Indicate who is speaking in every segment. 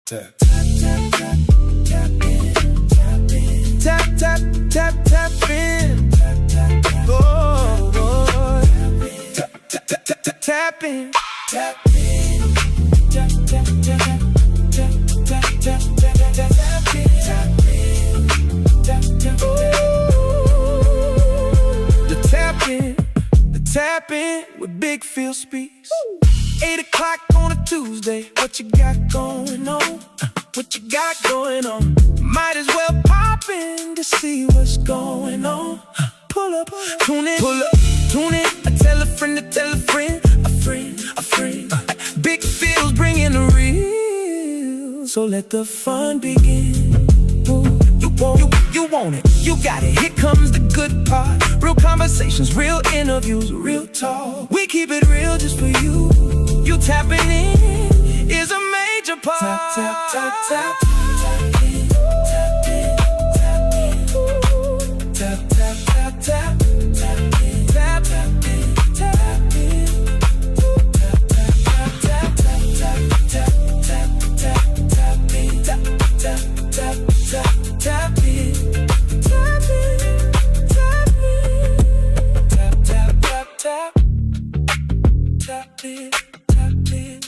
Speaker 1: Tap, tap, tap, tap, tap in, tap in. Tap, tap, tap, tap in. Tap, tap, tap, oh, oh. Tap, tap, tap, tap, tap, tap in. Tap in. Tap, tap, tap, tap, tap, tap, tap, tap, tap in. Tap in. Tap, tap, the tap in. The tap in with Big Phil speaks. 8 o'clock on a Tuesday. What you got going on? What you got going on? Might as well pop in to see what's going on. Pull up, tune in, pull up, tune in. I tell a friend to tell a friend, a friend, a friend. Big Phil's bringing the real, so let the fun begin. Ooh, you want it, you got it. Here comes the good part. Real conversations, real interviews, real talk. We keep it real just for you. You tapping in is a major part. Tap, tap, tap, tap. Tap in, tap in, tap in. Tap, tap, tap, tap. Tap in, tap, tap in, tap in. Tap, tap, tap, tap, tap, tap, tap, tap, tap in. Tap, tap, tap, tap, tap in. Tap in, tap in. Tap, tap, tap, tap. Tap in.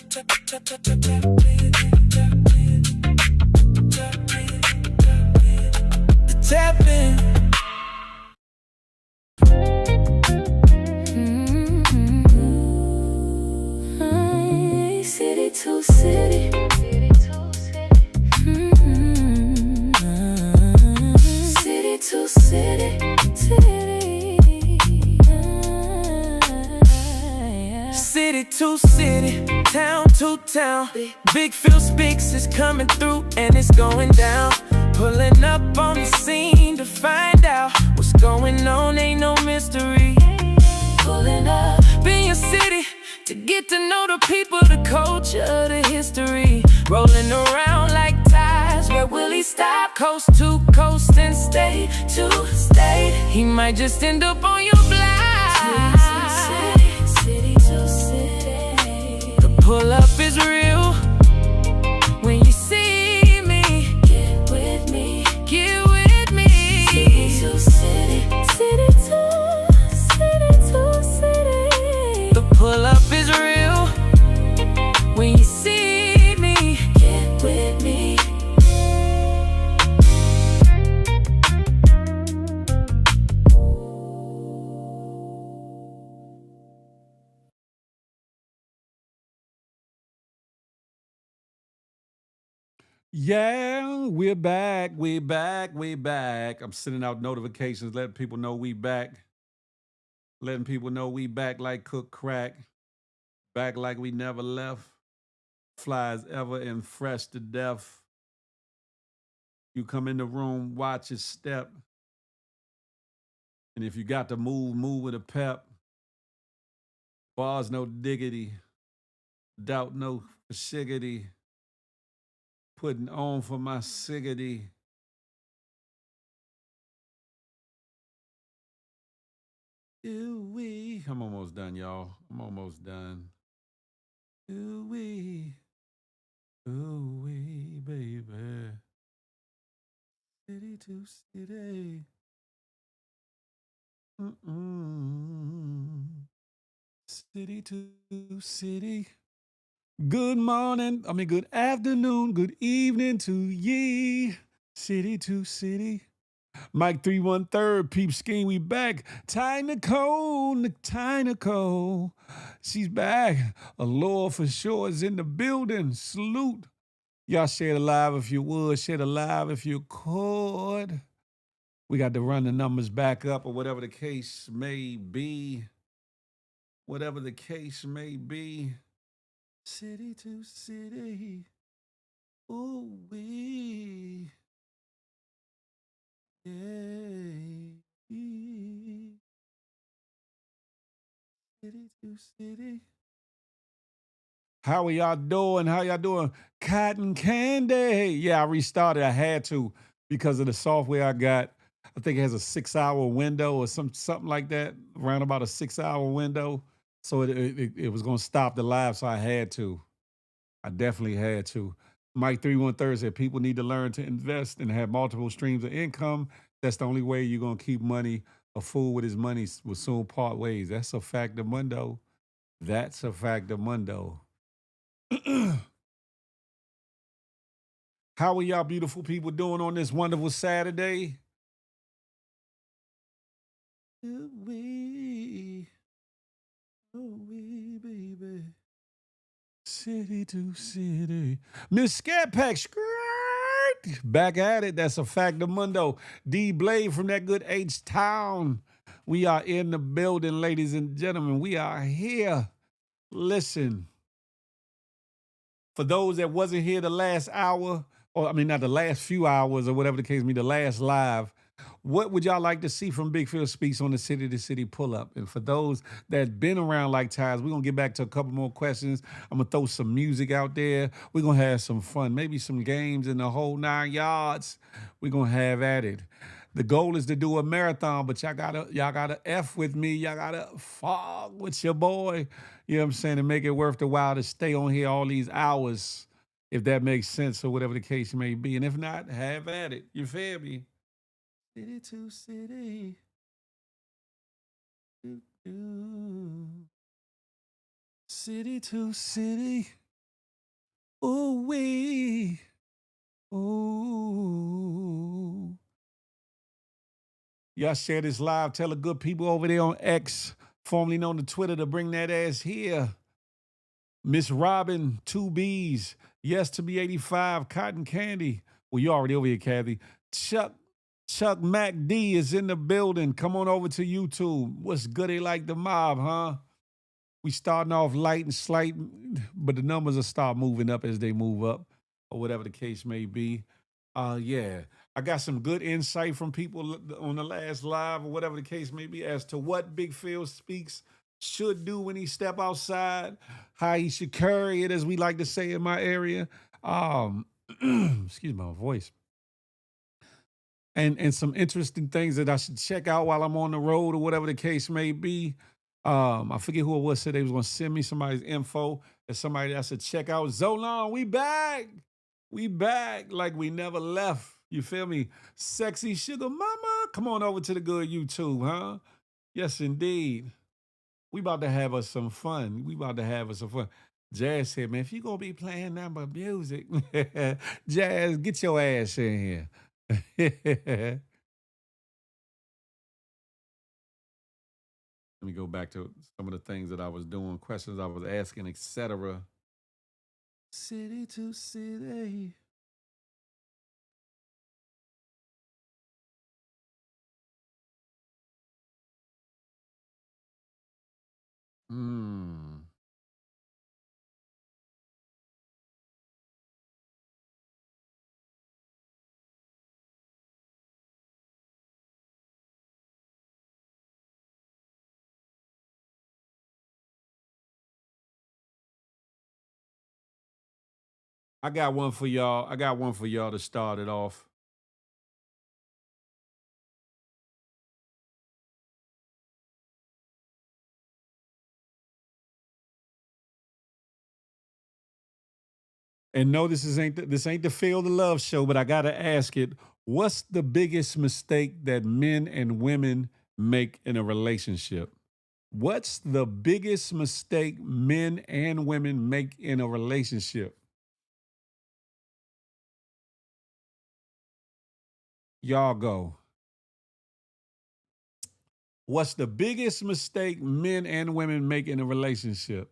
Speaker 1: Tap, tap, tap, tap, tap in, tap in, tap in, tap in, tap in.
Speaker 2: City to city, city to city, city to city,
Speaker 1: City to city, town to town. Big Phil Speaks is coming through and it's going down. Pulling up on the scene to find out what's going on, ain't no mystery. Pulling up in your city to get to know the people, the culture, the history. Rolling around like tides, where will he stop? Coast to coast and state to state. He might just end up on your block.
Speaker 2: city to city.
Speaker 1: The pull up is real. When you see me,
Speaker 2: Get with me,
Speaker 1: get with me.
Speaker 2: city to city, city to city to city.
Speaker 1: The pull up is real. When you see me,
Speaker 2: Get with me.
Speaker 3: Yeah, we're back. I'm sending out notifications, letting people know we back. Letting people know we back like cook crack. Back like we never left. Fly as ever and fresh to death. You come in the room, watch your step. And if you got to move, move with a pep. Bars no diggity. Doubt no shiggity. Putting on for my siggity. Ooh-wee. I'm almost done, y'all. I'm almost done. Ooh-wee. Ooh-wee, baby. City to city. City to city. Good morning, good afternoon, good evening to ye. City to city. Mike 313, Peep Scheme, we back. Ty Nicole. She's back. Allure for sure is in the building. Salute. Y'all share the live if you would. Share the live if you could. We got to run the numbers back up or whatever the case may be. Whatever the case may be. City to city. Ooh wee. Yay. City to city. How are y'all doing? How y'all doing? Cotton candy. Yeah, I restarted. I had to because of the software I got. I think it has a 6-hour window or something like that, around about a 6-hour window. So it was going to stop the live, so I had to. I definitely had to. Mike 313 said people need to learn to invest and have multiple streams of income. That's the only way you're gonna keep money. A fool with his money will soon part ways. That's a fact of mundo. That's a fact of mundo. How are y'all beautiful people doing on this wonderful Saturday? Ooh-wee. Ooh-wee, baby. City to city. Miss Scat Pack, skirt. Back at it. That's a fact of mundo. D Blade from that good H Town. We are in the building, ladies and gentlemen. We are here. Listen, for those that wasn't here the last hour, or I mean, not the last few hours or whatever the case may be, the last live, what would y'all like to see from Big Phil Speaks on the City to City pull up? And for those that been around like ties, we're going to get back to a couple more questions. I'm going to throw some music out there. We're going to have some fun, maybe some games in the whole 9 yards. We're going to have at it. The goal is to do a marathon, but y'all gotta F with me. Y'all gotta fog with your boy. You know what I'm saying? And make it worth the while to stay on here all these hours, if that makes sense or whatever the case may be. And if not, have at it. You feel me? City to city. Do-do. City to city. Ooh wee. Ooh. Y'all share this live. Tell the good people over there on X, formerly known to Twitter, to bring that ass here. Miss Robin, 2Bs. Yes to be 85. Cotton Candy. Well, you already over here, Kathy. Chuck Mac D is in the building. Come on over to YouTube. What's good? They like the mob, huh? We starting off light and slight, but the numbers will start moving up as they move up, or whatever the case may be. Yeah, I got some good insight from people on the last live, or whatever the case may be, as to what Big Phil Speaks should do when he step outside, how he should carry it, as we like to say in my area. Excuse my voice. And some interesting things that I should check out while I'm on the road, or whatever the case may be. I forget who it was said they was gonna send me somebody's info, and somebody I should check out. Zolan, we back. We back like we never left. You feel me? Sexy sugar mama. Come on over to the good YouTube, huh? Yes, indeed. We about to have us some fun. We about to have us some fun. Jazz said, man, if you gonna be playing number music, Jazz, get your ass in here. Let me go back to some of the things that I was doing, questions I was asking, etc. City to city. Hmm. I got one for y'all. I got one for y'all to start it off. And no, this ain't the Feel the Love show, but I gotta ask it. What's the biggest mistake that men and women make in a relationship? What's the biggest mistake men and women make in a relationship? Y'all go. What's the biggest mistake men and women make in a relationship?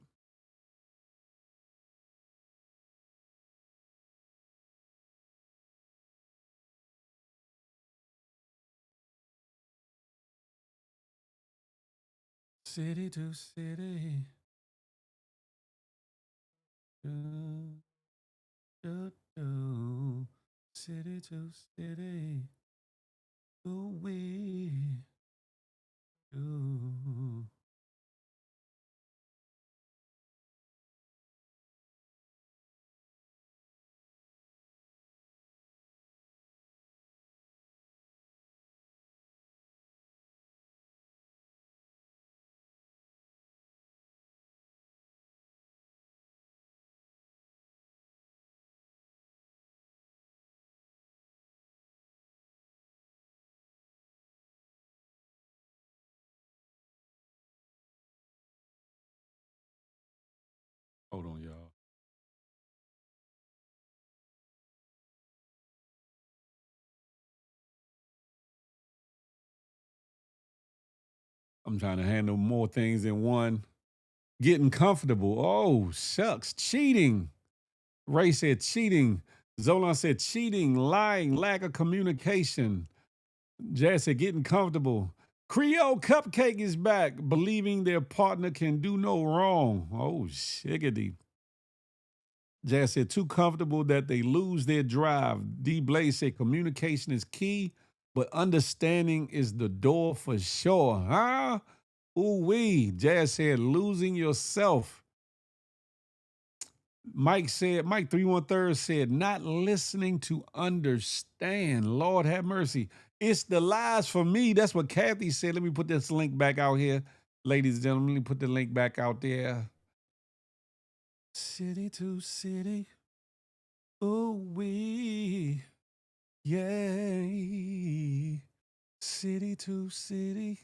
Speaker 3: City to city. Do, do, do. City to city. Ooh, we do. I'm trying to handle more things in one. Getting comfortable. Oh, shucks. Cheating. Ray said cheating. Zolan said cheating, lying, lack of communication. Jazz said getting comfortable. Creole Cupcake is back, believing their partner can do no wrong. Oh, shiggity. Jazz said too comfortable that they lose their drive. D Blaze said communication is key, but understanding is the door for sure. Huh? Ooh wee. Jazz said losing yourself. Mike 313 said, not listening to understand. Lord have mercy. It's the lies for me. That's what Kathy said. Let me put this link back out here. Ladies and gentlemen, let me put the link back out there. City to city. Ooh wee. Yay. City to city.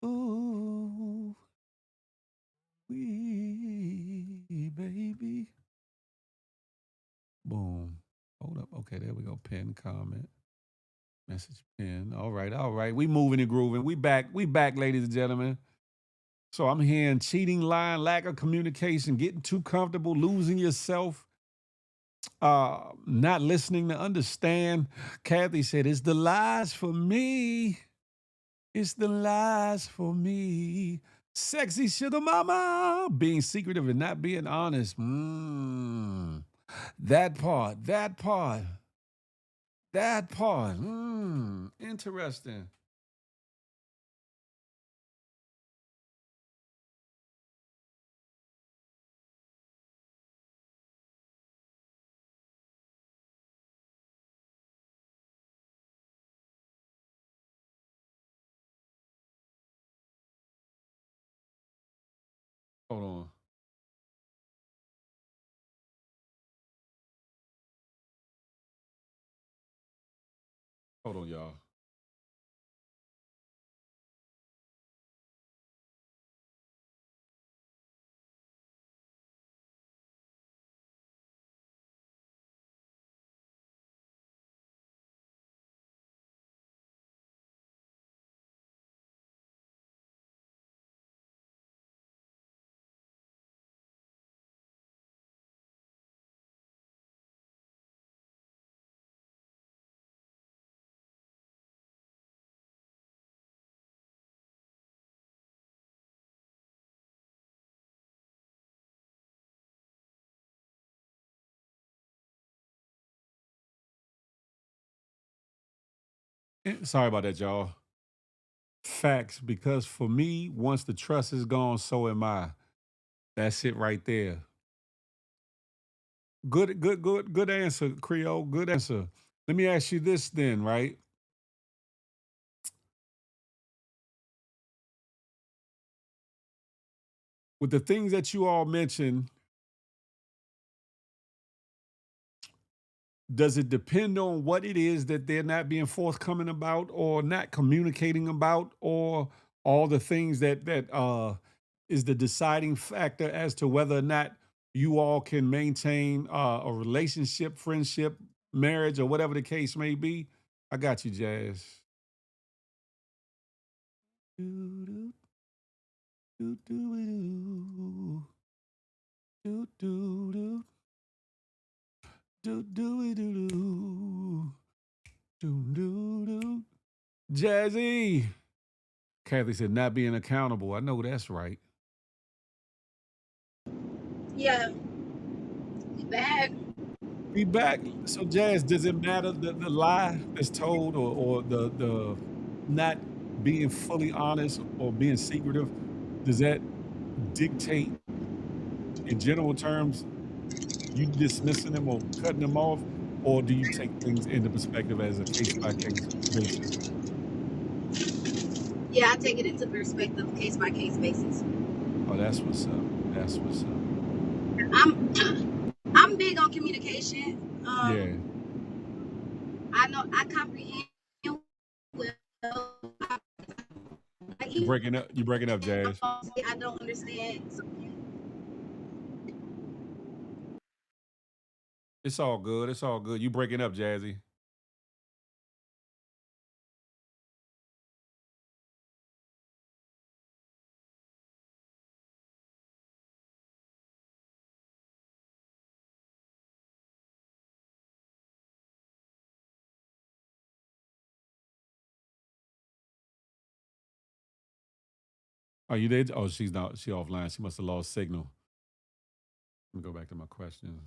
Speaker 3: Ooh wee, baby. Boom. Hold up. Okay, there we go. Pin comment. Message pin. All right, all right. We moving and grooving. We back, ladies and gentlemen. So I'm hearing cheating, lying, lack of communication, getting too comfortable, losing yourself, not listening to understand. Kathy said, it's the lies for me. It's the lies for me. Sexy sugar mama. Being secretive and not being honest. That part. That part. Interesting. Hold on. Hold on, y'all. Sorry about that, y'all. Facts, because for me, once the trust is gone, so am I. That's it right there. Good answer, Creole. Good answer. Let me ask you this then, right? With the things that you all mentioned, does it depend on what it is that they're not being forthcoming about or not communicating about, or all the things that is the deciding factor as to whether or not you all can maintain a relationship, friendship, marriage, or whatever the case may be? I got you, Jazz. Do, do, do, do, do, do, do, do, do, do, do, do, do, do. Jazzy. Kathy said, not being accountable. I know that's right.
Speaker 4: Yeah, we back.
Speaker 3: We back. So, Jazz, does it matter the lie that's told, or the not being fully honest or being secretive? Does that dictate, in general terms, you dismissing them or cutting them off? Or do you take things into perspective as a case by case basis?
Speaker 4: Yeah, I take it into perspective, case by case basis.
Speaker 3: Oh, that's what's up. That's what's up.
Speaker 4: I'm big on communication.
Speaker 3: Yeah.
Speaker 4: I know I comprehend well.
Speaker 3: You're breaking up, Jazz.
Speaker 4: I don't understand.
Speaker 3: It's all good. It's all good. You breaking up, Jazzy. Are you there? Oh, she's not. She offline. She must have lost signal. Let me go back to my question.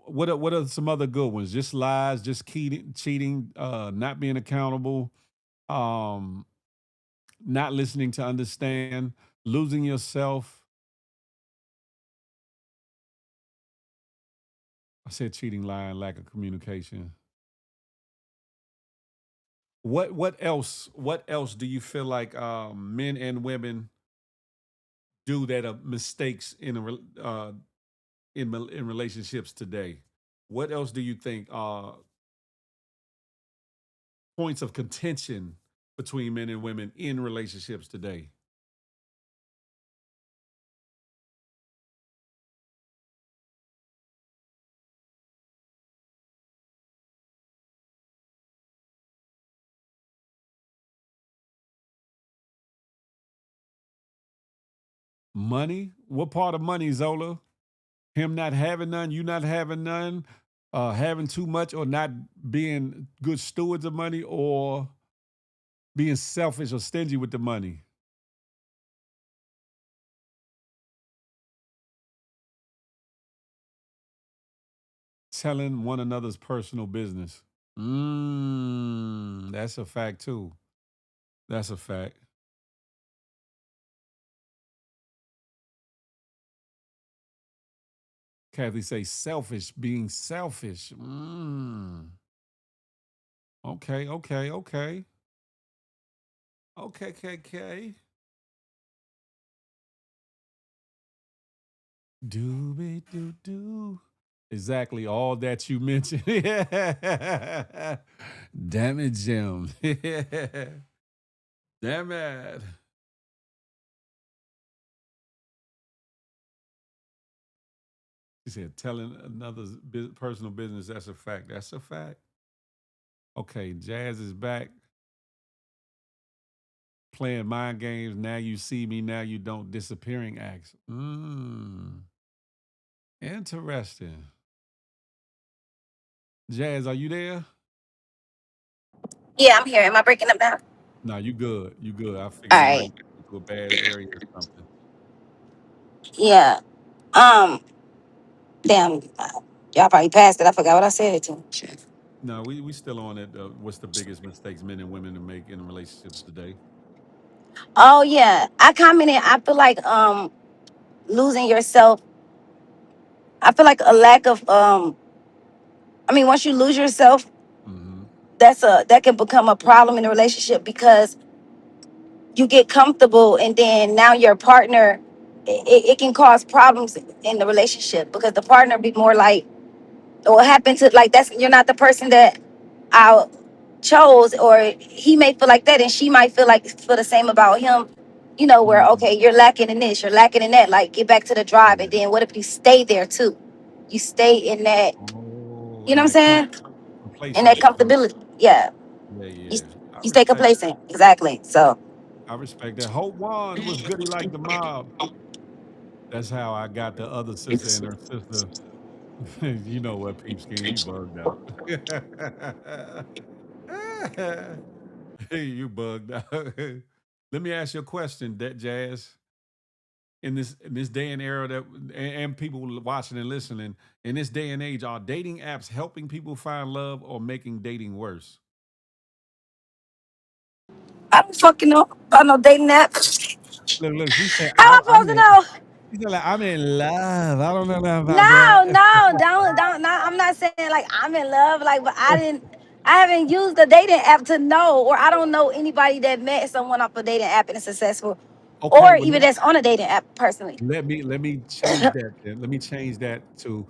Speaker 3: What are some other good ones? Just lies, just cheating, not being accountable, um, not listening to understand, losing yourself. I said cheating, lying, lack of communication. What else do you feel like men and women do that are mistakes in relationships today? What else do you think are points of contention between men and women in relationships today? Money? What part of money, Zola? Him not having none, you not having none, having too much, or not being good stewards of money, or being selfish or stingy with the money? Telling one another's personal business. That's a fact too. That's a fact. Kathy say selfish, being selfish. Okay, okay, okay. Okay, okay, okay. Doobie doo doo. Exactly all that you mentioned. Yeah. Damn it, Jim. Yeah. Damn it. He said, telling another's personal business. That's a fact. That's a fact. Okay, Jazz is back playing mind games. Now you see me. Now you don't. Disappearing acts. Interesting. Jazz, are you there?
Speaker 5: Yeah, I'm here. Am I breaking up now?
Speaker 3: No, you good. You good. I
Speaker 5: All
Speaker 3: figured you
Speaker 5: right.
Speaker 3: might get into a bad area or something.
Speaker 5: Yeah. Um. Damn. Y'all probably passed it. I forgot what I said to.
Speaker 3: No, we still on it. What's the biggest mistakes men and women to make in relationships today?
Speaker 5: Oh yeah. I commented. I feel like losing yourself. I feel like a lack of I mean, once you lose yourself,
Speaker 3: Hmm.
Speaker 5: that can become a problem in a relationship because you get comfortable and then now your partner. It can cause problems in the relationship because the partner be more like, what happened to like that's you're not the person that I chose, or he may feel like that and she might feel the same about him, where
Speaker 3: Hmm.
Speaker 5: okay, you're lacking in this, you're lacking in that, like get back to the drive. And
Speaker 3: Yeah.
Speaker 5: then what if you stay there too? You stay in that,
Speaker 3: Oh,
Speaker 5: you know
Speaker 3: and
Speaker 5: what I'm
Speaker 3: that
Speaker 5: saying? In that
Speaker 3: complacent.
Speaker 5: comfortability. Yeah.
Speaker 3: Yeah,
Speaker 5: You,
Speaker 3: yeah. I
Speaker 5: you stay
Speaker 3: respect that.
Speaker 5: complacent. Exactly. So
Speaker 3: I respect that. Hope one was goody like the mob. That's how I got the other sister and her sister. You know what, peepskin, you bugged out. You bugged out. Let me ask you a question, that Jazz. In this day and era that and people watching and listening, in this day and age, are dating apps helping people find love or making dating worse?
Speaker 5: I don't fucking know about no dating app.
Speaker 3: Look, she said
Speaker 5: How am I
Speaker 3: I'm
Speaker 5: supposed to
Speaker 3: in.
Speaker 5: know?
Speaker 3: She said like I'm in love. I don't know nothing about
Speaker 5: No,
Speaker 3: that.
Speaker 5: no, don't. Not, I'm not saying like I'm in love, like, but I haven't used the dating app to know, or I don't know anybody that met someone off a dating app and is successful,
Speaker 3: Okay,
Speaker 5: or
Speaker 3: well
Speaker 5: even that's on a dating app personally.
Speaker 3: let me change that then. Let me change that to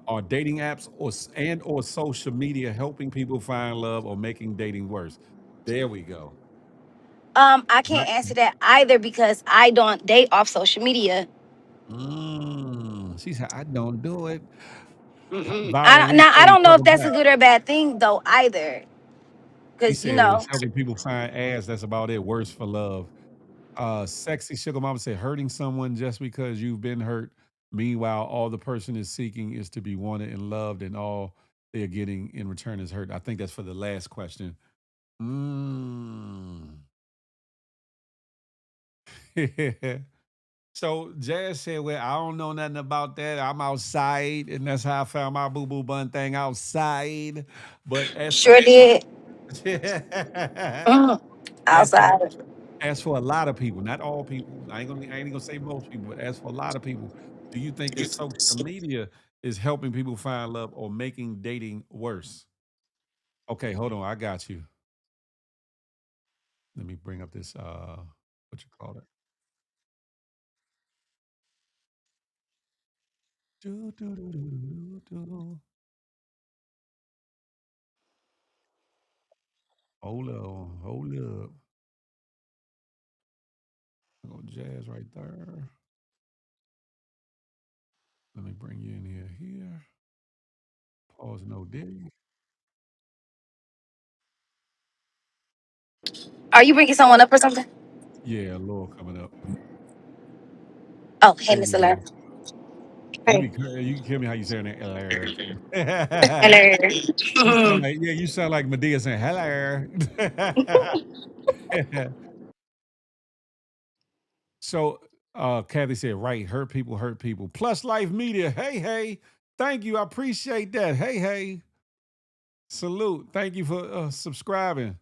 Speaker 3: are dating apps or social media helping people find love or making dating worse? There we go.
Speaker 5: I
Speaker 3: Not-
Speaker 5: can't answer that either because I don't date off social media.
Speaker 3: She said, I don't do it.
Speaker 5: I don't,
Speaker 3: Valerie
Speaker 5: now I
Speaker 3: say,
Speaker 5: don't know if
Speaker 3: welcome
Speaker 5: that's a
Speaker 3: back.
Speaker 5: good or bad thing though either,
Speaker 3: He
Speaker 5: because
Speaker 3: said it's helping people find ass. That's about it. Worse for love. Sexy Sugar Mama said, hurting someone just because you've been hurt. Meanwhile, all the person is seeking is to be wanted and loved, and all they're getting in return is hurt. I think that's for the last question. Mm. So Jazz said, "Well, I don't know nothing about that. I'm outside, and that's how I found my boo boo bun thing outside." But as for
Speaker 5: Sure did.
Speaker 3: as
Speaker 5: Mhm. Outside.
Speaker 3: for a lot of people, not all people, I ain't gonna say most people, but as for a lot of people, do you think that social media is helping people find love or making dating worse? Okay, hold on, I got you. Let me bring up this what you call it? Do, do, do, do, do, do. Hold up. Go Jazz right there. Let me bring you in here. Pause no diddy.
Speaker 5: Are you bringing someone up or something?
Speaker 3: Yeah, Laura coming up.
Speaker 5: Oh, hey,
Speaker 3: Hey
Speaker 5: Mr.
Speaker 3: Laura.
Speaker 5: Lair. Hey.
Speaker 3: You can tell me how you say her name. Laura.
Speaker 5: Hello.
Speaker 3: You sound like Medea saying hello. So Kathy said, right, hurt people. Plus Life Media. Hey, hey. Thank you. I appreciate that. Hey, hey. Salute. Thank you for subscribing.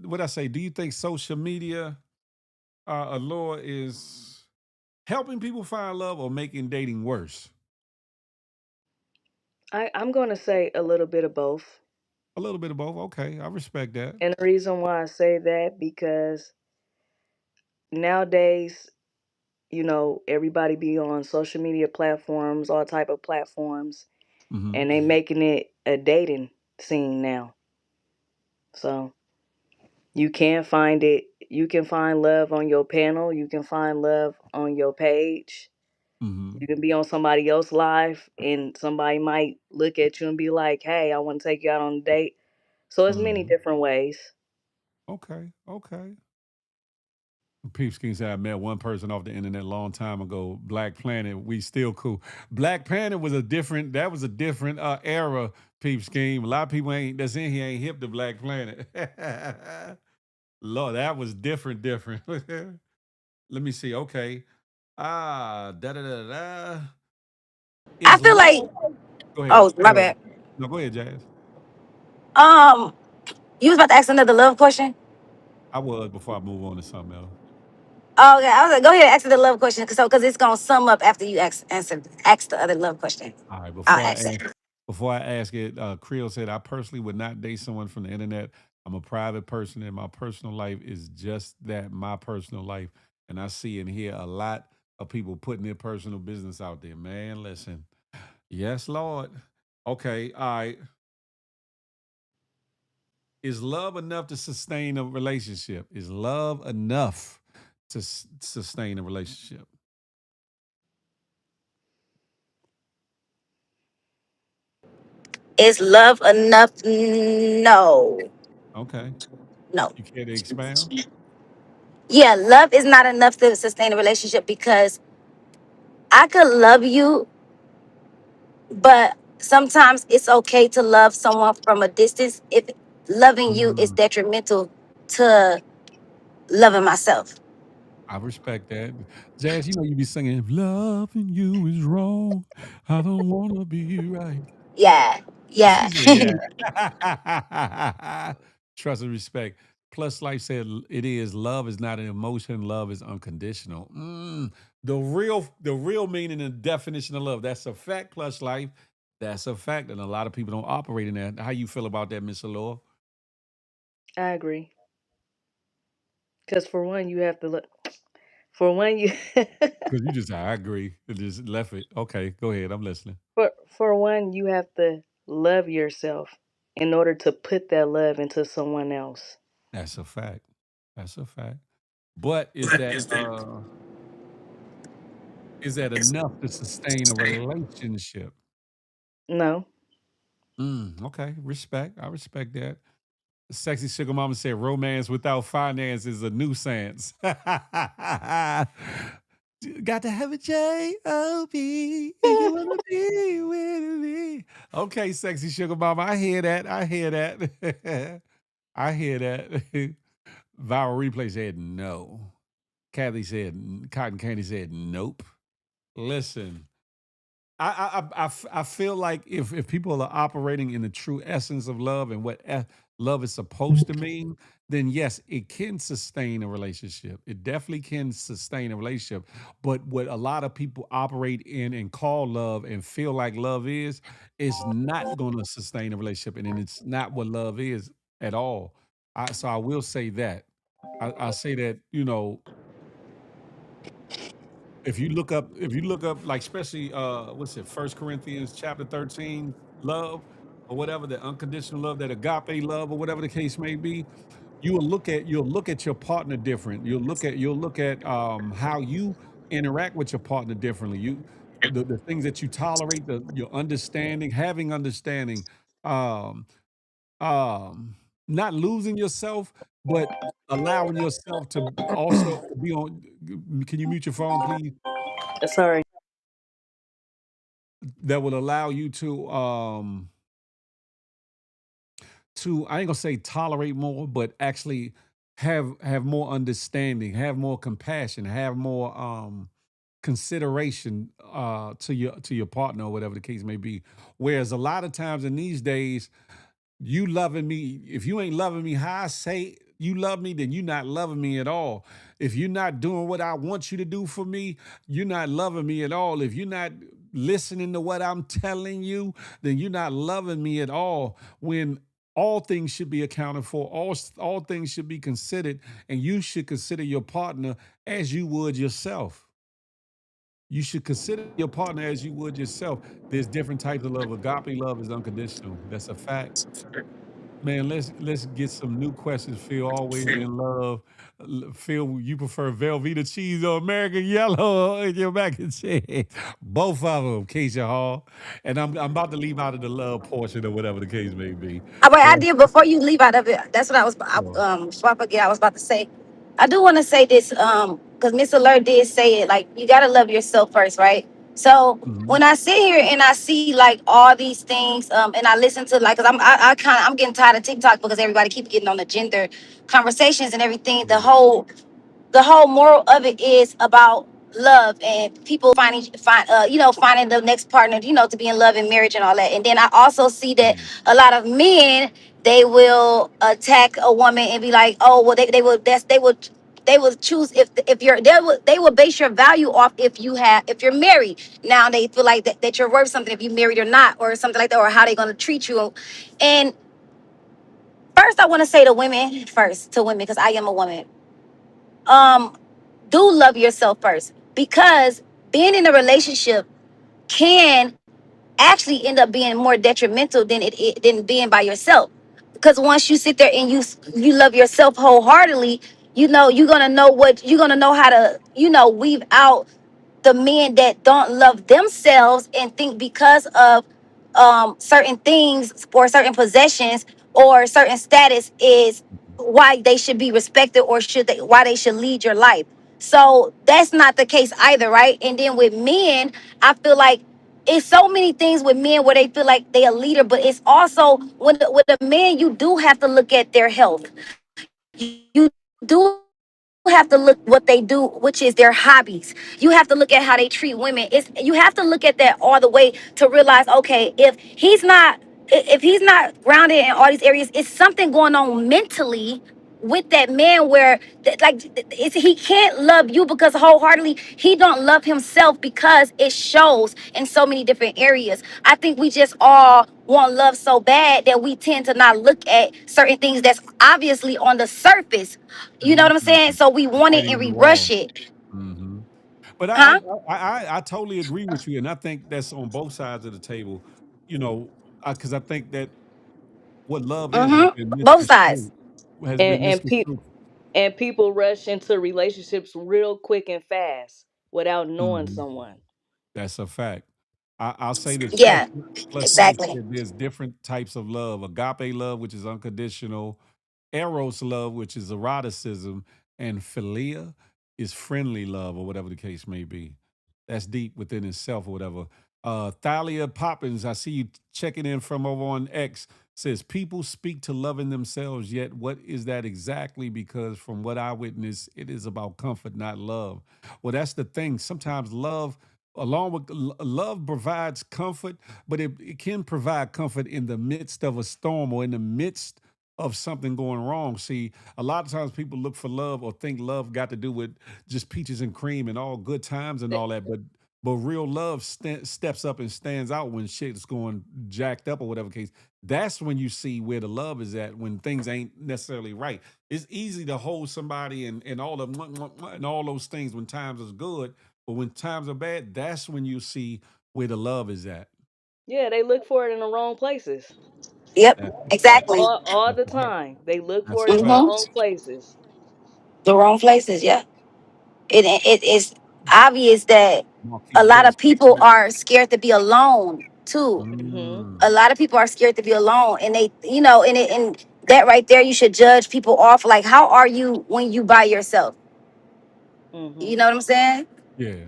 Speaker 3: What I say? Do you think social media allure is helping people find love or making dating worse?
Speaker 6: I'm going to say a little bit of both.
Speaker 3: A little bit of both. Okay, I respect that.
Speaker 6: And the reason why I say that because nowadays, everybody be on social media platforms, all type of platforms,
Speaker 3: Hmm.
Speaker 6: and they making it a dating scene now. So you can find it. You can find love on your panel. You can find love on your page.
Speaker 3: Hmm.
Speaker 6: You can be on somebody else's live, and somebody might look at you and be like, "Hey, I want to take you out on a date." So it's many
Speaker 3: Hmm.
Speaker 6: different ways.
Speaker 3: Okay, okay. Peeps King said I met one person off the internet a long time ago. Black Planet, we still cool. Black Planet was a different. That was a different era. Peeps King. A lot of people ain't that's in here ain't hip to Black Planet. Lord, that was different. Different. Let me see. Okay. Da da da da.
Speaker 5: I
Speaker 3: Is
Speaker 5: feel like,
Speaker 3: love? Go ahead.
Speaker 5: oh, my bad.
Speaker 3: No, go ahead, Jazz.
Speaker 5: Um, you was about to ask another love question?
Speaker 3: I was before I move on to something else.
Speaker 5: Oh, okay. I was like, go ahead and ask the love question. Because it's going to sum up after you ask the other love question.
Speaker 3: All right.
Speaker 5: I'll ask it.
Speaker 3: Before I ask it, Creel said, I personally would not date someone from the internet. I'm a private person, and my personal life is just that, my personal life. And I see and hear a lot of people putting their personal business out there. Man, listen. Yes, Lord. Okay. All right. Is love enough to sustain a relationship? Is love enough to sustain a relationship?
Speaker 5: Is love enough? No.
Speaker 3: Okay.
Speaker 5: No.
Speaker 3: You care to expound?
Speaker 5: Yeah, love is not enough to sustain a relationship because I could love you, but sometimes it's okay to love someone from a distance if loving you is
Speaker 3: Mm,
Speaker 5: detrimental to loving myself.
Speaker 3: I respect that. Jazz, you know you be singing, if loving you is wrong, I don't want to be right.
Speaker 5: Yeah,
Speaker 3: She
Speaker 5: yeah.
Speaker 3: said, yeah. Trust and respect. Plus, Life said it is love is not an emotion. Love is unconditional. The real meaning and definition of love. That's a fact. Plus, Life. That's a fact, and a lot of people don't operate in that. How you feel about that, Miss Alora?
Speaker 6: I agree. Because for one, you have to look. For one, you.
Speaker 3: Because you just said, I agree. It just left it. Okay, go ahead. I'm listening.
Speaker 6: For one, you have to love yourself in order to put that love into someone else.
Speaker 3: That's a fact. That's a fact. But is that enough to sustain a relationship?
Speaker 6: No,
Speaker 3: Okay, respect. I respect that. Sexy Sugar Mama said romance without finance is a nuisance. Got to have a J-O-B if you wanna be with me. Okay, sexy sugar mama, I hear that, I hear that. I hear that. Viral Replay said, "No." Kathy said Cotton Candy said, "Nope." Listen, I feel like if people are operating in the true essence of love and what love is supposed to mean, then yes, it can sustain a relationship. It definitely can sustain a relationship. But what a lot of people operate in and call love and feel like love is not going to sustain a relationship, and then it's not what love is at all. So I will say that. I say that if you look up like especially what's it, First Corinthians chapter 13, love or whatever, the unconditional love, that agape love or whatever the case may be, you'll look at your partner different. You'll look at how you interact with your partner differently. The things that you tolerate, your understanding, having understanding, um, um, not losing yourself, but allowing yourself to also be on. Can you mute your phone, please?
Speaker 6: Sorry.
Speaker 3: That will allow you to I ain't gonna say tolerate more, but actually have more understanding, have more compassion, have more consideration to your partner or whatever the case may be. Whereas a lot of times in these days, you loving me, if you ain't loving me how I say you love me, then you're not loving me at all. If you're not doing what I want you to do for me, you're not loving me at all. If you're not listening to what I'm telling you, then you're not loving me at all. When all things should be accounted for, all things should be considered, and you should consider your partner as you would yourself. You should consider your partner as you would yourself. There's different types of love. Agape love is unconditional. That's a fact. Man, let's get some new questions. Phil, always in love. Phil, you prefer Velveeta cheese or American yellow in your mac and cheese? Both of them, Keisha Hall. And I'm about to leave out of the love portion or whatever the case may be.
Speaker 5: Wait,
Speaker 3: But
Speaker 5: I did before you leave out of it. That's what
Speaker 3: sure.
Speaker 5: before I forget, I was about to say. I do want to say this, because Miss Alert did say it. Like, you gotta love yourself first, right? So
Speaker 3: Mhm.
Speaker 5: when I sit here and I see like all these things, and I listen to like, cause I'm getting tired of TikTok because everybody keep getting on the gender conversations and everything. The
Speaker 3: Yeah.
Speaker 5: whole moral of it is about love and people finding the next partner, to be in love and marriage and all that. And then I also see that
Speaker 3: Mhm.
Speaker 5: a lot of men, they will attack a woman and be like, oh well, they will choose if you're they will base your value off if you're married. Now they feel like that you're worth something if you married or not, or something like that, or how they going to treat you. And first I want to say to women, because I am a woman, um do love yourself first, because being in a relationship can actually end up being more detrimental than being by yourself. Because once you sit there and you love yourself wholeheartedly, you're gonna know how to weave out the men that don't love themselves and think because of certain things or certain possessions or certain status is why they should be respected, or why they should lead your life. So that's not the case either, right? And then with men, I feel like it's so many things with men where they feel like they're a leader, but it's also with a man, you do have to look at their health. You do have to look what they do, which is their hobbies. You have to look at how they treat women. You have to look at that all the way to realize, okay, if he's not grounded in all these areas, it's something going on mentally with that man where he can't love you, because wholeheartedly he don't love himself, because it shows in so many different areas. I think we just all want love so bad that we tend to not look at certain things that's obviously on the surface. You know what I'm saying?
Speaker 3: Mhm.
Speaker 5: So we want it
Speaker 3: Writing
Speaker 5: and
Speaker 3: on the
Speaker 5: we
Speaker 3: wall.
Speaker 5: rush it.
Speaker 3: Mhm. But
Speaker 5: Huh?
Speaker 3: I totally agree with you, and I think that's on both sides of the table. Because I think that what love is has been
Speaker 5: Both sides.
Speaker 3: misconstrued. Has
Speaker 6: And
Speaker 3: been
Speaker 6: and pe-
Speaker 3: misconstrued.
Speaker 6: and people rush into relationships real quick and fast without knowing
Speaker 3: Mhm.
Speaker 6: someone.
Speaker 3: That's a fact. I'll say this. Plus,
Speaker 5: Yeah,
Speaker 3: plus, like I
Speaker 5: exactly.
Speaker 3: said, there's different types of love: agape love, which is unconditional; eros love, which is eroticism; and philia is friendly love or whatever the case may be. That's deep within itself or whatever. Thalia Poppins, I see you checking in from over on X, says people speak to loving themselves, yet what is that exactly? Because from what I witness, it is about comfort, not love. Well, that's the thing. Sometimes love, along with love, provides comfort, but it can provide comfort in the midst of a storm or in the midst of something going wrong. See, a lot of times people look for love or think love got to do with just peaches and cream and all good times and all that, but real love steps up and stands out when shit's going jacked up or whatever case. That's when you see where the love is at when things ain't necessarily right. It's easy to hold somebody and all the and all those things when times is good, but when times are bad, that's when you see where the love is at.
Speaker 6: Yeah, they look for it in the wrong places.
Speaker 5: Yep,
Speaker 3: That's a fact.
Speaker 5: exactly.
Speaker 6: All
Speaker 3: That's
Speaker 6: the
Speaker 3: a fact.
Speaker 6: time. They look
Speaker 3: That's
Speaker 6: for
Speaker 3: a
Speaker 6: it in the
Speaker 3: fact.
Speaker 5: Mm-hmm.
Speaker 6: wrong places.
Speaker 5: The wrong places. Yeah. It is obvious that a
Speaker 3: Marquise
Speaker 5: lot
Speaker 3: Brothers.
Speaker 5: of people are scared to be alone too.
Speaker 6: Mhm.
Speaker 5: A
Speaker 3: Mm.
Speaker 5: lot of people are scared to be alone, and they, and that right there, you should judge people off. Like, how are you when you by yourself? You
Speaker 6: Mhm.
Speaker 5: know what I'm saying?
Speaker 3: Yeah.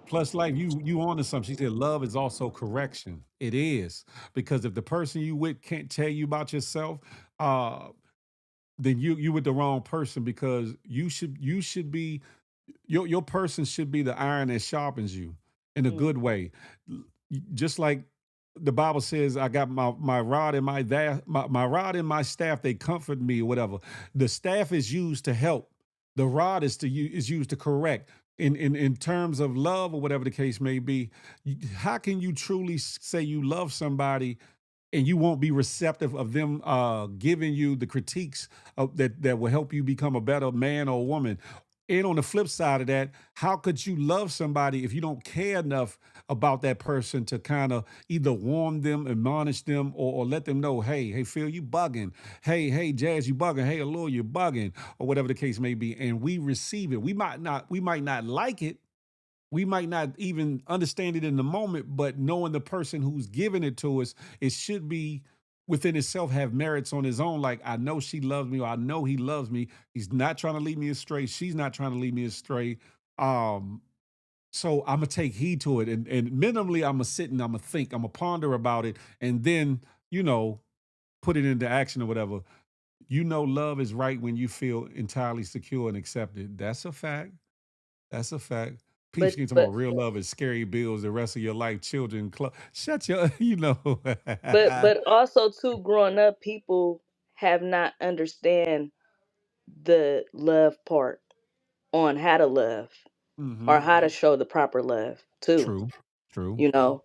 Speaker 3: Plus, like you on to something. She said, love is also correction. It is because if the person you with can't tell you about yourself, uh, then you with the wrong person because you should be your person should be the iron that sharpens you in a
Speaker 6: Mm.
Speaker 3: good way. Just like the Bible says, I got my rod and my rod and my staff, they comfort me or whatever. The staff is used to help. The rod is used to correct. In terms of love or whatever the case may be, how can you truly say you love somebody and you won't be receptive of them giving you the critiques that will help you become a better man or woman. And on the flip side of that, how could you love somebody if you don't care enough about that person to kind of either warn them, admonish them, or let them know, hey, Phil, you bugging. Hey, Jazz, you bugging. Hey, Allure, you bugging, or whatever the case may be. And we receive it. We might not like it, we might not even understand it in the moment, but knowing the person who's giving it to us, it should be within itself have merits on his own. Like, I know she loves me, or I know he loves me. He's not trying to lead me astray. She's not trying to lead me astray. Um, so I'm gonna take heed to it, and minimally, I'm gonna sit and I'm gonna think, I'm gonna ponder about it, and then you know put it into action or whatever. Love is right when you feel entirely secure and accepted. That's a fact. That's a fact. Peeps
Speaker 6: But
Speaker 3: keep talking
Speaker 6: but
Speaker 3: about real love is scary bills the rest of your life, children. Shut your,
Speaker 6: but also too, growing up, people have not understand the love part on how to love or
Speaker 3: hmm
Speaker 6: how to show the proper love too.
Speaker 3: True, true.
Speaker 6: You know,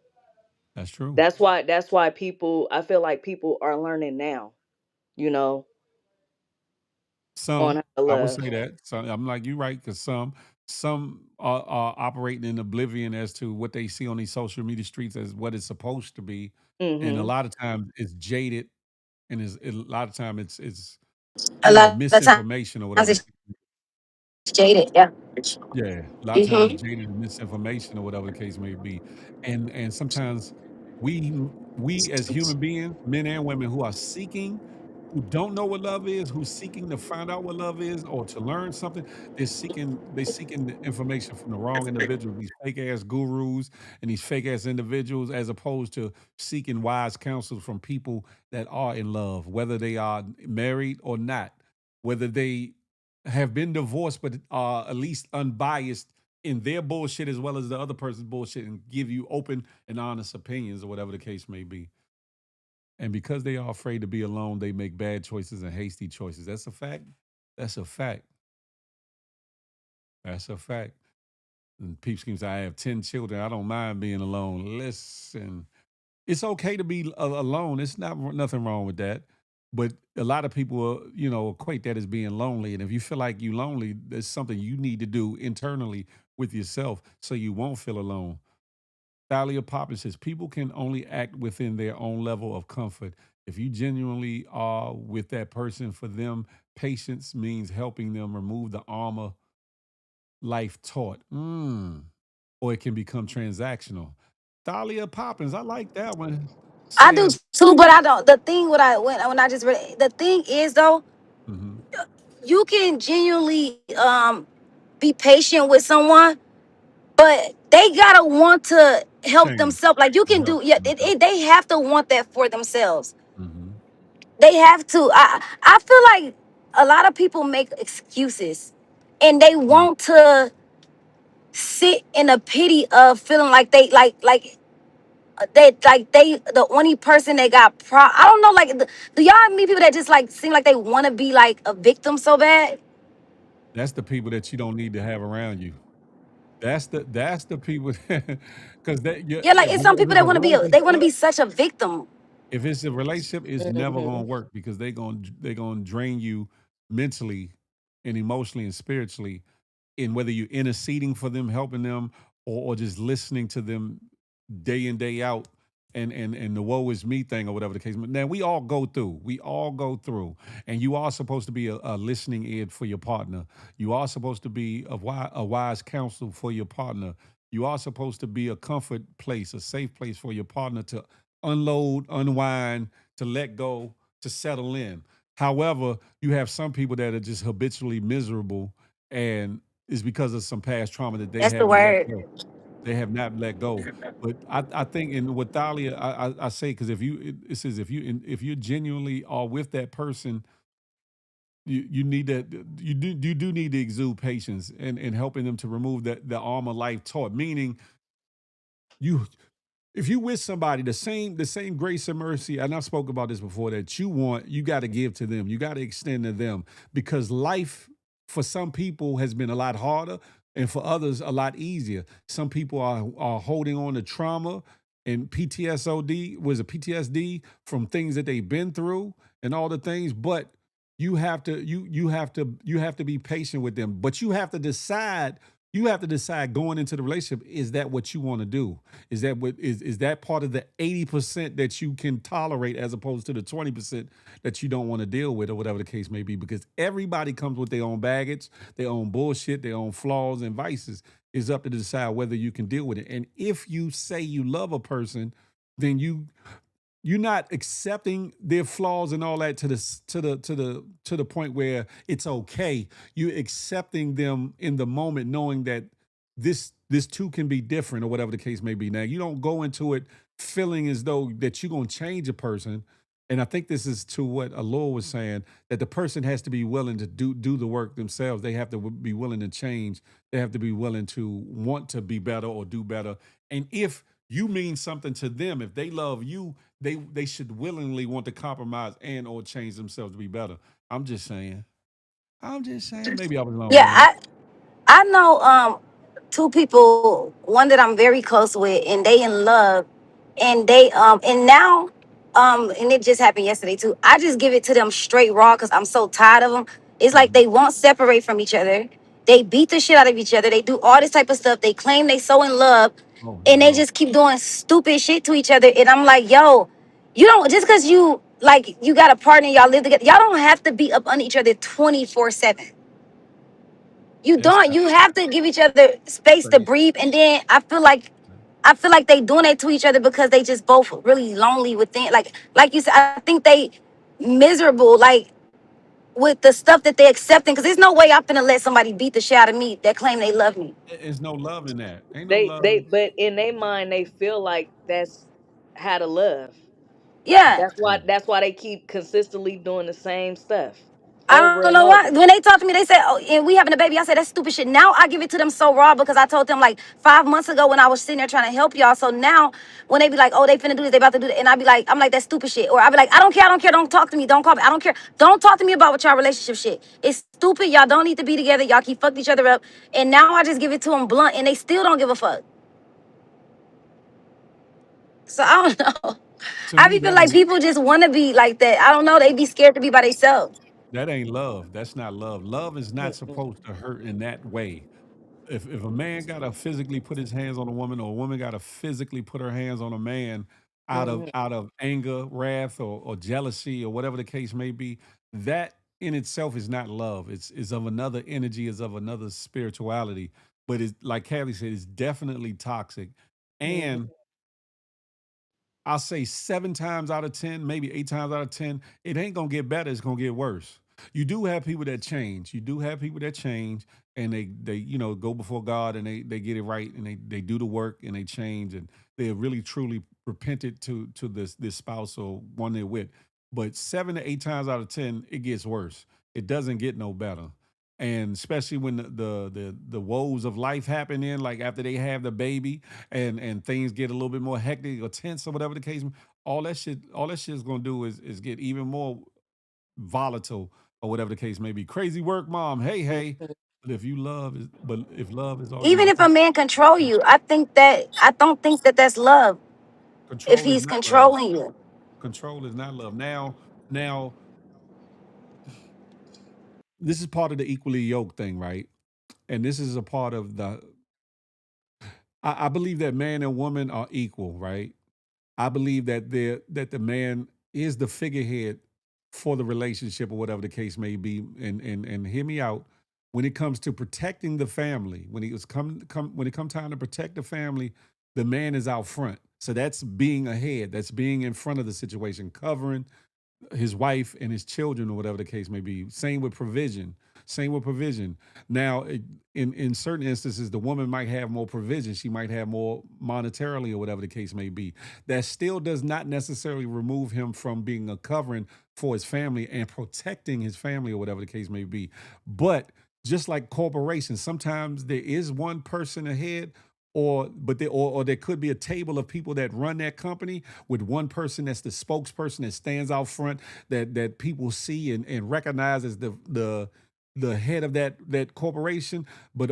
Speaker 3: That's true.
Speaker 6: that's why people, I feel like people are learning now, you know, on
Speaker 3: Some,
Speaker 6: how to
Speaker 3: I would
Speaker 6: love.
Speaker 3: say that. Some, I'm like you right, because some are operating in oblivion as to what they see on these social media streets as what it's supposed to be, and a
Speaker 6: Mhm.
Speaker 3: lot of times it's jaded, and a lot of time it's
Speaker 5: A lot of
Speaker 3: misinformation or
Speaker 5: times
Speaker 3: whatever.
Speaker 5: it's jaded. Yeah.
Speaker 3: Yeah, a lot of times
Speaker 5: Mm-hmm.
Speaker 3: it's jaded and misinformation or whatever the case may be, and sometimes we as human beings, men and women who are seeking, who don't know what love is, who's seeking to find out what love is or to learn something, they seeking the information from the wrong individuals, these fake ass gurus and these fake ass individuals, as opposed to seeking wise counsel from people that are in love, whether they are married or not, whether they have been divorced, but are at least unbiased in their bullshit as well as the other person's bullshit and give you open and honest opinions or whatever the case may be. And because they are afraid to be alone, they make bad choices and hasty choices. That's a fact. That's a fact. That's a fact. And Peep Schemes, I have 10 children. I don't mind being alone. Listen, it's okay to be alone. It's not nothing wrong with that. But a lot of people, equate that as being lonely. And if you feel like you're lonely, there's something you need to do internally with yourself so you won't feel alone. Thalia Poppin says people can only act within their own level of comfort. If you genuinely are with that person, for them, patience means helping them remove the armor life taught. Or it can become transactional. Thalia Poppins, I like that one.
Speaker 5: I do
Speaker 3: Says,
Speaker 5: too, but I don't. The thing, what I when I just read, the thing is though,
Speaker 3: mhm,
Speaker 5: you can genuinely be patient with someone, but they gotta want to help
Speaker 3: Change
Speaker 5: themselves. Like you
Speaker 3: and
Speaker 5: can
Speaker 3: help
Speaker 5: do, yeah.
Speaker 3: themselves.
Speaker 5: They have to want that for themselves.
Speaker 3: Hmm.
Speaker 5: They have to. I feel like a lot of people make excuses, and they
Speaker 3: Right.
Speaker 5: want to sit in a pity of feeling like they they the only person they got I don't know, like do y'all meet people that just like seem like they want to be like a victim so bad?
Speaker 3: That's the people that you don't need to have around you. That's the people because that yeah,
Speaker 5: Yeah, like it's some
Speaker 3: if
Speaker 5: people
Speaker 3: it's
Speaker 5: that
Speaker 3: a
Speaker 5: they want to
Speaker 3: relationship,
Speaker 5: be such a victim.
Speaker 3: if it's a relationship, it's never
Speaker 6: Hmm.
Speaker 3: gonna work because they gonna drain you mentally and emotionally and spiritually. And whether you're interceding for them, helping them, or just listening to them day in day out, and the woe is me thing or whatever the case. Now we all go through, and you are supposed to be a listening ear for your partner. You are supposed to be a wise counsel for your partner. You are supposed to be a comfort place, a safe place for your partner to unload, unwind, to let go, to settle in. However, you have some people that are just habitually miserable, and it's because of some past trauma that they
Speaker 5: That's the
Speaker 3: haven't let
Speaker 5: word.
Speaker 3: go. They have not let go. But I think in with Thalia, I say because if you it says if you genuinely are with that person, you need that you do need to exude patience and helping them to remove that the armor life taught. Meaning you if you with somebody, the same grace and mercy, and I've spoke about this before, that you want, you got to give to them. You got to extend to them because life for some people has been a lot harder, and for others a lot easier. Some people are holding on to trauma and PTSD was a PTSD from things that they've been through and all the things, but you have to be patient with them. But you have to decide going into the relationship, is that what you want to do? Is that part of the 80% that you can tolerate as opposed to the 20% that you don't want to deal with or whatever the case may be? Because everybody comes with their own baggage, their own bullshit, their own flaws and vices. It's up to decide whether you can deal with it. And if you say you love a person, then you're not accepting their flaws and all that to the point where it's okay. You're accepting them in the moment, knowing that this too can be different or whatever the case may be. Now you don't go into it feeling as though that you're going to change a person. And I think this is to what Alor was saying, that the person has to be willing to do the work themselves. They have to be willing to change. They have to be willing to want to be better or do better. And if you mean something to them, if they love you, they should willingly want to compromise and or change themselves to be better. I'm just saying. I'm just saying. Maybe I was
Speaker 5: Yeah,
Speaker 3: long-winded.
Speaker 5: I know two people, one that I'm very close with, and they in love, and they and now and it just happened yesterday too. I just give it to them straight raw because I'm so tired of them. It's like
Speaker 3: Mhm.
Speaker 5: they won't separate from each other. They beat the shit out of each other. They do all this type of stuff. They claim they so in love,
Speaker 3: Oh
Speaker 5: and they
Speaker 3: no.
Speaker 5: just keep doing stupid shit to each other. And I'm like, yo, you don't just because you like you got a partner, y'all live together. Y'all don't have to be up on each other 24/7. You
Speaker 3: It's
Speaker 5: don't. You have to give each other space to
Speaker 3: crazy.
Speaker 5: breathe. And then I feel like they doing it to each other because they just both really lonely within. Like you said, I think they miserable like with the stuff that they accepting. Because there's no way I'm finna let somebody beat the shit out of me that claim they love me.
Speaker 3: There's no love in that. Ain't no
Speaker 6: They
Speaker 3: love
Speaker 6: they
Speaker 3: in.
Speaker 6: but in their mind they feel like that's how to love.
Speaker 5: Yeah.
Speaker 6: That's why they keep consistently doing the same stuff
Speaker 5: I
Speaker 6: over
Speaker 5: don't
Speaker 6: and
Speaker 5: know why.
Speaker 6: over.
Speaker 5: When they talk to me, they say, "Oh, and we having a baby." I said, "That's stupid shit." Now I give it to them so raw because I told them like 5 months ago when I was sitting there trying to help y'all. So now when they be like, "Oh, they finna do this, they about to do that," and I be like, "I'm like that's stupid shit," or I be like, I don't care, don't talk to me, don't call me, I don't care, don't talk to me about what y'all relationship shit. It's stupid. Y'all don't need to be together. Y'all keep fucking each other up, and now I just give it to them blunt, and they still don't give a fuck. So I don't know.
Speaker 3: To
Speaker 5: I
Speaker 3: me,
Speaker 5: be feel like people just want to be like that. I don't know. They be scared to be by themselves.
Speaker 3: that ain't love. That's not love. Love is not
Speaker 6: Mm-mm.
Speaker 3: supposed to hurt in that way. If a man gotta physically put his hands on a woman, or a woman gotta physically put her hands on a man out of
Speaker 6: Mhm.
Speaker 3: out of anger, wrath, or jealousy, or whatever the case may be, that in itself is not love. It's of another energy, is of another spirituality. But it's like Callie said, it's definitely toxic.
Speaker 6: Mhm.
Speaker 3: And I'll say 7 times out of 10, maybe 8 times out of 10, it ain't gonna get better, it's gonna get worse. You do have people that change. You do have people that change, and they go before God, and they get it right, and they do the work, and they change, and they have really truly repented to this spouse or one they're with. But 7 to 8 times out of 10, it gets worse. It doesn't get no better. And especially when the woes of life happen in, like after they have the baby, and things get a little bit more hectic or tense or whatever the case, all that shit is gonna do is get even more volatile or whatever the case may be. Crazy work, mom. Hey, hey.
Speaker 6: Mhm.
Speaker 3: But if love is all you
Speaker 5: Even if a
Speaker 3: want,
Speaker 5: man control you, I don't think that that's love if
Speaker 3: control is
Speaker 5: he's
Speaker 3: not love.
Speaker 5: controlling you.
Speaker 3: Control is not love. Now, this is part of the equally yoked thing, right? And this is a part of the. I believe that man and woman are equal, right? I believe that the man is the figurehead for the relationship or whatever the case may be. And hear me out. When it comes to protecting the family, when it come time to protect the family, the man is out front. So that's being ahead. That's being in front of the situation, covering his wife and his children or whatever the case may be. Same with provision. Same with provision. Now, in certain instances, the woman might have more provision. She might have more monetarily or whatever the case may be. That still does not necessarily remove him from being a covering for his family and protecting his family or whatever the case may be. But just like corporations, sometimes there is one person ahead, or there could be a table of people that run that company with one person that's the spokesperson that stands out front, that people see and recognize as the head of that corporation. But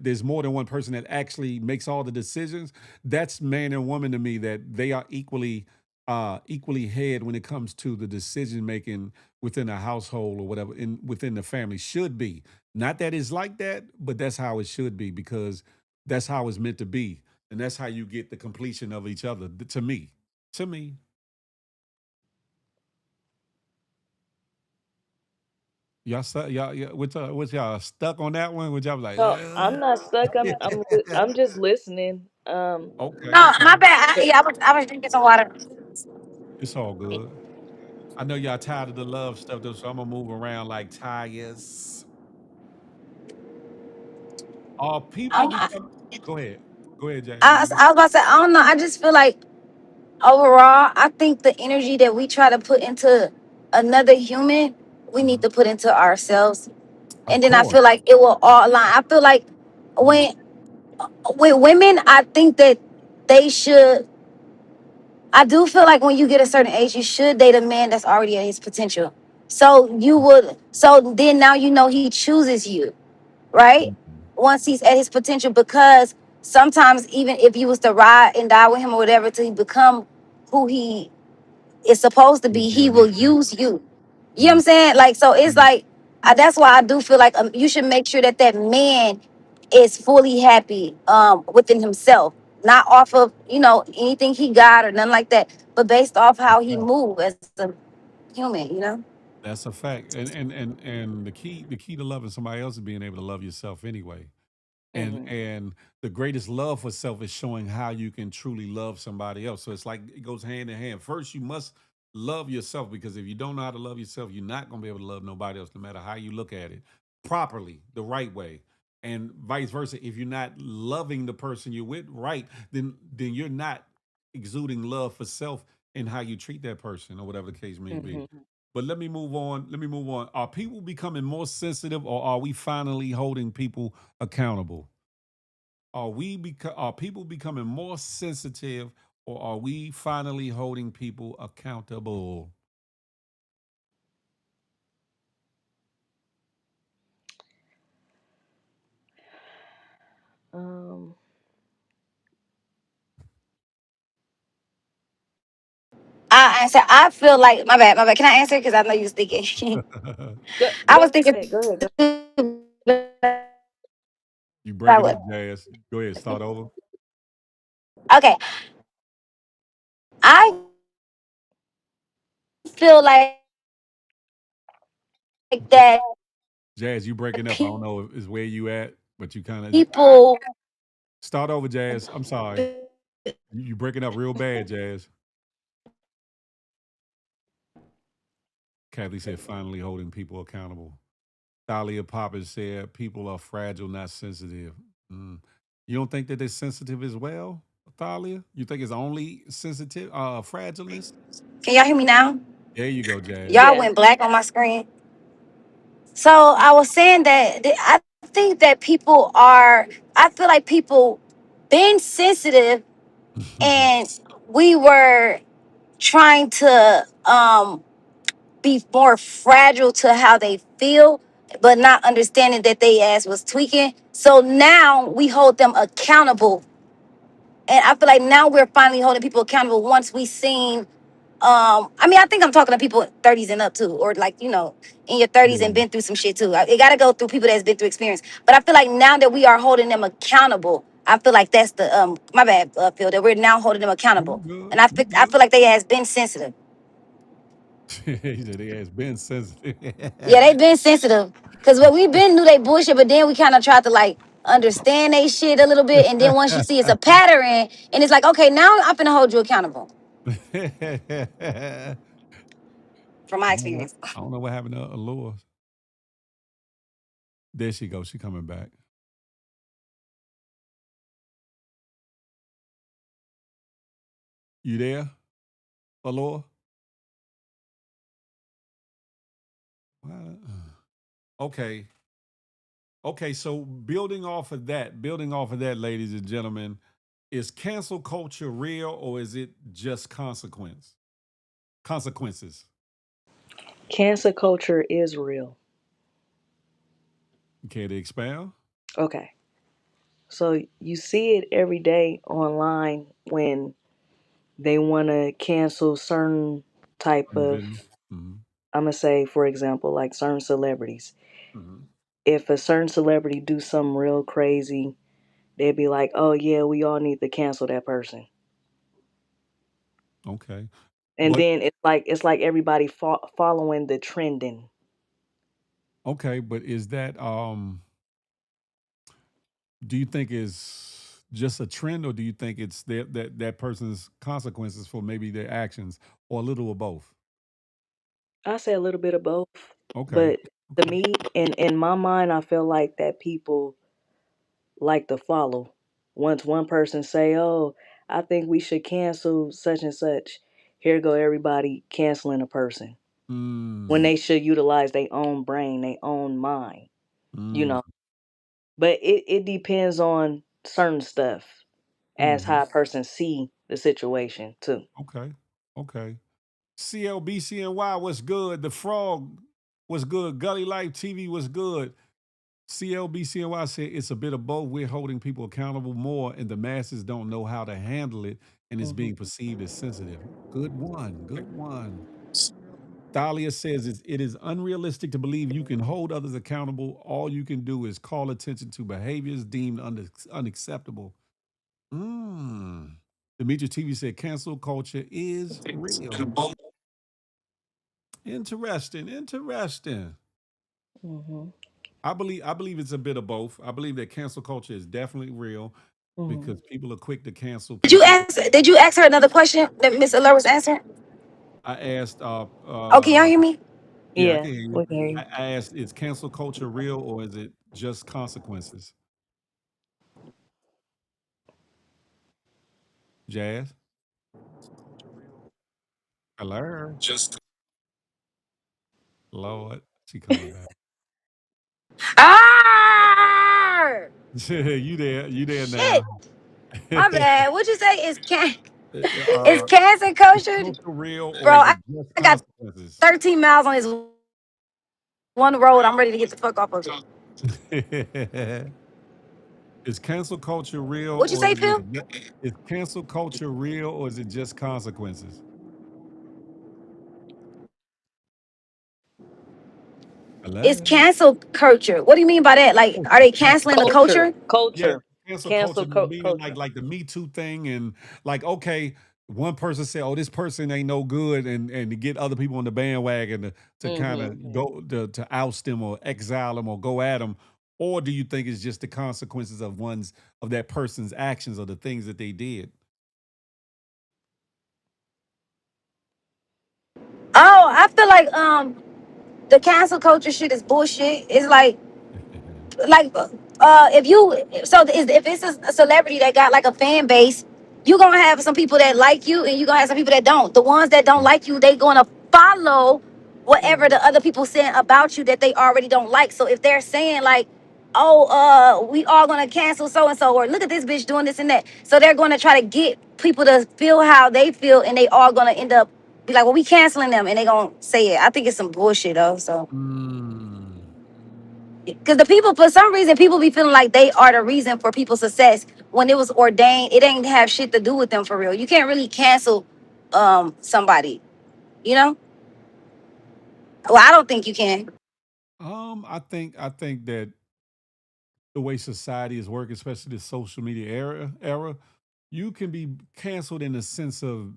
Speaker 3: there's more than one person that actually makes all the decisions. That's man and woman to me, that they are equally head when it comes to the decision making within a household or whatever, within the family. Should be. Not that it's like that, but that's how it should be, because that's how it's meant to be, and that's how you get the completion of each other. To me. Y'all y'all stuck on that one? Would y'all be like,
Speaker 6: No, I'm not stuck. I'm just listening.
Speaker 3: okay,
Speaker 5: No, my
Speaker 3: okay,
Speaker 5: bad.
Speaker 6: But
Speaker 5: I was drinking some water.
Speaker 3: it's all good. I know y'all tired of the love stuff though, so I'm gonna move around like tires. Are people
Speaker 5: I,
Speaker 3: become? Go ahead, go ahead, Jay.
Speaker 5: I was about to say, I don't know. I just feel like overall, I think the energy that we try to put into another human, we need
Speaker 3: Mhm.
Speaker 5: to put into ourselves.
Speaker 3: Of
Speaker 5: And then I
Speaker 3: course.
Speaker 5: feel like it will all align. I feel like
Speaker 3: Mm.
Speaker 5: when with women, I think that they should. I do feel like when you get a certain age, you should date a man that's already at his potential. So you would. So then now you know he chooses you, right?
Speaker 3: Mhm.
Speaker 5: Once he's at his potential, because sometimes even if you was to ride and die with him or whatever till he become who he is supposed to
Speaker 3: Will
Speaker 5: be,
Speaker 3: be
Speaker 5: he will
Speaker 3: eventually.
Speaker 5: use you. You know what I'm
Speaker 3: Mm.
Speaker 5: saying? Like, so it's
Speaker 3: Mm.
Speaker 5: like, that's why I do feel like you should make sure that that man is fully happy within himself, not off of, anything he got or nothing like that, but based off how he move as a human,
Speaker 3: That's a fact. And the key to loving somebody else is being able to love yourself anyway. And
Speaker 6: mhm.
Speaker 3: and the greatest love for self is showing how you can truly love somebody else. So it's like it goes hand in hand. First, you must love yourself, because if you don't know how to love yourself, you're not gonna be able to love nobody else, no matter how you look at it, properly, the right way. And vice versa. If you're not loving the person you're with right, then you're not exuding love for self in how you treat that person or whatever the case may be.
Speaker 6: Mhm.
Speaker 3: But let me move on. Let me move on. Are people becoming more sensitive, or are we finally holding people accountable? Are people becoming more sensitive, or are we finally holding people accountable?
Speaker 6: Um,
Speaker 5: I answer. I feel like my bad, my bad. Can I answer? Because I know you was thinking.
Speaker 6: go
Speaker 5: I
Speaker 6: go
Speaker 5: was thinking.
Speaker 6: ahead. Go ahead. Go.
Speaker 3: You
Speaker 5: About
Speaker 3: breaking up,
Speaker 5: what?
Speaker 3: Jazz. Go ahead, start over.
Speaker 5: Okay, I feel like
Speaker 3: Ja-
Speaker 5: that
Speaker 3: Jazz, you breaking up. I don't know if it's where you at, but you kind of
Speaker 5: people.
Speaker 3: start over, Jazz. I'm sorry. You breaking up real bad, Jazz. Kathy said, finally holding people accountable. Thalia Poppins said, people are fragile, not sensitive. Mm. You don't think that they're sensitive as well, Thalia? You think it's only sensitive, fragileness?
Speaker 5: Can y'all hear me now?
Speaker 3: There you go, Jazz.
Speaker 5: Y'all
Speaker 6: Yeah.
Speaker 5: went black on my screen. So I was saying that I think that people are. I feel like people been sensitive, and we were trying to be more fragile to how they feel, but not understanding that they ass was tweaking. So now we hold them accountable. And I feel like now we're finally holding people accountable once we seen I mean, I think I'm talking to people 30s and up too, or like, in your 30s and
Speaker 3: Yeah.
Speaker 5: been through some shit too. It gotta go through people that's been through experience. But I feel like now that we are holding them accountable, I feel like that's the my bad, Phil, that we're now holding them
Speaker 3: No, you
Speaker 5: accountable.
Speaker 3: good.
Speaker 5: And I
Speaker 3: You
Speaker 5: think I
Speaker 3: good.
Speaker 5: feel like they has been sensitive.
Speaker 3: He said he has been sensitive.
Speaker 5: Yeah, they been sensitive. Cause what we been knew they bullshit, but then we kind of tried to like understand they shit a little bit. And then once you see it's a pattern, and it's like, okay, now I'm finna hold you accountable
Speaker 3: I
Speaker 5: from my
Speaker 3: don't know.
Speaker 5: experience.
Speaker 3: I don't know what happened to Allure. There she goes. She coming back. You there, Allure? What? Okay. Okay. So building off of that, ladies and gentlemen, is cancel culture real or is it just consequences?
Speaker 6: Cancer culture is real.
Speaker 3: Can they expound?
Speaker 6: Okay. So you see it every day online when they want to cancel certain type of,
Speaker 3: Individual. Mm-hmm.
Speaker 6: I'm going to say, for example, like certain celebrities.
Speaker 3: Mm-hmm.
Speaker 6: If a certain celebrity do something real crazy, they'd be like, oh yeah, we all need to cancel that person.
Speaker 3: Okay.
Speaker 6: And
Speaker 3: But
Speaker 6: then it's like everybody following the trending.
Speaker 3: okay, but is that do you think is just a trend or do you think it's that person's consequences for maybe their actions or a little of both?
Speaker 6: I say a little bit of both,
Speaker 3: Okay.
Speaker 6: but to
Speaker 3: Okay.
Speaker 6: me, in my mind, I feel like that people like to follow. Once one person say, "Oh, I think we should cancel such and such," here go everybody canceling a person when
Speaker 3: Mm,
Speaker 6: they should utilize their own brain, their own mind. You
Speaker 3: mm,
Speaker 6: know, but it depends on certain stuff as
Speaker 3: mm-hmm.
Speaker 6: how a person see the situation too.
Speaker 3: Okay. Okay. CLBCNY was good. The Frog was good. Gully Life TV was good. CLBCNY said it's a bit of both. We're holding people accountable more, and the masses don't know how to handle it, and it's
Speaker 6: Hmm.
Speaker 3: being perceived as sensitive. Good one. Good one. Thalia says it is unrealistic to believe you can hold others accountable. All you can do is call attention to behaviors deemed unacceptable. Mm. Demetri TV said cancel culture is real. Interesting. Interesting.
Speaker 6: Hmm.
Speaker 3: I believe it's a bit of both. I believe that cancel culture is definitely real
Speaker 6: Hmm.
Speaker 3: because people are quick to cancel
Speaker 5: Did you
Speaker 3: people.
Speaker 5: ask? Did you ask her another question that Miss Allure was answering?
Speaker 3: I asked
Speaker 5: Oh, can y'all hear me?
Speaker 3: yeah, I
Speaker 6: Yeah,
Speaker 3: can hear you.
Speaker 6: we can hear you.
Speaker 3: I asked, is cancel culture real or is it just consequences? Jazz? Hello. Lord. She coming back.
Speaker 5: Ah,
Speaker 3: You there. You there
Speaker 5: shit.
Speaker 3: now.
Speaker 5: My bad. What'd you say? Is
Speaker 3: uh,
Speaker 5: cancer
Speaker 3: is
Speaker 5: kosher?
Speaker 3: culture real
Speaker 5: Bro,
Speaker 3: or is it just
Speaker 5: I got
Speaker 3: consequences?
Speaker 5: 13 miles on this one road. I'm ready to get the fuck off of it.
Speaker 3: Is cancel culture real
Speaker 5: What'd you
Speaker 3: or
Speaker 5: say,
Speaker 3: is it
Speaker 5: Phil?
Speaker 3: is cancel culture real or is it just consequences?
Speaker 5: It's
Speaker 3: Hello?
Speaker 5: cancel culture. What do you mean by that? Like, are they canceling the
Speaker 6: Culture,
Speaker 5: culture?
Speaker 3: Yeah,
Speaker 6: culture,
Speaker 3: cancel culture
Speaker 6: cancel
Speaker 3: meaning
Speaker 6: culture.
Speaker 3: like the Me Too thing and like okay, one person said, "Oh, this person ain't no good," and to get other people on the bandwagon to kind
Speaker 6: Hmm.
Speaker 3: of go to oust them or exile them or go at them, or do you think it's just the consequences of that person's actions or the things that they did?
Speaker 5: Oh, I feel like the cancel culture shit is bullshit. It's like if you if it's a celebrity that got like a fan base, you gonna have some people that like you and you gonna have some people that don't. The ones that don't like you, they gonna follow whatever the other people saying about you that they already don't like. So if they're saying like, oh, we all gonna cancel so and so, or look at this bitch doing this and that, so they're gonna try to get people to feel how they feel, and they all gonna end up be like, well, we canceling them, and they gonna say it. I think it's some bullshit though. So
Speaker 3: Mm.
Speaker 5: because the people, for some reason, people be feeling like they are the reason for people's success when it was ordained. It ain't have shit to do with them for real. You can't really cancel somebody, you know. Well, I don't think you can.
Speaker 3: I think that the way society is working, especially the social media era, you can be canceled in the sense of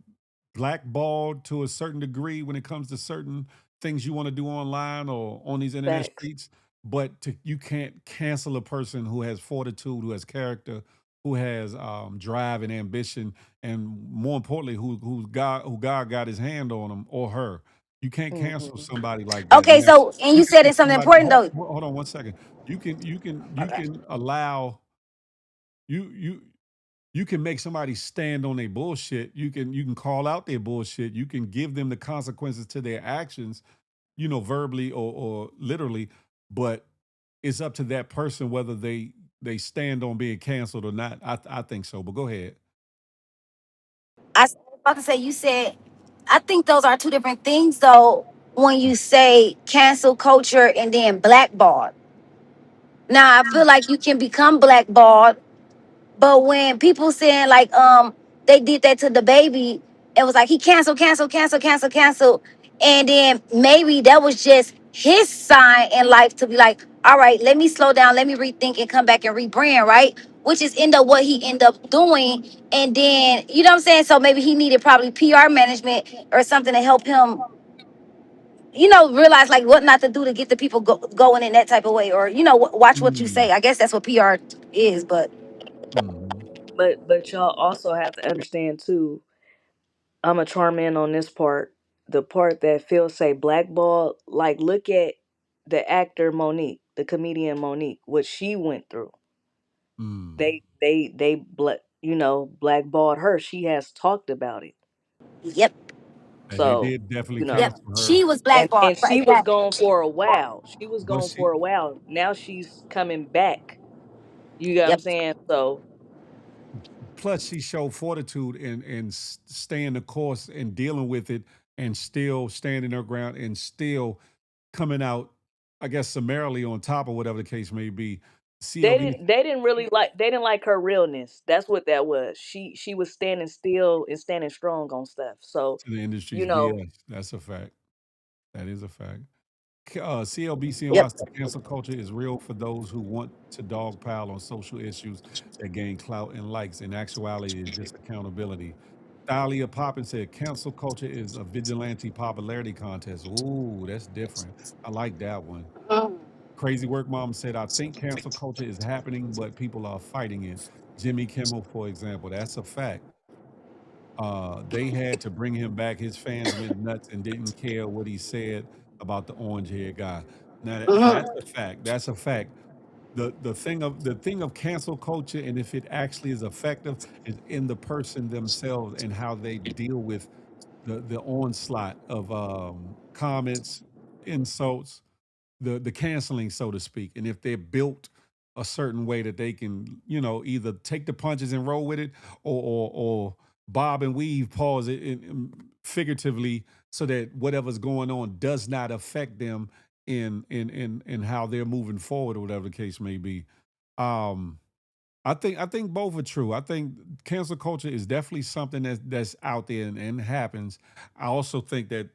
Speaker 3: blackballed to a certain degree when it comes to certain things you want to do online or on these internet
Speaker 6: Facts.
Speaker 3: streets. But you can't cancel a person who has fortitude, who has character, who has drive and ambition, and more importantly, who God got his hand on him or her. You can't cancel
Speaker 6: Hmm.
Speaker 3: somebody like that.
Speaker 5: Okay,
Speaker 3: Now,
Speaker 5: so and
Speaker 3: you
Speaker 5: you
Speaker 3: can
Speaker 5: said
Speaker 3: make
Speaker 5: it's something
Speaker 3: somebody.
Speaker 5: important though.
Speaker 3: Hold on one second. You can allow you you can make somebody stand on their bullshit. You can call out their bullshit. You can give them the consequences to their actions, verbally or literally. But it's up to that person whether they stand on being canceled or not. I think so. But go ahead.
Speaker 5: I was about to say, you said, I think those are two different things though. When you say cancel culture and then blackball, now I feel like you can become blackballed. But when people saying like they did that to the baby, it was like he canceled, and then maybe that was just his sign in life to be like, all right, let me slow down, let me rethink and come back and rebrand, right? Which is end up what he ended up doing, and then you know what I'm saying. So maybe he needed probably PR management or something to help him, realize like what not to do to get the people going in that type of way, or watch what you
Speaker 3: Mm,
Speaker 5: say. I guess that's what PR is, but.
Speaker 3: mhm,
Speaker 6: But y'all also have to understand too. I'm a charm in on this part. The part that Phil say blackball. Like, look at the actor Monique, the comedian Monique, what she went through.
Speaker 3: mm.
Speaker 6: They blackballed her. She has talked about it.
Speaker 5: Yep.
Speaker 3: And they
Speaker 6: So,
Speaker 3: did definitely
Speaker 6: you know,
Speaker 5: Yep.
Speaker 3: cancel her.
Speaker 5: She was
Speaker 6: and
Speaker 5: blackballed.
Speaker 6: and
Speaker 5: Right.
Speaker 6: she was
Speaker 5: Exactly.
Speaker 6: gone for a while. She was
Speaker 3: But
Speaker 6: gone for
Speaker 3: she
Speaker 6: a while. Now she's coming back. You get what I'm
Speaker 5: Yep.
Speaker 6: saying? So
Speaker 3: plus she showed fortitude and staying the course and dealing with it and still standing her ground and still coming out, I guess, summarily on top or whatever the case may be. CLB
Speaker 6: they didn't like her realness. That's what that was. She was standing still and standing strong on stuff. So,
Speaker 3: to the
Speaker 6: you
Speaker 3: industry's
Speaker 6: know,
Speaker 3: BS. That's a fact. That is a fact.
Speaker 5: Yep.
Speaker 3: CLBCNY said cancel culture is real for those who want to dogpile on social issues that gain clout and likes. In actuality, it's just accountability. Thalia Poppin said cancel culture is a vigilante popularity contest. Ooh, that's different. I like that one.
Speaker 5: Mm.
Speaker 3: Crazy Work Mom said, I think cancel culture is happening, but people are fighting it. Jimmy Kimmel, for example, that's a fact. They had to bring him back. His fans went nuts and didn't care what he said about the orange haired guy. Now that's
Speaker 5: Mhm.
Speaker 3: a fact. That's a fact. The thing of cancel culture and if it actually is effective is in the person themselves and how they deal with the onslaught of comments, insults, the canceling, so to speak. And if they're built a certain way that they can, either take the punches and roll with it, or bob and weave, pause it figuratively, so that whatever's going on does not affect them in how they're moving forward, or whatever the case may be. Um, I think both are true. I think cancel culture is definitely something that's out there and happens. I also think that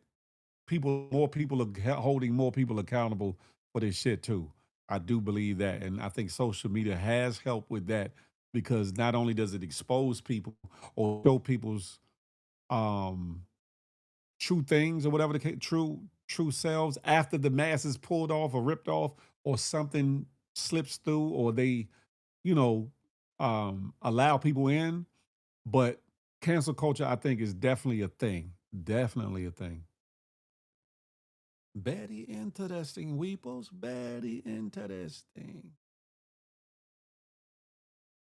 Speaker 3: more people are holding more people accountable for this shit too. I do believe that, and I think social media has helped with that because not only does it expose people or show people's um true things or whatever the case, true selves after the mask is pulled off or ripped off or something slips through or they you know allow people in, but cancel culture I think is definitely a thing, definitely a thing. Very interesting, Weeples. Very interesting.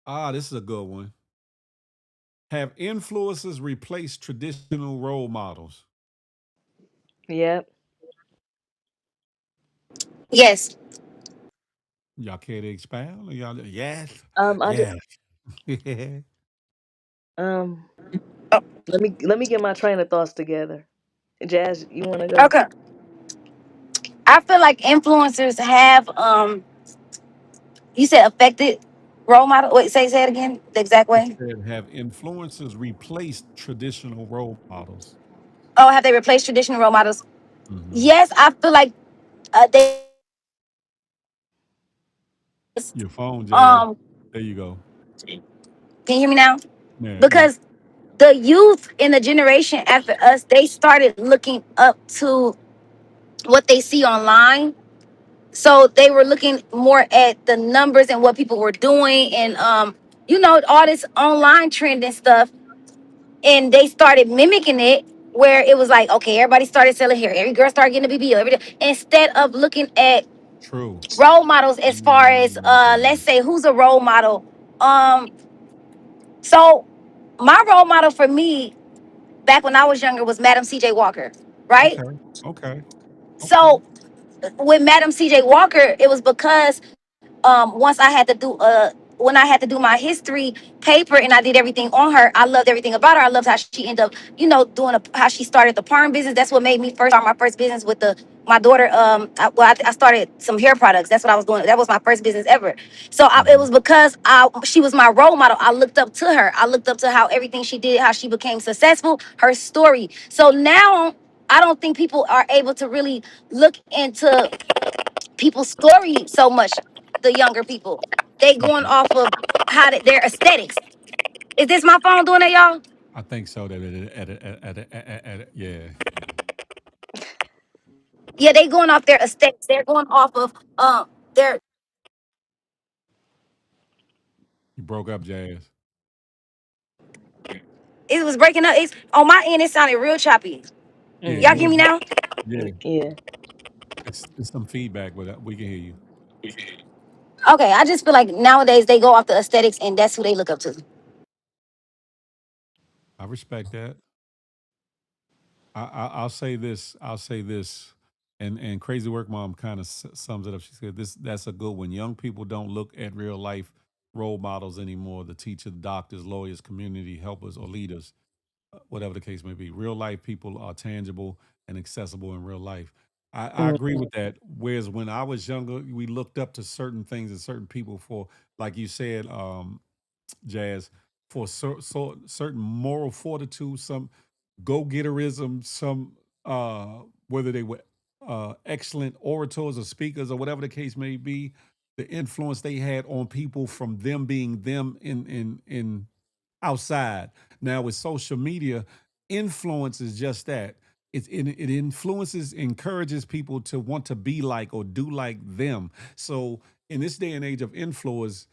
Speaker 3: Ah, this is a good one. Have influencers replaced traditional role models?
Speaker 6: Yep.
Speaker 5: Yes.
Speaker 3: Y'all care to expound? Or y'all, yes,
Speaker 6: I just
Speaker 3: yes. Yeah.
Speaker 6: um
Speaker 5: Oh,
Speaker 6: let me get my train of thoughts together. Jazz, you want to go?
Speaker 5: okay. I feel like influencers have you said affected role model. Wait, say it again the exact
Speaker 3: I
Speaker 5: way.
Speaker 3: said, have influencers replaced traditional role models?
Speaker 5: Oh, have they replaced traditional role models?
Speaker 3: Hmm.
Speaker 5: Yes, I feel like they
Speaker 3: Your phone, Jazz.
Speaker 5: um
Speaker 3: There you go.
Speaker 5: can you hear me now?
Speaker 3: Yeah, yeah.
Speaker 5: Because the youth in the generation after us, they started looking up to what they see online. So they were looking more at the numbers and what people were doing and all this online trend and stuff. And they started mimicking it where it was like, okay, everybody started selling hair. Every girl started getting a BBL. Instead of looking at
Speaker 3: True.
Speaker 5: role models as far as let's
Speaker 3: Mm,
Speaker 5: say who's a role model. Um so my role model for me back when I was younger was Madam CJ Walker, right?
Speaker 3: okay. Okay. Okay.
Speaker 5: So with Madam CJ Walker, it was because once I had to do when I had to do my history paper and I did everything on her, I loved everything about her. I loved how she ended up, doing how she started the perm business. That's what made me first start my first business with my daughter. I started some hair products. That's what I was doing. That was my first business ever. So it
Speaker 3: Hmm.
Speaker 5: was because she was my role model. I looked up to her. I looked up to how everything she did, how she became successful, her story. So now I don't think people are able to really look into people's story so much. The younger people, they going
Speaker 3: Okay.
Speaker 5: off of their aesthetics. Is this my phone doing that, y'all?
Speaker 3: I think so. That yeah.
Speaker 5: Yeah, they going off their aesthetics. They're going off of their.
Speaker 3: You broke up, Jazz.
Speaker 5: It was breaking up. It's on my end. It sounded real choppy.
Speaker 3: Yeah,
Speaker 5: Y'all
Speaker 6: Mm-hmm.
Speaker 5: hear
Speaker 3: yours.
Speaker 5: me now?
Speaker 3: Yeah,
Speaker 6: Yeah.
Speaker 3: it's some feedback, but we can hear you.
Speaker 5: Okay, I just feel like nowadays they go off the aesthetics, and that's who they look up to.
Speaker 3: I respect that. I'll say this. I'll say this. And Crazy Work Mom kind of sums it up. She said, "This that's a good one. Young people don't look at real life role models anymore. The teachers, doctors, lawyers, community helpers, or leaders, whatever the case may be. Real life people are tangible and accessible in real life." I agree
Speaker 6: Mm-hmm.
Speaker 3: with that. Whereas when I was younger, we looked up to certain things and certain people for, like you said, Jazz, for certain moral fortitude, some go-getterism, some whether they were excellent orators or speakers or whatever the case may be, the influence they had on people from them being them in outside. Now with social media, influence is just that. It influences, encourages people to want to be like or do like them. So in this day and age of influencers,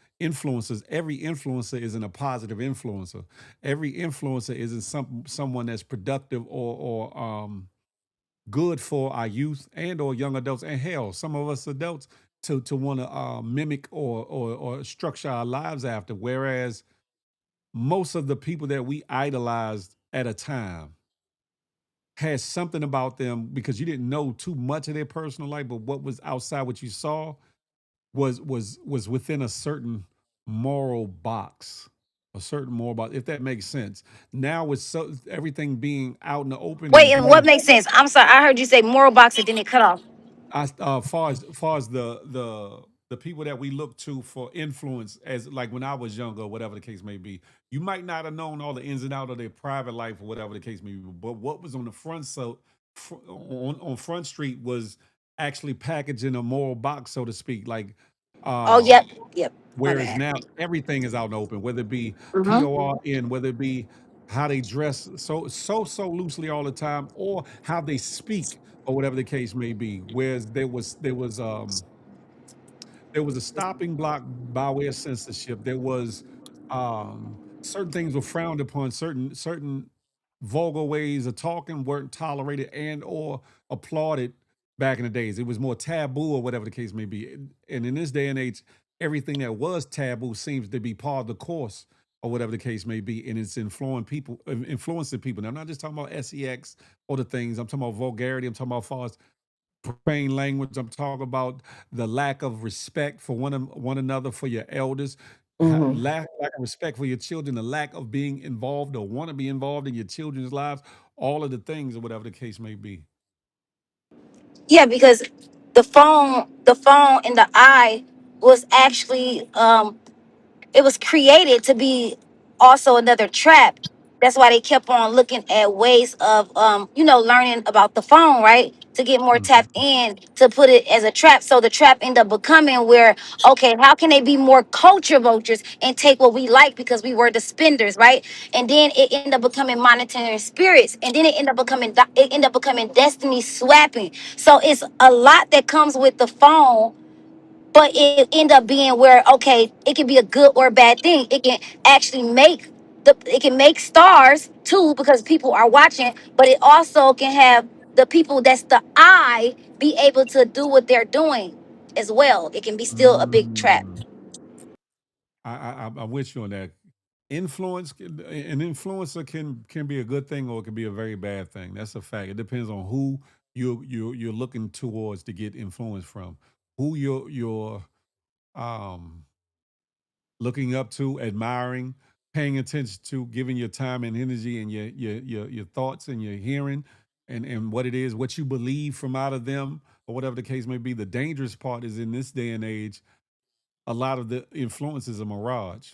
Speaker 3: every influencer isn't a positive influencer. Every influencer isn't someone that's productive or good for our youth and or young adults, and hell, some of us adults to want to mimic or structure our lives after. Whereas most of the people that we idolized at a time had something about them because you didn't know too much of their personal life, but what was outside what you saw was within a certain moral box, a certain moral box, if that makes sense. Now with everything being out in the open
Speaker 5: Wait,
Speaker 3: and
Speaker 5: and what
Speaker 3: being
Speaker 5: makes sense? I'm sorry, I heard you say moral box, and then it cut off.
Speaker 3: far as the people that we look to for influence, as like when I was younger, or whatever the case may be, you might not have known all the ins and out of their private life or whatever the case may be, but what was on the front, on Front Street was actually packaged in a moral box, so to speak. Like
Speaker 5: Oh,
Speaker 3: uh
Speaker 5: yep, yep. My
Speaker 3: whereas
Speaker 5: bad.
Speaker 3: now everything is out in the open, whether it be
Speaker 5: Mm-hmm.
Speaker 3: PORN, whether it be how they dress so loosely all the time, or how they speak, or whatever the case may be. Whereas there was a stopping block by way of censorship. There was certain things were frowned upon, certain vulgar ways of talking weren't tolerated and or applauded back in the days. It was more taboo or whatever the case may be. And in this day and age, everything that was taboo seems to be part of the course or whatever the case may be, and it's influencing people. Now, I'm not just talking about sex or the things. I'm talking about vulgarity. I'm talking about far as profane language. I'm talking about the lack of respect for one another, for your elders,
Speaker 6: Hmm.
Speaker 3: lack of respect for your children, the lack of being involved or want to be involved in your children's lives, all of the things or whatever the case may be.
Speaker 5: Yeah, because the phone in the eye was actually it was created to be also another trap. That's why they kept on looking at ways of learning about the phone, right? To get more tapped
Speaker 3: Mhm.
Speaker 5: in, to put it as a trap. So the trap ended up becoming where, okay, how can they be more culture vultures and take what we like because we were the spenders, right? And then it ended up becoming monetary spirits, and then it ended up becoming destiny swapping. So it's a lot that comes with the phone, but it end up being where, okay, it can be a good or bad thing. It can actually make it can make stars too because people are watching, but it also can have the people that's the eye be able to do what they're doing as well. It can be still a big trap.
Speaker 3: Mm. I'm with you on that. An influencer can be a good thing or it can be a very bad thing. That's a fact. It depends on who you're looking towards to get influence from, who you're um looking up to, admiring, paying attention to, giving your time and energy and your thoughts and your hearing and what it is, what you believe from out of them, or whatever the case may be. The dangerous part is in this day and age, a lot of the influence is a mirage.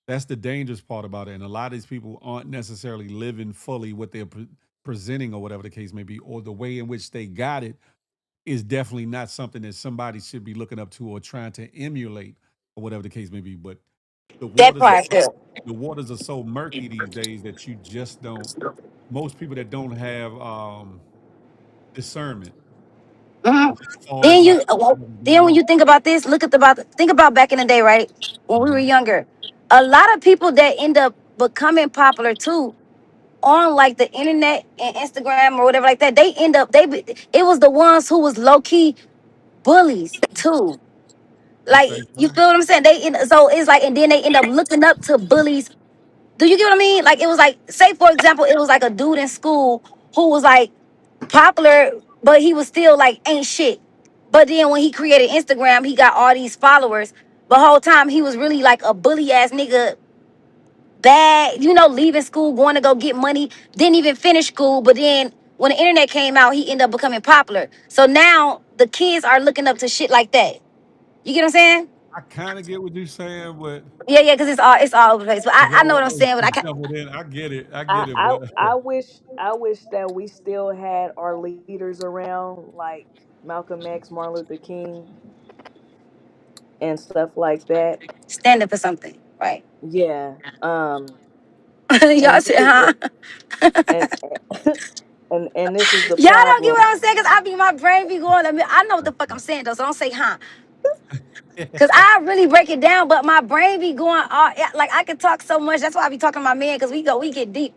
Speaker 3: That's the dangerous part about it. And a lot of these people aren't necessarily living fully what they're presenting or whatever the case may be, or the way in which they got it is definitely not something that somebody should be looking up to or trying to emulate or whatever the case may be. But the
Speaker 5: That
Speaker 3: waters are
Speaker 5: part
Speaker 3: so
Speaker 5: too.
Speaker 3: the waters are so murky these days that you just don't. Most people that don't have discernment
Speaker 5: Mhm.
Speaker 3: just fall
Speaker 5: Then
Speaker 3: right
Speaker 5: you
Speaker 3: into
Speaker 5: well,
Speaker 3: what's
Speaker 5: then
Speaker 3: going
Speaker 5: when
Speaker 3: on.
Speaker 5: you think about this, think about back in the day, right? When we were
Speaker 3: Mhm.
Speaker 5: younger, a lot of people that end up becoming popular too on like the internet and Instagram or whatever like that, they end up it was the ones who was low key bullies too.
Speaker 3: You
Speaker 5: Like,
Speaker 3: say
Speaker 5: you
Speaker 3: so?
Speaker 5: feel what I'm saying? So it's like, and then they end up looking up to bullies. Do you get what I mean? Like, it was like, say for example, it was like a dude in school who was like popular, but he was still like ain't shit. But then when he created Instagram, he got all these followers. The whole time he was really like a bully ass nigga, bad, leaving school, going to go get money, didn't even finish school. But then when the internet came out, he ended up becoming popular. So now the kids are looking up to shit like that. You get what I'm saying?
Speaker 3: I kind of get what you're saying, but
Speaker 5: Yeah, yeah, because it's all over the place. But I,
Speaker 3: because
Speaker 5: I know
Speaker 3: all
Speaker 5: what I'm
Speaker 3: those
Speaker 5: saying. But I
Speaker 3: just
Speaker 5: can't
Speaker 3: jumbled in. I get it. I
Speaker 6: I,
Speaker 3: get it.
Speaker 6: I
Speaker 3: But
Speaker 6: I wish that we still had our leaders around, like Malcolm X, Martin Luther King, and stuff like that.
Speaker 5: stand up for something, right?
Speaker 6: Yeah.
Speaker 5: Y'all
Speaker 6: And this
Speaker 5: say,
Speaker 6: is
Speaker 5: huh?
Speaker 6: and and this is the
Speaker 5: Y'all don't get
Speaker 6: problem.
Speaker 5: what I'm saying, cause my brain be going. I know what the fuck I'm saying though, so don't say, huh? Cause I really break it down, but my brain be going. Yeah, like I can talk so much. That's why I be talking to my man, cause we get deep.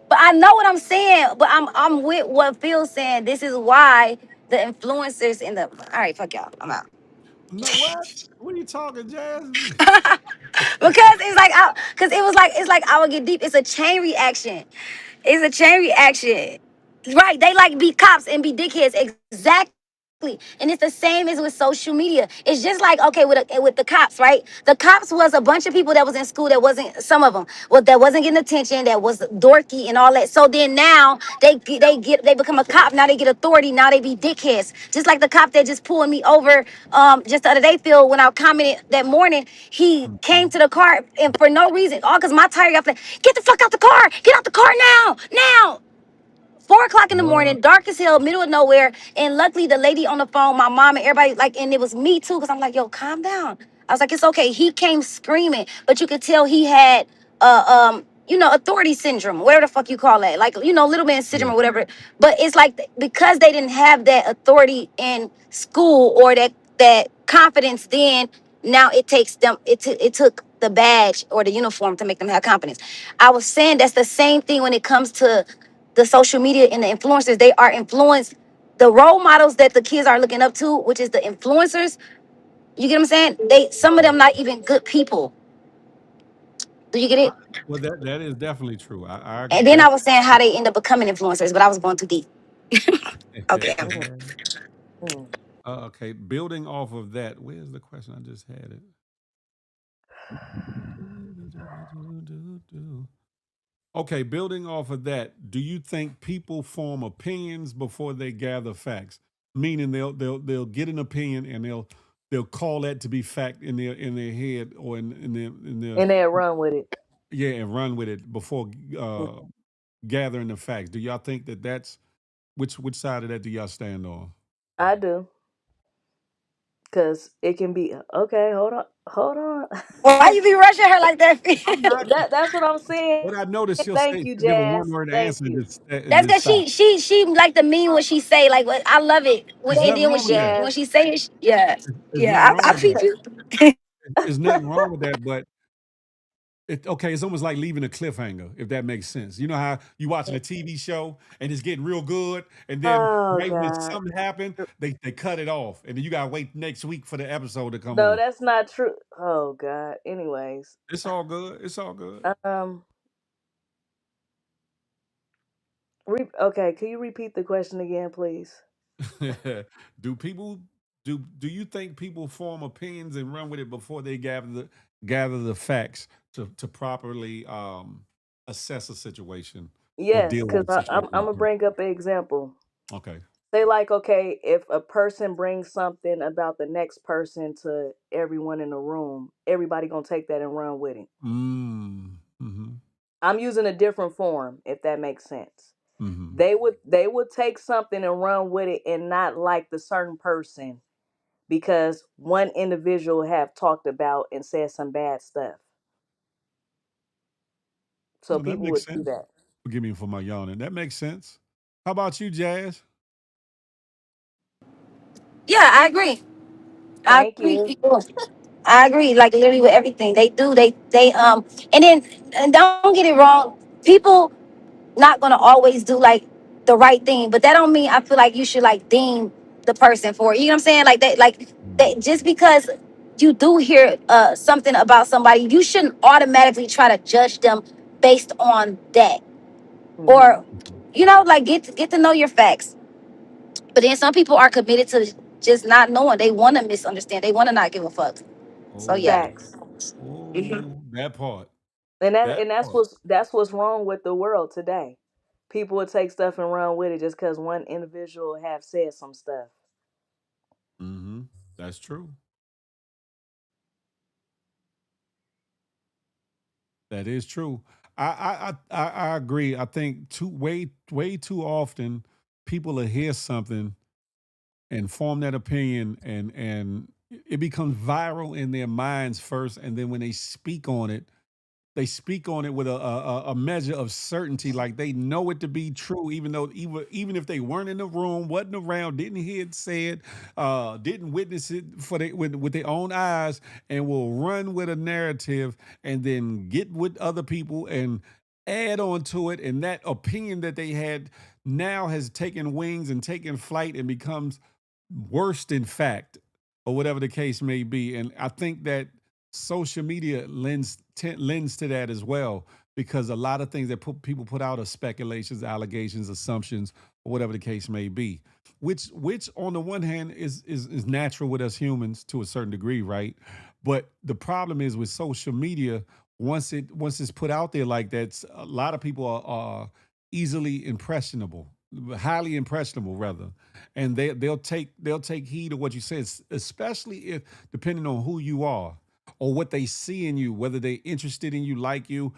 Speaker 5: But I know what I'm saying. But I'm with what Phil's saying. This is why the influencers in the. All right, fuck y'all. I'm out.
Speaker 3: no, what? What are you talking, Jazz?
Speaker 5: Because because it was like it's like I would get deep. It's a chain reaction. It's a chain reaction. Right. They like be cops and be dickheads. Exactly. And it's the same as with social media. It's just like, okay, with the cops, right? The cops was a bunch of people that was in school that wasn't, some of them that wasn't getting attention, that was dorky and all that. So then now they become a cop. Now they get authority. Now they be dickheads. Just like the cop that just pulled me over just the other day, Phil, when I commented that morning, he came
Speaker 3: Mhm.
Speaker 5: to the car and for no reason, all because my tire got flat. Get the fuck out the car. Get out the car now. Now. 4 o'clock in the
Speaker 3: What?
Speaker 5: morning, dark as hell, middle of nowhere. And luckily, the lady on the phone, my mom and everybody, like, and it was me too, because I'm like, yo, calm down. I was like, it's okay. He came screaming, but you could tell he had, authority syndrome, whatever the fuck you call that, like, little man syndrome
Speaker 3: Yeah.
Speaker 5: or whatever. But it's like because they didn't have that authority in school or that confidence, then now it takes them. It took the badge or the uniform to make them have confidence. I was saying that's the same thing when it comes to the social media and the influencers. They are influenced the role models that the kids are looking up to, which is the influencers, you get what I'm saying? They some of them not even good people. Do you get
Speaker 3: I,
Speaker 5: it?
Speaker 3: well, that is definitely true. I
Speaker 5: And then I
Speaker 3: that
Speaker 5: was saying how they end up becoming influencers, but I was going too deep. Okay.
Speaker 6: Mm, mm.
Speaker 3: okay. Building off of that, where's the question? I just had it. Okay, building off of that, do you think people form opinions before they gather facts? Meaning they'll get an opinion and they'll call that to be fact in their head or in their
Speaker 6: And they run with it.
Speaker 3: yeah, and run with it before
Speaker 6: Mm.
Speaker 3: gathering the facts. Do y'all think that that's which side of that do y'all stand on?
Speaker 6: I do, cause it can be okay. Hold on.
Speaker 5: Why you be rushing her like that?
Speaker 3: I'm not,
Speaker 6: That's what I'm saying.
Speaker 3: but I noticed she'll
Speaker 6: Thank
Speaker 3: say
Speaker 6: you,
Speaker 3: she'll give a one
Speaker 6: Jazz.
Speaker 3: word
Speaker 6: Thank
Speaker 3: answer and
Speaker 6: you.
Speaker 5: That's
Speaker 3: just
Speaker 5: because
Speaker 3: stop.
Speaker 5: she like to mean what she say. Like what I love it.
Speaker 3: There's
Speaker 5: And
Speaker 3: nothing
Speaker 5: then
Speaker 6: Thank
Speaker 5: when
Speaker 6: you,
Speaker 3: wrong with that.
Speaker 5: when
Speaker 6: Jazz.
Speaker 5: she say it, yeah,
Speaker 3: There's nothing
Speaker 5: yeah,
Speaker 3: wrong
Speaker 5: I
Speaker 3: with
Speaker 5: peep
Speaker 3: that.
Speaker 5: you.
Speaker 3: There's nothing wrong with that, but okay, it's almost like leaving a cliffhanger, if that makes sense. You know how you watching a TV show and it's getting real good, and then
Speaker 6: Oh
Speaker 3: right when
Speaker 6: God.
Speaker 3: something happened, they cut it off, and then you gotta wait next week for the episode to come
Speaker 6: No,
Speaker 3: on.
Speaker 6: that's not true. Oh God. Anyways,
Speaker 3: It's all good. It's all good.
Speaker 6: um, okay. Can you repeat the question again, please?
Speaker 3: do people do you think people form opinions and run with it before they gather the facts to properly assess a situation or
Speaker 6: Yes,
Speaker 3: deal
Speaker 6: because
Speaker 3: with a situation
Speaker 6: I'm
Speaker 3: like
Speaker 6: gonna
Speaker 3: that?
Speaker 6: bring up an example.
Speaker 3: Okay.
Speaker 6: Say like, okay, if a person brings something about the next person to everyone in the room, everybody gonna take that and run with it.
Speaker 3: Mm-hmm.
Speaker 6: I'm using a different form, if that makes sense.
Speaker 3: Mm-hmm.
Speaker 6: They would take something and run with it and not like the certain person because one individual have talked about and said some bad stuff. So
Speaker 3: Well, that
Speaker 6: people
Speaker 3: makes
Speaker 6: would do
Speaker 3: sense.
Speaker 6: that.
Speaker 3: Forgive me for my yawning. That makes sense. How about you, Jazz?
Speaker 5: Yeah, I agree. I
Speaker 6: Thank
Speaker 5: agree.
Speaker 6: you.
Speaker 5: People, I agree. Like literally with everything they do, they and then and don't get it wrong. People not gonna always do like the right thing, but that don't mean I feel like you should like deem the person for it. You know what I'm saying? Like that just because you do hear something about somebody, you shouldn't automatically try to judge them based on that.
Speaker 6: Hmm.
Speaker 5: Or like get to know your facts. But then some people are committed to just not knowing. They want to misunderstand. They want to not give a fuck. So yeah.
Speaker 3: Oh,
Speaker 6: Facts.
Speaker 5: Mhm.
Speaker 3: that part.
Speaker 6: And that
Speaker 3: That
Speaker 6: and that's
Speaker 3: part.
Speaker 6: what's wrong with the world today. People would take stuff and run with it just because one individual have said some stuff.
Speaker 3: Mm-hmm. That's true. That is true. I agree. I think way too often people will hear something and form that opinion and it becomes viral in their minds first, and then when they speak on it with a measure of certainty, like they know it to be true, even though even if they weren't in the room, wasn't around, didn't hear it said, didn't witness it with their own eyes, and will run with a narrative and then get with other people and add on to it, and that opinion that they had now has taken wings and taken flight and becomes worse than fact, or whatever the case may be. And I think that social media lends to that as well, because a lot of things that people put out are speculations, allegations, assumptions, or whatever the case may be. Which on the one hand is natural with us humans to a certain degree, right? But the problem is with social media, once it's put out there like that, a lot of people are easily impressionable, highly impressionable rather, and they'll take heed of what you say, especially if depending on who you are or what they see in you, whether they're interested in you, like you,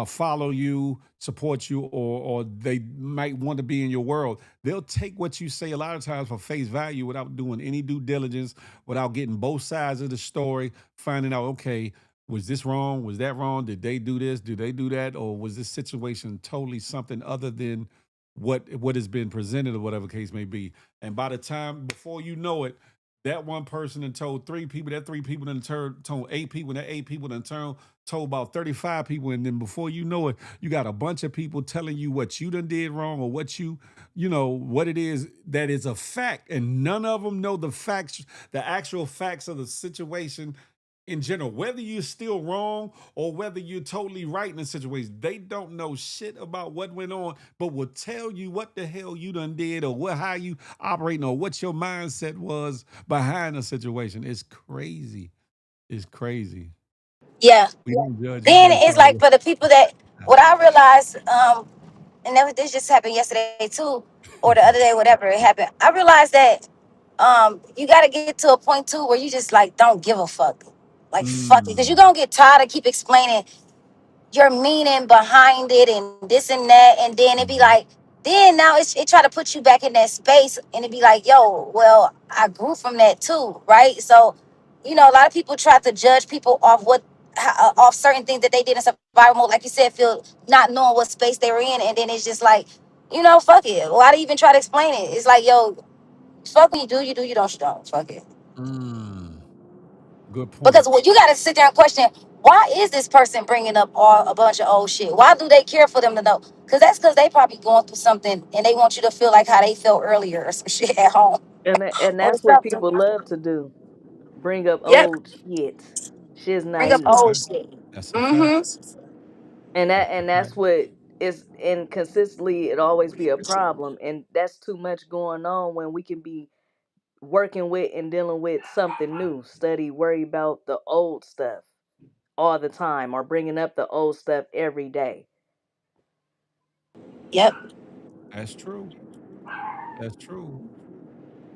Speaker 3: follow you, support you, or they might want to be in your world. They'll take what you say a lot of times for face value without doing any due diligence, without getting both sides of the story, finding out, okay, was this wrong? Was that wrong? Did they do this? Did they do that? Or was this situation totally something other than what has been presented, or whatever case may be? And by the time before you know it, that one person and told 3 people, that 3 people then told 8 people, and that 8 people then told about 35 people, and then before you know it, you got a bunch of people telling you what you done did wrong or what you know what it is that is a fact, and none of them know the facts, the actual facts of the situation in general, whether you're still wrong or whether you're totally right in a situation. They don't know shit about what went on, but will tell you what the hell you done did or how you operating or what your mindset was behind the situation. It's crazy. It's crazy.
Speaker 5: Yeah.
Speaker 3: We don't judge, we
Speaker 5: Then
Speaker 3: judge
Speaker 5: it's like
Speaker 3: people.
Speaker 5: for the people that what I realized, and this just happened yesterday too, or the other day, whatever it happened. I realized that you gotta get to a point too where you just like don't give a fuck. Like fuck it. Cause you're
Speaker 3: Mm,
Speaker 5: gonna get tired of keep explaining your meaning behind it and this and that, and then it be
Speaker 3: mhm.
Speaker 5: like, then now it try to put you back in that space, and it be like, yo, well, I grew from that too, right? So, a lot of people try to judge people off off certain things that they did in survival mode, like you said, feel not knowing what space they were in, and then it's just like, fuck it. Why do you even try to explain it? It's like, yo, fuck me, you do, you don't, you don't, fuck it.
Speaker 3: Mm, good
Speaker 5: Because
Speaker 3: point.
Speaker 5: you got to sit there and question, why is this person bringing up a bunch of old shit? Why do they care for them to know? Because they probably going through something and they want you to feel like how they felt earlier or some shit at home
Speaker 6: And
Speaker 5: or
Speaker 6: that's what
Speaker 5: something.
Speaker 6: people love to do. Bring up
Speaker 5: Yep.
Speaker 6: old shit. Shit's
Speaker 5: Bring up
Speaker 3: That's a
Speaker 6: naive.
Speaker 5: old
Speaker 3: fact.
Speaker 5: shit.
Speaker 3: That's a fact.
Speaker 5: Mm-hmm.
Speaker 6: And
Speaker 3: That's a
Speaker 6: that's
Speaker 3: fact.
Speaker 6: what is, and consistently it always be a problem, and that's too much going on when we can be working with and dealing with something new. Study, worry about the old stuff all the time, or bringing up the old stuff every day.
Speaker 5: Yep.
Speaker 3: That's true. That's true.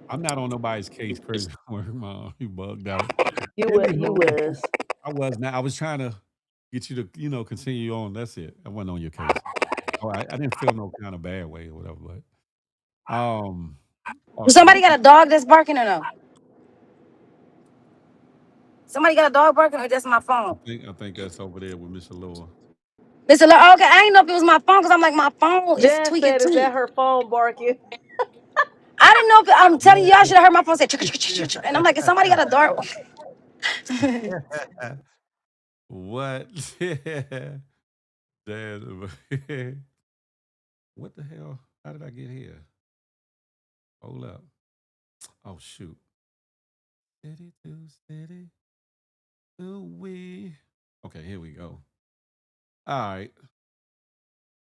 Speaker 3: I'm not on nobody's case crazy work, mom. You bugged out.
Speaker 6: You
Speaker 3: Anywho,
Speaker 6: was.
Speaker 3: I was not. I was trying to get you to, continue on. That's it. I wasn't on your case. Oh, I didn't feel no kind of bad way or whatever. But
Speaker 5: Somebody
Speaker 3: what
Speaker 5: got a dog that's barking or no? Somebody got a dog barking or that's my phone?
Speaker 3: I think that's over there with Miss Alora.
Speaker 5: Listen, look, okay, I ain't know if it was my phone because I'm like, my phone is
Speaker 6: Jan
Speaker 5: tweaking
Speaker 6: said, "Is
Speaker 5: too.
Speaker 6: that her phone barking?"
Speaker 5: I didn't know if I'm telling you, I
Speaker 3: Yeah.
Speaker 5: should have heard my phone say, and I'm like, is somebody got a dog?
Speaker 3: What? Damn. What the hell? How did I get here? Hold up. Oh shoot. City to city to we. Okay, here we go. All right.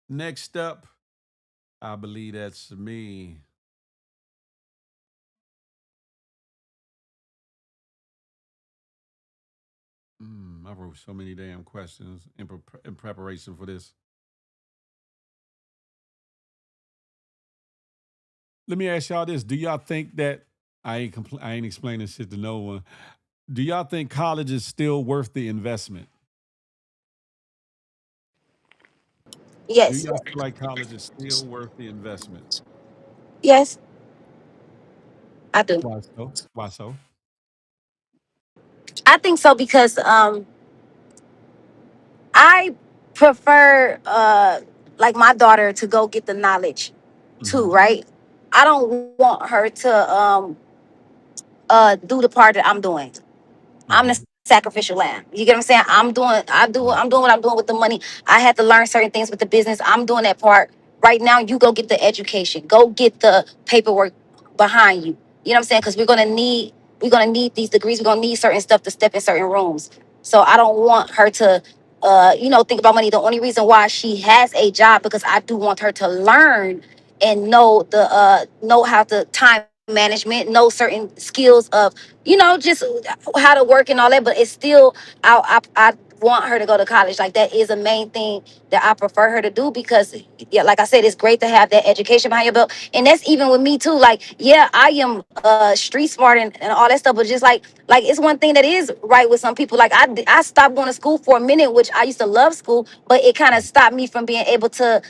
Speaker 3: Next up, I believe that's me. I wrote so many damn questions in preparation for this. Let me ask y'all this: do y'all think that I ain't explaining shit to no one? Do y'all think college is still worth the investment? Do
Speaker 5: Yes.
Speaker 3: y'all feel like college is still worth the investment?
Speaker 5: Yes, I do.
Speaker 3: Why so? Why so?
Speaker 5: I think so because I prefer like my daughter to go get the knowledge too,
Speaker 3: Hmm.
Speaker 5: right? I don't want her to do the part that I'm doing. I'm the
Speaker 3: Hmm.
Speaker 5: sacrificial lamb. You get what I'm saying? I'm doing what I'm doing with the money. I had to learn certain things with the business. I'm doing that part. Right now, you go get the education. Go get the paperwork behind you. You know what I'm saying? Because we're gonna need these degrees. We're gonna need certain stuff to step in certain rooms. So I don't want her to think about money. The only reason why she has a job because I do want her to learn and know how to time management, know certain skills of just how to work and all that. But it's still, I want her to go to college. Like that is a main thing that I prefer her to do because, yeah, like I said, it's great to have that education behind your belt, and that's even with me too. Like, yeah, I am street smart and all that stuff, but just like it's one thing that is right with some people. Like I stopped going to school for a minute, which I used to love school, but it kind of stopped me from being able to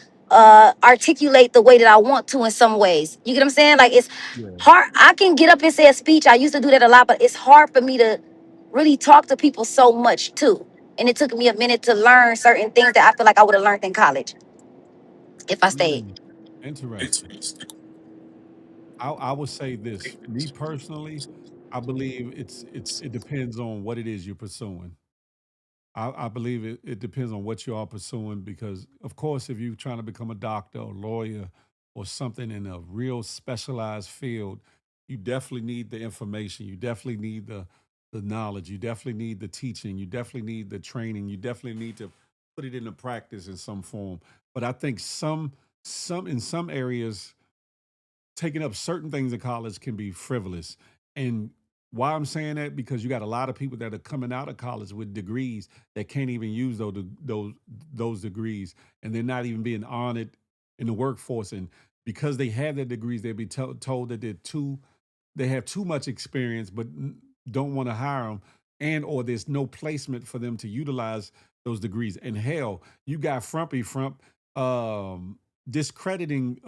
Speaker 5: articulate the way that I want to in some ways. You get what I'm saying? Like it's
Speaker 3: Yeah.
Speaker 5: hard. I can get up and say a speech. I used to do that a lot, but it's hard for me to really talk to people so much too. And it took me a minute to learn certain things that I feel like I would have learned in college if I stayed.
Speaker 3: Mm, interesting. I would say this. Me personally, I believe it depends on what it is you're pursuing. I believe it depends on what you are pursuing because, of course, if you're trying to become a doctor or lawyer or something in a real specialized field, you definitely need the information. You definitely need the knowledge. You definitely need the teaching. You definitely need the training. You definitely need to put it into practice in some form. But I think some in some areas taking up certain things in college can be frivolous. And why I'm saying that because you got a lot of people that are coming out of college with degrees that can't even use those degrees, and they're not even being honored in the workforce. And because they have their degrees, they'll be told that they have too much experience, but don't want to hire them, and or there's no placement for them to utilize those degrees. And hell, you got Frumpy Frump. Discrediting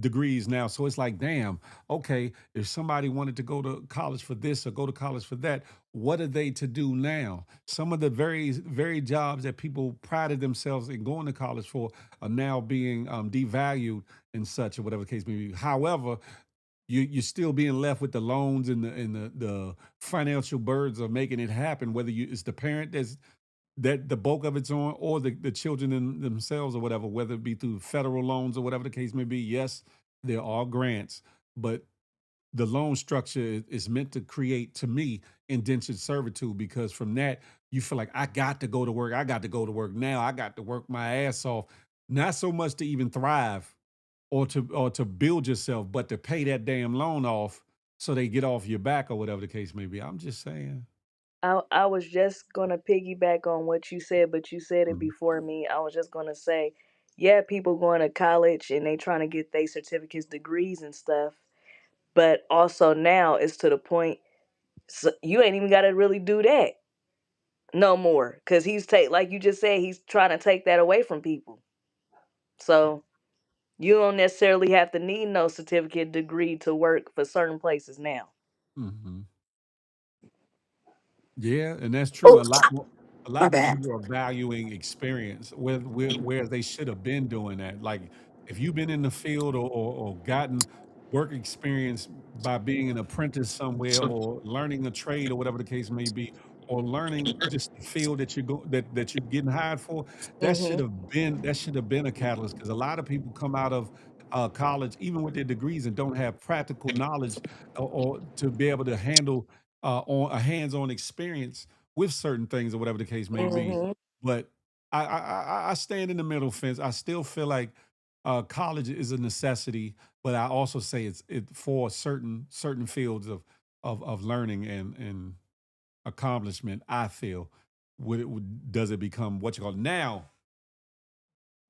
Speaker 3: degrees now. So it's like, damn, okay, if somebody wanted to go to college for this or go to college for that, what are they to do now? Some of the very jobs that people prided themselves in going to college for are now being devalued and such, or whatever the case may be. However, you're still being left with the loans and the financial burdens of making it happen, whether it's the parent that the bulk of it's on, or the children themselves or whatever, whether it be through federal loans or whatever the case may be. Yes, there are grants, but the loan structure is meant to create, to me, indentured servitude, because from that, you feel like I got to go to work. I got to go to work now. I got to work my ass off, not so much to even thrive or to build yourself, but to pay that damn loan off so they get off your back or whatever the case may be. I'm just saying.
Speaker 6: I was just gonna piggyback on what you said, but you said it
Speaker 3: Mhm.
Speaker 6: before me. I was just gonna say, yeah, people going to college and they trying to get their certificates, degrees, and stuff. But also now it's to the point, you ain't even got to really do that no more, because he's take like you just said, he's trying to take that away from people. So you don't necessarily have to need no certificate, degree to work for certain places now.
Speaker 3: Mhm. Yeah, and that's true.
Speaker 5: Oh,
Speaker 3: A
Speaker 5: my
Speaker 3: lot more
Speaker 5: bad.
Speaker 3: people are valuing experience where they should have been doing that. Like if you've been in the field or gotten work experience by being an apprentice somewhere or learning a trade or whatever the case may be, or learning just the field that that you're getting hired for,
Speaker 6: Mhm.
Speaker 3: that should have been a catalyst because a lot of people come out of college even with their degrees and don't have practical knowledge or to be able to handle on a hands-on experience with certain things or whatever the case may be.
Speaker 6: Mhm.
Speaker 3: But I stand in the middle fence. I still feel like college is a necessity, but I also say it for certain fields of learning and accomplishment. I feel does it become what you call now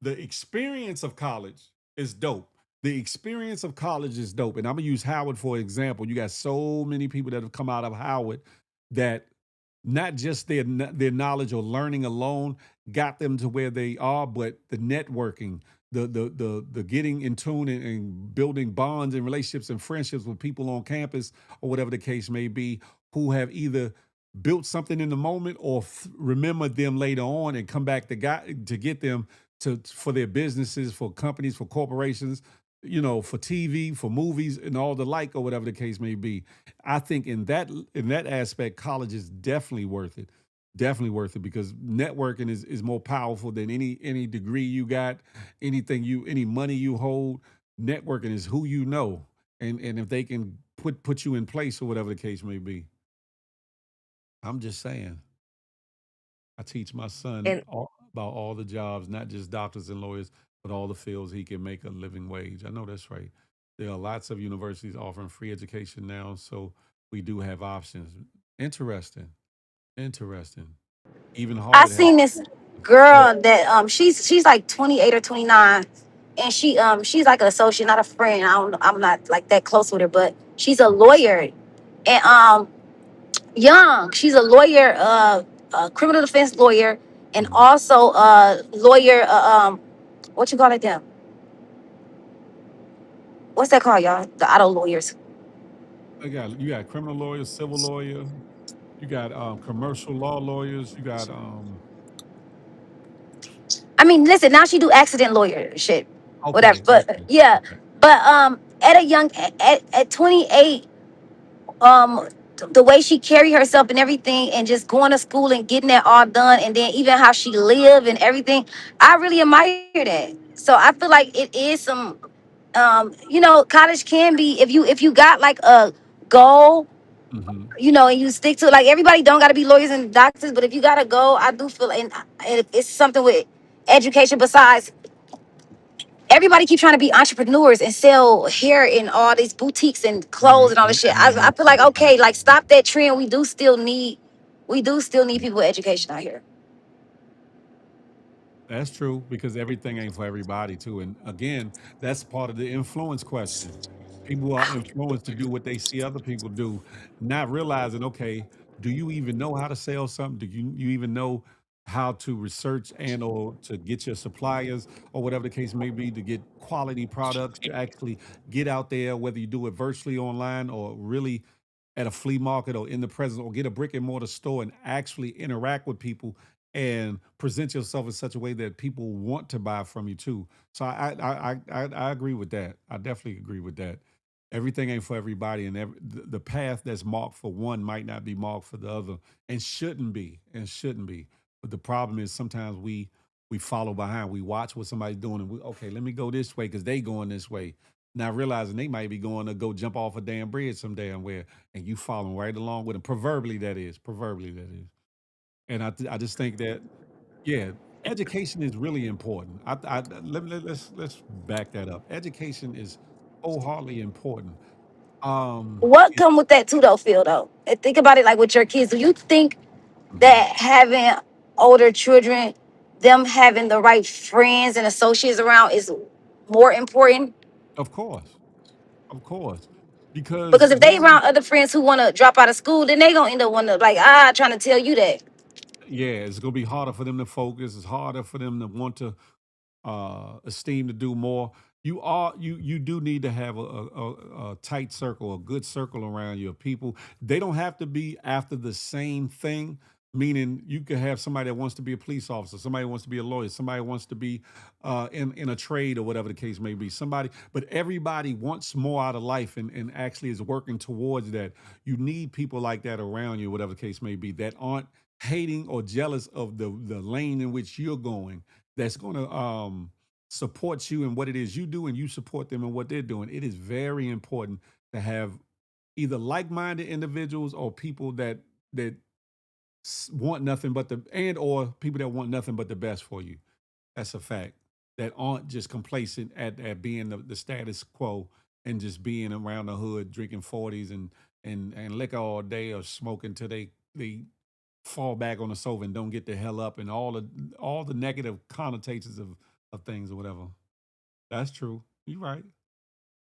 Speaker 3: the experience of college is dope. The experience of college is dope. And I'm gonna use Howard for example. You got so many people that have come out of Howard that not just their knowledge or learning alone got them to where they are, but the networking, the getting in tune and building bonds and relationships and friendships with people on campus or whatever the case may be, who have either built something in the moment or remember them later on and come back to get them for their businesses, for companies, for corporations, for TV, for movies, and all the like, or whatever the case may be. I think in that aspect, college is definitely worth it. Definitely worth it because networking is more powerful than any degree you got, any money you hold. Networking is who you know, and if they can put you in place or whatever the case may be. I'm just saying. I teach my son
Speaker 6: And
Speaker 3: about all the jobs, not just doctors and lawyers, but all the fields he can make a living wage. I know that's right. There are lots of universities offering free education now, so we do have options. Interesting. Interesting. Even
Speaker 5: I
Speaker 3: Harvard has.
Speaker 5: seen this
Speaker 3: Go ahead.
Speaker 5: girl that she's like 28 or 29, and she's like an associate, not a friend. I'm not like that close with her, but she's a lawyer, and young. She's a lawyer, a criminal defense lawyer, and
Speaker 3: Mhm.
Speaker 5: also a lawyer. What you call it? Them? What's that called, y'all? The auto lawyers.
Speaker 3: You got criminal lawyers, civil lawyer. You got commercial law lawyers. You got
Speaker 5: I mean, listen. Now she do accident lawyer shit, whatever.
Speaker 3: okay,
Speaker 5: But
Speaker 3: okay,
Speaker 5: yeah,
Speaker 3: okay.
Speaker 5: but at a young at 28. the way she carry herself and everything, and just going to school and getting that all done, and then even how she live and everything, I really admire that. So I feel like it is some, college can be, if you got like a goal,
Speaker 3: Hmm.
Speaker 5: and you stick to it. Like, everybody don't got to be lawyers and doctors, but if you got to go, I do feel, and it's something with education. Besides, everybody keep trying to be entrepreneurs and sell hair in all these boutiques and clothes and all this shit. I feel like, okay, like, stop that trend. We do still need people with education out here.
Speaker 3: That's true because everything ain't for everybody too. And again, that's part of the influence question. People are influenced to do what they see other people do, not realizing, okay, do you even know how to sell something? Do you even know how to research and or to get your suppliers or whatever the case may be to get quality products to actually get out there, whether you do it virtually online or really at a flea market or in the presence or get a brick and mortar store and actually interact with people and present yourself in such a way that people want to buy from you too. So I agree with that. I definitely agree with that. Everything ain't for everybody, and the path that's marked for one might not be marked for the other, and shouldn't be. But the problem is sometimes we follow behind. We watch what somebody's doing, and okay, let me go this way because they going this way. Not realizing they might be going to go jump off a damn bridge some damn where, and you following right along with them. Proverbially that is. And I just think that yeah, education is really important. Let's back that up. Education is wholeheartedly important.
Speaker 5: What come with that too, though, Phil? Though, and think about it, like with your kids. Do you think
Speaker 3: Mhm.
Speaker 5: that having older children, them having the right friends and associates around, is more important?
Speaker 3: Of course, of course, because
Speaker 5: Because if they
Speaker 3: one,
Speaker 5: around other friends who want to drop out of school, then they gonna end up wanting to, like, trying to tell you that.
Speaker 3: yeah, it's gonna be harder for them to focus. It's harder for them to want to esteem to do more. You do need to have a tight circle, a good circle around you of people. They don't have to be after the same thing. Meaning, you could have somebody that wants to be a police officer, somebody wants to be a lawyer, somebody wants to be in a trade or whatever the case may be. Somebody, but everybody wants more out of life and actually is working towards that. You need people like that around you, whatever the case may be, that aren't hating or jealous of the lane in which you're going, that's going to support you in what it is you do and you support them in what they're doing. It is very important to have either like-minded individuals or people that want nothing but the and or people that want nothing but the best for you. That's a fact. That aren't just complacent at being the status quo and just being around the hood drinking 40s and liquor all day or smoking till they fall back on the sofa and don't get the hell up and all the negative connotations of things or whatever. That's true. You're right.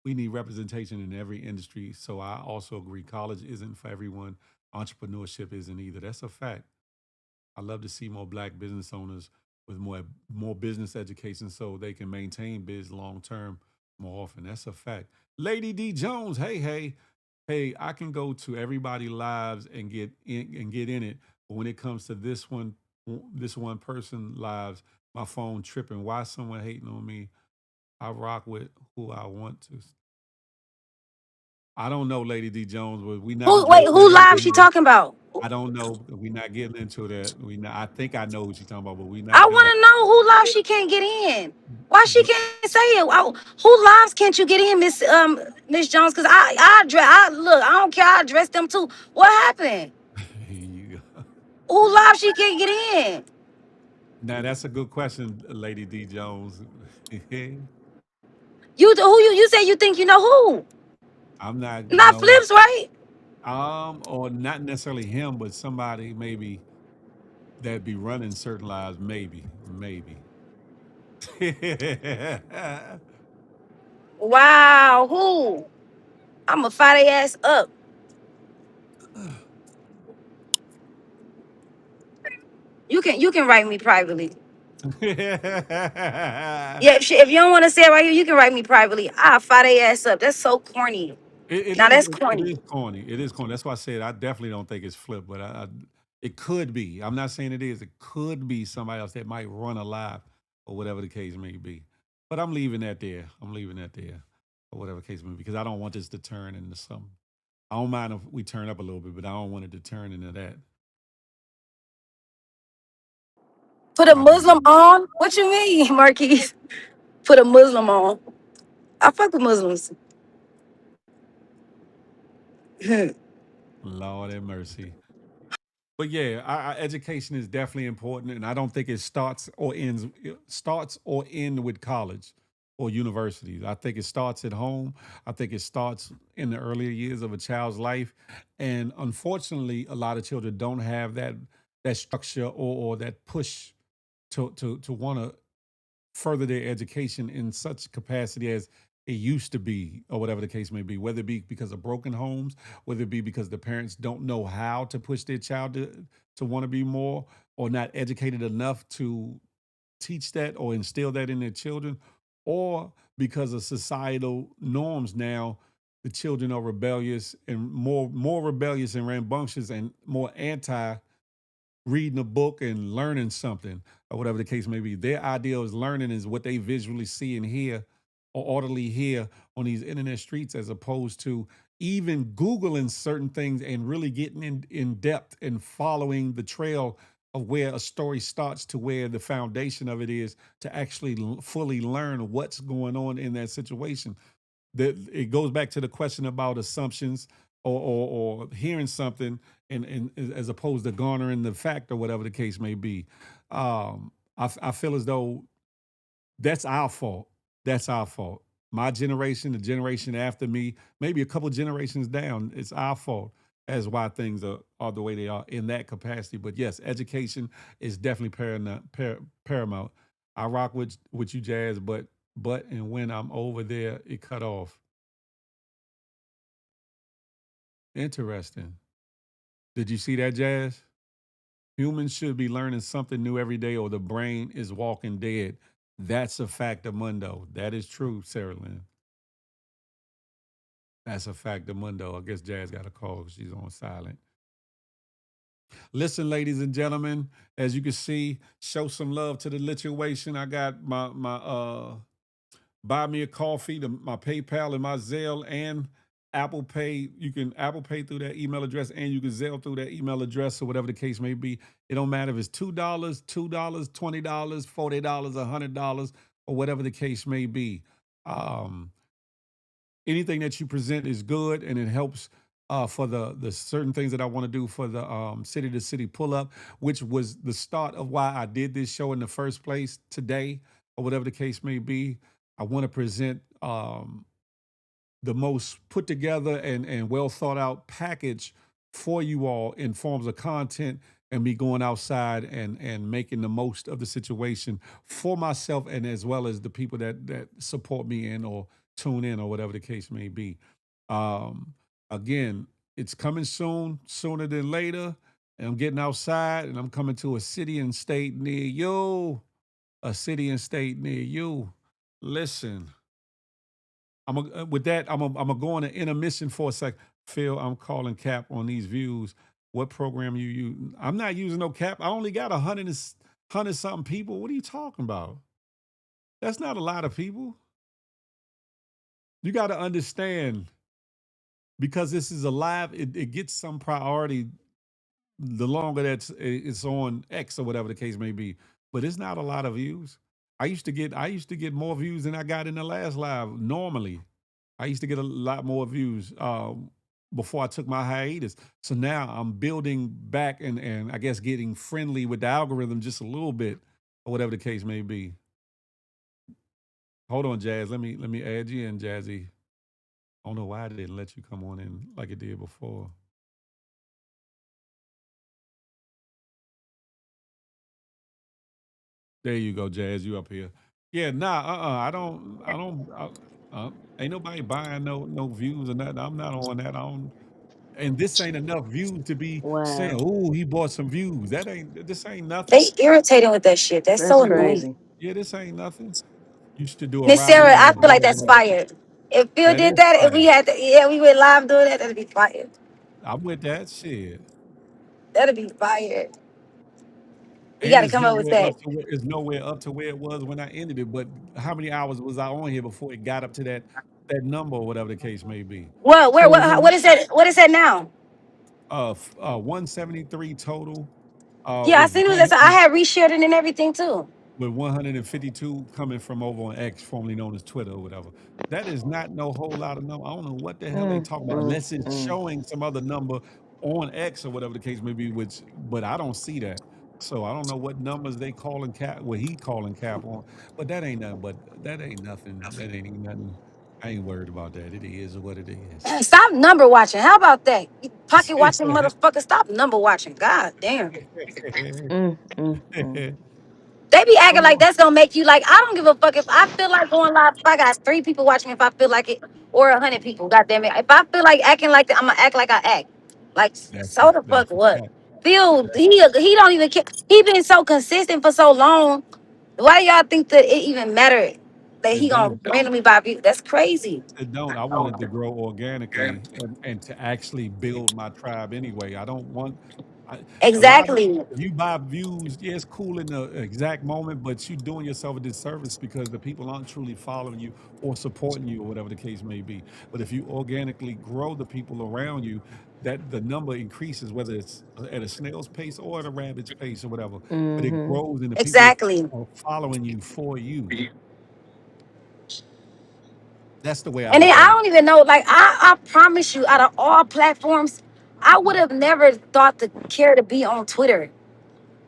Speaker 3: We need representation in every industry. So I also agree. College isn't for everyone. Entrepreneurship isn't either. That's a fact. I love to see more black business owners with more business education so they can maintain biz long term more often. That's a fact. Lady D Jones, hey, I can go to everybody lives and get in it, but when it comes to this one person lives, my phone tripping. Why someone hating on me? I rock with who I want to. I don't know, Lady D Jones, but we not
Speaker 5: Who? Wait,
Speaker 3: addressing
Speaker 5: who
Speaker 3: that right
Speaker 5: live she
Speaker 3: now.
Speaker 5: talking about?
Speaker 3: I don't know. We're not getting into that. I think I know who she's talking about, but we're
Speaker 5: I
Speaker 3: not
Speaker 5: want
Speaker 3: doing.
Speaker 5: to know who live she can't get in. Why she
Speaker 3: But
Speaker 5: can't say it? Who lives can't you get in, Miss Jones? Because I look. I don't care. I address them too. What happened?
Speaker 3: here you go.
Speaker 5: Who live she can't get in?
Speaker 3: Now that's a good question, Lady D Jones.
Speaker 5: You say you think you know who?
Speaker 3: I'm not
Speaker 5: Not
Speaker 3: no,
Speaker 5: Flips, right?
Speaker 3: or not necessarily him, but somebody maybe that be running certain lives. Maybe.
Speaker 5: Wow, who? I'ma fire their ass up. You can write me privately. Yeah, if you don't want to say it right here, you can write me privately. I'll fire their ass up. That's so corny. Now that's
Speaker 3: It
Speaker 5: corny.
Speaker 3: is corny. It is corny. That's why I said I definitely don't think it's flipped, but it could be. I'm not saying it is. It could be somebody else that might run a live or whatever the case may be. But I'm leaving that there. I'm leaving that there or whatever the case may be because I don't want this to turn into something. I don't mind if we turn up a little bit, but I don't want it to turn into that.
Speaker 5: Put a
Speaker 3: I can
Speaker 5: Muslim
Speaker 3: do it.
Speaker 5: on? What you mean, Marquise? Put a Muslim on. I fuck with Muslims.
Speaker 3: Lord have mercy. But yeah, education is definitely important, and I don't think it starts or end with college or universities. I think it starts at home. I think it starts in the earlier years of a child's life, and unfortunately, a lot of children don't have that structure or that push to want to further their education in such capacity as it used to be, or whatever the case may be, whether it be because of broken homes, whether it be because the parents don't know how to push their child to want to be more, or not educated enough to teach that or instill that in their children, or because of societal norms now, the children are rebellious and more rebellious and rambunctious and more anti reading a book and learning something or whatever the case may be. Their idea of learning is what they visually see and hear or audibly hear on these internet streets, as opposed to even Googling certain things and really getting in depth and following the trail of where a story starts to where the foundation of it is to actually fully learn what's going on in that situation. That it goes back to the question about assumptions or hearing something and as opposed to garnering the fact or whatever the case may be. I feel as though that's our fault. That's our fault. My generation, the generation after me, maybe a couple generations down, it's our fault as why things are the way they are in that capacity. But yes, education is definitely paramount. I rock with you, Jazz, but and when I'm over there, it cut off. Interesting. Did you see that, Jazz? Humans should be learning something new every day, or the brain is walking dead. That's a fact of mundo. That is true, Sarah Lynn. That's a fact of mundo. I guess Jazz got a call because she's on silent. Listen, ladies and gentlemen, as you can see, show some love to the lituation. I got my buy me a coffee, my PayPal and my Zelle and Apple Pay. You can Apple Pay through that email address, and you can Zelle through that email address, or whatever the case may be. It don't matter if it's $2, $20, $40, $100, or whatever the case may be. Um, Anything that you present is good, and it helps for the certain things that I want to do for the city to city pull up, which was the start of why I did this show in the first place today, or whatever the case may be. I want to present the most put together and well thought out package for you all in forms of content, and me going outside and making the most of the situation for myself and as well as the people that support me in or tune in or whatever the case may be. Um, Again, it's coming soon, sooner than later. And I'm getting outside and I'm coming to a city and state near you. A city and state near you. Listen, with that, I'm gonna go on an intermission for a sec. Phil, I'm calling cap on these views. What program you use? I'm not using no cap. I only got 100 something people. What are you talking about? That's not a lot of people. You got to understand, because this is a live, it gets some priority the longer it's on X or whatever the case may be. But it's not a lot of views. I used to get more views than I got in the last live normally. I used to get a lot more views before I took my hiatus. So now I'm building back and I guess getting friendly with the algorithm just a little bit, or whatever the case may be. Hold on, Jazz. Let me add you in, Jazzy. I don't know why I didn't let you come on in like it did before. There you go, Jazz. You up here? Yeah, nah. Ain't nobody buying no views or nothing. I'm not on that. I don't. And this ain't enough views to be saying,
Speaker 6: Wow,
Speaker 3: "Oh, he bought some views." That ain't. This ain't nothing.
Speaker 5: They irritating with that shit. That's
Speaker 6: that's
Speaker 5: so annoying.
Speaker 6: crazy.
Speaker 3: Yeah, this ain't nothing. You should do a
Speaker 5: Miss
Speaker 3: ride
Speaker 5: Sarah,
Speaker 3: along
Speaker 5: I
Speaker 3: with
Speaker 5: feel like
Speaker 3: Joe
Speaker 5: that's
Speaker 3: Budden.
Speaker 5: fired. If Phil
Speaker 3: That
Speaker 5: did
Speaker 3: is
Speaker 5: that, if we
Speaker 3: fire.
Speaker 5: had, yeah, we went live doing that, that'd be fired.
Speaker 3: I'm with that shit.
Speaker 5: That'd be fired. We got
Speaker 3: And
Speaker 5: to come up with that.
Speaker 3: it's nowhere up to where it was when I ended it. But how many hours was I on here before it got up to that? that number or whatever the case may be.
Speaker 5: What?
Speaker 3: So
Speaker 5: Where? What is that? What is that now?
Speaker 3: 173 total,
Speaker 5: Yeah, I
Speaker 3: with
Speaker 5: seen it was.
Speaker 3: one
Speaker 5: I had reshared it and everything too.
Speaker 3: with 152 coming from over on X, formerly known as Twitter or whatever. That is not no whole lot of number. I don't know what the hell they
Speaker 6: Mm,
Speaker 3: talking about,
Speaker 6: mm,
Speaker 3: unless it's
Speaker 6: mm.
Speaker 3: showing some other number on X or whatever the case may be. But I don't see that. So I don't know what numbers they calling cap, what he calling cap on. But that ain't nothing. But that ain't nothing. That ain't even nothing. I ain't worried about that. It is what it is.
Speaker 5: Stop number watching. How about that? You pocket watching motherfucker. Stop number watching. God damn.
Speaker 6: Mm, mm, mm.
Speaker 5: They be acting like
Speaker 3: Well,
Speaker 5: that's gonna make you like. I don't give a fuck if I feel like going live. If I got 3 people watching me, if I feel like it, or 100 people. God damn it. If I feel like acting like that, I'm gonna act like I act. Like so the
Speaker 3: that's
Speaker 5: fuck
Speaker 3: a
Speaker 5: what?
Speaker 3: fact.
Speaker 5: Phil, he don't even care. He been so consistent for so long. Why y'all think that it even matter that he
Speaker 3: It
Speaker 5: gonna
Speaker 3: don't.
Speaker 5: randomly buy views? That's crazy.
Speaker 3: It don't. I want it to grow organically and to actually build my tribe anyway. I don't want a lot of
Speaker 5: Exactly.
Speaker 3: if you buy views, yeah, it's cool in the exact moment, but you're doing yourself a disservice because the people aren't truly following you or supporting you or whatever the case may be. But if you organically grow the people around you, that the number increases, whether it's at a snail's pace or at a rabbit's pace or whatever. But it
Speaker 6: Mm-hmm.
Speaker 3: grows and the people
Speaker 5: Exactly.
Speaker 3: are following you for you. That's the way I
Speaker 5: And then
Speaker 3: look
Speaker 5: I
Speaker 3: at it.
Speaker 5: don't even know, like I promise you, out of all platforms, I would have never thought to care to be on Twitter.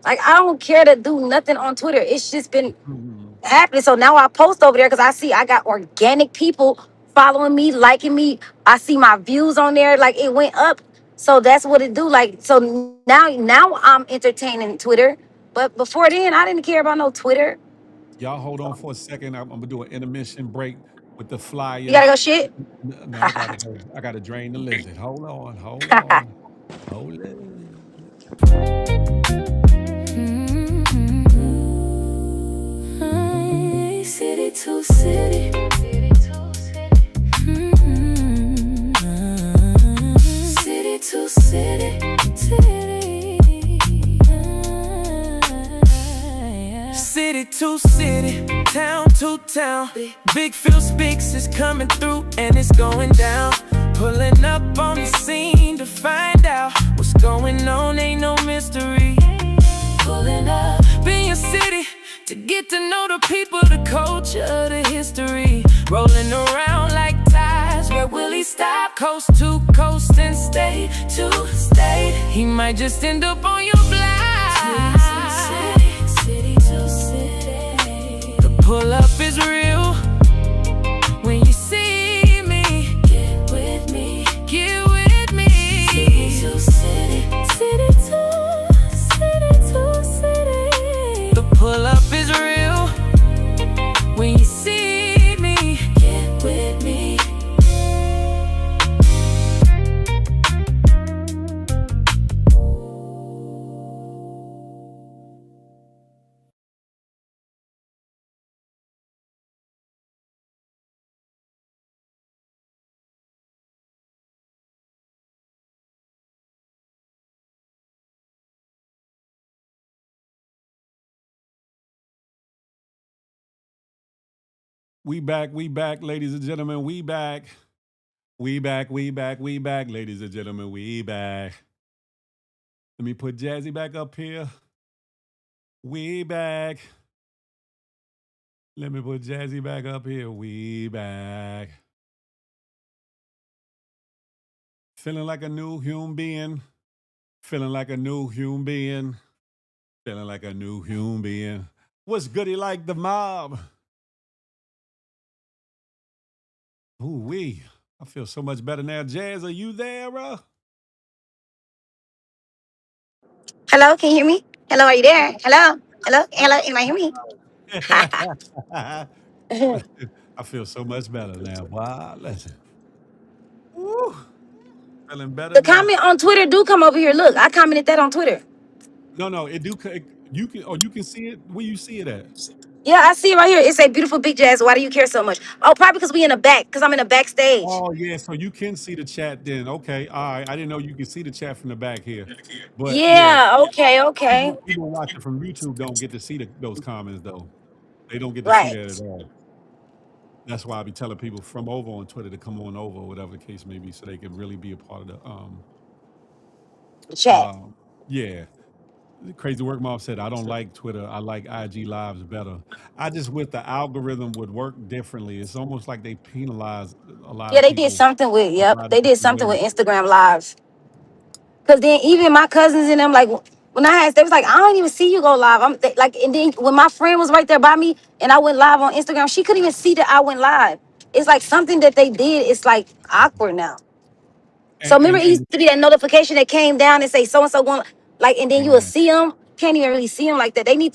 Speaker 5: Like I don't care to do nothing on Twitter. It's just been
Speaker 3: Mhm.
Speaker 5: happening. So now I post over there because I see I got organic people following me, liking me. I see my views on there, like it went up. So that's what it do. Like so now I'm entertaining Twitter. But before then, I didn't care about no Twitter.
Speaker 3: Y'all hold on for a second. I'm gonna do an intermission break with the
Speaker 5: You
Speaker 3: flyer.
Speaker 5: gotta go shit.
Speaker 3: No, I gotta go. I gotta drain the lizard. Hold on, hold on, hold it.
Speaker 2: City to city. Mm, City to city.
Speaker 1: City to city, town to town. Big Phil Speaks is coming through and it's going down. Pulling up on the scene to find out what's going on, ain't no mystery.
Speaker 2: Pulling up.
Speaker 1: Be a city to get to know the people, the culture, the history. Rolling around like tides, where will he stop? Coast to coast and state to state. He might just end up on your block.
Speaker 2: City to city.
Speaker 1: The pull up is real. When you see me,
Speaker 2: Get with me.
Speaker 1: get with me.
Speaker 2: City to city. City to city.
Speaker 1: The pull up is real. When you see me,
Speaker 2: Get with me.
Speaker 3: We back, ladies and gentlemen. We back, ladies and gentlemen. We back. Let me put Jazzy back up here. We back. Let me put Jazzy back up here. We back. Feeling like a new human being. Feeling like a new human being. Feeling like a new human being. What's goody like the mob? Ooh wee. I feel so much better now. Jazz, are you there, bro?
Speaker 5: Hello, can you hear me? Hello, are you there? Hello? Hello? Hello? Can I hear me?
Speaker 3: I feel so much better now. Wow, listen. Woo. Feeling better
Speaker 5: The
Speaker 3: now.
Speaker 5: comment on Twitter do come over here. Look, I commented that on Twitter.
Speaker 3: No, it do. You can. Oh, you can see it. Where you see it at?
Speaker 5: Yeah, I see it right here. It say beautiful big jazz. Why do you care so much? Oh, probably because we in the back, because I'm in the backstage.
Speaker 3: Oh yeah, so you can see the chat then. Okay, all right. I didn't know you could see the chat from the back here, but yeah,
Speaker 5: Yeah, okay, okay.
Speaker 3: people watching from YouTube don't get to see those comments though. They don't get to see that
Speaker 5: Right.
Speaker 3: at all. That's why I be telling people from over on Twitter to come on over, or whatever the case may be, so they can really be a part of the
Speaker 5: Chat.
Speaker 3: um yeah. Crazy Work Mom said, I don't like Twitter. I like IG Lives better. I just wish the algorithm would work differently. It's almost like they penalize a lot
Speaker 5: Yeah,
Speaker 3: of
Speaker 5: they did
Speaker 3: people
Speaker 5: something with.
Speaker 3: a
Speaker 5: Yep,
Speaker 3: lot of
Speaker 5: they did
Speaker 3: different
Speaker 5: something with
Speaker 3: ways.
Speaker 5: Instagram Lives. Cause then even my cousins and them, like when I asked, they was like, I don't even see you go live. Like, and then when my friend was right there by me and I went live on Instagram, she couldn't even see that I went live. It's like something that they did. It's like awkward now. So
Speaker 3: And
Speaker 5: remember,
Speaker 3: and,
Speaker 5: it used
Speaker 3: and
Speaker 5: to be that notification that came down and say so and so going, like, and then you will
Speaker 3: yeah,
Speaker 5: see them. Can't even really see them like that. They need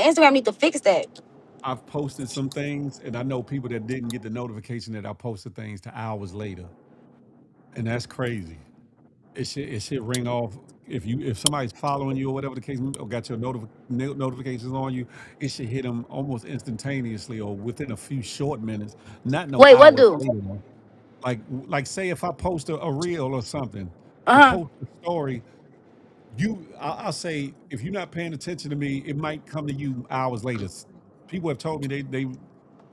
Speaker 5: Instagram need to fix that.
Speaker 3: I've posted some things, and I know people that didn't get the notification that I posted things to hours later, and that's crazy. It should ring off if somebody's following you or whatever the case, or got your notifications on you. It should hit them almost instantaneously or within a few short minutes, not no
Speaker 5: Wait, what
Speaker 3: hours
Speaker 5: do?
Speaker 3: later. Though. Like say if I post a reel or something, or
Speaker 5: Uh huh.
Speaker 3: post a story, I'll say if you're not paying attention to me, it might come to you hours later. People have told me they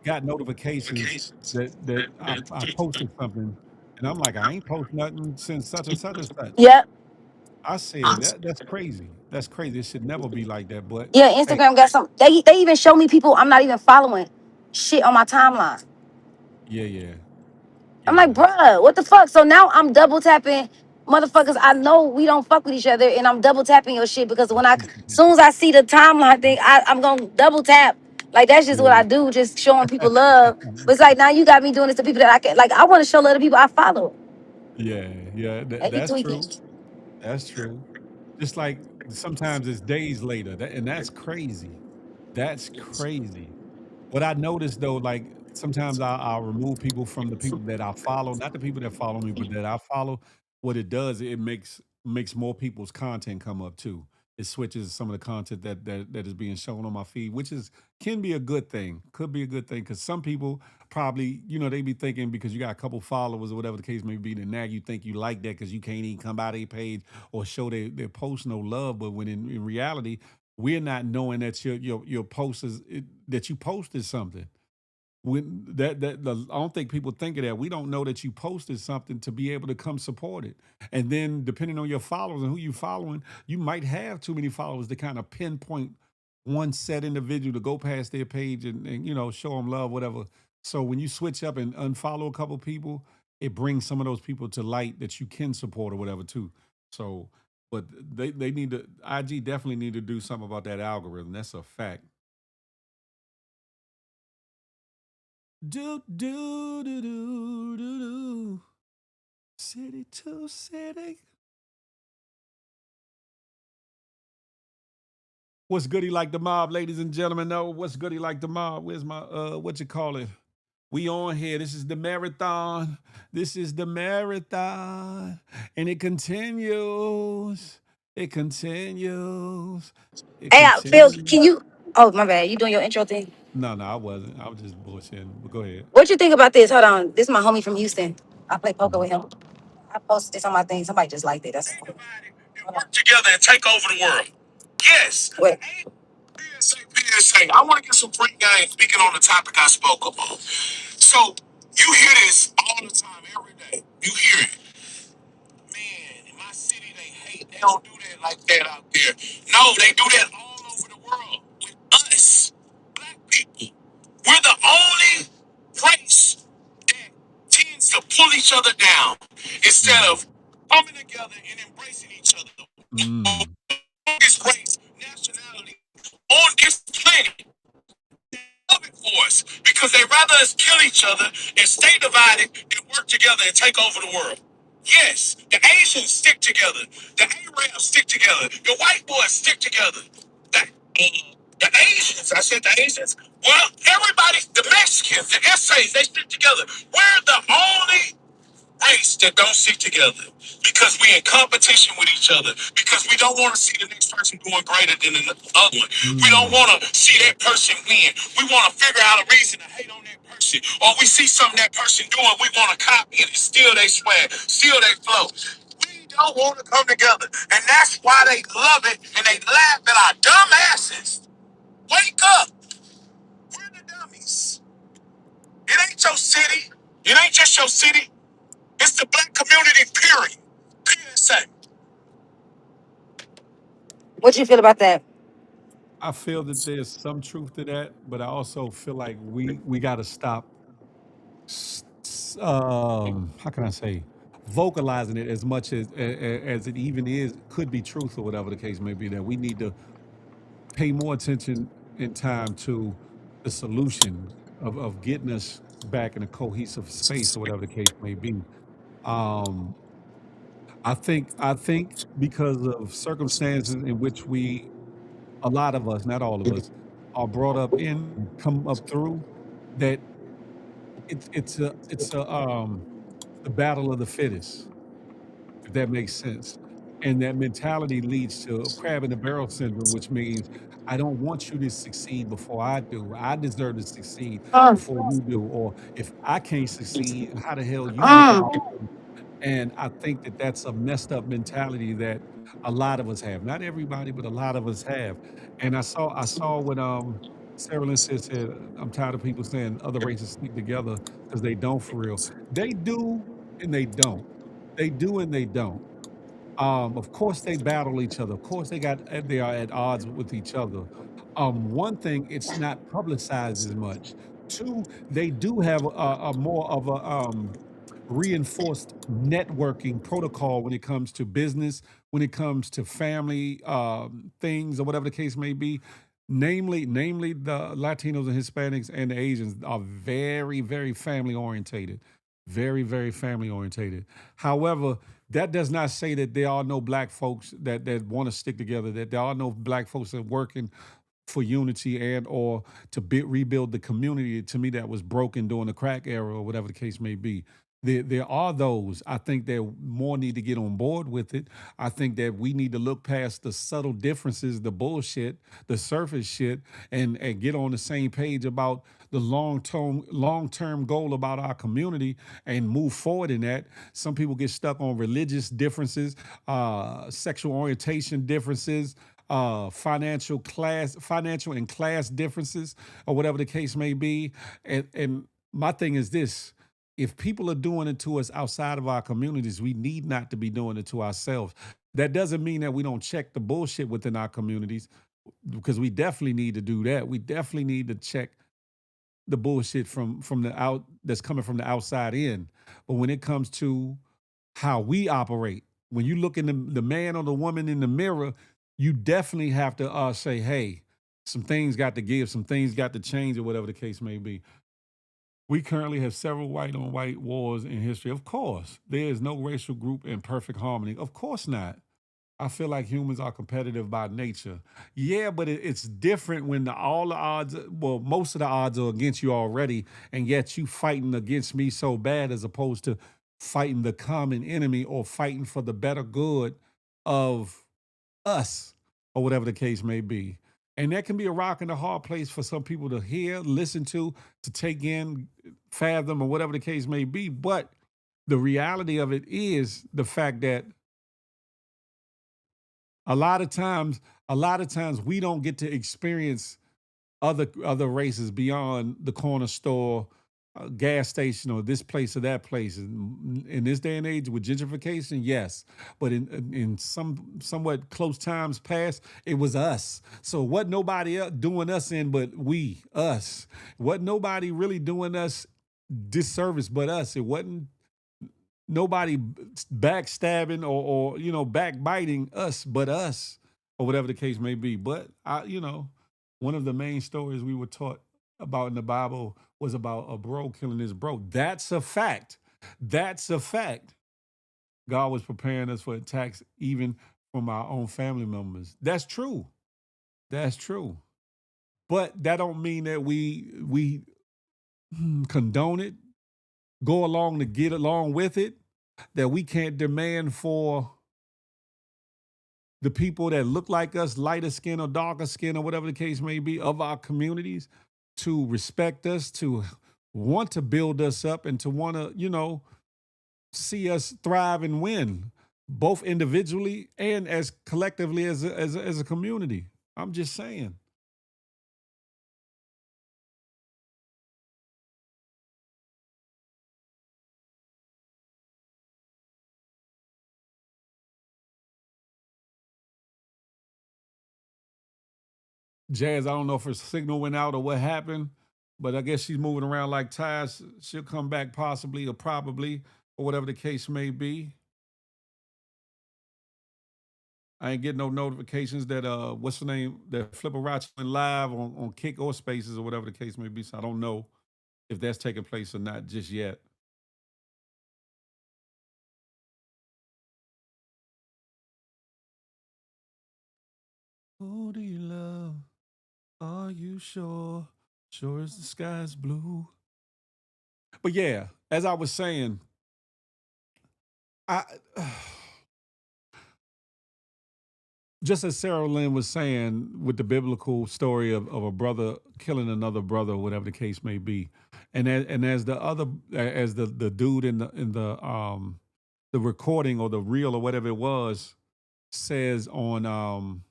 Speaker 3: got notifications that I posted something, and I'm like, I ain't post nothing since such and such and such.
Speaker 5: Yep.
Speaker 3: I said that's crazy. That's crazy. It should never be like that. But
Speaker 5: Yeah,
Speaker 3: hey,
Speaker 5: Instagram got some. They even show me people I'm not even following. Shit on my timeline.
Speaker 3: yeah, yeah,
Speaker 5: I'm like,
Speaker 3: yeah.
Speaker 5: bruh, what the fuck? So now I'm double tapping motherfuckers. I know we don't fuck with each other, and I'm double tapping your shit because when soon as I see the timeline thing, I'm gonna double tap. Like that's just what
Speaker 3: Yeah,
Speaker 5: I do, just showing people love. But it's like now you got me doing this to people that I can like. I want to show love to people I follow.
Speaker 3: yeah, yeah.
Speaker 5: They be
Speaker 3: That's
Speaker 5: tweaking.
Speaker 3: true. That's true. Just like sometimes it's days later, and that's crazy. That's crazy. What I noticed though, like sometimes I'll remove people from the people that I follow, not the people that follow me, but that I follow. What it does, it makes more people's content come up too. It switches some of the content that is being shown on my feed, which is can be a good thing, could be a good thing, because some people probably, they be thinking because you got a couple followers or whatever the case may be, then now you think you like that because you can't even come by their page or show their post no love. But when in reality, we're not knowing that your post that you posted something. When I don't think people think of that. We don't know that you posted something to be able to come support it. And then depending on your followers and who you following, you might have too many followers to kind of pinpoint one set individual to go past their page and show them love, whatever. So when you switch up and unfollow a couple people, it brings some of those people to light that you can support or whatever too. So, but they need to IG definitely need to do something about that algorithm. That's a fact. Do do do do do do. City to city. What's goody like the mob, ladies and gentlemen? No, what's goody like the mob? Where's my what you call it? We on here. This is the marathon. This is the marathon. And it continues. It continues. It
Speaker 5: Hey, Phil,
Speaker 3: continues.
Speaker 5: can you? Oh my bad, you doing your intro thing?
Speaker 3: No, I wasn't. I was just bullshitting. But go ahead.
Speaker 5: What you think about this? Hold on, this is my homie from Houston. I play poker
Speaker 3: Mhm.
Speaker 5: with him. I posted this on my thing. Somebody just liked it. That's
Speaker 1: And work together and take over the world. Yes.
Speaker 5: wait.
Speaker 1: PSA. I want to get some free game speaking on the topic I spoke about. So you hear this all the time, every day. You hear it. Man, in my city they hate. They don't do that like that out there. No, they do that all over the world. With us, black people. We're the only race that tends to pull each other down instead
Speaker 3: Mm.
Speaker 1: of coming together and embracing each other.
Speaker 3: Mm.
Speaker 1: This race, nationality on this planet love it for us because they rather us kill each other and stay divided than work together and take over the world. Yes, the Asians stick together. The Arabs stick together. The white boys stick together. The, the Asians, I said the Asians. Well, everybody, the Mexicans, the essays, they stick together. We're the only race that don't stick together because we're in competition with each other because we don't want to see the next person doing greater than the other one. We don't
Speaker 3: Mm.
Speaker 1: want to see that person win. We want to figure out a reason to hate on that person. Or we see something that person doing, we want to copy it and steal their swag, steal their flow. We don't want to come together. And that's why they love it and they laugh at our dumb asses. Wake up. We're the dummies. It
Speaker 3: It's your city. It's the black community, period. PSA.
Speaker 5: What you feel about that?
Speaker 3: I feel that there's some truth to that, but I also feel like we got to stop. How can I say, vocalizing it as much as it even is could be truth or whatever the case may be. That we need to pay more attention in time to the solution of getting us back in a cohesive space or whatever the case may be. Um, I think because of circumstances in which a lot of us, not all of us, are brought up in, come up through, that it's the battle of the fittest, if that makes sense. And that mentality leads to crab in the barrel syndrome, which means I don't want you to succeed before I do. I deserve to succeed
Speaker 5: Uh,
Speaker 3: before you do. Or if I can't succeed, how the hell you get
Speaker 5: uh,
Speaker 3: to? And I think that that's a messed up mentality that a lot of us have. Not everybody, but a lot of us have. And I saw what Sarah Lynn said, I'm tired of people saying other races stick together because they don't for real. They do and they don't. They do and they don't. Of course they battle each other. Of course they are at odds with each other. One thing, it's not publicized as much. Two, they do have a more of a reinforced networking protocol when it comes to business, when it comes to family things or whatever the case may be. Namely, the Latinos and Hispanics and the Asians are very, very family orientated. Very, very family orientated. However, that does not say that there are no black folks that want to stick together, that there are no black folks that are working for unity and or to rebuild the community to me that was broken during the crack era or whatever the case may be. There are those. I think that more need to get on board with it. I think that we need to look past the subtle differences, the bullshit, the surface shit, and get on the same page about the long term goal about our community and move forward in that. Some people get stuck on religious differences, sexual orientation differences, financial and class differences, or whatever the case may be. And my thing is this: if people are doing it to us outside of our communities, we need not to be doing it to ourselves. That doesn't mean that we don't check the bullshit within our communities, because we definitely need to do that. We definitely need to check the bullshit from the out that's coming from the outside in. But when it comes to how we operate, when you look in the man or the woman in the mirror, you definitely have to say, hey, some things got to give, some things got to change, or whatever the case may be. We currently have several white on white wars in history. Of course, there is no racial group in perfect harmony. Of course not. I feel like humans are competitive by nature. Yeah, but it's different when all the odds, well, most of the odds are against you already, and yet you fighting against me so bad, as opposed to fighting the common enemy or fighting for the better good of us, or whatever the case may be. And that can be a rock and a hard place for some people to hear, listen to take in, fathom, or whatever the case may be. But the reality of it is the fact that a lot of times, we don't get to experience other races beyond the corner store, gas station, or this place or that place. In this day and age with gentrification, yes, but in some somewhat close times past, it was us. So what nobody else doing us in but we us. What nobody really doing us disservice but us. It wasn't nobody backstabbing or backbiting us but us, or whatever the case may be. But one of the main stories we were taught about in the Bible was about a bro killing his bro. That's a fact. That's a fact. God was preparing us for attacks even from our own family members. That's true. That's true. But that don't mean that we condone it, go along to get along with it, that we can't demand for the people that look like us, lighter skin or darker skin, or whatever the case may be, of our communities, to respect us, to want to build us up, and to want to, see us thrive and win, both individually and as collectively as a community. I'm just saying. Jazz, I don't know if her signal went out or what happened, but I guess she's moving around like tires. She'll come back possibly or probably, or whatever the case may be. I ain't getting no notifications that what's the name, that Flipperachi went live on Kick or Spaces or whatever the case may be. So I don't know if that's taking place or not just yet. Who do you love? Are you sure? Sure as the sky's blue. But yeah, as I was saying, I just as Sarah Lynn was saying with the biblical story of a brother killing another brother, or whatever the case may be, and as the other as the dude in the recording or the reel or whatever it was says on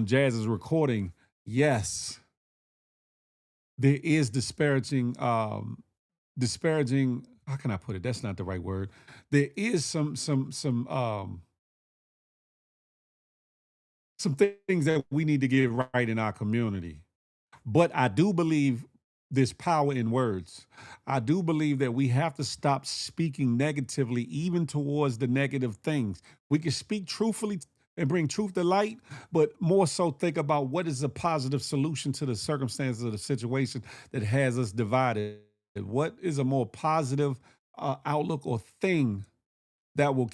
Speaker 3: Jazz's recording, yes, there is disparaging, how can I put it? That's not the right word. There is some things that we need to get right in our community. But I do believe there's power in words. I do believe that we have to stop speaking negatively, even towards the negative things. We can speak truthfully and bring truth to light, but more so think about what is a positive solution to the circumstances of the situation that has us divided. What is a more positive outlook or thing that will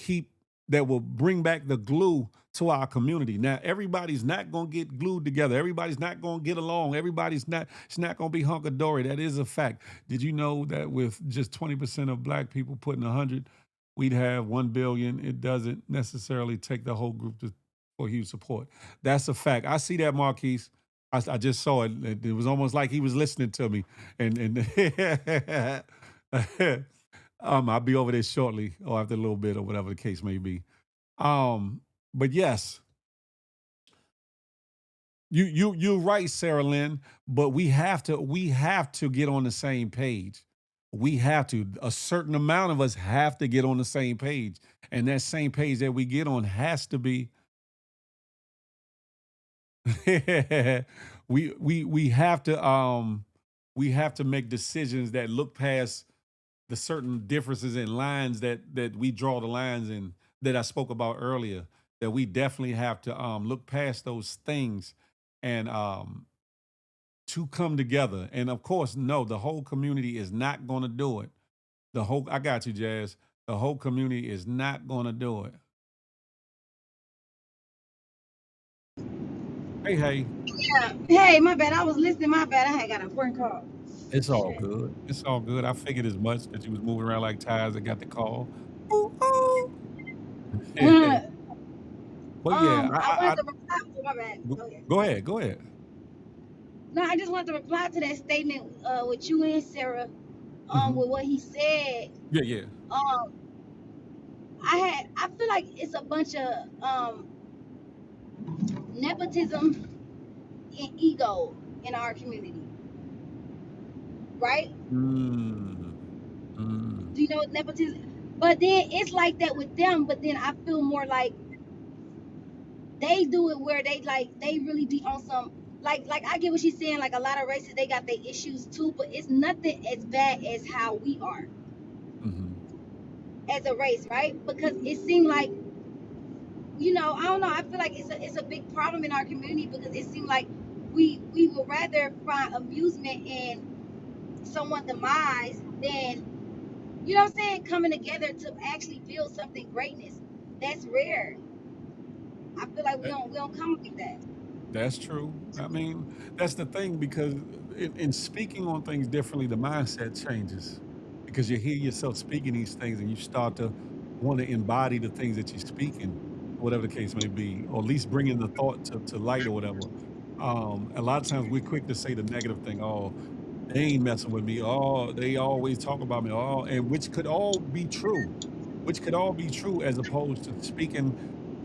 Speaker 3: bring back the glue to our community. Now, everybody's not going to get glued together. Everybody's not going to get along. It's not going to be hunky-dory. That is a fact. Did you know that with just 20% of black people putting 100, we'd have 1 billion? It doesn't necessarily take the whole group for huge support. That's a fact. I see that, Marquise. I just saw it. It was almost like he was listening to me. And I'll be over there shortly or after a little bit or whatever the case may be. But yes, you're right, Sarah Lynn, but we have to get on the same page. We have to. A certain amount of us have to get on the same page. And that same page that we get on has to be we have to make decisions that look past the certain differences in lines that we draw the lines in that I spoke about earlier, that we definitely have to look past those things and to come together. And of course, no, the whole community is not going to do it. I got you, Jazz. The whole community is not going to do it. Hey.
Speaker 4: Yeah. Hey, my bad. I was listening. My bad. I had got an important call.
Speaker 3: It's all
Speaker 4: Shit.
Speaker 3: good. It's all good. I figured as much because you was moving around like tires and got the call. Ooh, ooh. But yeah,
Speaker 4: I wanted to reply. Oh, my bad. Okay.
Speaker 3: Go ahead.
Speaker 4: No, I just wanted to reply to that statement with you and Sarah with what he said.
Speaker 3: Yeah.
Speaker 4: Um, I feel like it's a bunch of nepotism and ego in our community, right?
Speaker 3: Mm.
Speaker 4: Do you know what nepotism? But then it's like that with them. But then I feel more like they do it where they really be on some like I get what she's saying. Like a lot of races, they got their issues too, but it's nothing as bad as how we are as a race, right? Because it seemed like, I don't know. I feel like it's a big problem in our community because it seemed like we would rather find amusement in someone's demise than, you know what I'm saying, coming together to actually build something greatness. That's rare. I feel like we don't come with that.
Speaker 3: That's true. I mean, that's the thing because in speaking on things differently, the mindset changes because you hear yourself speaking these things and you start to want to embody the things that you're speaking, whatever the case may be, or at least bringing the thought to light or whatever. A lot of times we're quick to say the negative thing. Oh, they ain't messing with me. Oh, they always talk about me. Oh, and which could all be true. As opposed to speaking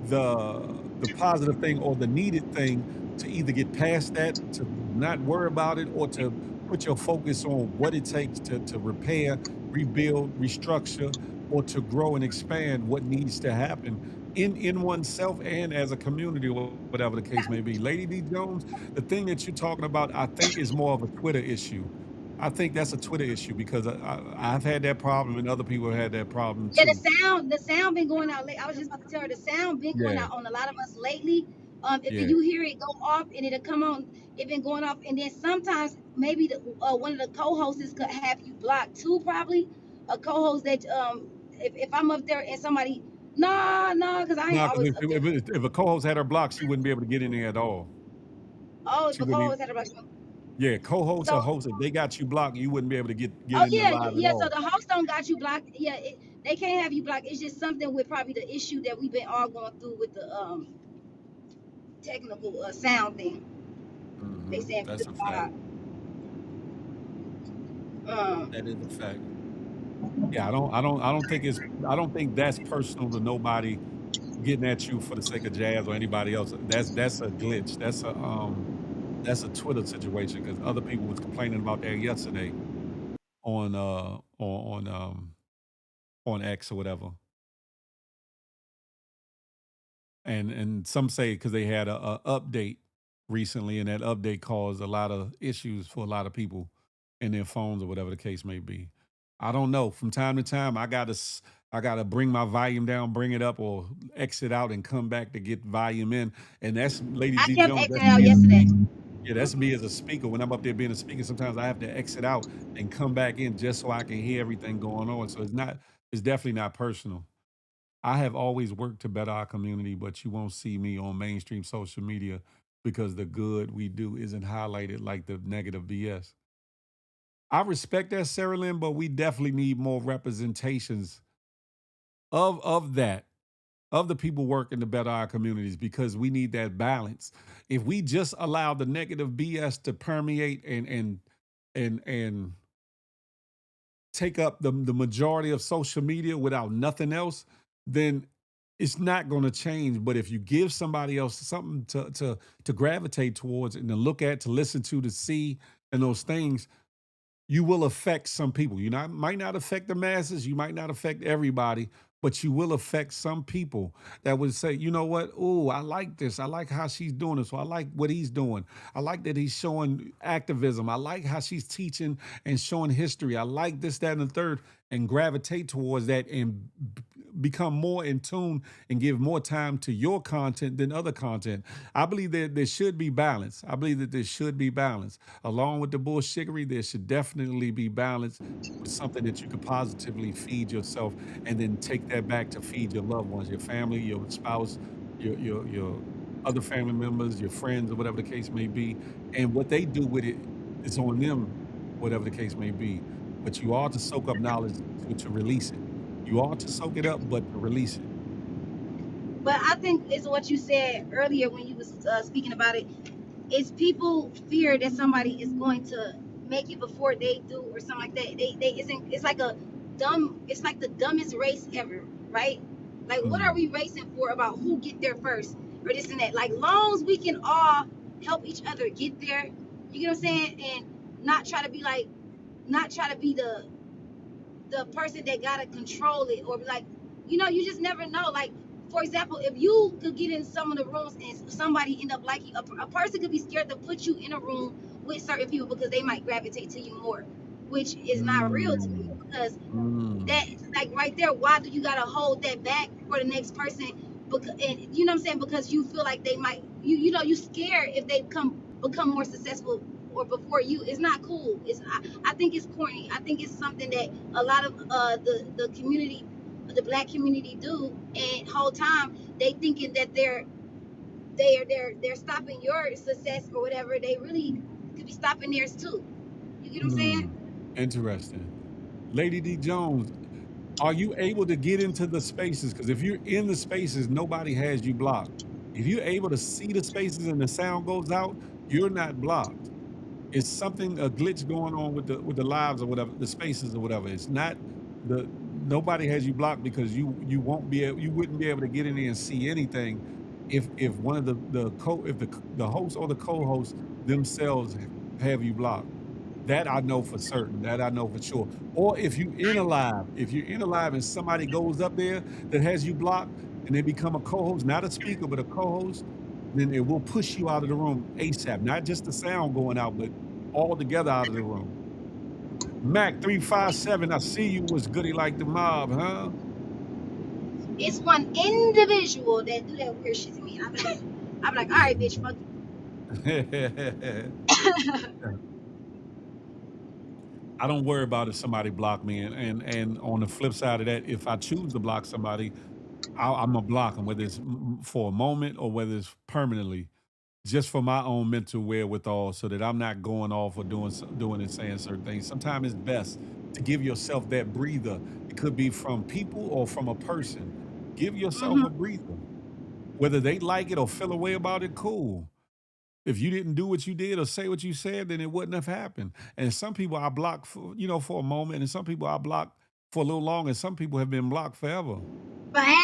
Speaker 3: the positive thing or the needed thing to either get past that, to not worry about it, or to put your focus on what it takes to repair, rebuild, restructure, or to grow and expand what needs to happen in oneself and as a community or whatever the case may be. Lady D Jones, the thing that you're talking about, I think is more of a Twitter issue. I think that's a Twitter issue because I've had that problem and other people have had that problem
Speaker 4: Yeah,
Speaker 3: too.
Speaker 4: the sound been going out late. I was just about to tell her the sound been going
Speaker 3: Yeah,
Speaker 4: out on a lot of us lately. If
Speaker 3: yeah.
Speaker 4: you hear it go off and it'll come on, it been going off, and then sometimes maybe one of the co-hosts could have you blocked too. Probably a co-host that if I'm up there and somebody, nah, because I ain't
Speaker 3: No, because
Speaker 4: always up there.
Speaker 3: if a co-host had her blocked, she wouldn't be able to get in there at all.
Speaker 4: Oh, if
Speaker 3: She
Speaker 4: a
Speaker 3: wouldn't even,
Speaker 4: co-host had a block.
Speaker 3: yeah, co-host or
Speaker 4: So
Speaker 3: host, if they got you blocked, you wouldn't be able to get
Speaker 4: oh
Speaker 3: in there
Speaker 4: yeah,
Speaker 3: live at
Speaker 4: yeah. So
Speaker 3: all.
Speaker 4: the host don't got you blocked. Yeah, they can't have you blocked. It's just something with probably the issue that we've been all going through with the technical sound thing. They saying for
Speaker 3: That's
Speaker 4: the
Speaker 3: a fact.
Speaker 4: um
Speaker 3: That is a fact. Yeah, I don't think that's personal to nobody getting at you for the sake of jazz or anybody else. That's a glitch. That's a Twitter situation because other people was complaining about that yesterday on on X or whatever. And some say because they had a update recently, and that update caused a lot of issues for a lot of people in their phones or whatever the case may be. I don't know. From time to time, I gotta bring my volume down, bring it up, or exit out and come back to get volume in. And that's Lady
Speaker 4: I
Speaker 3: D
Speaker 4: kept
Speaker 3: Jones. That's
Speaker 4: exiting out
Speaker 3: me.
Speaker 4: yesterday.
Speaker 3: Yeah, that's me as a speaker. When I'm up there being a speaker, sometimes I have to exit out and come back in just so I can hear everything going on. So it's definitely not personal. I have always worked to better our community, but you won't see me on mainstream social media because the good we do isn't highlighted like the negative BS. I respect that, Sarah Lynn, but we definitely need more representations of that, of the people working to better our communities because we need that balance. If we just allow the negative BS to permeate and take up the majority of social media without nothing else, then it's not going to change. But if you give somebody else something to gravitate towards and to look at, to listen to see, and those things, you will affect some people. You not might not affect the masses, you might not affect everybody, but you will affect some people that would say, you know what? Oh, I like this. I like how she's doing this. So I like what he's doing. I like that he's showing activism. I like how she's teaching and showing history. I like this, that, and the third, and gravitate towards that and become more in tune and give more time to your content than other content. I believe that there should be balance. I believe that there should be balance. Along with the bullshittery, there should definitely be balance with something that you could positively feed yourself and then take that back to feed your loved ones, your family, your spouse, your other family members, your friends, or whatever the case may be. And what they do with it is on them, whatever the case may be. But you ought to soak up knowledge to release it. You ought to soak it up, but to release it.
Speaker 4: But I think it's what you said earlier when you was speaking about it. Is people fear that somebody is going to make it before they do or something like that. They isn't. It's like a dumb. It's like the dumbest race ever, right? Like what are
Speaker 3: Mm,
Speaker 4: we racing for about who get there first or this and that? Like long as we can all help each other get there, you get what I'm saying, and not try to be like, not try to be the person that gotta control it or be like, you just never know. Like, for example, if you could get in some of the rooms and somebody end up liking a person could be scared to put you in a room with certain people because they might gravitate to you more, which is not real to me
Speaker 3: mm,
Speaker 4: because that,
Speaker 3: mm,
Speaker 4: like right there, why do you gotta hold that back for the next person? Because, and you know what I'm saying, because you feel like they might, you scared if they become more successful or before you. It's not cool. I think it's corny. I think it's something that a lot of the community, the black community do, and whole time they thinking that they're stopping your success or whatever. They really could be stopping theirs too. You get what I'm
Speaker 3: mm.
Speaker 4: saying?
Speaker 3: Interesting. Lady D Jones, are you able to get into the spaces? Because if you're in the spaces, nobody has you blocked. If you're able to see the spaces and the sound goes out, you're not blocked. It's something, a glitch going on with the lives or whatever, the spaces or whatever. It's not the nobody has you blocked because you won't be able, you wouldn't be able to get in there and see anything if one of the host or the co-host themselves have you blocked. That I know for certain. That I know for sure. Or if you're in a live and somebody goes up there that has you blocked, and they become a co-host, not a speaker, but a co-host, then it will push you out of the room ASAP. Not just the sound going out, but all together out of the room. Mac 357, I see you. Was goody like the mob, huh?
Speaker 4: It's one individual that do that weird shit to me. I'm like, all right, bitch, fuck you.
Speaker 3: I don't worry about if somebody block me, and on the flip side of that, if I choose to block somebody, I'm gonna block them, whether it's for a moment or whether it's permanently, just for my own mental wherewithal, so that I'm not going off or doing and saying certain things. Sometimes it's best to give yourself that breather. It could be from people or from a person. Give yourself a breather. Whether they like it or feel a way about it, cool. If you didn't do what you did or say what you said, then it wouldn't have happened. And some people I block for, for a moment, and some people I block for a little longer, and some people have been blocked forever.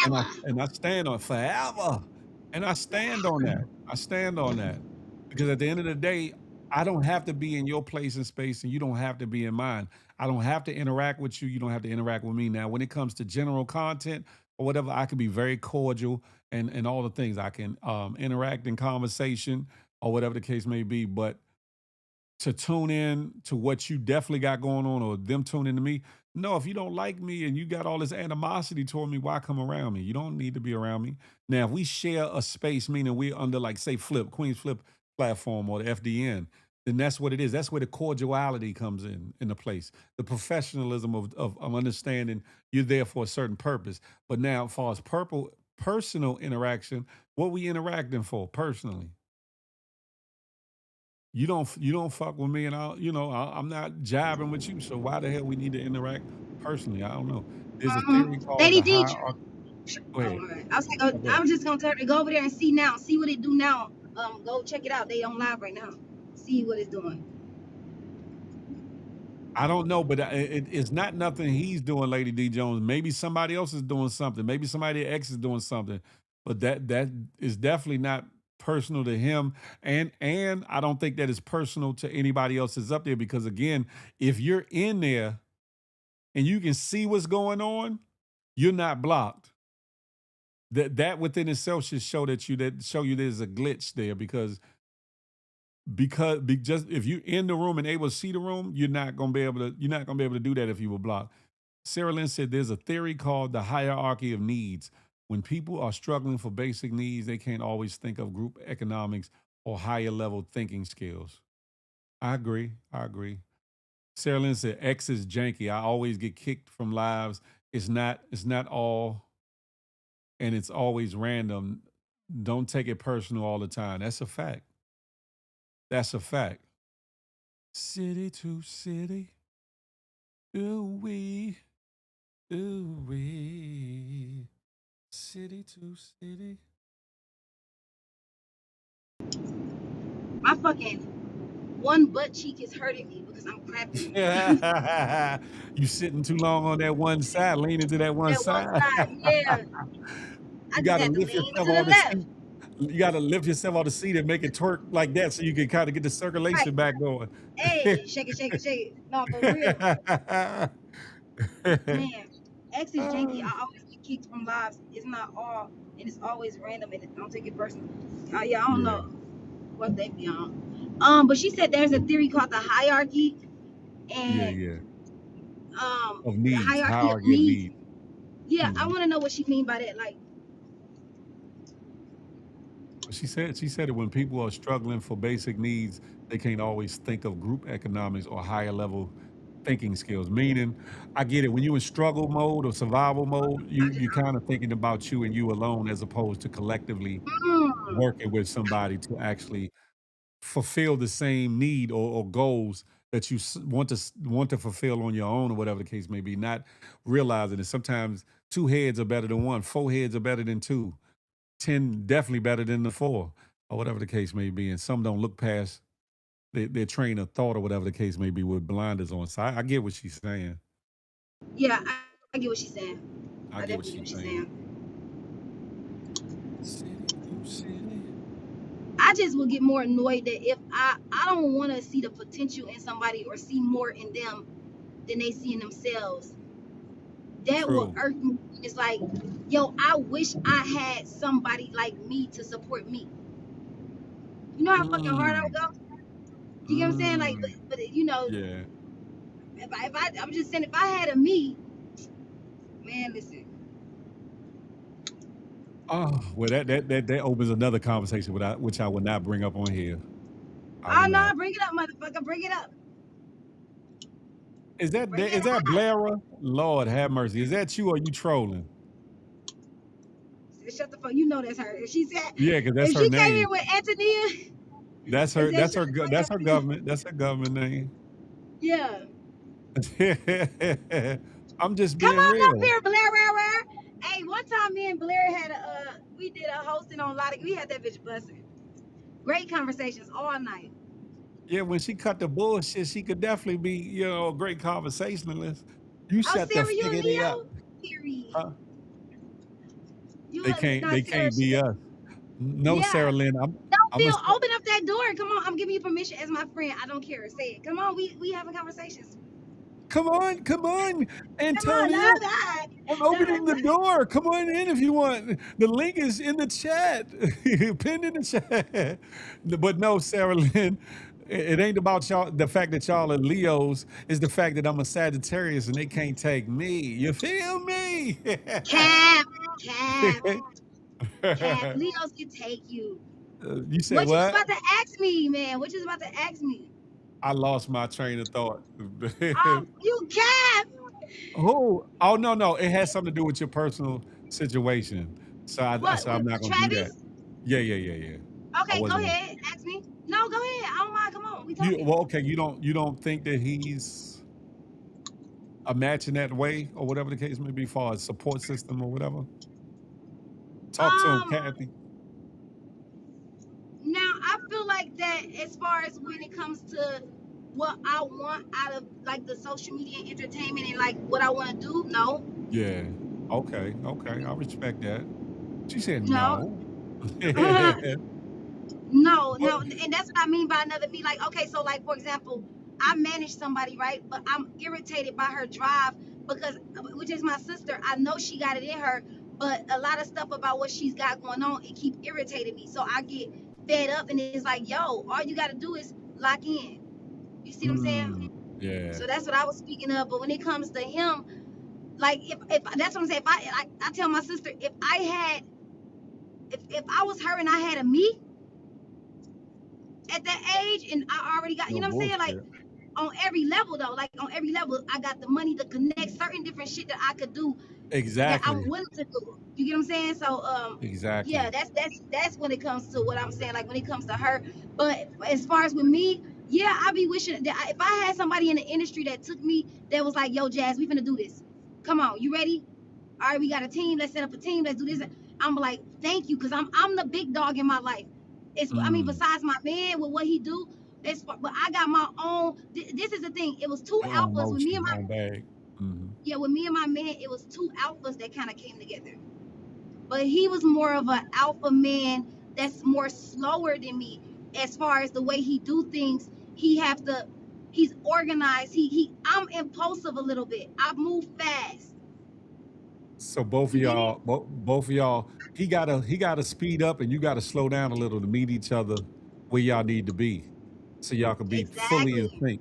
Speaker 3: And I
Speaker 4: Forever.
Speaker 3: and I stand on forever. And I stand on that. I stand on that. Because at the end of the day, I don't have to be in your place and space, and you don't have to be in mine. I don't have to interact with you. You don't have to interact with me. Now, when it comes to general content or whatever, I can be very cordial and all the things. I can interact in conversation or whatever the case may be. But to tune in to what you definitely got going on or them tune into me. No, if you don't like me and you got all this animosity toward me, why come around me? You don't need to be around me. Now, if we share a space, meaning we're under like say Queen's Flip platform or the FDN, then that's what it is. That's where the cordiality comes in the place. The professionalism of understanding you're there for a certain purpose. But now, as far as personal interaction, what we interacting for personally? You don't fuck with me, and I'm not jabbing with you. So why the hell we need to interact personally? I don't know. There's a theory called
Speaker 4: Lady
Speaker 3: the
Speaker 4: D.
Speaker 3: hierarchy. Go
Speaker 4: Oh
Speaker 3: ahead.
Speaker 4: my God. I was like,
Speaker 3: Oh, go
Speaker 4: I
Speaker 3: ahead.
Speaker 4: was just gonna tell her to go over there and see now, see what it do now. Go check it out. They on live right now. See what it's doing.
Speaker 3: I don't know, but it's not nothing he's doing, Lady D Jones. Maybe somebody else is doing something. Maybe somebody X is doing something, but that is definitely not personal to him. And I don't think that is personal to anybody else that's up there because again, if you're in there and you can see what's going on, you're not blocked. That within itself should show you there's a glitch there because just if you're in the room and able to see the room, you're not gonna be able to do that if you were blocked. Sarah Lynn said there's a theory called the hierarchy of needs. When people are struggling for basic needs, they can't always think of group economics or higher level thinking skills. I agree. I agree. Sarah Lynn said X is janky. I always get kicked from lives. It's not all and it's always random. Don't take it personal all the time. That's a fact. That's a fact. City to city, ooh wee, ooh wee. City to city.
Speaker 4: My fucking one butt cheek is hurting me because I'm cramping.
Speaker 3: You sitting too long on that one side, leaning to that one
Speaker 4: That one
Speaker 3: side.
Speaker 4: side, yeah. I
Speaker 3: You
Speaker 4: just
Speaker 3: gotta
Speaker 4: had to
Speaker 3: lift
Speaker 4: lean
Speaker 3: yourself
Speaker 4: to the
Speaker 3: on the
Speaker 4: left.
Speaker 3: seat. You gotta lift yourself on the seat and make it twerk like that so you can kind of get the
Speaker 4: Right.
Speaker 3: circulation back going.
Speaker 4: Hey, shake it, shake it, shake it. No, for real. Man, X is janky. I always get kicked from lives. It's not all, and it's always random, and don't take it personal. Yeah, I don't
Speaker 3: Yeah,
Speaker 4: know what they be on. But she said there's a theory called the hierarchy,
Speaker 3: yeah,
Speaker 4: and
Speaker 3: yeah. Of
Speaker 4: the
Speaker 3: needs,
Speaker 4: hierarchy of
Speaker 3: hierarchy of
Speaker 4: needs.
Speaker 3: needs.
Speaker 4: Yeah, I
Speaker 3: Mhm.
Speaker 4: want to know what she mean by that. Like,
Speaker 3: She said that when people are struggling for basic needs, they can't always think of group economics or higher level thinking skills. Meaning, I get it. When you're in struggle mode or survival mode, you're kind of thinking about you and you alone as opposed to collectively
Speaker 4: mm,
Speaker 3: working with somebody to actually fulfill the same need or goals that you want to fulfill on your own or whatever the case may be. Not realizing that sometimes two heads are better than one, four heads are better than two. 10 definitely better than the 4 or whatever the case may be. And some don't look past their train of thought or whatever the case may be with blinders on. So I get what she's saying.
Speaker 4: yeah, I get what she's saying.
Speaker 3: I
Speaker 4: I
Speaker 3: get what
Speaker 4: definitely get
Speaker 3: she's
Speaker 4: what she's
Speaker 3: saying.
Speaker 4: saying.
Speaker 3: City to city.
Speaker 4: I just will get more annoyed that if I don't want to see the potential in somebody or see more in them than they see in themselves, that will
Speaker 3: True.
Speaker 4: irk me. It's like, yo, I wish I had somebody like me to support me. You know how fucking hard I would
Speaker 3: Mm,
Speaker 4: go. You get what I'm saying? Like,
Speaker 3: mm,
Speaker 4: but you know,
Speaker 3: yeah.
Speaker 4: I'm just saying, if I had a me, man, listen.
Speaker 3: Oh, well, that opens another conversation, which I will not bring up on here. I will
Speaker 4: Oh no,
Speaker 3: not.
Speaker 4: bring it up, motherfucker, bring it up, bring it
Speaker 3: Is that
Speaker 4: up.
Speaker 3: Blara? Lord have mercy. Is that you or you trolling?
Speaker 4: Shut the fuck. You know that's her. If she said,
Speaker 3: Yeah, because that's
Speaker 4: if
Speaker 3: her
Speaker 4: she came here
Speaker 3: name.
Speaker 4: with Antonia,
Speaker 3: That's
Speaker 4: and
Speaker 3: her.
Speaker 4: said,
Speaker 3: That's
Speaker 4: shut
Speaker 3: her.
Speaker 4: the fuck
Speaker 3: That's
Speaker 4: up,
Speaker 3: her government. That's her government name.
Speaker 4: yeah.
Speaker 3: I'm just
Speaker 4: Come
Speaker 3: being
Speaker 4: on up
Speaker 3: real.
Speaker 4: here, Blair. Hey, one time me and Blair had we did a hosting on Lottie. We had that bitch bussing. Great conversations all night.
Speaker 3: Yeah, when she cut the bullshit, she could definitely be, a great conversationalist. You
Speaker 4: Oh,
Speaker 3: shut the
Speaker 4: Sarah, you a
Speaker 3: figgity up.
Speaker 4: Leo? Period.
Speaker 3: Huh?
Speaker 4: You
Speaker 3: They
Speaker 4: a
Speaker 3: can't.
Speaker 4: not
Speaker 3: They
Speaker 4: Sarah?
Speaker 3: can't be us. No,
Speaker 4: Yeah.
Speaker 3: Sarah Lynn.
Speaker 4: Don't
Speaker 3: I'm a.
Speaker 4: feel. Open up that door. Come on, I'm giving you permission as my friend. I don't care. Say it. Come on, we having conversations.
Speaker 3: Come on,
Speaker 4: Come on,
Speaker 3: Antonio. I'm
Speaker 4: no,
Speaker 3: opening the door. Come on in if you want. The link is in the chat, pinned in the chat. But no, Sarah Lynn, it ain't about y'all. The fact that y'all are Leos is the fact that I'm a Sagittarius and they can't take me. You feel me?
Speaker 4: Cap, cap, cap. Leos can take you.
Speaker 3: You said
Speaker 4: What you was
Speaker 3: what?
Speaker 4: about to ask me, man? What you was about to ask me?
Speaker 3: I lost my train of thought.
Speaker 4: You cap.
Speaker 3: Oh no, it has something to do with your personal situation.
Speaker 4: What
Speaker 3: So I'm
Speaker 4: with
Speaker 3: not gonna do that.
Speaker 4: Travis?
Speaker 3: Yeah. I
Speaker 4: Okay, go
Speaker 3: wasn't.
Speaker 4: ahead. Ask me. No, go ahead. I don't mind. Come on, we
Speaker 3: You
Speaker 4: talking.
Speaker 3: well, okay. You don't think that he's a match in that way, or whatever the case may be, for a support system or whatever. Talk to him,
Speaker 4: Um,
Speaker 3: Kathy.
Speaker 4: Now I feel like that as far as when it comes to what I want out of like the social media entertainment and like what I want to do, no,
Speaker 3: Yeah. Okay. I respect that. She said
Speaker 4: no,
Speaker 3: no. But
Speaker 4: no, and that's what I mean by another me. Like, okay, so like for example, I manage somebody, right? But I'm irritated by her drive because, which is my sister. I know she got it in her, but a lot of stuff about what she's got going on, it keep irritating me. So I get fed up, and it's like, yo, all you got to do is lock in. You see what I'm saying?
Speaker 3: yeah.
Speaker 4: So that's what I was speaking of. But when it comes to him, like if that's what I'm saying. If I tell my sister, if I had, if I was her and I had a me at that age, and I already got, you
Speaker 3: No
Speaker 4: know what I'm saying, like
Speaker 3: bullshit.
Speaker 4: on every level though, like on every level, I got the money to connect certain different shit that I could do that I'm
Speaker 3: Exactly.
Speaker 4: willing to do. You get what I'm saying? So yeah,
Speaker 3: Exactly.
Speaker 4: that's when it comes to what I'm saying. Like when it comes to her, but as far as with me, yeah, I be wishing that if I had somebody in the industry that took me, that was like, yo, Jazz, we finna do this. Come on, you ready? All right, we got a team. Let's set up a team. Let's do this. I'm like, thank you, cause I'm the big dog in my life. It's I mean,
Speaker 3: Mm.
Speaker 4: besides my man with what he do, but I got my own. This is the thing. It was two
Speaker 3: Your own
Speaker 4: alphas with me and
Speaker 3: motion,
Speaker 4: my
Speaker 3: own bag. Hmm.
Speaker 4: yeah, with me and my man. It was two alphas that kind of came together. But he was more of an alpha man that's more slower than me as far as the way he do things. He have to. He's organized. I'm impulsive a little bit. I move fast.
Speaker 3: So both of
Speaker 4: You get it?
Speaker 3: y'all, both of y'all, he gotta speed up and you gotta slow down a little to meet each other where y'all need to be, so y'all can be fully in
Speaker 4: Exactly.
Speaker 3: sync,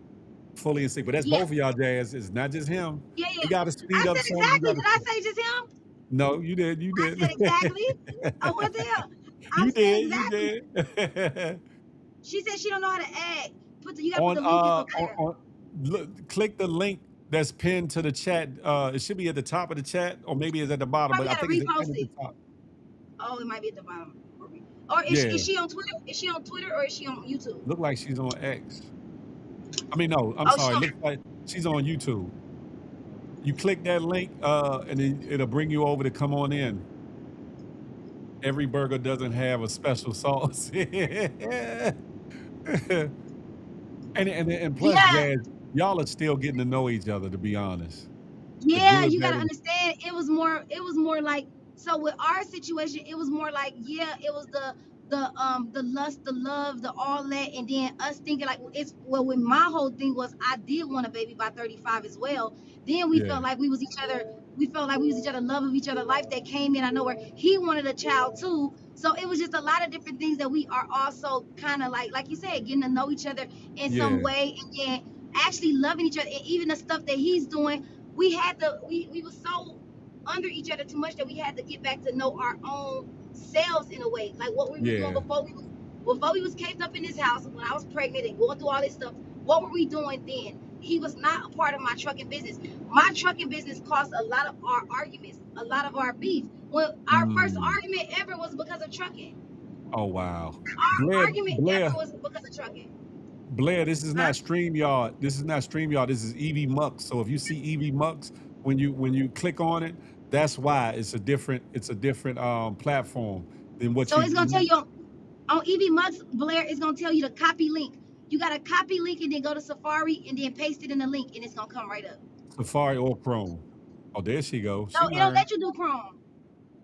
Speaker 3: fully in sync. But that's
Speaker 4: Yeah.
Speaker 3: both of y'all, Jazz. It's not just him.
Speaker 4: Yeah.
Speaker 3: He gotta
Speaker 4: I
Speaker 3: speed up
Speaker 4: said
Speaker 3: some. You
Speaker 4: exactly.
Speaker 3: gotta.
Speaker 4: Did I say just him?
Speaker 3: No, you did. You
Speaker 4: I
Speaker 3: did.
Speaker 4: said exactly. Oh, what the hell? I
Speaker 3: You
Speaker 4: said
Speaker 3: did. You
Speaker 4: exactly.
Speaker 3: did.
Speaker 4: She said she don't know how to add. You gotta put
Speaker 3: on
Speaker 4: the link in for Claire.
Speaker 3: look, click the link that's pinned to the chat. It should be at the top of the chat, or maybe it's at the bottom, but
Speaker 4: Probably
Speaker 3: I
Speaker 4: gotta
Speaker 3: think it's right
Speaker 4: repost
Speaker 3: at the
Speaker 4: it.
Speaker 3: top.
Speaker 4: Oh, it might be at the bottom. Or
Speaker 3: Yeah,
Speaker 4: is she on Twitter? Is she on Twitter or is she on YouTube?
Speaker 3: look like she's on X. I mean, no, I'm
Speaker 4: Oh, she
Speaker 3: sorry.
Speaker 4: on.
Speaker 3: Looks like she's on YouTube. You click that link, and then it'll bring you over to come on in. Every burger doesn't have a special sauce. And plus,
Speaker 4: Yeah,
Speaker 3: Jazz, y'all are still getting to know each other, to be honest. The
Speaker 4: yeah.
Speaker 3: good,
Speaker 4: You
Speaker 3: bad,
Speaker 4: gotta
Speaker 3: and
Speaker 4: understand. It was more. It was more like so with our situation. It was more like yeah. It was the lust, the love, the all that, and then us thinking like it's well. When my whole thing was, I did want a baby by 35 as well. Then we
Speaker 3: yeah.
Speaker 4: felt like we was each other. We felt like we was each other, love of each other, life that came in. I know where he wanted a child too. So it was just a lot of different things that we are also kind of like you said, getting to know each other in some
Speaker 3: Yeah,
Speaker 4: way, and then actually loving each other. And even the stuff that he's doing, we were so under each other too much that we had to get back to know our own selves in a way. Like what we were doing
Speaker 3: yeah.
Speaker 4: before we was caved up in this house when I was pregnant and going through all this stuff. What were we doing then? He was not a part of my trucking business. My trucking business caused a lot of our arguments, a lot of our beef. When our first
Speaker 3: Mm.
Speaker 4: argument ever was because of trucking.
Speaker 3: Oh wow.
Speaker 4: Our
Speaker 3: Blair,
Speaker 4: argument ever
Speaker 3: Blair,
Speaker 4: was because of trucking.
Speaker 3: Blair, this is
Speaker 4: Huh?
Speaker 3: not StreamYard. This is not StreamYard. This is EV Mux. So if you see EV Mux when you click on it, that's why it's a different platform than what
Speaker 4: So it's gonna tell
Speaker 3: you
Speaker 4: you on EV Mux, Blair, it's gonna tell you to copy link. You gotta copy link and then go to Safari and then paste it in the link and it's gonna come right up.
Speaker 3: Safari or Chrome. Oh, there she goes.
Speaker 4: No,
Speaker 3: She
Speaker 4: it don't
Speaker 3: learned.
Speaker 4: let you do Chrome.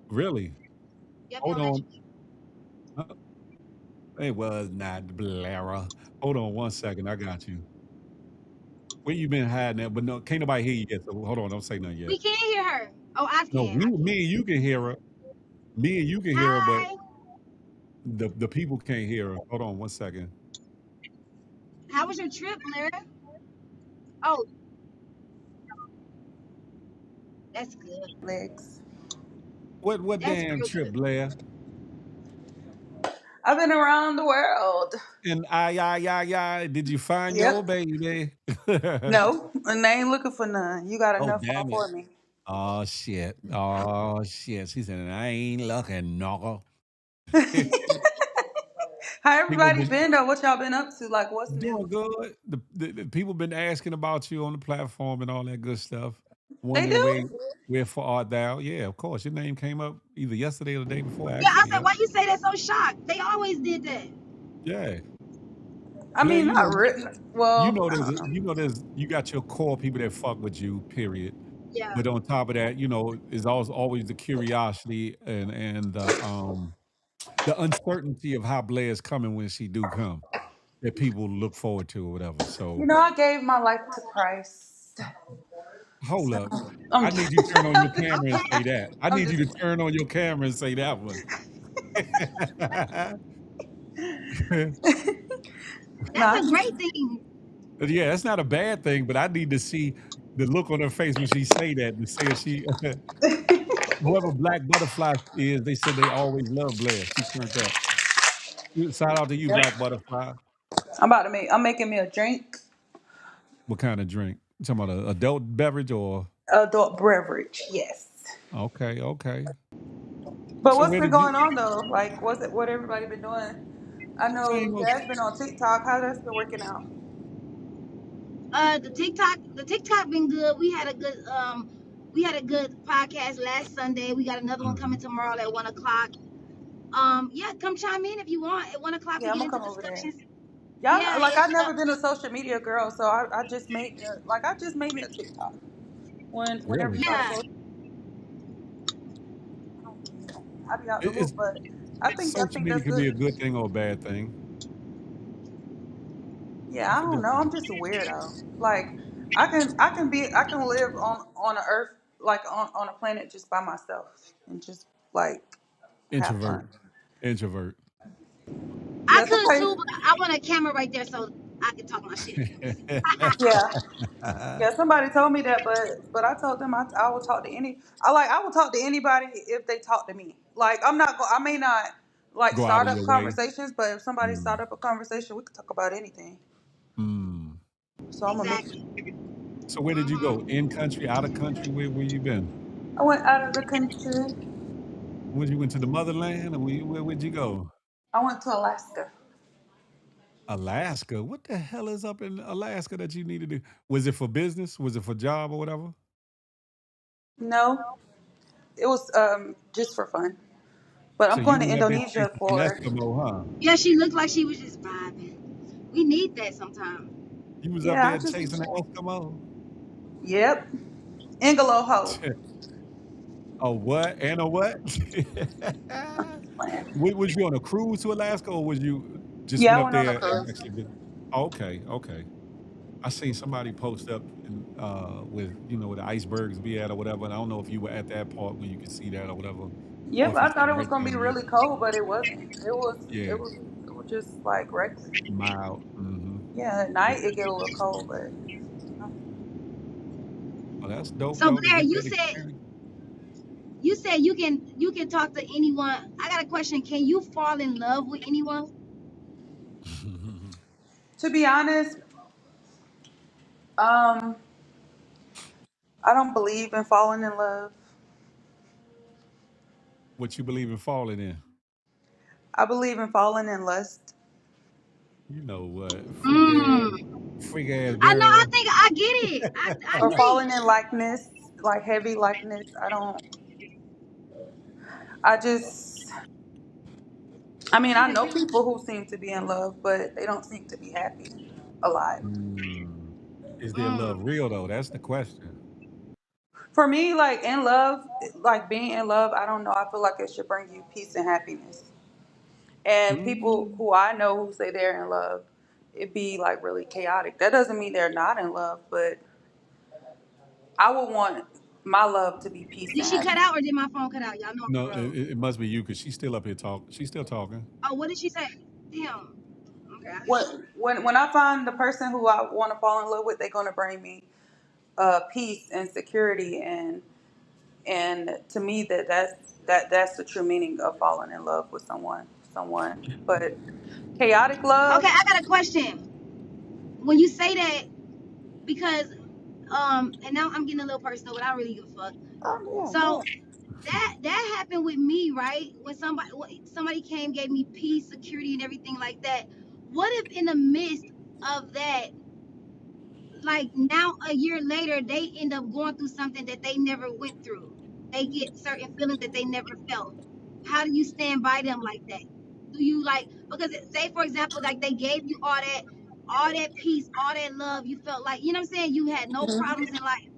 Speaker 3: Really?
Speaker 4: Yep, it
Speaker 3: Hold
Speaker 4: don't let
Speaker 3: on.
Speaker 4: you.
Speaker 3: Uh, It was not Blair. Hold on one second. I got you. Where you been hiding at? But no, can't nobody hear you yet. So hold on, don't say nothing yet.
Speaker 4: We can't hear her. Oh, I
Speaker 3: No,
Speaker 4: can. I can.
Speaker 3: me and you can hear her. Me and you can hear her, but
Speaker 4: Hi.
Speaker 3: the people can't hear her. Hold on one second.
Speaker 4: How was your trip, Blair? Oh, that's good.
Speaker 7: Legs.
Speaker 3: What
Speaker 4: That's
Speaker 3: damn
Speaker 4: real
Speaker 3: trip,
Speaker 4: good.
Speaker 3: Blair?
Speaker 7: I've been around the world.
Speaker 3: And I, did you find your
Speaker 7: Yep.
Speaker 3: baby?
Speaker 7: No, and they ain't looking for none. You got
Speaker 3: Oh,
Speaker 7: enough
Speaker 3: damn it.
Speaker 7: for me.
Speaker 3: Oh shit. Oh shit. She said, I ain't looking, knuckle.
Speaker 7: How
Speaker 3: People
Speaker 7: everybody
Speaker 3: been
Speaker 7: been though? What y'all been up to? Like, what's new?
Speaker 3: doing good. The people been asking about you on the platform and all that good stuff.
Speaker 7: They
Speaker 3: Wondering
Speaker 7: do.
Speaker 3: where art thou? Yeah, of course. Your name came up either yesterday or the day before,
Speaker 4: Yeah, I
Speaker 3: actually.
Speaker 4: said,
Speaker 3: Yep.
Speaker 4: why you say that so shocked? They always did that.
Speaker 3: Yeah.
Speaker 7: I
Speaker 3: Blair,
Speaker 7: mean, not written. Well, I don't know.
Speaker 3: you got your core people that fuck with you, period.
Speaker 4: Yeah.
Speaker 3: But on top of that, is always the curiosity and the uncertainty of how Blair's coming when she do come that people look forward to or whatever.
Speaker 7: You
Speaker 3: So
Speaker 7: know, I gave my life to Christ.
Speaker 3: hold
Speaker 7: So
Speaker 3: up.
Speaker 7: I'm
Speaker 3: I need you to turn on your camera and say
Speaker 4: Okay.
Speaker 3: that. I
Speaker 7: I'm
Speaker 3: need you
Speaker 7: just
Speaker 3: to turn on your camera and say that one.
Speaker 4: That's
Speaker 7: nah.
Speaker 4: a great thing.
Speaker 3: Yeah, that's not a bad thing, but I need to see the look on her face when she say that to say if she whoever Black Butterfly is, they said they always love Blair. She turned up. Shout out to you, Black Butterfly.
Speaker 7: I'm making me a drink,
Speaker 3: What kind of drink? You talking about an adult beverage or
Speaker 7: adult beverage. Yes.
Speaker 3: okay, okay.
Speaker 7: But
Speaker 3: So
Speaker 7: what's
Speaker 3: where
Speaker 7: been
Speaker 3: did you
Speaker 7: going on though? Like, what everybody been doing? I know
Speaker 3: same old
Speaker 7: Dad's been on TikTok. How that's been working out?
Speaker 4: The TikTok been good. We had a good podcast last Sunday. We got another one coming
Speaker 3: Mhm.
Speaker 4: tomorrow at 1 o'clock. Yeah, come chime in if you want. At 1 o'clock we
Speaker 7: Yeah, I'm
Speaker 4: get
Speaker 7: gonna
Speaker 4: into
Speaker 7: come over there.
Speaker 4: discussions.
Speaker 7: Y'all
Speaker 4: Yeah,
Speaker 7: like I've
Speaker 4: and
Speaker 7: never been a social media girl, so I just made me a TikTok. Whenever
Speaker 3: Really?
Speaker 7: y'all
Speaker 4: yeah,
Speaker 7: post, I don't care. I be out the
Speaker 3: It's
Speaker 7: loop, but I
Speaker 3: social
Speaker 7: think
Speaker 3: media
Speaker 7: that's
Speaker 3: can be a
Speaker 7: good.
Speaker 3: good thing or a bad thing.
Speaker 7: Yeah, I
Speaker 3: It's a
Speaker 7: don't know. I'm
Speaker 3: different
Speaker 7: just a weirdo. Like I can live on a earth like on a planet just by myself and just like have
Speaker 3: introvert.
Speaker 7: fun.
Speaker 3: Introvert.
Speaker 4: I
Speaker 7: Yeah,
Speaker 4: could
Speaker 7: somebody.
Speaker 4: too, but I want a camera right there so I can talk my shit.
Speaker 7: Yeah. Yeah, somebody told me that, but I told them I will talk to I will talk to anybody if they talk to me. Like I may not like
Speaker 3: Go out
Speaker 7: start
Speaker 3: of
Speaker 7: up
Speaker 3: your way.
Speaker 7: conversations, but if somebody
Speaker 3: Mm.
Speaker 7: start up a conversation, we could talk about anything.
Speaker 3: Mm.
Speaker 7: So I'm a mix.
Speaker 4: Exactly.
Speaker 3: So where did you go? In country, out of country? Where you been?
Speaker 7: I went out of the country.
Speaker 3: When you went to the motherland, or where'd you go?
Speaker 7: I went to Alaska.
Speaker 3: Alaska. What the hell is up in Alaska that you need to do? Was it for business? Was it for job or whatever?
Speaker 7: No, it was just for fun. But
Speaker 3: So
Speaker 7: I'm
Speaker 3: you
Speaker 7: going to
Speaker 3: was up there
Speaker 7: Indonesia
Speaker 3: chasing some
Speaker 7: for
Speaker 3: Eskimo, huh?
Speaker 4: Yeah, she looked like she was just vibing. We need that sometimes.
Speaker 3: You was up
Speaker 7: yeah. I
Speaker 3: there
Speaker 7: just
Speaker 3: chasing the Eskimo?
Speaker 7: yep. Ingaloho.
Speaker 3: A what? And a what?
Speaker 7: Playing.
Speaker 3: Was you on a cruise to Alaska or was you just
Speaker 7: Yeah,
Speaker 3: went
Speaker 7: I
Speaker 3: up
Speaker 7: went on a
Speaker 3: there and
Speaker 7: cruise.
Speaker 3: actually did? Okay, okay. I seen somebody post up in, with where the icebergs be at or whatever. And I don't know if you were at that part where you could see that or whatever, or
Speaker 7: Yep,
Speaker 3: if
Speaker 7: I
Speaker 3: it's
Speaker 7: thought
Speaker 3: like
Speaker 7: it was
Speaker 3: right
Speaker 7: gonna
Speaker 3: there
Speaker 7: be
Speaker 3: in the
Speaker 7: really
Speaker 3: middle.
Speaker 7: cold, but it wasn't.
Speaker 3: Yeah,
Speaker 7: It was just like regular.
Speaker 3: mild. Hmm.
Speaker 7: Yeah, at night it get a little cold, but
Speaker 3: Oh, that's dope
Speaker 4: So
Speaker 3: though to
Speaker 4: Blair,
Speaker 3: get that experience.
Speaker 4: you said you can talk to anyone. I got a question. Can you fall in love with anyone?
Speaker 7: to be honest, um, I don't believe in falling in love.
Speaker 3: What you believe in falling in?
Speaker 7: I believe in falling in lust
Speaker 3: You know what?
Speaker 4: Mm.
Speaker 3: Freak ass
Speaker 4: I know. I
Speaker 3: girl.
Speaker 4: think I get it. I
Speaker 7: or
Speaker 4: get
Speaker 7: falling
Speaker 4: it.
Speaker 7: in likeness, like heavy likeness. I don't. I just. I mean, I know people who seem to be in love, but they don't seem to be happy a lot.
Speaker 3: Mm. Is their love
Speaker 4: Mm.
Speaker 3: real though? That's the question.
Speaker 7: For me, like in love, like being in love, I don't know. I feel like it should bring you peace and happiness. And people
Speaker 3: Mm.
Speaker 7: who I know who say they're in love, it be like really chaotic. That doesn't mean they're not in love, but I would want my love to be peace
Speaker 4: Did
Speaker 7: and
Speaker 4: she cut
Speaker 7: happiness.
Speaker 4: out or did my phone cut out? Y'all know I'm on
Speaker 3: No,
Speaker 4: the road.
Speaker 3: it must be you because she's still up here talking. She's still talking.
Speaker 4: Oh, what did she say? Damn. Okay.
Speaker 7: When I find the person who I want to fall in love with, they're gonna bring me peace and security, and to me that's the true meaning of falling in love with someone. But chaotic
Speaker 4: Okay,
Speaker 7: love,
Speaker 4: I got a question. When you say that, because and now I'm getting a little personal, but I really give a fuck.
Speaker 7: oh yeah, go
Speaker 4: So
Speaker 7: ahead.
Speaker 4: that happened with me, right? When somebody came, gave me peace, security, and everything like that. What if in the midst of that, like now a year later, they end up going through something that they never went through? They get certain feelings that they never felt. How do you stand by them like that? Do you like, because say for example, like they gave you all that peace, all that love, you felt like, you know what I'm saying, you had no problems in life,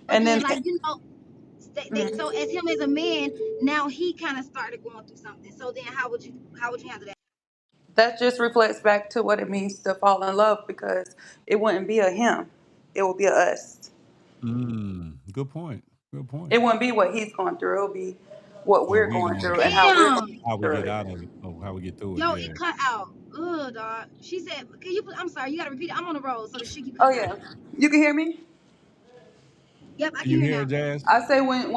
Speaker 4: but
Speaker 7: And
Speaker 4: then
Speaker 7: then
Speaker 4: like, so
Speaker 7: mhm,
Speaker 4: as him as a man, now he kind of started going through something. So then how would you handle that?
Speaker 7: that just reflects back to what it means to fall in love, because it wouldn't be a him, it would be a us.
Speaker 3: Mm. Good point. Good point.
Speaker 7: It wouldn't be what he's going through, it'll be what
Speaker 3: What
Speaker 7: we're
Speaker 3: we're
Speaker 7: going
Speaker 3: going
Speaker 7: through and
Speaker 3: through,
Speaker 7: how we're going
Speaker 4: Damn.
Speaker 3: how we
Speaker 7: through
Speaker 3: get
Speaker 7: it.
Speaker 3: out of it, or how we get through it.
Speaker 4: Yo,
Speaker 3: Yeah.
Speaker 4: it cut out. Ugh, dog. She said, can you I'm sorry, you gotta repeat it. I'm on the road, so the shit keep
Speaker 7: Oh
Speaker 4: cutting out.
Speaker 7: yeah, you can hear me.
Speaker 4: Yep, I
Speaker 3: Can
Speaker 4: can
Speaker 3: you
Speaker 4: hear
Speaker 3: hear
Speaker 4: now.
Speaker 3: it, Jazz?
Speaker 7: I say when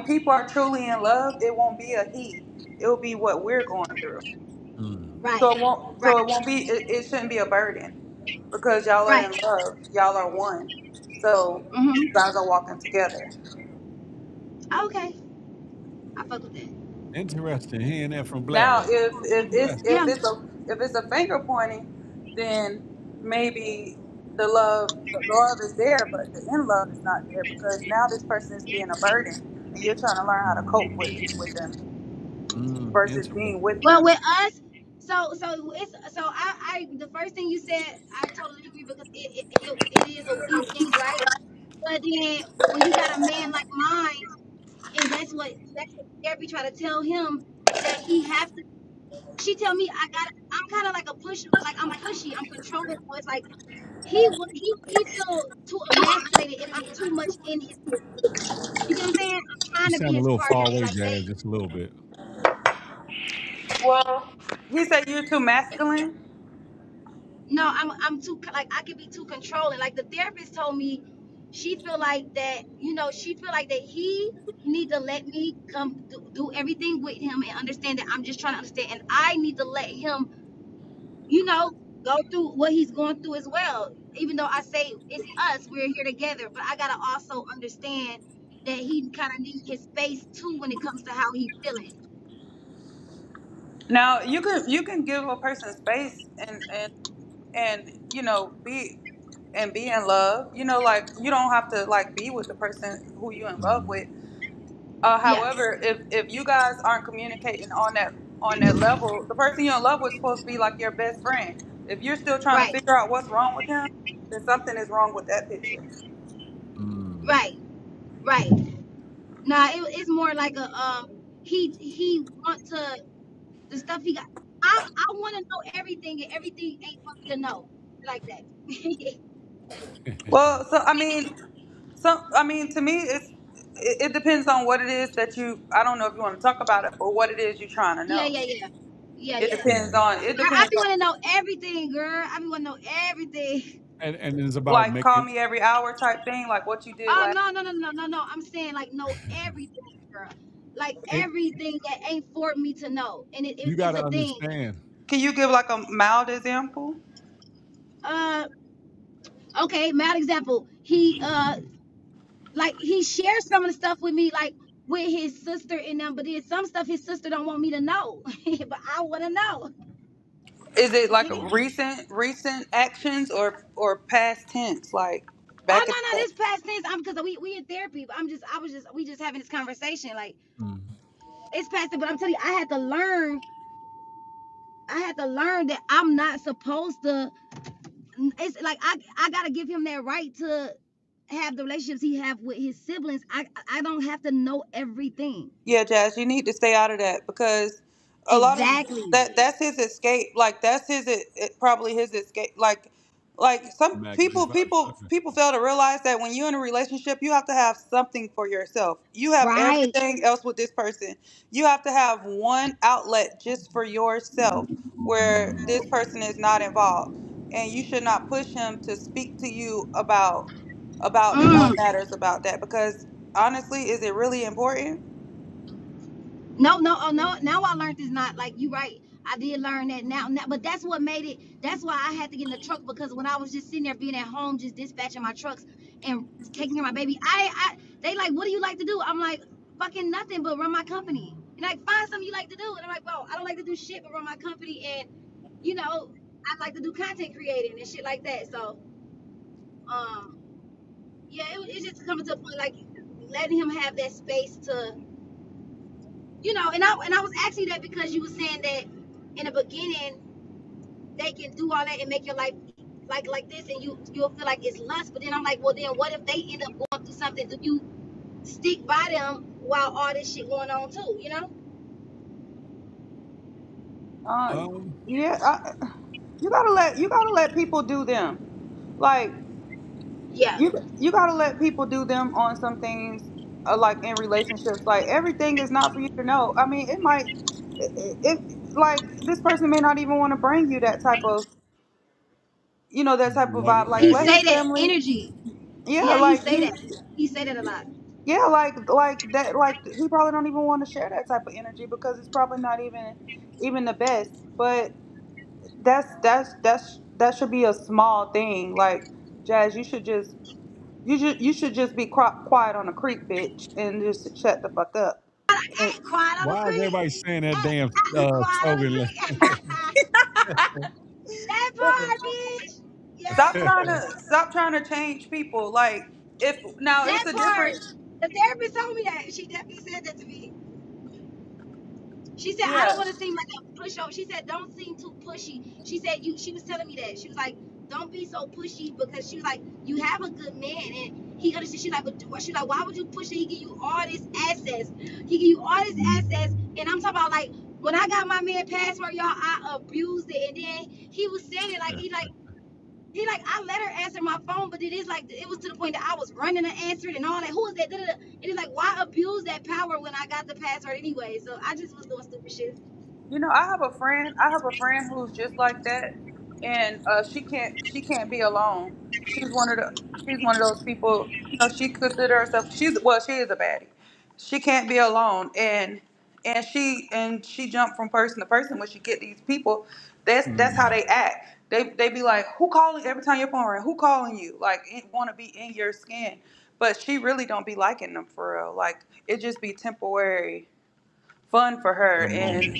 Speaker 7: people are truly in love, it won't be a he. It'll be what we're going through.
Speaker 3: Mm.
Speaker 4: Right, right,
Speaker 7: So it won't be it shouldn't be a burden, because y'all are in
Speaker 4: right.
Speaker 7: love. Y'all are one. So you
Speaker 4: Mm-hmm.
Speaker 7: guys are walking together.
Speaker 4: Okay, I fuck with that.
Speaker 3: Interesting. Hearing that from
Speaker 7: Now
Speaker 3: Blair.
Speaker 4: Yeah.
Speaker 7: if it's a finger pointing, then maybe the love is there, but the in love is not there, because now this person is being a burden and you're trying to learn how to cope with them versus
Speaker 3: Interesting.
Speaker 7: being with
Speaker 4: Well,
Speaker 7: them.
Speaker 4: with us, I the first thing you said, I totally agree because it is a we thing, right? But then when you got a man like mine, and that's what Gabby try to tell him that he have to. She tell me I'm kind of like a push, like I'm pushy, I'm controlling. So it's like he feel too emasculated if I'm too much in his business. You get what I'm saying? I'm
Speaker 3: You
Speaker 4: trying to be
Speaker 3: sound a
Speaker 4: his
Speaker 3: little
Speaker 4: partner
Speaker 3: far
Speaker 4: and be
Speaker 3: away,
Speaker 4: like,
Speaker 3: Jazz,
Speaker 4: hey,
Speaker 3: just a little bit.
Speaker 7: Well, he said you're too masculine.
Speaker 4: no, I'm too, like I can be too controlling. Like the therapist told me, she feel like that, she feel like that he need to let me come do everything with him and understand that I'm just trying to understand, and I need to let him, you know, go through what he's going through as well. Even though I say it's us, we're here together, but I gotta also understand that he kind of needs his space too when it comes to how he's feeling.
Speaker 7: Now you can give a person space and be in love. Like you don't have to like be with the person who you in love
Speaker 3: Mm.
Speaker 7: with.
Speaker 4: Yeah,
Speaker 7: However, if you guys aren't communicating on that level, the person you're in love with is supposed to be like your best friend. If you're still trying to
Speaker 4: right,
Speaker 7: figure out what's wrong with him, then something is wrong with that picture.
Speaker 3: Mm.
Speaker 4: right, right. Nah, it's more like a he want to, the stuff he got. I want to know everything, and everything ain't for me to know. like that.
Speaker 7: Well, so I mean, to me, it depends on what it is that you. I don't know if you want to talk about it, but what it is you're trying to
Speaker 4: Yeah,
Speaker 7: know.
Speaker 4: yeah, yeah, yeah,
Speaker 7: It
Speaker 4: yeah.
Speaker 7: depends
Speaker 3: Yeah.
Speaker 7: on. It
Speaker 4: Girl, I
Speaker 7: depends
Speaker 4: be
Speaker 7: on.
Speaker 4: want to know everything, girl. I be want to know everything.
Speaker 3: And it's about
Speaker 7: Like call
Speaker 3: making
Speaker 7: me every hour type thing, like what you did
Speaker 4: Oh
Speaker 7: last.
Speaker 4: no, no, no, no, no, no. I'm saying like know everything, girl. Like
Speaker 3: it.
Speaker 4: everything that ain't for me to know, and
Speaker 3: You got
Speaker 4: it's
Speaker 3: to
Speaker 4: a thing.
Speaker 3: understand.
Speaker 7: Can you give like a mild example?
Speaker 4: Uh, okay, mad example. Like he shares some of the stuff with me, like with his sister and them, but then some stuff his sister don't want me to know, but I want to know.
Speaker 7: Is it like a recent actions or past tense, like
Speaker 4: Oh
Speaker 7: back in
Speaker 4: no, no,
Speaker 7: the day?
Speaker 4: this past tense. I'm because we in therapy. But we just having this conversation. Like
Speaker 3: Mm.
Speaker 4: it's past it, but I'm telling you, I had to learn that I'm not supposed to. It's like I gotta give him that right to have the relationships he have with his siblings. I don't have to know everything.
Speaker 7: Yeah, Jazz, you need to stay out of that because a lot of
Speaker 4: Exactly.
Speaker 7: that's his escape. Like that's probably his escape. Like some
Speaker 3: Magnet. Okay.
Speaker 7: people fail to realize that when you're in a relationship, you have to have something for yourself. You have
Speaker 4: Right.
Speaker 7: everything else with this person. You have to have one outlet just for yourself where this person is not involved. And you should not push him to speak to you about
Speaker 4: Mm.
Speaker 7: matters about that because honestly, is it really important?
Speaker 4: No, no, oh no. Now I learned it's not like you right. I did learn that now, but that's what made it. That's why I had to get in the truck because when I was just sitting there being at home, just dispatching my trucks and taking care of my baby, they like, what do you like to do? I'm like, fucking nothing but run my company. And like, find something you like to do. And I'm like, well, I don't like to do shit but run my company, and you know, I like to do content creating and shit like that. So, um, yeah, it's just coming to a point like letting him have that space to and I was asking that because you were saying that in the beginning they can do all that and make your life like this, and you'll feel like it's lust. But then I'm like, well, then what if they end up going through something? Do you stick by them while all this shit going on too?
Speaker 7: Uh,
Speaker 3: Um,
Speaker 7: yeah, you gotta let people do them. Like
Speaker 4: Yeah,
Speaker 7: you gotta let people do them on some things. Like in relationships, like everything is not for you to know. I mean, it might, if like this person may not even want to bring you that type of, that type of
Speaker 3: like
Speaker 7: vibe. Like
Speaker 4: he
Speaker 7: let
Speaker 4: say
Speaker 7: his
Speaker 4: that
Speaker 7: family,
Speaker 4: energy.
Speaker 7: yeah,
Speaker 4: Yeah, he
Speaker 7: like
Speaker 4: say that. He say that a lot.
Speaker 7: yeah, like that, like he probably don't even want to share that type of energy because it's probably not even the best. But that should be a small thing. Like Jazz, you should just be quiet on the creek, bitch, and just shut the fuck up.
Speaker 4: I
Speaker 7: And
Speaker 4: ain't quiet on the
Speaker 3: why is
Speaker 4: creek.
Speaker 3: everybody saying that
Speaker 4: I,
Speaker 3: damn
Speaker 4: I ain't quiet on the
Speaker 3: slogan?
Speaker 4: creek. That part, bitch. Yeah,
Speaker 7: stop trying to change people. Like if now
Speaker 4: that
Speaker 7: it's a
Speaker 4: part.
Speaker 7: different.
Speaker 4: The therapist told me that. She definitely said that to me. She said, I don't
Speaker 7: Yeah,
Speaker 4: want to seem like a pushover. She said, don't seem too pushy. She said, she was telling me that. She was like, don't be so pushy because she was like, you have a good man. And he understood. She's like, but she's like, why would you push it? He give you all this access. He give you all this access. And I'm talking about like, when I got my man password, y'all, I abused it. And then he was saying it like, I let her answer my phone, but it is like it was to the point that I was running to answer it and all that. Who is that? Da-da-da. And it's like, why abuse that power when I got the password anyway? So I just was doing stupid shit.
Speaker 7: I have a friend who's just like that, and she can't be alone. She's one of those people. She consider herself. She is a baddie. She can't be alone, and she jumped from person to person when she get these people. That's how they act. They be like, who calling every time your phone ring? Who calling you? Like, want to be in your skin, but she really don't be liking them for real. Like, it just be temporary fun for her, and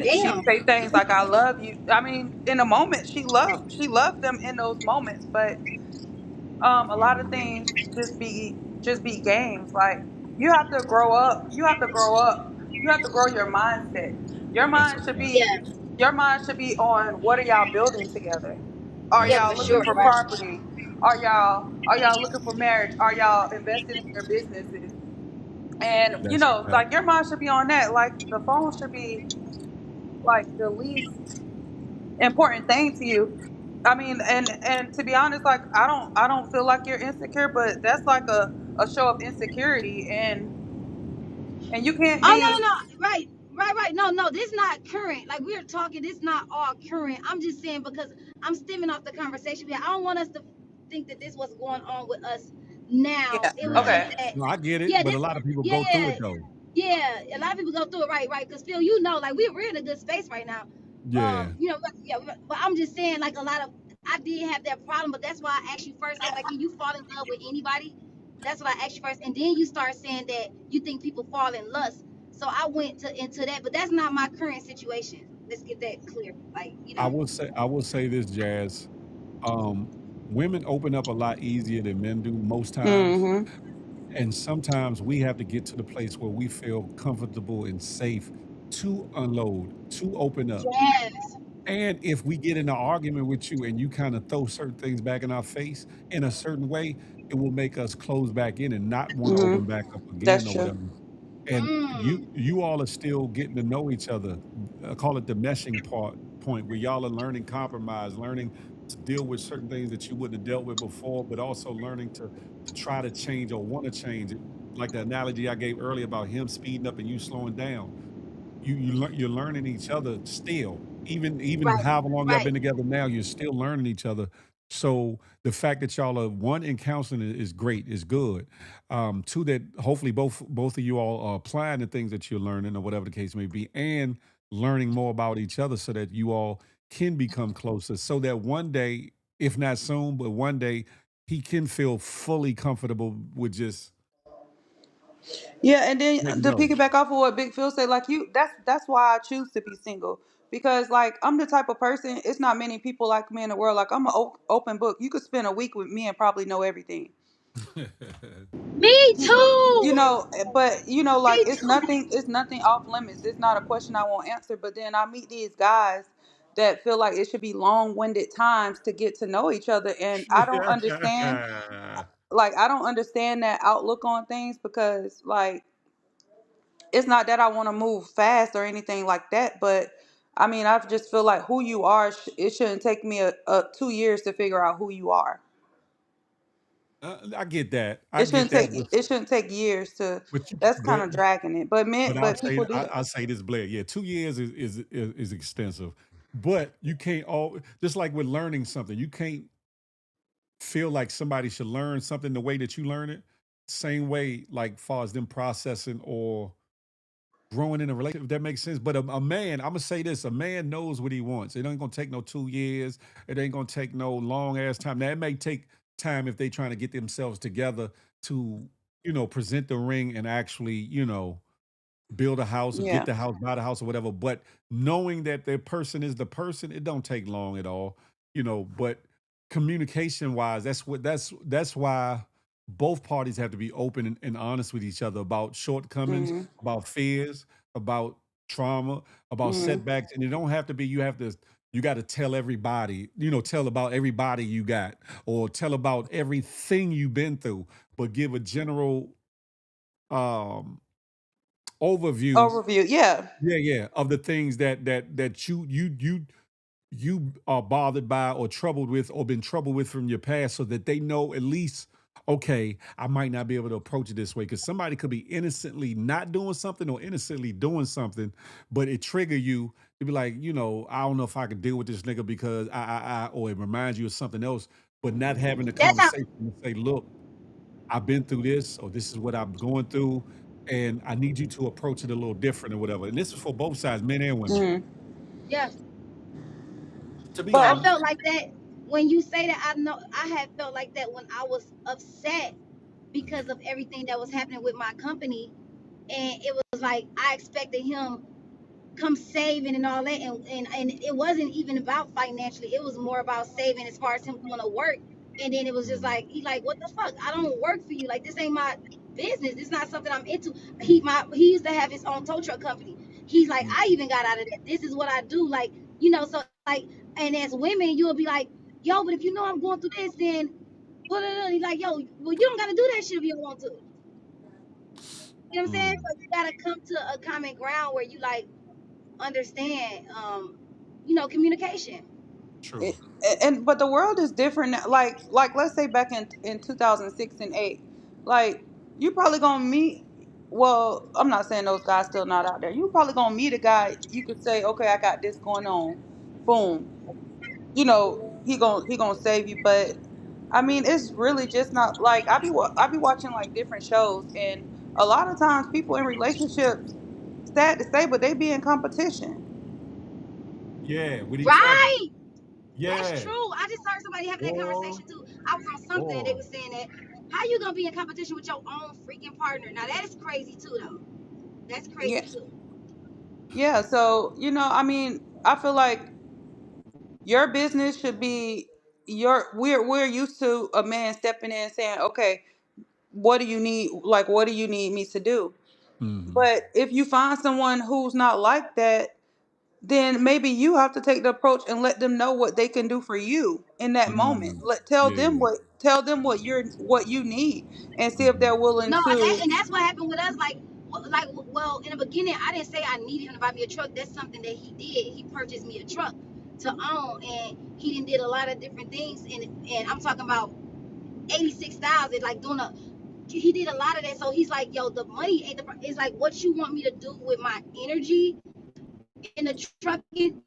Speaker 7: she
Speaker 4: Damn.
Speaker 7: say things like I love you. I mean, in a moment she loved them in those moments, but a lot of things just be games. Like you have to grow your mindset. your
Speaker 3: That's
Speaker 7: mind
Speaker 3: a
Speaker 7: should
Speaker 3: fact.
Speaker 7: be
Speaker 4: Yeah.
Speaker 7: your mind should be on what are y'all building together. Are
Speaker 3: That's
Speaker 4: Yeah,
Speaker 3: a
Speaker 7: y'all
Speaker 4: for
Speaker 3: fact.
Speaker 7: looking
Speaker 4: sure.
Speaker 7: for
Speaker 4: Right.
Speaker 7: property? Are y'all looking for marriage? Are y'all investing in your businesses? And
Speaker 3: That's a fact.
Speaker 7: like your mind should be on that. Like the phone should be like the least important thing to you. I mean, and to be honest, like I don't feel like you're insecure, but that's like a show of insecurity, and you can't
Speaker 4: Oh
Speaker 7: be.
Speaker 4: no, no, no. Right. No, this not current. Like we're talking, this not all current. I'm just saying because I'm stemming off the conversation. I don't want us to think that this was going on with us now.
Speaker 7: Yeah.
Speaker 4: It was
Speaker 3: Right.
Speaker 4: just
Speaker 7: Okay.
Speaker 4: that,
Speaker 3: No, I get it,
Speaker 4: yeah,
Speaker 3: but a
Speaker 4: this,
Speaker 3: lot of people go through
Speaker 4: yeah,
Speaker 3: it though.
Speaker 4: yeah. A lot of people go through it, right. Because Phil, you know, like we're in a good space right now.
Speaker 3: Yeah.
Speaker 4: You know, yeah. But I'm just saying, like a lot of, I did have that problem, but that's why I asked you first. I was like, can you fall in love with anybody? That's what I asked you first, and then you start saying that you think people fall in lust. So I went to into that, but that's not my current situation. Let's get that clear. Like, you know.
Speaker 3: I will say this, Jazz. Um, Women open up a lot easier than men do most times.
Speaker 7: Mm-hmm.
Speaker 3: And sometimes we have to get to the place where we feel comfortable and safe to unload, to open up.
Speaker 4: Yes.
Speaker 3: And if we get in an argument with you and you kind of throw certain things back in our face in a certain way, it will make us close back in and not want to open
Speaker 7: Mm-hmm.
Speaker 3: back up again
Speaker 7: That's
Speaker 3: or
Speaker 7: true.
Speaker 3: whatever. And
Speaker 4: Mm.
Speaker 3: you all are still getting to know each other. I call it the meshing point where y'all are learning compromise, learning to deal with certain things that you wouldn't have dealt with before, but also learning to try to change or want to change it. Like the analogy I gave earlier about him speeding up and you slowing down. You're learning each other still. Even
Speaker 4: Right.
Speaker 3: however long y'all
Speaker 4: Right.
Speaker 3: been together now, you're still learning each other. So the fact that y'all are one in counseling is great, is good. Two, that hopefully both of you all are applying the things that you're learning or whatever the case may be, and learning more about each other so that you all can become closer. So that one day, if not soon, but one day, he can feel fully comfortable with just
Speaker 7: Yeah, and then
Speaker 3: letting
Speaker 7: to
Speaker 3: go.
Speaker 7: piggyback off of what Big Phil said, like you, that's why I choose to be single because like I'm the type of person. It's not many people like me in the world. Like I'm an open book. You could spend a week with me and probably know everything.
Speaker 4: Me
Speaker 7: You
Speaker 4: too.
Speaker 7: know, but you know, like
Speaker 4: Me too.
Speaker 7: it's nothing off limits. It's not a question I won't answer. But then I meet these guys that feel like it should be long-winded times to get to know each other, and I don't understand. Like I don't understand that outlook on things because like it's not that I want to move fast or anything like that, but I mean, I just feel like who you are, it shouldn't take me a 2 years to figure out who you are.
Speaker 3: I get that. I
Speaker 7: It
Speaker 3: get
Speaker 7: shouldn't
Speaker 3: that,
Speaker 7: take it shouldn't take years to.
Speaker 3: but you,
Speaker 7: That's kind
Speaker 3: but
Speaker 7: of dragging it. But
Speaker 3: But
Speaker 7: men, but people do that.
Speaker 3: I'll say this, Blair. Yeah, 2 years is extensive, but you can't all just like with learning something. You can't feel like somebody should learn something the way that you learn it. Same way, like far as them processing or growing in a relationship. If that makes sense. But a man, I'm gonna say this: a man knows what he wants. It ain't gonna take no 2 years. It ain't gonna take no long ass time. Now it may take time if they trying to get themselves together to present the ring and actually build a house or get
Speaker 7: Yeah.
Speaker 3: the house, buy the house or whatever. But knowing that their person is the person, it don't take long at all, But communication wise, that's why both parties have to be open and honest with each other about shortcomings,
Speaker 7: Mhm.
Speaker 3: about fears, about trauma, about
Speaker 7: Mhm.
Speaker 3: setbacks. And it don't have to be you got to tell everybody, tell about everybody you got or tell about everything you've been through, but give a general um overview,
Speaker 7: Overview. Yeah.
Speaker 3: yeah, of the things that you are bothered by or troubled with or been troubled with from your past so that they know at least, okay, I might not be able to approach it this way because somebody could be innocently not doing something or innocently doing something, but it trigger you to be like, I don't know if I could deal with this nigga because or it reminds you of something else, but not having the
Speaker 4: That's how.
Speaker 3: conversation to say, look, I've been through this, or this is what I'm going through, and I need you to approach it a little different or whatever. And this is for both sides, men and women.
Speaker 7: Mhm.
Speaker 4: Yeah.
Speaker 3: To be
Speaker 4: I
Speaker 7: But
Speaker 3: honest,
Speaker 4: felt like that when you say that. I know I had felt like that when I was upset because of everything that was happening with my company, and it was like I expected him come saving and all that, and it wasn't even about financially. It was more about saving as far as him going to work. And then it was just
Speaker 3: mm,
Speaker 4: like he like, what the fuck? I don't work for you. Like this ain't my business. It's not something I'm into. He used to have his own tow truck company. He's like,
Speaker 3: mm,
Speaker 4: I even got out of that. This is what I do. Like, so like, and as women, you'll be like, yo, but if you know I'm going through this, then blah, blah, blah. He's like, yo, well, you don't gotta do that shit if you don't want to. You know what I'm saying?
Speaker 3: mm.
Speaker 4: So you gotta come to a common ground where you like understand communication.
Speaker 3: True.
Speaker 7: it, and but the world is different now. Like let's say back in 2006 and 8, like you probably gonna meet, well, I'm not saying those guys still not out there. You probably gonna meet a guy you could say, okay, I got this going on, boom, he gonna save you. But I mean, it's really just not like I be watching like different shows, and a lot of times people in relationships, sad to say, but they be in competition.
Speaker 3: Yeah, with each other.
Speaker 4: Right. That's
Speaker 3: Yeah.
Speaker 4: true. I just heard somebody having that
Speaker 3: Boy,
Speaker 4: conversation too. I was on something and they
Speaker 3: boy.
Speaker 4: were saying that. How you gonna be in competition with your own freaking partner? Now that is crazy too, though. That's
Speaker 7: Yeah,
Speaker 4: crazy too.
Speaker 7: yeah. So I mean, I feel like your business should be your. We're used to a man stepping in and saying, okay, what do you need? Like, what do you need me to do?
Speaker 3: Hmm.
Speaker 7: But if you find someone who's not like that, then maybe you have to take the approach and let them know what they can do for you in that moment.
Speaker 3: Mm. Yeah.
Speaker 7: Tell them what you need, and see if
Speaker 3: Hmm.
Speaker 7: they're willing
Speaker 4: No,
Speaker 7: to.
Speaker 4: and that's what happened with us. Well, in the beginning, I didn't say I needed him to buy me a truck. That's something that he did. He purchased me a truck to own, and he did a lot of different things. And I'm talking about 86,000, like doing a. He did a lot of that. So he's like, yo, the money ain't the. It's like what you want me to do with my energy in the trucking.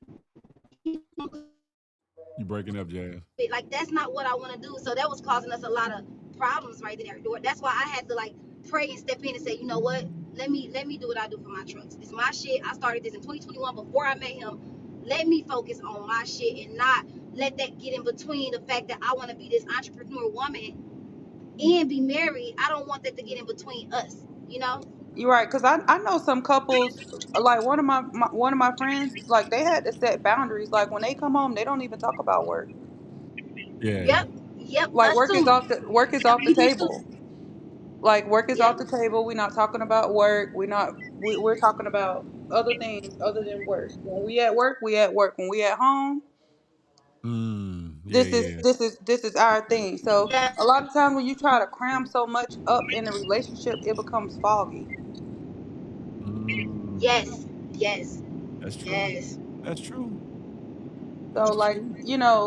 Speaker 3: You breaking up, Jazz.
Speaker 4: Like that's not what I want to do. So that was causing us a lot of problems right there. That's why I had to like pray and step in and say, you know what? Let me do what I do for my trucks. It's my shit. I started this in 2021 before I met him. Let me focus on my shit and not let that get in between the fact that I want to be this entrepreneur woman and be married. I don't want that to get in between us. You know?
Speaker 7: You're right, because I know some couples, like one of my friends, like they had to set boundaries. Like when they come home, they don't even talk about work.
Speaker 3: Yeah.
Speaker 4: Yep. Yep.
Speaker 7: Like
Speaker 4: Us too.
Speaker 7: work is off the
Speaker 4: Me too.
Speaker 7: table. Like work is
Speaker 4: Yep.
Speaker 7: off the table. We're not talking about work. We're talking about other things other than work. When we at work, we at work. When we at home,
Speaker 3: Mm. Yeah, yeah.
Speaker 7: this is our thing. So
Speaker 4: Yeah.
Speaker 7: a lot of times when you try to cram so much up in a relationship, it becomes foggy.
Speaker 3: Mm.
Speaker 4: Yes. Yes.
Speaker 3: That's true.
Speaker 4: Yes.
Speaker 3: That's true.
Speaker 7: So
Speaker 3: That's
Speaker 7: like,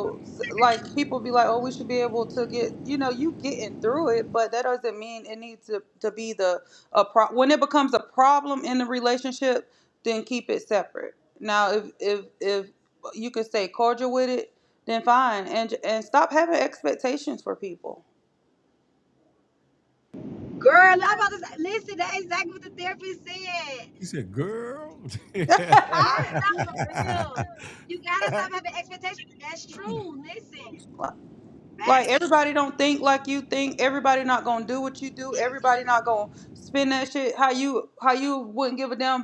Speaker 3: true.
Speaker 7: like people be like, "Oh, we should be able to get, you getting through it," but that doesn't mean it needs to be when it becomes a problem in the relationship, then keep it separate. Now, if you can stay cordial with it, then fine, and stop having expectations for people.
Speaker 4: Girl, I'm about to say, listen, that's exactly what the therapist said.
Speaker 3: He said, "Girl."
Speaker 4: Yes, not for real. You gotta stop having expectations. That's true. Listen,
Speaker 7: Like
Speaker 4: facts.
Speaker 7: everybody don't think like you think. Everybody not gonna do what you do. Everybody not gonna spend that shit how you wouldn't give a damn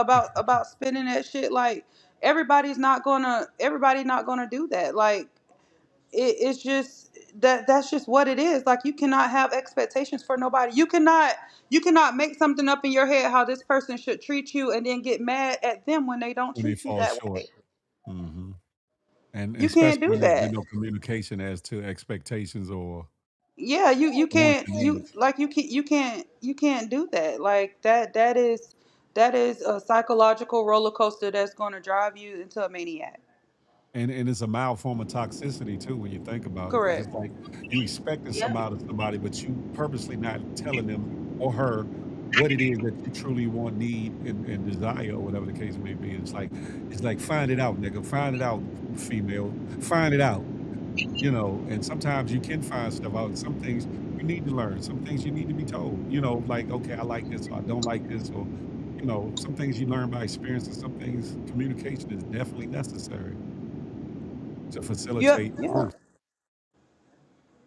Speaker 7: about spending that shit. Like everybody not gonna do that. Like it's just that's just what it is. Like you cannot have expectations for nobody. You cannot make something up in your head how this person should treat you and then get mad at them when they don't
Speaker 3: When they
Speaker 7: treat you
Speaker 3: fall
Speaker 7: that
Speaker 3: short.
Speaker 7: way.
Speaker 3: Hmm. And
Speaker 7: You can't
Speaker 3: especially
Speaker 7: do
Speaker 3: when there's been
Speaker 7: that.
Speaker 3: no communication as to expectations or
Speaker 7: Yeah, you
Speaker 3: wants
Speaker 7: can't
Speaker 3: and needs.
Speaker 7: you can't do that. Like that is a psychological roller coaster that's going to drive you into a maniac.
Speaker 3: And it's a mild form of toxicity too when you think about it, because
Speaker 7: Correct.
Speaker 3: it's like you expecting
Speaker 4: Yep.
Speaker 3: some out of somebody, but you purposely not telling them or her what it is that you truly want, need, and desire, or whatever the case may be. It's like find it out, nigga. Find it out, female. Find it out. And sometimes you can find stuff out. Some things you need to learn. Some things you need to be told. Like, okay, I like this or I don't like this, or some things you learn by experience, and some things communication is definitely necessary to
Speaker 7: Yep.
Speaker 3: facilitate
Speaker 7: Yeah.
Speaker 3: growth.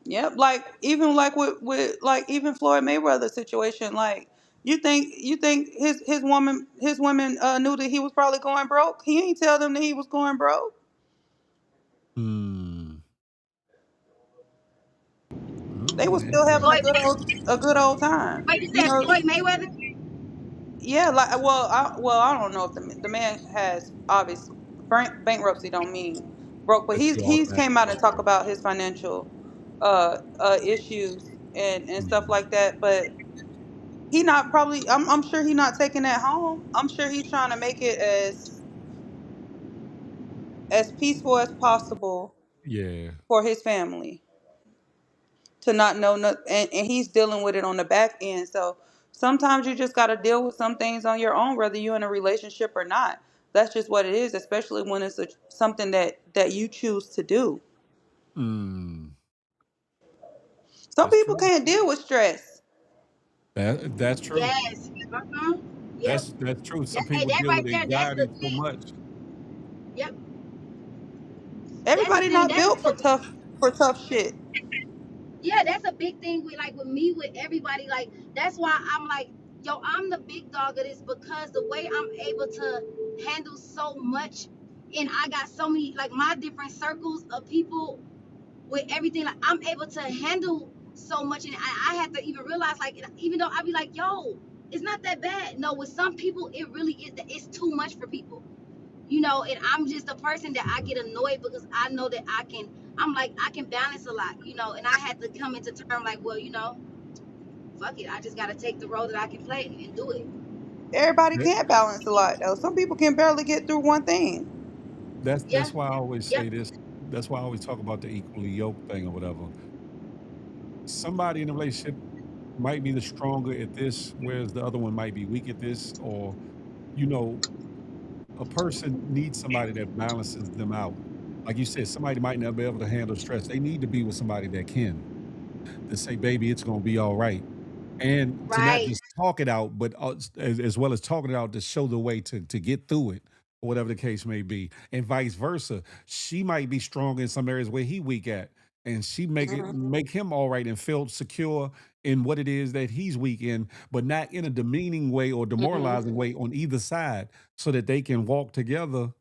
Speaker 7: Yep. Like even like with like even Floyd Mayweather situation. Like you think his women knew that he was probably going broke. He ain't tell them that he was going broke.
Speaker 3: Hmm.
Speaker 7: They
Speaker 3: Oh,
Speaker 7: were
Speaker 3: man.
Speaker 7: still having
Speaker 4: Floyd,
Speaker 7: a good old time.
Speaker 4: wait, you
Speaker 7: You
Speaker 4: said
Speaker 7: know,
Speaker 4: Floyd Mayweather?
Speaker 7: Yeah, like I don't know if the man has obvious bankruptcy don't mean broke, but
Speaker 3: That's
Speaker 7: he's
Speaker 3: the all
Speaker 7: he's
Speaker 3: time
Speaker 7: came out and
Speaker 3: low.
Speaker 7: talk about his financial issues and stuff
Speaker 3: Mhm.
Speaker 7: like that. But he not probably I'm sure he not taking that home. I'm sure he's trying to make it as as peaceful as possible
Speaker 3: Yeah.
Speaker 7: for his family to not know nothing, and he's dealing with it on the back end. So sometimes you just got to deal with some things on your own, whether you're in a relationship or not. That's just what it is, especially when it's something that you choose to do.
Speaker 3: Mm,
Speaker 7: Some
Speaker 3: that's
Speaker 7: people
Speaker 3: true.
Speaker 7: can't deal with stress.
Speaker 3: That's true.
Speaker 4: Yes. Uh-huh. Yep.
Speaker 3: That's true. Some
Speaker 4: Hey,
Speaker 3: people
Speaker 4: that
Speaker 3: deal
Speaker 4: right
Speaker 3: with
Speaker 4: there, that's the
Speaker 3: anxiety so
Speaker 4: thing.
Speaker 3: much.
Speaker 4: Yep. That's the
Speaker 7: Everybody
Speaker 4: thing.
Speaker 7: not
Speaker 4: That's
Speaker 7: built for tough shit.
Speaker 4: yeah, that's a big thing with like with me with everybody. Like that's why I'm like, yo, I'm the big dog of this because the way I'm able to handle so much, and I got so many like my different circles of people with everything. Like I'm able to handle so much, and I had to even realize like even though I be like, yo, it's not that bad. No, with some people it really is. It's too much for people. And I'm just a person that I get annoyed because I know that I'm like, I can balance a lot, and I had to come into term like, well, fuck it. I just got to take the role that I can play and do it.
Speaker 7: Everybody
Speaker 3: That-
Speaker 7: can't balance a lot though. Some people can barely get through one thing.
Speaker 4: Yeah.
Speaker 3: that's why I always
Speaker 4: Yep.
Speaker 3: say this. That's why I always talk about the equally yoked thing or whatever. Somebody in a relationship might be the stronger at this, whereas the other one might be weak at this, or you know, a person needs somebody that balances them out. Like you said, somebody might not be able to handle stress. They need to be with somebody that can. To say, "Baby, it's gonna be all right." And to not
Speaker 4: Right.
Speaker 3: just talk it out, but as well as talking it out to show the way to get through it, or whatever the case may be, and vice versa. She might be strong in some areas where he weak at, and she
Speaker 7: Hmm.
Speaker 3: make him all right and feel secure in what it is that he's weak in, but not in a demeaning way or
Speaker 7: Hmm.
Speaker 3: demoralizing way on either side, so that they can walk together,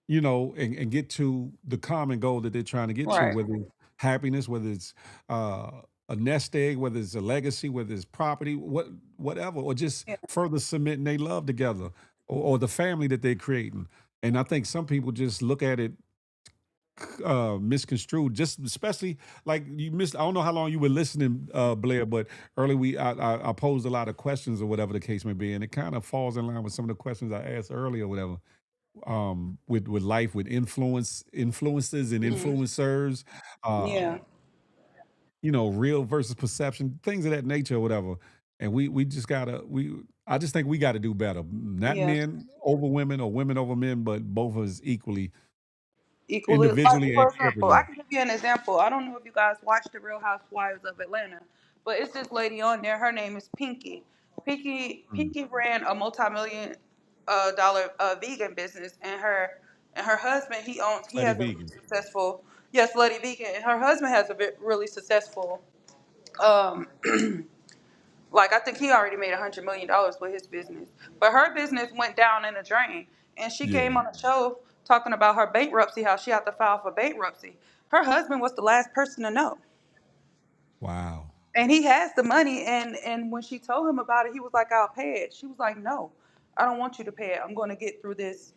Speaker 3: and get to the common goal that they're trying to get to,
Speaker 7: Right.
Speaker 3: whether it's happiness, whether it's uh, a nest egg, whether it's a legacy, whether it's property, whatever, or just
Speaker 7: Yeah.
Speaker 3: further cementing their love together, or the family that they're creating. And I think some people just look at it misconstrued, just especially like you missed. I don't know how long you were listening, Blair, but earlier I posed a lot of questions or whatever the case may be, and it kind of falls in line with some of the questions I asked earlier, or whatever, with life, with influences and
Speaker 7: Hmm.
Speaker 3: influencers, uh
Speaker 7: Yeah.
Speaker 3: real versus perception, things of that nature, or whatever. And we just gotta we I just think we got to do better, not
Speaker 7: Yeah.
Speaker 3: men over women or women over men, but both of us equally,
Speaker 7: Equally, like
Speaker 3: individually and
Speaker 7: for example, I
Speaker 3: corporately.
Speaker 7: can give you an example. I don't know if you guys watch the Real Housewives of Atlanta, but it's this lady on there. Her name is Pinky.
Speaker 3: Mm.
Speaker 7: Pinky ran a multi-million dollar vegan business, and her husband, he
Speaker 3: Bloody
Speaker 7: has a really
Speaker 3: vegan.
Speaker 7: successful, yes, Slutty Vegan, and her husband has a really successful um like I think he already made $100 million with his business. But her business went down in the drain. And she
Speaker 3: Yeah.
Speaker 7: came on a show talking about her bankruptcy, how she had to file for bankruptcy. Her husband was the last person to know.
Speaker 3: Wow.
Speaker 7: And he has the money, and when she told him about it, he was like, I'll pay it. She was like, no, I don't want you to pay it. I'm going to get through this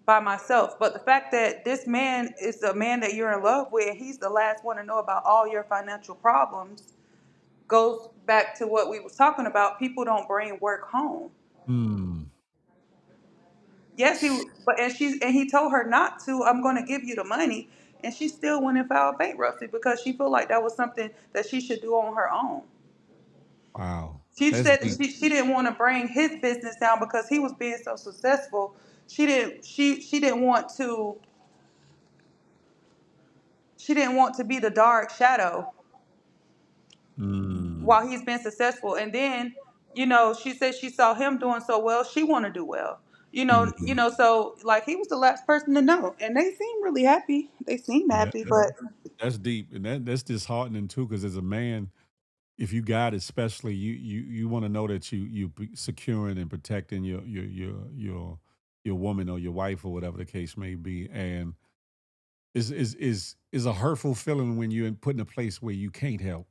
Speaker 7: by myself. But the fact that this man is the man that you're in love with, he's the last one to know about all your financial problems, goes back to what we was talking about. People don't bring work home.
Speaker 3: Mm.
Speaker 7: Yes, and he told her not to. I'm going to give you the money, and she still went and filed bankruptcy because she felt like that was something that she should do on her own.
Speaker 3: Wow.
Speaker 7: She
Speaker 3: That's
Speaker 7: said that
Speaker 3: deep.
Speaker 7: she didn't want to bring his business down because he was being so successful. She didn't want to be the dark shadow
Speaker 3: Mm.
Speaker 7: while he's been successful. And then, she said she saw him doing so well, she want to do well.
Speaker 3: Mhm.
Speaker 7: So like he was the last person to know, and they seem really happy. They seem
Speaker 3: Yeah,
Speaker 7: happy, but
Speaker 3: that's deep, and that's disheartening too. Because as a man, if you got it, especially you want to know that you securing and protecting your woman or your wife or whatever the case may be, and is a hurtful feeling when you're put in a place where you can't help.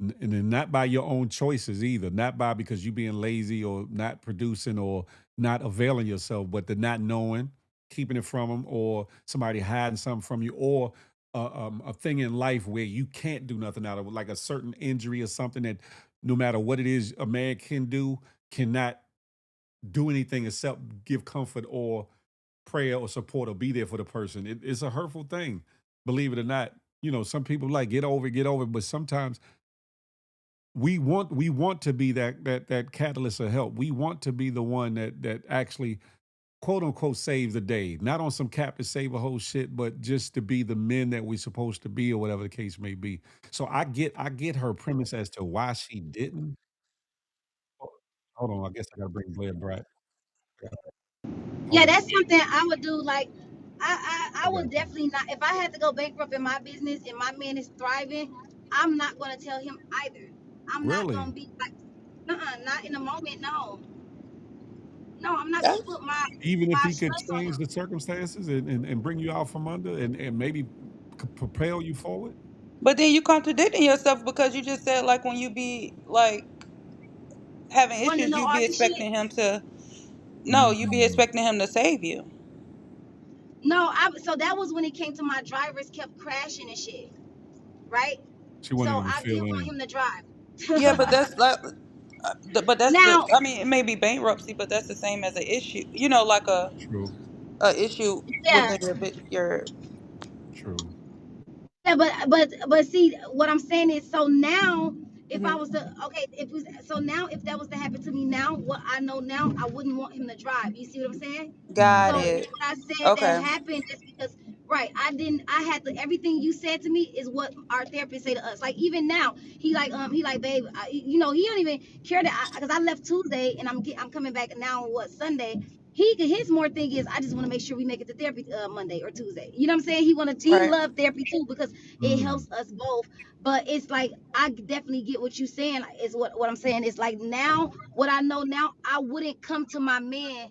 Speaker 3: And then not by your own choices either, not by because you being lazy or not producing or not availing yourself, but the not knowing, keeping it from them, or somebody hiding something from you, or a thing in life where you can't do nothing out of it, like a certain injury or something that no matter what it is a man can do, cannot do anything except give comfort or pray or support or be there for the person. It's a hurtful thing, believe it or not. You know, some people like get over it, but sometimes we want to be that catalyst of help. We want to be the one that actually quote unquote save the day, not on some cap to save a whole shit, but just to be the men that we're supposed to be or whatever the case may be. So I get her premise as to why she didn't. Oh, hold on, I guess I gotta bring Blair Bright. Hold
Speaker 4: Yeah,
Speaker 3: on,
Speaker 4: that's something I would do. Like, I
Speaker 3: I
Speaker 4: would
Speaker 3: got you.
Speaker 4: definitely not. If I had to go bankrupt in my business and my man is thriving, I'm not gonna tell him either. I'm not
Speaker 3: Really?
Speaker 4: gonna be like, not in the moment. No, no, I'm not
Speaker 7: That,
Speaker 4: gonna put my
Speaker 3: Even if
Speaker 4: my
Speaker 3: he could
Speaker 4: stress on
Speaker 3: change
Speaker 4: him.
Speaker 3: the circumstances and bring you out from under and maybe propel you forward?
Speaker 7: but then you contradicting yourself because you just said like when you be like having
Speaker 4: Want to
Speaker 7: issues,
Speaker 4: know
Speaker 7: you
Speaker 4: all
Speaker 7: be
Speaker 4: this shit?
Speaker 7: expecting him to no, you be
Speaker 3: Mm.
Speaker 7: expecting him to save you.
Speaker 4: No, so that was when it came to my drivers kept crashing and shit, right?
Speaker 3: She
Speaker 4: So
Speaker 3: wouldn't even
Speaker 4: I did
Speaker 3: fill
Speaker 4: want
Speaker 3: in.
Speaker 4: him to drive.
Speaker 7: Yeah, but that's like, but that's the.
Speaker 4: Now,
Speaker 7: I mean, it may be bankruptcy, but that's the same as an issue. You know, like
Speaker 3: True,
Speaker 7: a issue
Speaker 4: yeah,
Speaker 7: within your your.
Speaker 3: true.
Speaker 4: yeah, but see, what I'm saying is, so now, if I
Speaker 7: Mhm.
Speaker 4: was to, okay, if it was, so now, if that was to happen to me now, what I know now, I wouldn't want him to drive. You see what I'm saying?
Speaker 7: Got
Speaker 4: So
Speaker 3: Mm.
Speaker 4: when
Speaker 7: it.
Speaker 4: I said that
Speaker 7: Okay.
Speaker 4: happened, it's because right, I had to everything you said to me is what our therapist say to us. Like even now, he like babe, he don't even care that because I left Tuesday and I'm coming back now what Sunday. His more thing is I just want to make sure we make it to therapy Monday or Tuesday. You know what I'm saying? He
Speaker 7: Right.
Speaker 4: love therapy too because it
Speaker 3: Mm.
Speaker 4: helps us both. But it's like I definitely get what you're saying. Is what I'm saying. It's like now what I know now I wouldn't come to my man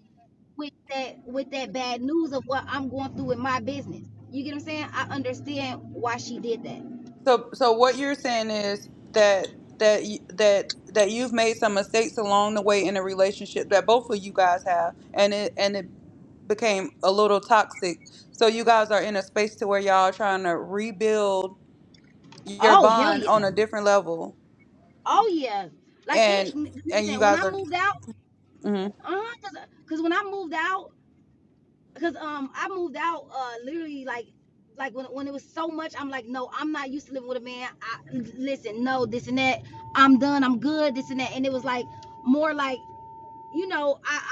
Speaker 4: with that bad news of what I'm going through in my business. You get what I'm saying? I understand why she did that.
Speaker 7: So what you're saying is that you've made some mistakes along the way in a relationship that both of you guys have, and it became a little toxic. So you guys are in a space to where y'all are trying to rebuild your
Speaker 4: Oh hell
Speaker 7: bond
Speaker 4: yeah.
Speaker 7: on a different level,
Speaker 4: Oh yeah. Like
Speaker 7: and
Speaker 4: it.
Speaker 7: you
Speaker 4: Listen, when
Speaker 7: guys
Speaker 4: I
Speaker 7: are.
Speaker 4: moved out,
Speaker 7: Mhm.
Speaker 4: cause when I moved out, cause I moved out literally like when it was so much, I'm like, no, I'm not used to living with a man. Listen, no, this and that. I'm done. I'm good. This and that. And it was like more like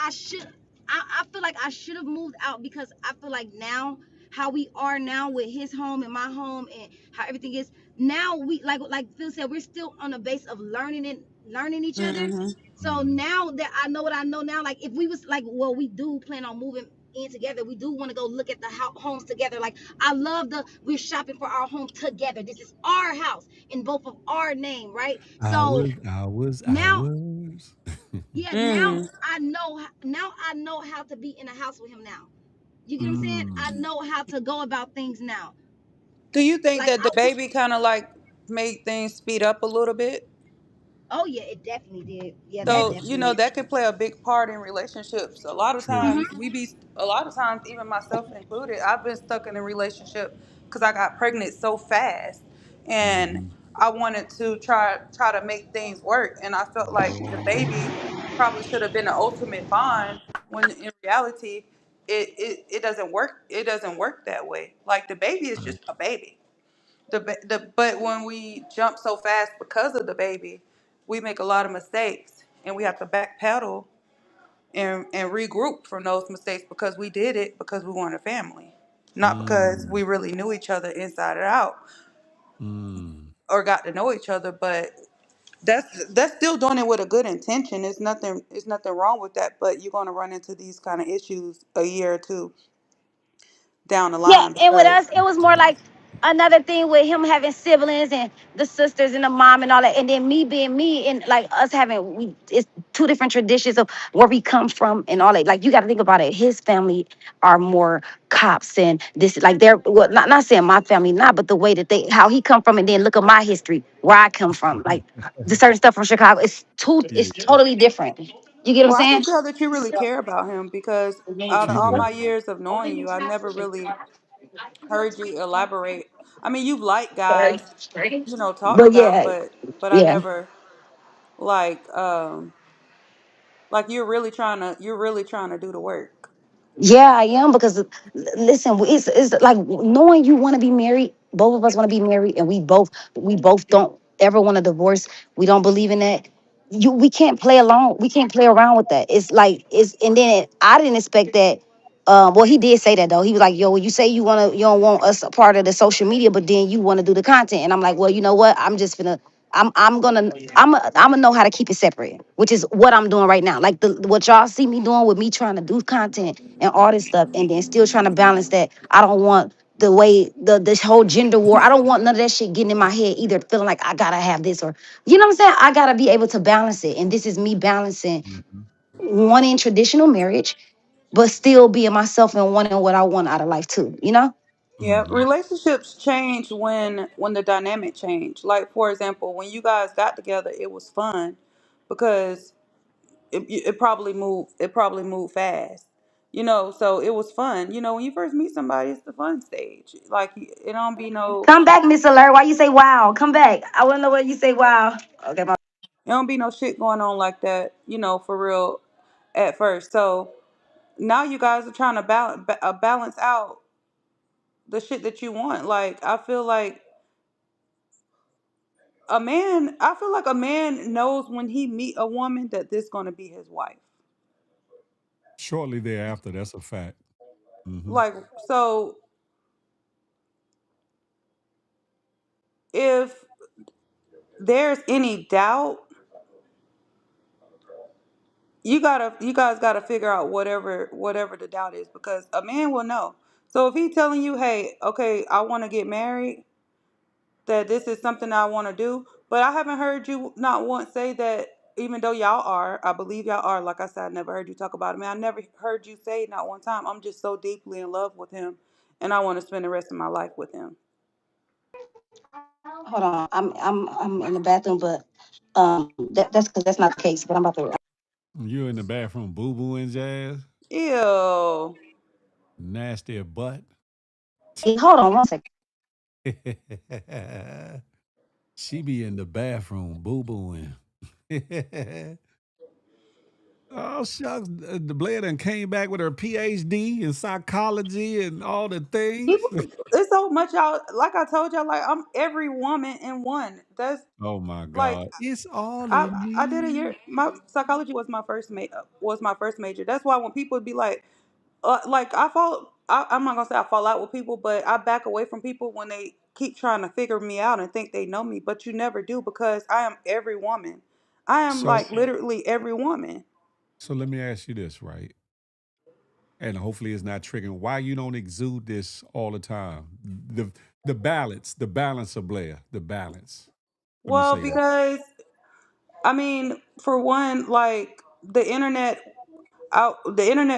Speaker 4: I should I feel like I should have moved out because I feel like now how we are now with his home and my home and how everything is now we like Phil said we're still on the base of learning each other.
Speaker 7: Mhm.
Speaker 4: So
Speaker 3: Mm.
Speaker 4: now that I know what I know now, like if we was like, well, we do plan on moving in together. We do want to go look at the homes together. Like I love we're shopping for our home together. This is our house in both of our name, right? So
Speaker 3: Hours, hours,
Speaker 4: now
Speaker 3: hours.
Speaker 4: yeah,
Speaker 7: Mm.
Speaker 4: now I know how to be in a house with him now. You get what I'm saying? I
Speaker 3: Mm.
Speaker 4: know how to go about things now.
Speaker 7: Do you think
Speaker 4: Like
Speaker 7: that the baby kind of like made things speed up a little bit?
Speaker 4: oh yeah, it definitely did. Yeah, that
Speaker 7: So,
Speaker 3: Mm.
Speaker 7: you
Speaker 4: definitely
Speaker 7: know,
Speaker 4: did.
Speaker 7: that could play a big part in relationships. A lot of
Speaker 3: True.
Speaker 4: Hmm.
Speaker 7: times, a lot of times, even myself included, I've been stuck in a relationship because I got pregnant so fast. And
Speaker 3: Mm-hmm.
Speaker 7: I wanted to try to make things work. And I felt like the baby probably should have been the ultimate bond when in reality, it doesn't work. It doesn't work that way. Like the baby is
Speaker 3: Right.
Speaker 7: just a baby. But when we jump so fast because of the baby, we make a lot of mistakes and we have to backpedal and regroup from those mistakes because we did it because we want a family, not because
Speaker 3: Mm.
Speaker 7: we really knew each other inside and out
Speaker 3: Mm.
Speaker 7: or got to know each other. But that's still doing it with a good intention. It's nothing wrong with that. But you're gonna run into these kind of issues a year or two down the
Speaker 5: Yeah,
Speaker 7: line
Speaker 5: and with
Speaker 7: because
Speaker 5: us, it was more like another thing with him having siblings and the sisters and the mom and all that, and then me being me and like us having it's two different traditions of where we come from and all that. Like you got to think about it. His family are more cops and this like they're well, not saying my family not, but the way that they how he come from, and then look at my history where I come from. Like the certain stuff from Chicago,
Speaker 3: Yeah.
Speaker 5: it's totally different. You get what I'm
Speaker 7: well, I
Speaker 5: saying?
Speaker 7: can tell that you really care about him because out of
Speaker 3: You
Speaker 7: all
Speaker 3: do.
Speaker 7: my years of knowing you, I never really heard you elaborate. I mean, you've liked guys, you know, talked
Speaker 5: But
Speaker 7: about,
Speaker 5: yeah,
Speaker 7: but I
Speaker 5: yeah.
Speaker 7: never like like you're really trying to do the work.
Speaker 5: Yeah, I am because listen, it's like knowing you want to be married. Both of us want to be married, and we both don't ever want to divorce. We don't believe in that. We can't play along. We can't play around with that. It's like it's and then I didn't expect that. Well, he did say that though. He was like, "Yo, well, you say you don't want us a part of the social media, but then you want to do the content." And I'm like, "Well, you know what? I'm gonna know how to keep it separate, which is what I'm doing right now. Like what y'all see me doing with me trying to do content and all this stuff, and then still trying to balance that. I don't want the way this whole gender war. I don't want none of that shit getting in my head either. Feeling like I gotta have this or you know what I'm saying. I gotta be able to balance it, and this is me balancing
Speaker 3: Mhm.
Speaker 5: wanting traditional marriage, but still being myself and wanting what I want out of life too. You know.
Speaker 7: Yeah,
Speaker 3: Mhm.
Speaker 7: relationships change when the dynamic change. Like for example, when you guys got together, it was fun because it probably moved fast. So it was fun. When you first meet somebody, it's the fun stage. Like it don't be no
Speaker 5: Come back, Miss Alert. Why you say wow? Come back. I want to know why you say wow. Okay,
Speaker 7: it don't be no shit going on like that. For real at first. So now you guys are trying to balance out the shit that you want. Like I feel like a man knows when he meet a woman that this gonna be his wife.
Speaker 3: Shortly thereafter, that's a fact. Hmm.
Speaker 7: Like so if there's any doubt, you guys gotta figure out whatever the doubt is because a man will know. So if he's telling you, hey, okay, I wanna get married, that this is something I wanna do, but I haven't heard you not once say that. Even though y'all are, I believe y'all are. Like I said, I never heard you talk about it. Man, I never heard you say not one time. I'm just so deeply in love with him, and I want to spend the rest of my life with him.
Speaker 5: hold on. I'm in the bathroom, but that's because that's not the case. But I'm about to.
Speaker 3: You in the bathroom, boo boo and jazz,
Speaker 7: Ew.
Speaker 3: nasty butt.
Speaker 5: Hey, hold on one second.
Speaker 3: She be in the bathroom, boo booing. Oh shucks, the Blair done came back with her PhD in psychology and all the things.
Speaker 7: People, it's so much y'all. Like I told y'all, like I'm every woman in one. That's
Speaker 3: Oh my
Speaker 7: like
Speaker 3: God, it's all
Speaker 7: I
Speaker 3: in
Speaker 7: I did a
Speaker 3: me.
Speaker 7: year. My psychology was my first major. That's why when people be like I'm not gonna say I fall out with people, but I back away from people when they keep trying to figure me out and think they know me, but you never do because I am every woman. I am
Speaker 3: So,
Speaker 7: like literally every woman.
Speaker 3: so let me ask you this, right? And hopefully it's not triggering. Why you don't exude this all the time? The balance of Blair, the balance. Let me
Speaker 7: Well,
Speaker 3: say that.
Speaker 7: because I mean, for one, like the internet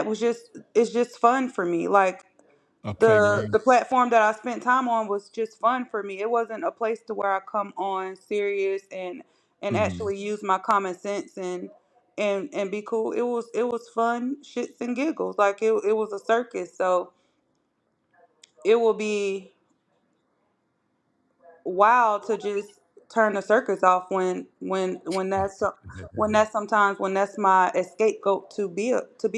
Speaker 7: was just it's just fun for me. Like
Speaker 3: A
Speaker 7: the
Speaker 3: playground.
Speaker 7: platform that I spent time on was just fun for me. It wasn't a place to where I come on serious and
Speaker 3: Hmm.
Speaker 7: actually use my common sense and be cool. It was fun, shits and giggles. Like it was a circus. So it will be wild to just turn the circus off when that's sometimes when that's my scapegoat to be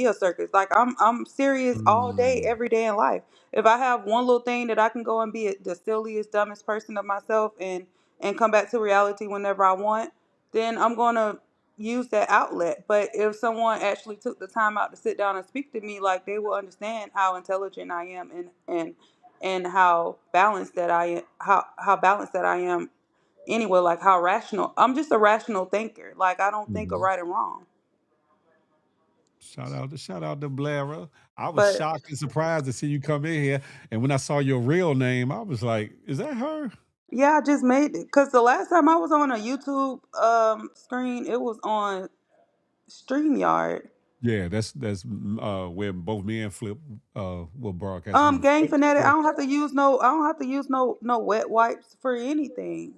Speaker 7: a circus. Like I'm serious all day
Speaker 3: Mm.
Speaker 7: every day in life. If I have one little thing that I can go and be the silliest dumbest person of myself and come back to reality whenever I want, then I'm gonna use that outlet. But if someone actually took the time out to sit down and speak to me, like they will understand how intelligent I am and how balanced that I am anyway, like how rational. I'm just a rational thinker. Like I don't think of
Speaker 3: Mhm.
Speaker 7: right and wrong.
Speaker 3: Shout out to Blair. I was
Speaker 7: But
Speaker 3: shocked and surprised to see you come in here. And when I saw your real name, I was like, is that her?
Speaker 7: yeah, I just made it because the last time I was on a YouTube screen, it was on StreamYard.
Speaker 3: Yeah, that's where both me and Flip were broadcasting from.
Speaker 7: Gang fanatic. I don't have to use no wet wipes for anything.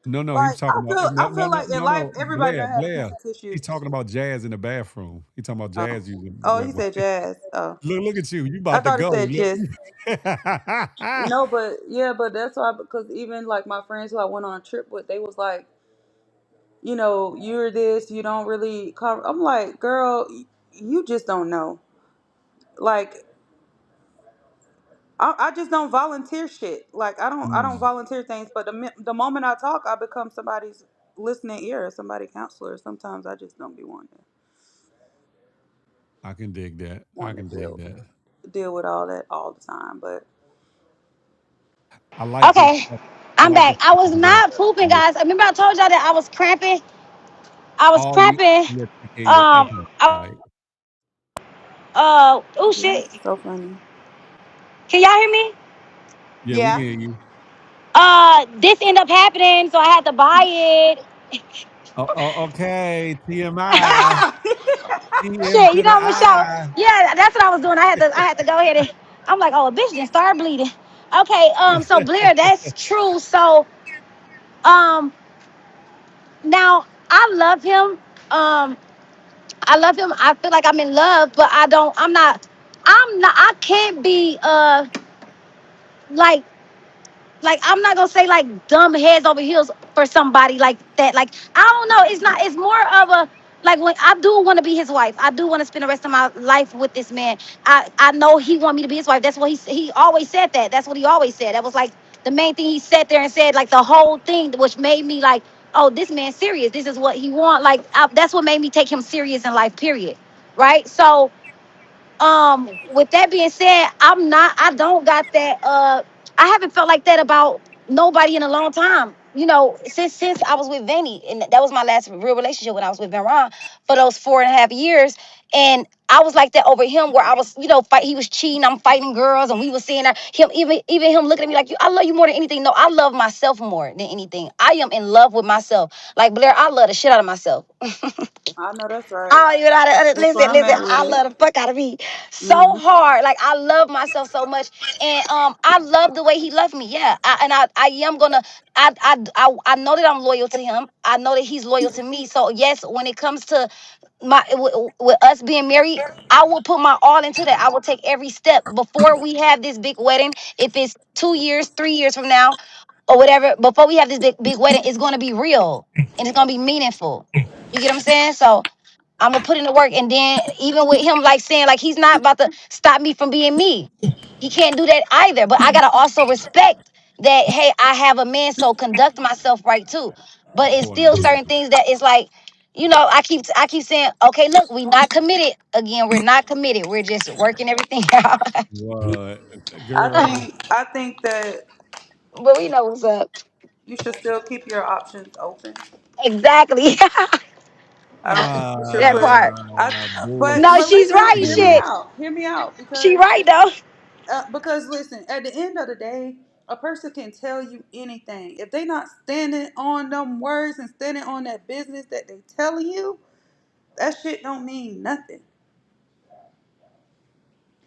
Speaker 3: No, no, he was
Speaker 7: Like
Speaker 3: talking
Speaker 7: I
Speaker 3: about
Speaker 7: feel
Speaker 3: no,
Speaker 7: I
Speaker 3: no,
Speaker 7: feel
Speaker 3: no,
Speaker 7: like in
Speaker 3: no,
Speaker 7: life
Speaker 3: no.
Speaker 7: everybody
Speaker 3: Blair,
Speaker 7: done had a
Speaker 3: Blair.
Speaker 7: piece of
Speaker 3: He's
Speaker 7: tissue.
Speaker 3: talking about Jazz in the bathroom. He talking about
Speaker 7: Oh,
Speaker 3: Jazz using
Speaker 7: oh,
Speaker 3: wet
Speaker 7: he
Speaker 3: wipes.
Speaker 7: said jazz. Oh,
Speaker 3: Look at you. You
Speaker 7: I
Speaker 3: about to
Speaker 7: thought he
Speaker 3: go.
Speaker 7: said
Speaker 3: Look.
Speaker 7: just. No, but yeah, but that's why because even like my friends who I went on a trip with, they was like, you're this, you don't really cover. I'm like, girl, you just don't know. Like I just don't volunteer shit. Like I don't
Speaker 3: Mm,
Speaker 7: volunteer things. But the moment I talk, I become somebody's listening ear, somebody counselor. Sometimes I just don't be
Speaker 3: I can dig that. I
Speaker 7: wanting
Speaker 3: can
Speaker 7: to
Speaker 3: dig that.
Speaker 7: deal with all that all the time. But
Speaker 3: I like this
Speaker 5: Okay,
Speaker 3: stuff. I
Speaker 5: I'm
Speaker 3: like
Speaker 5: back.
Speaker 3: this
Speaker 5: I
Speaker 3: stuff
Speaker 5: was
Speaker 3: you bring.
Speaker 5: not pooping, guys. Remember I told y'all that I was cramping. I was
Speaker 3: Oh, you
Speaker 5: cramping.
Speaker 3: you take care of your okay. All right.
Speaker 5: Oh
Speaker 7: yeah,
Speaker 5: shit.
Speaker 7: it's so funny.
Speaker 5: Can y'all hear me?
Speaker 3: Yeah, we can
Speaker 7: Yeah.
Speaker 3: hear you.
Speaker 5: This ended up happening, so I had to buy it.
Speaker 3: Okay. TMI. TM
Speaker 5: Shit, you
Speaker 3: to the
Speaker 5: know, Michelle.
Speaker 3: I.
Speaker 5: Yeah, that's what I was doing. I had to go ahead and I'm like, oh, a bitch didn't start bleeding. Okay, so Blair, that's true. So, um, now I love him. Um, I love him. I feel like I'm in love, but I can't be like I'm not gonna say like dumb heads over heels for somebody like that. Like I don't know. It's not. It's more of a like when I do want to be his wife. I do want to spend the rest of my life with this man. I know he want me to be his wife. That's what he always said that. That's what he always said. That was like the main thing he sat there and said like the whole thing, which made me like, oh, this man's serious. This is what he want. Like that's what made me take him serious in life. Period. Right. So with that being said, I don't got that I haven't felt like that about nobody in a long time. You know, since I was with Vinny, and that was my last real relationship when I was with Ben Ron for those 4.5 years. And I was like that over him, where I was, he was cheating, I'm fighting girls, and we was seeing that him, even him looking at me like, I love you more than anything. No, I love myself more than anything. I am in love with myself. Like Blair, I love the shit out of myself.
Speaker 7: I know that's right.
Speaker 5: I don't even know how to
Speaker 7: That's where
Speaker 5: listen,
Speaker 7: I'm
Speaker 5: listen.
Speaker 7: at with
Speaker 5: I
Speaker 7: it.
Speaker 5: love the fuck out of me so
Speaker 7: Mm.
Speaker 5: hard. Like I love myself so much, and I love the way he loved me. Yeah, I am gonna. I know that I'm loyal to him. I know that he's loyal to me. So yes, when it comes to with us being married, I will put my all into that. I will take every step before we have this big wedding. If it's 2 years, 3 years from now, or whatever, before we have this big wedding, it's gonna be real and it's gonna be meaningful. You get what I'm saying? So I'm gonna put in the work, and then even with him, like saying like he's not about to stop me from being me. He can't do that either. But I gotta also respect that. Hey, I have a man, so conduct myself right too. But it's still
Speaker 3: Accordingly.
Speaker 5: certain things that it's like, I keep saying, okay, look, we not committed. Again, we're not committed. We're just working everything out.
Speaker 3: What?
Speaker 7: I
Speaker 3: Girl.
Speaker 7: think that
Speaker 5: But we know what's up.
Speaker 7: you should still keep your options open.
Speaker 5: Exactly.
Speaker 7: I don't think you should
Speaker 5: That
Speaker 7: push.
Speaker 5: part. No,
Speaker 7: But
Speaker 5: she's
Speaker 7: listen,
Speaker 5: right.
Speaker 7: hear me
Speaker 3: Bullshit.
Speaker 5: Shit.
Speaker 7: out. Hear me out,
Speaker 5: She right though.
Speaker 7: because listen, at the end of the day, a person can tell you anything. If they not standing on them words and standing on that business that they telling you, that shit don't mean nothing.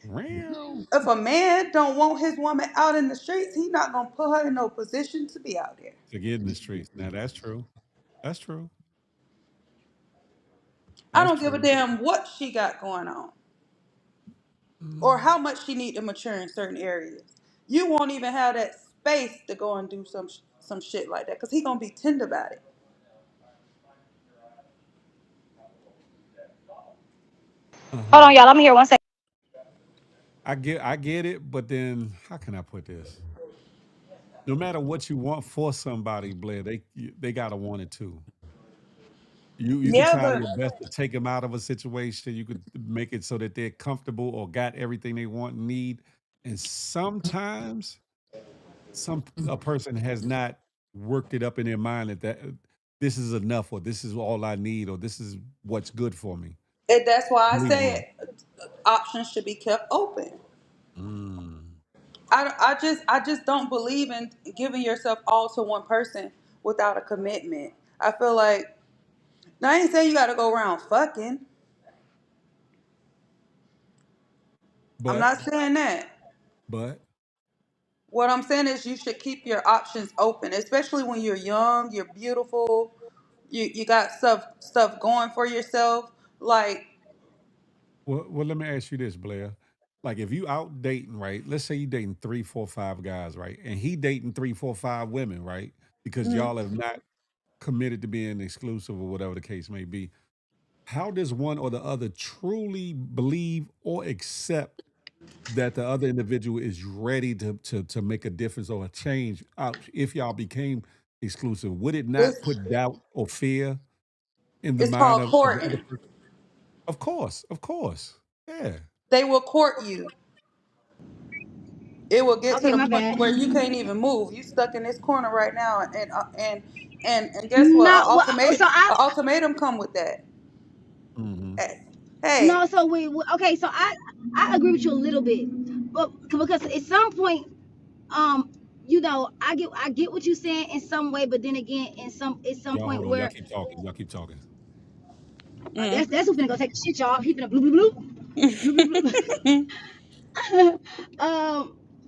Speaker 3: Real.
Speaker 7: If a man don't want his woman out in the streets, he not gonna put her in no position to be out there.
Speaker 3: To get in the streets. Now that's true. That's true.
Speaker 7: I
Speaker 3: That's
Speaker 7: don't give a
Speaker 3: true.
Speaker 7: damn what she got going on or how much she need to mature in certain areas. You won't even have that space to go and do some shit like that because he gonna be tender about it.
Speaker 5: Hold
Speaker 3: Uh-huh.
Speaker 5: on, y'all. I'm here 1 second.
Speaker 3: I get it, but then how can I put this? No matter what you want for somebody, Blair, they gotta want it too. You could
Speaker 7: Yeah,
Speaker 3: try
Speaker 7: but
Speaker 3: your best to take them out of a situation. You could make it so that they're comfortable or got everything they want and need. And sometimes a person has not worked it up in their mind that this is enough or this is all I need or this is what's good for me.
Speaker 7: that's why I
Speaker 3: Believe me.
Speaker 7: say options should be kept open.
Speaker 3: Mm.
Speaker 7: I just don't believe in giving yourself all to one person without a commitment. I feel like now I ain't saying you got to go around fucking. I'm
Speaker 3: But
Speaker 7: not saying that.
Speaker 3: but
Speaker 7: What I'm saying is you should keep your options open, especially when you're young, you're beautiful, you got stuff going for yourself. Like,
Speaker 3: well, let me ask you this, Blair. Like if you out dating, right? Let's say you dating three, four, five guys, right? And he dating three, four, five women, right? Because
Speaker 7: mm,
Speaker 3: y'all have not committed to being exclusive or whatever the case may be. how does one or the other truly believe or accept that the other individual is ready to make a difference or a change out if y'all became exclusive? Would it not
Speaker 7: It's
Speaker 3: put doubt or fear in the
Speaker 7: it's
Speaker 3: mind
Speaker 7: called
Speaker 3: of the other
Speaker 7: courting.
Speaker 3: person? Of course, of course. Yeah.
Speaker 7: They will court you. It will get to
Speaker 4: Okay,
Speaker 7: the
Speaker 4: my
Speaker 7: point
Speaker 4: bad.
Speaker 7: where you can't even move. You stuck in this corner right now, and guess what?
Speaker 4: No, well, so
Speaker 7: An ultimatum come with that.
Speaker 3: Hmm.
Speaker 7: Hey, hey,
Speaker 4: no, so okay, so I agree with you a little bit, but because at some point, um, I get what you're saying in some way, but then again, at some
Speaker 3: Y'all hold
Speaker 4: point
Speaker 3: on. Y'all
Speaker 4: where
Speaker 3: keep talking. Y'all keep talking.
Speaker 7: mm.
Speaker 4: that's who's gonna go take the shit, y'all. He finna bloop bloop bloop bloop bloop.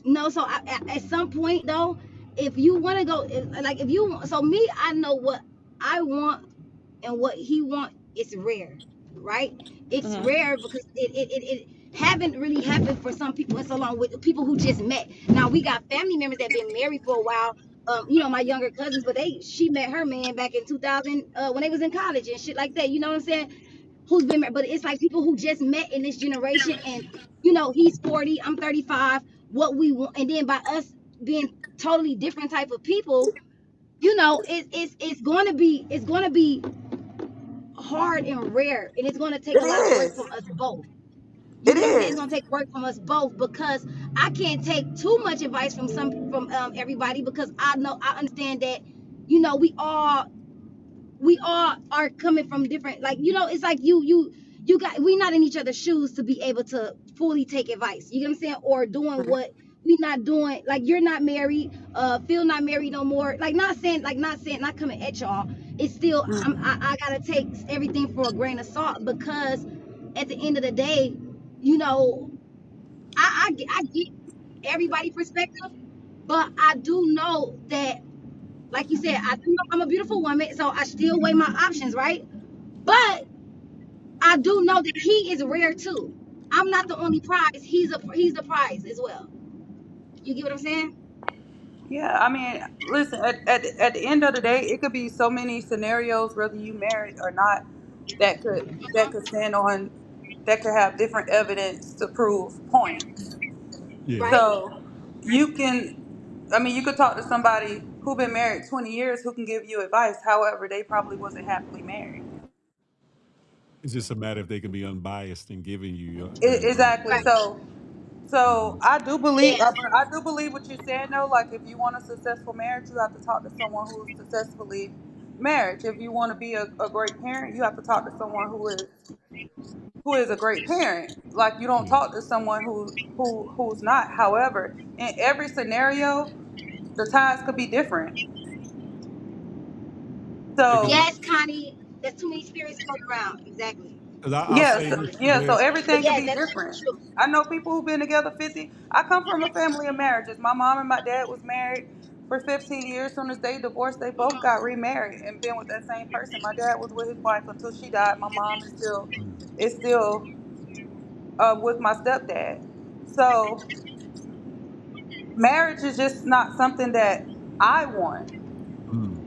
Speaker 4: No, so at some point though, if you want to go, like if you, so me, I know what I want and what he want is rare, right? It's
Speaker 7: Mhm.
Speaker 4: rare because it haven't really happened for some people in so long with people who just met. Now we got family members that been married for a while. My younger cousins, but she met her man back in 2000 when they was in college and shit like that. You know what I'm saying? Who's been married? But it's like people who just met in this generation, and he's 40, I'm 35. What we want, and then by us being totally different type of people, it's going to be hard and rare, and it's going to take
Speaker 7: It
Speaker 4: a lot of work
Speaker 7: is.
Speaker 4: from us both. You
Speaker 7: It
Speaker 4: get what I'm saying? It's
Speaker 7: is.
Speaker 4: going to take work from us both because I can't take too much advice from everybody, because I understand that we all are coming from different, like, it's like you got we not in each other's shoes to be able to fully take advice, you know what I'm saying, or doing what we not doing. Like, you're not married, Phil not married no more, like, not coming at y'all. It's still, I gotta take everything for a grain of salt, because at the end of the day, you know I get everybody perspective, but I do know that, like you said, I do know I'm a beautiful woman, so I still weigh my options, right? But I do know that he is rare too. I'm not the only prize. He's the prize as well. You get what I'm saying?
Speaker 7: Yeah, I mean, listen, at the end of the day, it could be so many scenarios, whether you married or not, that could stand on, that could have different evidence to prove points.
Speaker 3: Yeah.
Speaker 4: Right.
Speaker 7: So you can, I mean, you could talk to somebody who been married 20 years who can give you advice. However, they probably wasn't happily married.
Speaker 3: It's just a matter if they can be unbiased in giving you their advice.
Speaker 7: Exactly.
Speaker 4: Right.
Speaker 7: So
Speaker 3: Mhm.
Speaker 7: I do believe,
Speaker 4: Yes.
Speaker 7: but I do believe what you're saying though. Like, if you want a successful marriage, you have to talk to someone who's successfully married. If you want to be a great parent, you have to talk to someone who is a great parent. Like, you don't
Speaker 3: Yeah.
Speaker 7: talk to someone who's not. However, in every scenario, the ties could be different.
Speaker 3: They could
Speaker 7: So
Speaker 3: be.
Speaker 4: Yes, Connie. There's too many spirits floating around. Exactly.
Speaker 3: Because I'll
Speaker 7: yes,
Speaker 3: say this,
Speaker 7: yeah. So
Speaker 3: Blair.
Speaker 7: everything
Speaker 4: But
Speaker 7: can
Speaker 4: yes,
Speaker 7: be
Speaker 4: that's
Speaker 7: different.
Speaker 4: true.
Speaker 7: I know people who've been together 50. I come from a family of marriages. My mom and my dad was married for 15 years. Soon as they divorced, they both got remarried and been with that same person. My dad was with his wife until she died. My mom is still with my stepdad. So marriage is just not something that I want.
Speaker 3: Mm.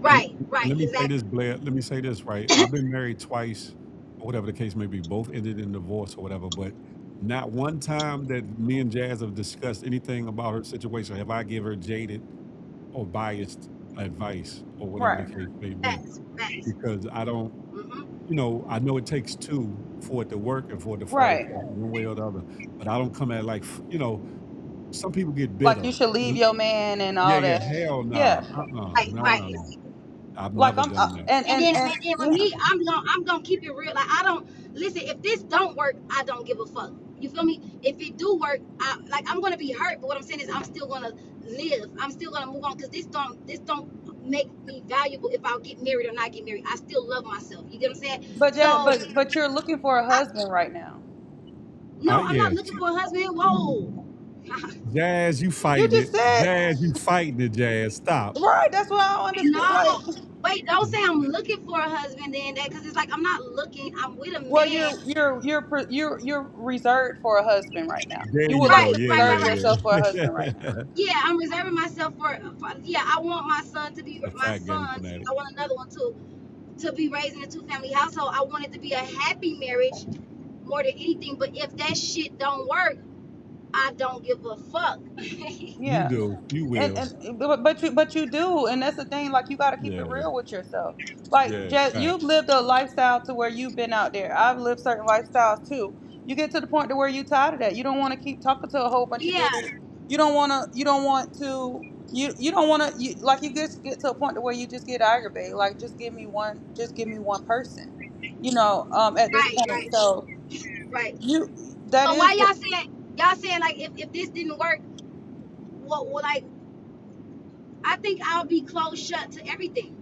Speaker 3: And,
Speaker 4: Right.
Speaker 3: and
Speaker 4: Right.
Speaker 3: let me say this,
Speaker 4: Exactly.
Speaker 3: Blair. Let me say this, right? I've been married twice, or whatever the case may be. Both ended in divorce or whatever. But not one time that me and Jazz have discussed anything about her situation have I give her jaded or biased advice or whatever the
Speaker 7: Right.
Speaker 3: case may be.
Speaker 4: Facts. Facts.
Speaker 3: Because I don't,
Speaker 4: Mm-hmm.
Speaker 3: I know it takes two for it to work and for it to fall
Speaker 7: Right.
Speaker 3: apart one way or the other. But I don't come at like, some people get
Speaker 7: Like,
Speaker 3: bitter.
Speaker 7: you should leave your man and
Speaker 3: Yeah,
Speaker 7: all
Speaker 3: yeah,
Speaker 7: that.
Speaker 3: hell
Speaker 7: Yeah.
Speaker 3: nah.
Speaker 4: Right.
Speaker 3: No,
Speaker 4: Right.
Speaker 3: no, no. I've
Speaker 7: Like,
Speaker 3: never done that.
Speaker 4: And then with
Speaker 7: yeah.
Speaker 4: me, I'm gonna keep it real. Like, I don't listen. If this don't work, I don't give a fuck. You feel me? If it do work, I'm gonna be hurt. But what I'm saying is, I'm still gonna live. I'm still gonna move on, because this don't make me valuable if I'll get married or not get married. I still love myself. You get what I'm saying?
Speaker 7: But yeah,
Speaker 4: So,
Speaker 7: but you're looking for a
Speaker 4: I,
Speaker 7: husband right now.
Speaker 4: no, I'm
Speaker 3: Yeah.
Speaker 4: not looking for a husband. Whoa.
Speaker 3: Jazz, you
Speaker 7: You
Speaker 3: fighting it.
Speaker 7: just said
Speaker 3: Jazz, you fighting it, Jazz. Stop.
Speaker 7: right. That's what I don't understand. Like,
Speaker 4: No, wait, don't say I'm looking for a husband then, that, because it's like I'm not looking. I'm with a
Speaker 7: well,
Speaker 4: man.
Speaker 7: you're reserved for a husband right now.
Speaker 3: There
Speaker 7: You
Speaker 3: you
Speaker 7: would like
Speaker 3: go.
Speaker 4: Right,
Speaker 7: to
Speaker 3: Yeah,
Speaker 4: right,
Speaker 3: yeah,
Speaker 4: right,
Speaker 7: reserve
Speaker 4: right.
Speaker 7: yourself for a
Speaker 3: yeah.
Speaker 7: husband right now.
Speaker 4: Yeah, I'm reserving myself for. Yeah, I want my son to be
Speaker 3: The
Speaker 4: my
Speaker 3: fat game
Speaker 4: son.
Speaker 3: fanatic.
Speaker 4: I want another one too, to be raised in a two-family household. I want it to be a happy marriage more than anything. But if that shit don't work, I don't give a fuck.
Speaker 3: You
Speaker 7: Yeah.
Speaker 3: do. You will.
Speaker 7: And but you do, and that's the thing. Like, you got to keep it
Speaker 3: Yeah.
Speaker 7: real with yourself. Like,
Speaker 3: Yeah.
Speaker 7: just, you've
Speaker 3: Facts.
Speaker 7: lived a lifestyle to where you've been out there. I've lived certain lifestyles too. You get to the point to where you tired of that. You don't want to keep talking to a whole bunch of
Speaker 4: Yeah,
Speaker 7: niggas. You don't want to. You don't want to. You don't want to. Like, you get to a point to where you just get aggravated. Like, just give me one. Just give me one person. At this
Speaker 4: right,
Speaker 7: point,
Speaker 4: right,
Speaker 7: so
Speaker 4: right.
Speaker 7: you that
Speaker 4: So
Speaker 7: is
Speaker 4: why
Speaker 7: what
Speaker 4: y'all saying like if this didn't work, what like I think I'll be closed shut to everything.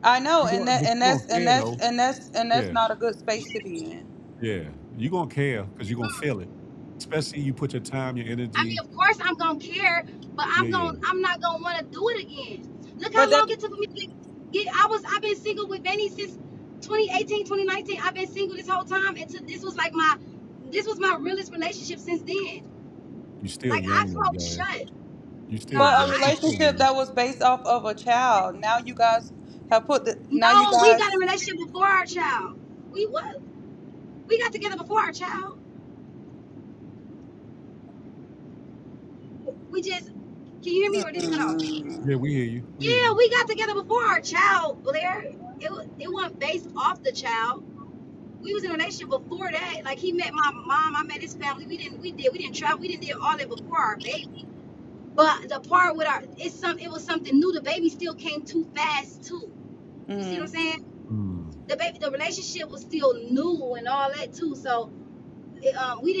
Speaker 7: I know,
Speaker 3: You
Speaker 7: and
Speaker 3: going
Speaker 7: that
Speaker 3: but
Speaker 7: and
Speaker 3: you gonna
Speaker 7: that's and
Speaker 3: care
Speaker 7: that's
Speaker 3: though.
Speaker 7: and that's and that's
Speaker 3: Yeah.
Speaker 7: not a good space to be in.
Speaker 3: Yeah. You gonna care because you're gonna
Speaker 4: Mm.
Speaker 3: feel it. Especially you put your time, your
Speaker 4: I mean,
Speaker 3: energy.
Speaker 4: of course I'm gonna care, but
Speaker 3: Yeah, yeah.
Speaker 4: I'm not gonna want to do it again. Look how
Speaker 7: But that
Speaker 4: long it took me to get. I've been single with Benny since 2018, 2019. I've been single this whole time, and this was my realest relationship since then.
Speaker 3: You still
Speaker 4: Like I
Speaker 3: young though,
Speaker 4: closed
Speaker 3: guys.
Speaker 4: shut.
Speaker 3: You still
Speaker 7: but a
Speaker 3: young.
Speaker 4: Nah,
Speaker 3: You still
Speaker 7: relationship
Speaker 3: young.
Speaker 7: that was based off of a child. Now you guys now you
Speaker 4: no, we got
Speaker 7: guys
Speaker 4: a relationship before our child. We what? We got together before our child. We just, can you hear me or did it cut off?
Speaker 3: Yeah,
Speaker 7: mm,
Speaker 3: we hear you. We hear
Speaker 4: Yeah,
Speaker 3: you.
Speaker 4: we got together before our child, Blair. It wasn't based off the child. We was in a relationship before that. Like he met my mom, I met his family. We didn't travel. We didn't do all that before our baby. But the part with it was something new. The baby still came too fast too. You see what I'm
Speaker 7: mm.
Speaker 4: saying?
Speaker 3: Mm.
Speaker 4: The relationship was still new and all that too. So we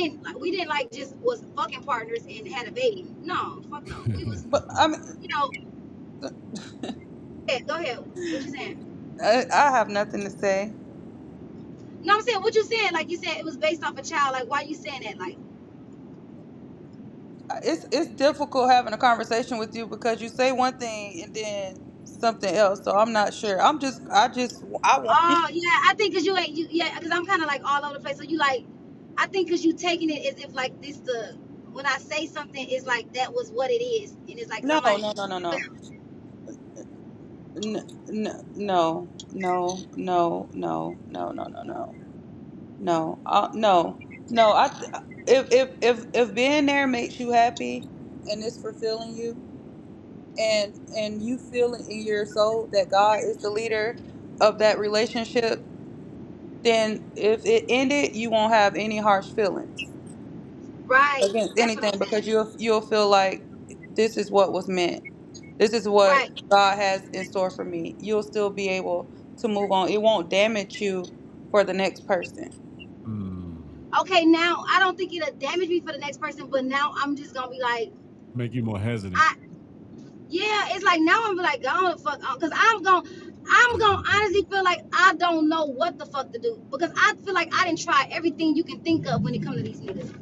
Speaker 4: didn't like just was fucking partners and had a baby. No, fuck no. We was,
Speaker 7: But I mean,
Speaker 4: you know. Yeah, go ahead. What you saying?
Speaker 7: I have nothing to say.
Speaker 4: No, I'm saying what you saying. Like you said, it was based off a child. Like why you saying that? Like,
Speaker 7: It's difficult having a conversation with you because you say one thing and then something else. So I'm not sure. I want
Speaker 4: oh yeah, I think because you ain't you yeah, because I'm kind of like all over the place. So you like, I think because you taking it as if like this the when I say something it's like that was what it is, and it's like 'cause
Speaker 7: no
Speaker 4: I'm
Speaker 7: no
Speaker 4: like,
Speaker 7: no no
Speaker 4: but
Speaker 7: no no no no no no no no no. No, no. If being there makes you happy and it's fulfilling you, and you feel it in your soul that God is the leader of that relationship, then if it ended, you won't have any harsh feelings
Speaker 4: right,
Speaker 7: against
Speaker 4: that's what
Speaker 7: anything
Speaker 4: I'm
Speaker 7: because
Speaker 4: saying.
Speaker 7: you'll feel like this is what was meant. This is what
Speaker 4: Right.
Speaker 7: God has in store for me. You'll still be able to move on. It won't damage you for the next person.
Speaker 3: Mm.
Speaker 4: Okay, now I don't think it'll damage me for the next person, but now I'm just gonna be like,
Speaker 3: Make you more hesitant.
Speaker 4: I yeah, it's like now I'm like going to fuck because I'm gonna honestly feel like I don't know what the fuck to do because I feel like I didn't try everything you can think of when it comes to these niggas.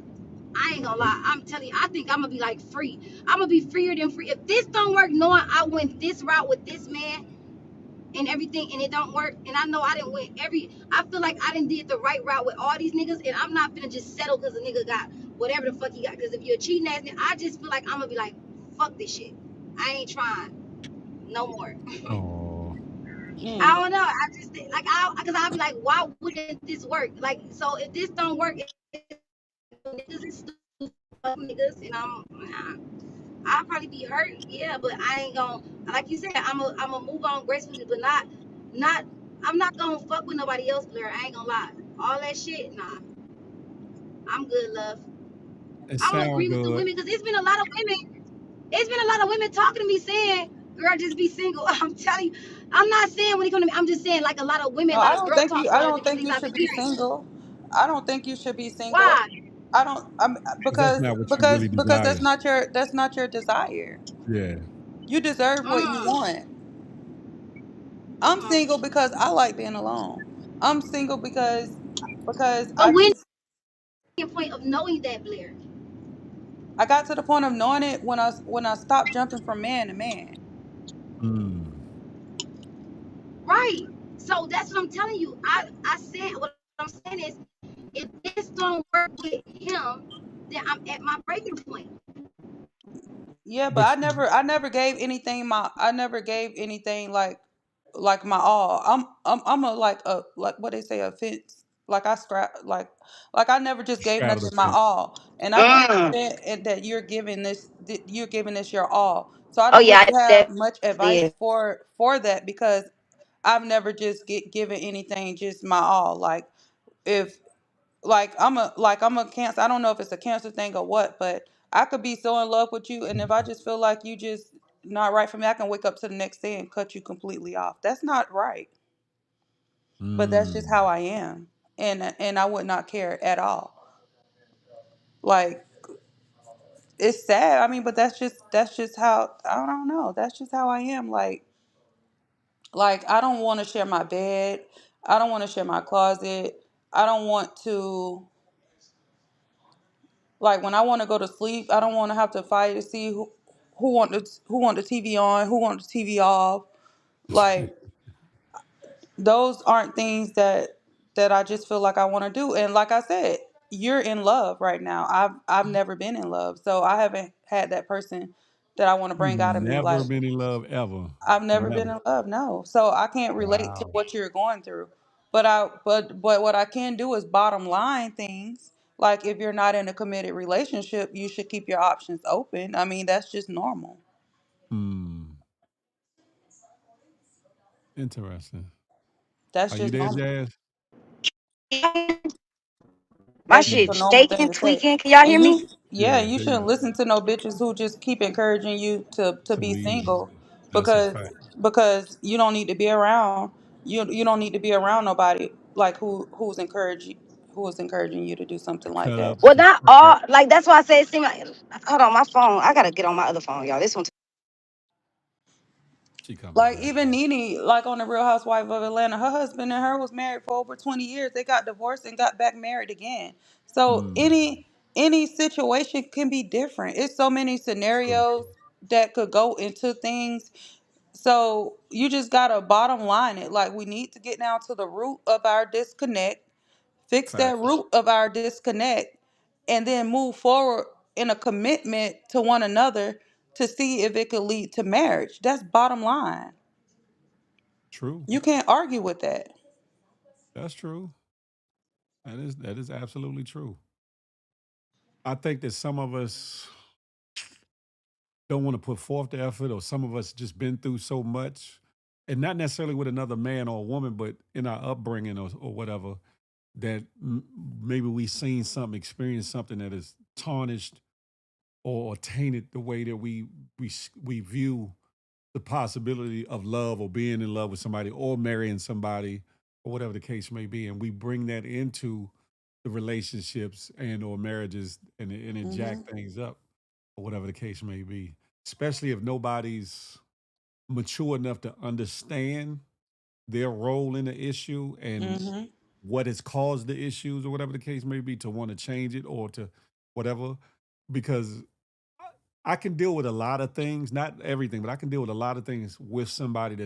Speaker 4: I ain't gonna lie. I'm telling you, I think I'm gonna be like free. I'm gonna be freer than free. If this don't work, knowing I went this route with this man and everything, and it don't work, and I know I didn't win I feel like I didn't did the right route with all these niggas, and I'm not gonna just settle because the nigga got whatever the fuck he got. Because if you're a cheating ass nigga, I just feel like I'm gonna be like, fuck this shit. I ain't trying no more.
Speaker 3: Oh.
Speaker 7: Mm.
Speaker 4: I don't know. I just like because I'll be like, why wouldn't this work? Like, so if this don't work, niggas is stupid niggas, and I'll probably be hurt, yeah, but I ain't gonna like you said, I'm gonna move on gracefully, but not I'm not gonna fuck with nobody else, Blair. I ain't gonna lie. All that shit, nah. I'm good, love.
Speaker 3: It
Speaker 4: I don't
Speaker 3: sound
Speaker 4: agree with the
Speaker 3: good.
Speaker 4: women because it's been a lot of women talking to me saying, girl, just be single. I'm telling you, I'm not saying when it comes to me, I'm just saying like a
Speaker 7: No,
Speaker 4: lot of girl talk
Speaker 7: I don't think
Speaker 4: things
Speaker 7: you
Speaker 4: I've
Speaker 7: should be
Speaker 4: experienced.
Speaker 7: single. I don't think you should be single.
Speaker 4: Why?
Speaker 7: I don't.
Speaker 3: Because that's not what you really
Speaker 7: Because
Speaker 3: desire.
Speaker 7: that's not your desire.
Speaker 3: Yeah.
Speaker 7: You deserve what you
Speaker 4: Mm,
Speaker 7: want. I'm single
Speaker 4: mm.
Speaker 7: because I like being alone. I'm single because
Speaker 4: But when the point of knowing that, Blair.
Speaker 7: I got to the point of knowing it when I stopped jumping from man to man.
Speaker 3: Mm.
Speaker 4: Right. So that's what I'm telling you. I said what I'm saying is if this don't work with him, then I'm at my breaking point.
Speaker 7: Yeah, but
Speaker 3: But you,
Speaker 7: I never gave anything like like my all. I'm a like what they say a fence. Like I scrap like I never just gave
Speaker 3: Straddle the
Speaker 7: nothing my
Speaker 3: fence.
Speaker 7: all, and I can understand that you're giving this your all. So I
Speaker 5: Oh
Speaker 7: don't
Speaker 5: yeah,
Speaker 7: really
Speaker 5: I
Speaker 7: have much advice
Speaker 5: definitely.
Speaker 7: for that because I've never just given anything just my all. Like if I'm a cancer. I don't know if it's a cancer thing or what, but I could be so in love with you, and if I just feel like you just not right for me, I can wake up to the next day and cut you completely off. That's not right, but that's just how
Speaker 3: Mm.
Speaker 7: I am, and I would not care at all. Like it's sad. I mean, but that's just how I don't know. That's just how I am. Like I don't want to share my bed. I don't want to share my closet. I don't want to. Like when I want to go to sleep, I don't want to have to fight to see who want the TV on, who want the TV off. Like those aren't things that I just feel like I want to do. And like I said, you're in love right now. I've never been in love, so I haven't had that person that I want to
Speaker 3: You've
Speaker 7: bring out of me.
Speaker 3: never
Speaker 7: Like
Speaker 3: been in love ever.
Speaker 7: I've never been
Speaker 3: Never.
Speaker 7: in love, no. So I can't relate to
Speaker 3: Wow.
Speaker 7: what you're going through. But what I can do is bottom line things. Like if you're not in a committed relationship, you should keep your options open. I mean, that's just normal.
Speaker 3: Hmm. Interesting.
Speaker 7: That's
Speaker 3: Are you
Speaker 7: just
Speaker 3: there,
Speaker 7: normal.
Speaker 3: Jazz?
Speaker 5: My
Speaker 7: That's just
Speaker 3: Hmm.
Speaker 5: shit
Speaker 7: a normal thing
Speaker 5: shaking,
Speaker 7: to say.
Speaker 5: tweaking. Can y'all
Speaker 7: And
Speaker 5: hear
Speaker 7: you
Speaker 5: me?
Speaker 7: yeah,
Speaker 3: Yeah,
Speaker 7: you
Speaker 3: there you
Speaker 7: shouldn't
Speaker 3: go.
Speaker 7: listen to no bitches who just keep encouraging you to
Speaker 3: To
Speaker 7: be
Speaker 3: leave.
Speaker 7: single
Speaker 3: That's a
Speaker 7: because
Speaker 3: fact.
Speaker 7: you don't need to be around you don't need to be around nobody like who's encouraging you to do
Speaker 3: To
Speaker 7: something like
Speaker 3: cut
Speaker 7: that.
Speaker 3: up,
Speaker 5: Well,
Speaker 3: to
Speaker 5: not
Speaker 3: cut back.
Speaker 5: all. Like that's why I say it seems like. Hold on, my phone. I gotta get on my other phone, y'all. This one.
Speaker 3: She coming
Speaker 7: Like
Speaker 3: back.
Speaker 7: even Nene, like on the Real Housewife of Atlanta, her husband and her was married for over 20 years. They got divorced and got back married again. So
Speaker 3: Hmm.
Speaker 7: any situation can be different. It's so many
Speaker 3: True.
Speaker 7: scenarios that could go into things. So you just gotta bottom line it. Like we need to get down to the root of our disconnect, fix that
Speaker 3: Facts.
Speaker 7: root of our disconnect, and then move forward in a commitment to one another to see if it could lead to marriage. That's bottom line.
Speaker 3: True.
Speaker 7: You can't argue with that.
Speaker 3: That's true. That is absolutely true. I think that some of us don't want to put forth the effort, or some of us just been through so much, and not necessarily with another man or a woman, but in our upbringing or whatever, that maybe we seen something, experienced something that has tarnished or tainted the way that we view the possibility of love or being in love with somebody or marrying somebody or whatever the case may be, and we bring that into the relationships and or marriages, and it jack
Speaker 7: Mhm.
Speaker 3: things up or whatever the case may be, especially if nobody's mature enough to understand their role in the issue and
Speaker 7: Mhm.
Speaker 3: what has caused the issues or whatever the case may be, to want to change it or to whatever. Because I can deal with a lot of things, not everything, but I can deal with a lot of things with somebody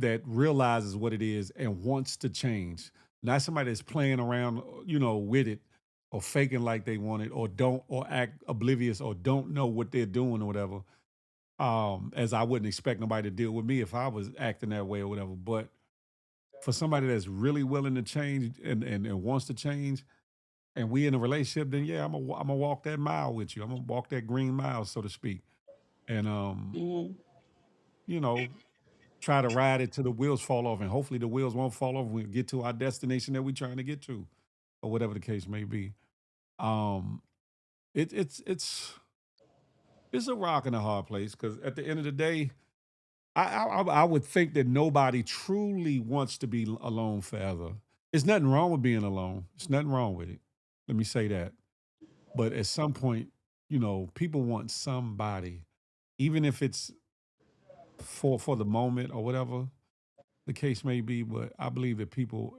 Speaker 3: that realizes what it is and wants to change. Not somebody that's playing around, with it, or faking like they want it, or don't, or act oblivious, or don't know what they're doing or whatever. As I wouldn't expect nobody to deal with me if I was acting that way or whatever. But for somebody that's really willing to change and wants to change, and we in a relationship, then yeah, I'm gonna walk that mile with you. I'm gonna walk that green mile, so to speak, and
Speaker 7: Mhm.
Speaker 3: you know, try to ride it till the wheels fall off, and hopefully the wheels won't fall off when we get to our destination that we're trying to get to, or whatever the case may be. Um, it's a rock and a hard place, because at the end of the day, I would think that nobody truly wants to be alone forever. There's nothing wrong with being alone. There's nothing wrong with it. Let me say that. But at some point, people want somebody, even if it's for the moment or whatever the case may be. But I believe that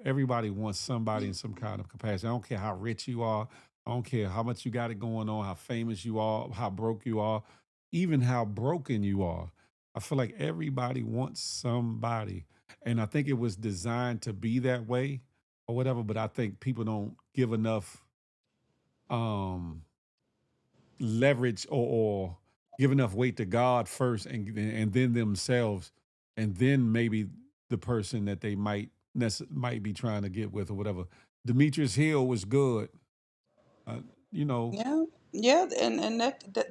Speaker 3: everybody wants somebody in some kind of capacity. I don't care how rich you are. I don't care how much you got it going on, how famous you are, how broke you are, even how broken you are. I feel like everybody wants somebody. And I think it was designed to be that way or whatever. But I think people don't give enough um leverage, or give enough weight to God first, and then themselves, and then maybe the person that they might be trying to get with or whatever. Demetrius Hill was good. Uh, you know.
Speaker 7: Yeah, yeah, and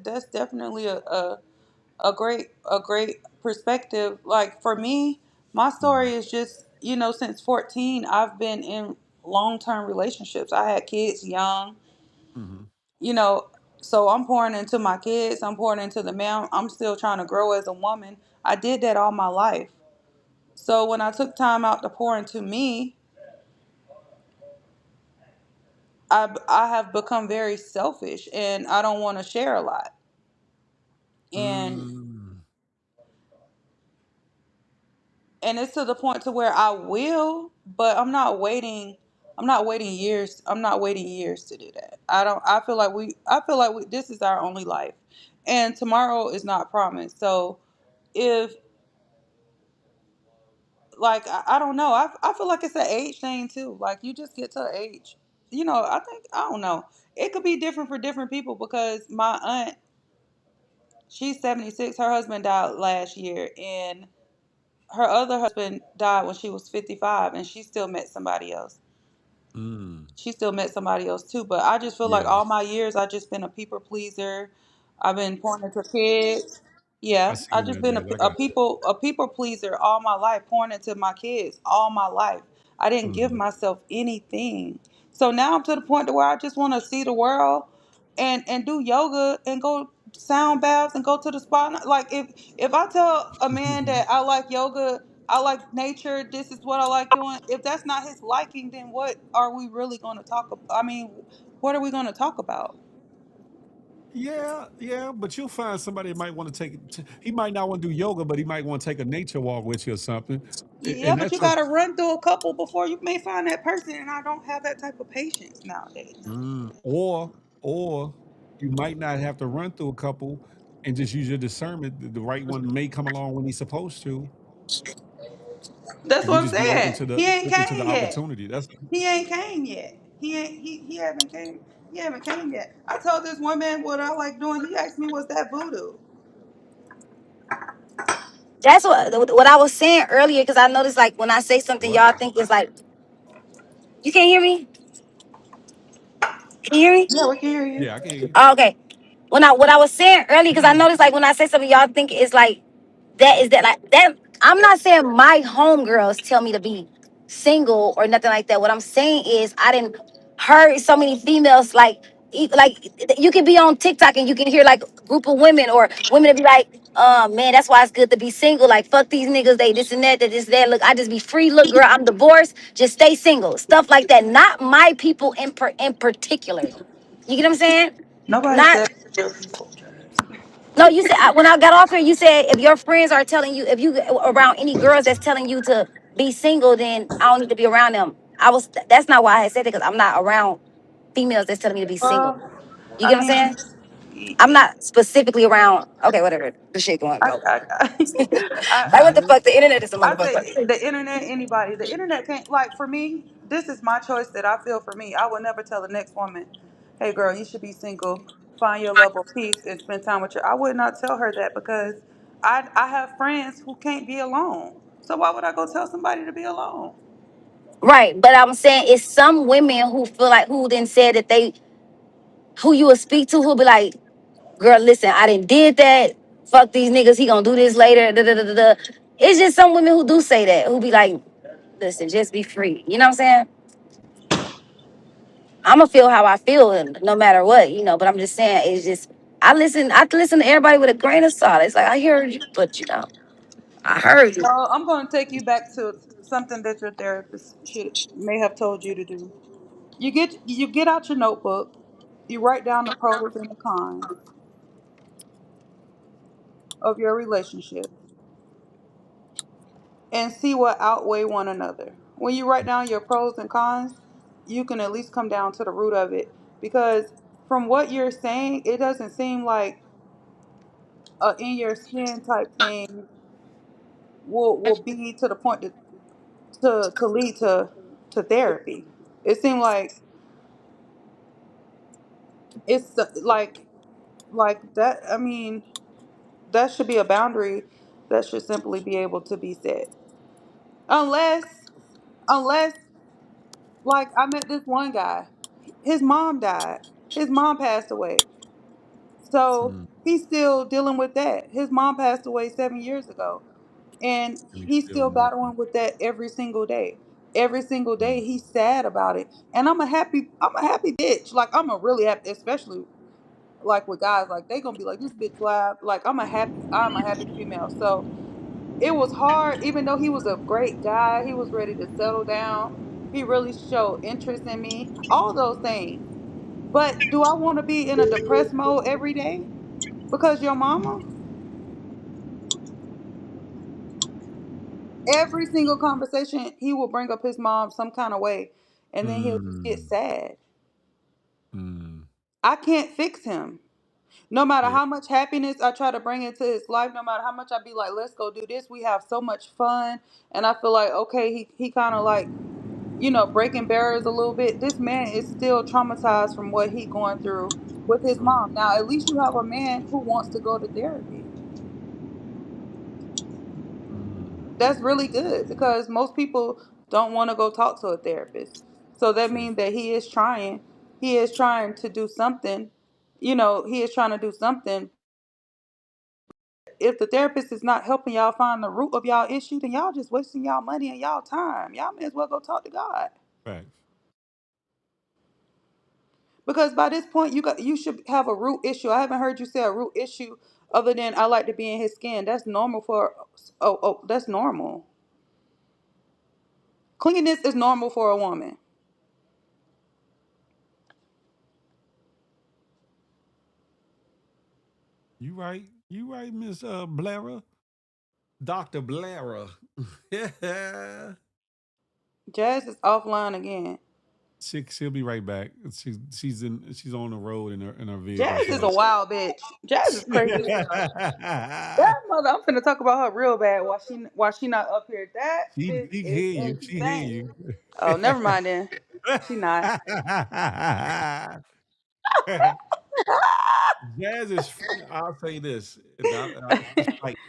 Speaker 7: that's definitely a great perspective. Like for me, my
Speaker 3: Mm-hmm.
Speaker 7: story is just, since 14, I've been in long-term relationships. I had kids young,
Speaker 3: Mm-hmm.
Speaker 7: you know, so I'm pouring into my kids, I'm pouring into the man. I'm still trying to grow as a woman. I did that all my life. So when I took time out to pour into me, I have become very selfish and I don't want to share a lot. And
Speaker 3: Mm.
Speaker 7: and it's to the point to where I will, but I'm not waiting years. I'm not waiting years to do that. I feel like this is our only life. And tomorrow is not promised. So if like I don't know. I feel like it's an age thing too. Like you just get to an age. I think I don't know. It could be different for different people because my aunt, she's 76. Her husband died last year, and her other husband died when she was 55, and she still met somebody else.
Speaker 3: Mm.
Speaker 7: She still met somebody else too. But I just feel like
Speaker 3: Yeah,
Speaker 7: all my years I just been a people pleaser. I've been pouring into kids.
Speaker 3: I
Speaker 7: Yeah, I
Speaker 3: seen
Speaker 7: just
Speaker 3: that,
Speaker 7: been
Speaker 3: Jazz. I got you.
Speaker 7: a people pleaser all my life, pouring into my kids all my life. I didn't give
Speaker 3: Mm-hmm.
Speaker 7: myself anything. So now I'm to the point to where I just want to see the world and do yoga and go sound baths and go to the spa. Like if I tell a man that I like yoga, I like nature, this is what I like doing. If that's not his liking, then what are we really going to talk about? I mean, what are we going to talk about?
Speaker 3: Yeah, yeah, but you'll find somebody that might want to he might not want to do yoga, but he might want to take a nature walk with you or something.
Speaker 7: Yeah,
Speaker 3: And
Speaker 7: but you
Speaker 3: that's
Speaker 7: got to run through a couple before you may find that person, and I don't have that type of patience nowadays.
Speaker 3: or you might not have to run through a couple and just use your discernment. The right one may come along when he's supposed to,
Speaker 7: That's
Speaker 3: and you
Speaker 7: what I'm
Speaker 3: just be open
Speaker 7: saying.
Speaker 3: to the
Speaker 7: He ain't came yet.
Speaker 3: opportunity. That's
Speaker 7: He ain't came yet. He haven't came. He haven't came yet. I told this one man what I like doing. He asked me, "Was that voodoo?"
Speaker 5: That's what I was saying earlier because I noticed like when I say something,
Speaker 3: what?
Speaker 5: y'all think it's like you can't hear me. Can you hear me?
Speaker 7: Yeah, we can hear you.
Speaker 3: Yeah, I can hear you.
Speaker 5: Oh, okay. When I what I was saying earlier because I noticed like when I say something, y'all think it's like that is that like that. I'm not saying my homegirls tell me to be single or nothing like that. What I'm saying is I didn't heard so many females like like you can be on TikTok and you can hear like a group of women or women to be like, man, that's why it's good to be single. Like fuck these niggas, they this and that, that this that. Look, I just be free. Look, girl, I'm divorced. Just stay single. Stuff like that. Not my people in particular. You get what I'm saying?
Speaker 7: Nobody
Speaker 5: Not
Speaker 7: said real people.
Speaker 5: no, you said when I got off here, you said if your friends are telling you, if you around any girls that's telling you to be single, then I don't need to be around them. That's not why I had said it because I'm not around females that's telling me to be single.
Speaker 7: Well,
Speaker 5: You
Speaker 7: I
Speaker 5: get what I'm
Speaker 7: mean,
Speaker 5: saying? I'm not specifically around. Okay, whatever. The shit going
Speaker 7: I,
Speaker 5: go.
Speaker 7: I,
Speaker 5: Like what the
Speaker 7: I,
Speaker 5: fuck? The internet is a
Speaker 7: I say
Speaker 5: motherfucker.
Speaker 7: the internet, anybody, the internet can't, like, for me, this is my choice that I feel for me. I would never tell the next woman, hey girl, you should be single, find your level of peace and spend time with your, I would not tell her that because I have friends who can't be alone. So why would I go tell somebody to be alone?
Speaker 5: Right, but I'm saying it's some women who feel like who then said that they who you would speak to who be like, girl, listen, I didn't did that. Fuck these niggas. He gonna do this later. Da, da, da, da, da. It's just some women who do say that, who be like, listen, just be free. You know what I'm saying? I'ma feel how I feel, and no matter what, But I'm just saying, it's just I listen to everybody with a grain of salt. It's like I heard you, but I heard you.
Speaker 7: So I'm going to take you back to something that your therapist should may have told you to do. You get out your notebook, you write down the pros and the cons of your relationship and see what outweigh one another. When you write down your pros and cons, you can at least come down to the root of it because from what you're saying, it doesn't seem like a in your skin type thing will be to the point to lead to therapy. It seemed like it's like that. I mean, that should be a boundary that should simply be able to be said. Unless like I met this one guy. His mom died. His mom passed away. So
Speaker 3: Mm.
Speaker 7: he's still dealing with that. His mom passed away 7 years ago. And
Speaker 3: And he's
Speaker 7: he's
Speaker 3: still
Speaker 7: still
Speaker 3: moving.
Speaker 7: battling with that every single day. Every single day
Speaker 3: Mm.
Speaker 7: he's sad about it. And I'm a happy bitch. Like I'm a really happy, especially like with guys, like they gonna be like, this bitch live. Like I'm a happy female. So it was hard, even though he was a great guy, he was ready to settle down. He really showed interest in me, all those things. But do I want to be in a depressed mode every day? Because your mama, every single conversation, he will bring up his mom some kind of way, and then he'll just get
Speaker 3: Mm.
Speaker 7: sad.
Speaker 3: Mm.
Speaker 7: I can't fix him. No matter
Speaker 3: Yeah.
Speaker 7: how much happiness I try to bring into his life, no matter how much I be like, let's go do this, we have so much fun. And I feel like, okay, he kind of like, breaking barriers a little bit. This man is still traumatized from what he going through with his
Speaker 3: From
Speaker 7: mom. Now, at least you have a man who wants to go to therapy.
Speaker 3: mm.
Speaker 7: That's really good because most people don't want to go talk to a therapist. So that
Speaker 3: True.
Speaker 7: means that he is trying. He is trying to do something. He is trying to do something. If the therapist is not helping y'all find the root of y'all issue, then y'all just wasting y'all money and y'all time. Y'all may as well go talk to God.
Speaker 3: Facts.
Speaker 7: Because by this point, you should have a root issue. I haven't heard you say a root issue other than I like to be in his skin. That's normal for. Oh, that's normal. Cleanliness is normal for a woman.
Speaker 3: You right. You right, Miss Blaira. Dr. Blaira. Yeah.
Speaker 7: Jazz is offline again.
Speaker 3: She'll be right back. She's on the road in her vehicle.
Speaker 7: Jazz
Speaker 3: So
Speaker 7: is a wild bitch. Jazz is crazy as hell. That mother, I'm finna talk about her real bad while she not up here. That bitch
Speaker 3: she
Speaker 7: is
Speaker 3: hear you. She hear
Speaker 7: insane.
Speaker 3: you.
Speaker 7: Oh, never mind then. She not.
Speaker 3: Jazz is. I'll say this.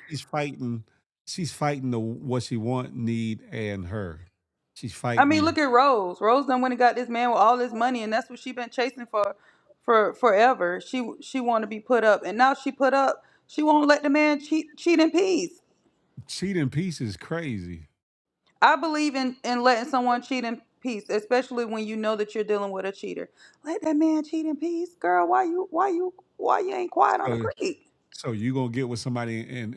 Speaker 3: She's fighting. She's fighting the what she want, need, and her. She's
Speaker 7: I mean,
Speaker 3: fighting.
Speaker 7: look at Rose. Rose done went and got this man with all his money, and that's what she been chasing for forever. She want to be put up, and now she put up. She won't let the man cheat in peace.
Speaker 3: Cheating piece is crazy.
Speaker 7: I believe in letting someone cheat in peace, especially when you know that you're dealing with a cheater. Let that man cheat in peace, girl. Why you ain't quiet on the
Speaker 3: So
Speaker 7: creek?
Speaker 3: so you gonna get with somebody and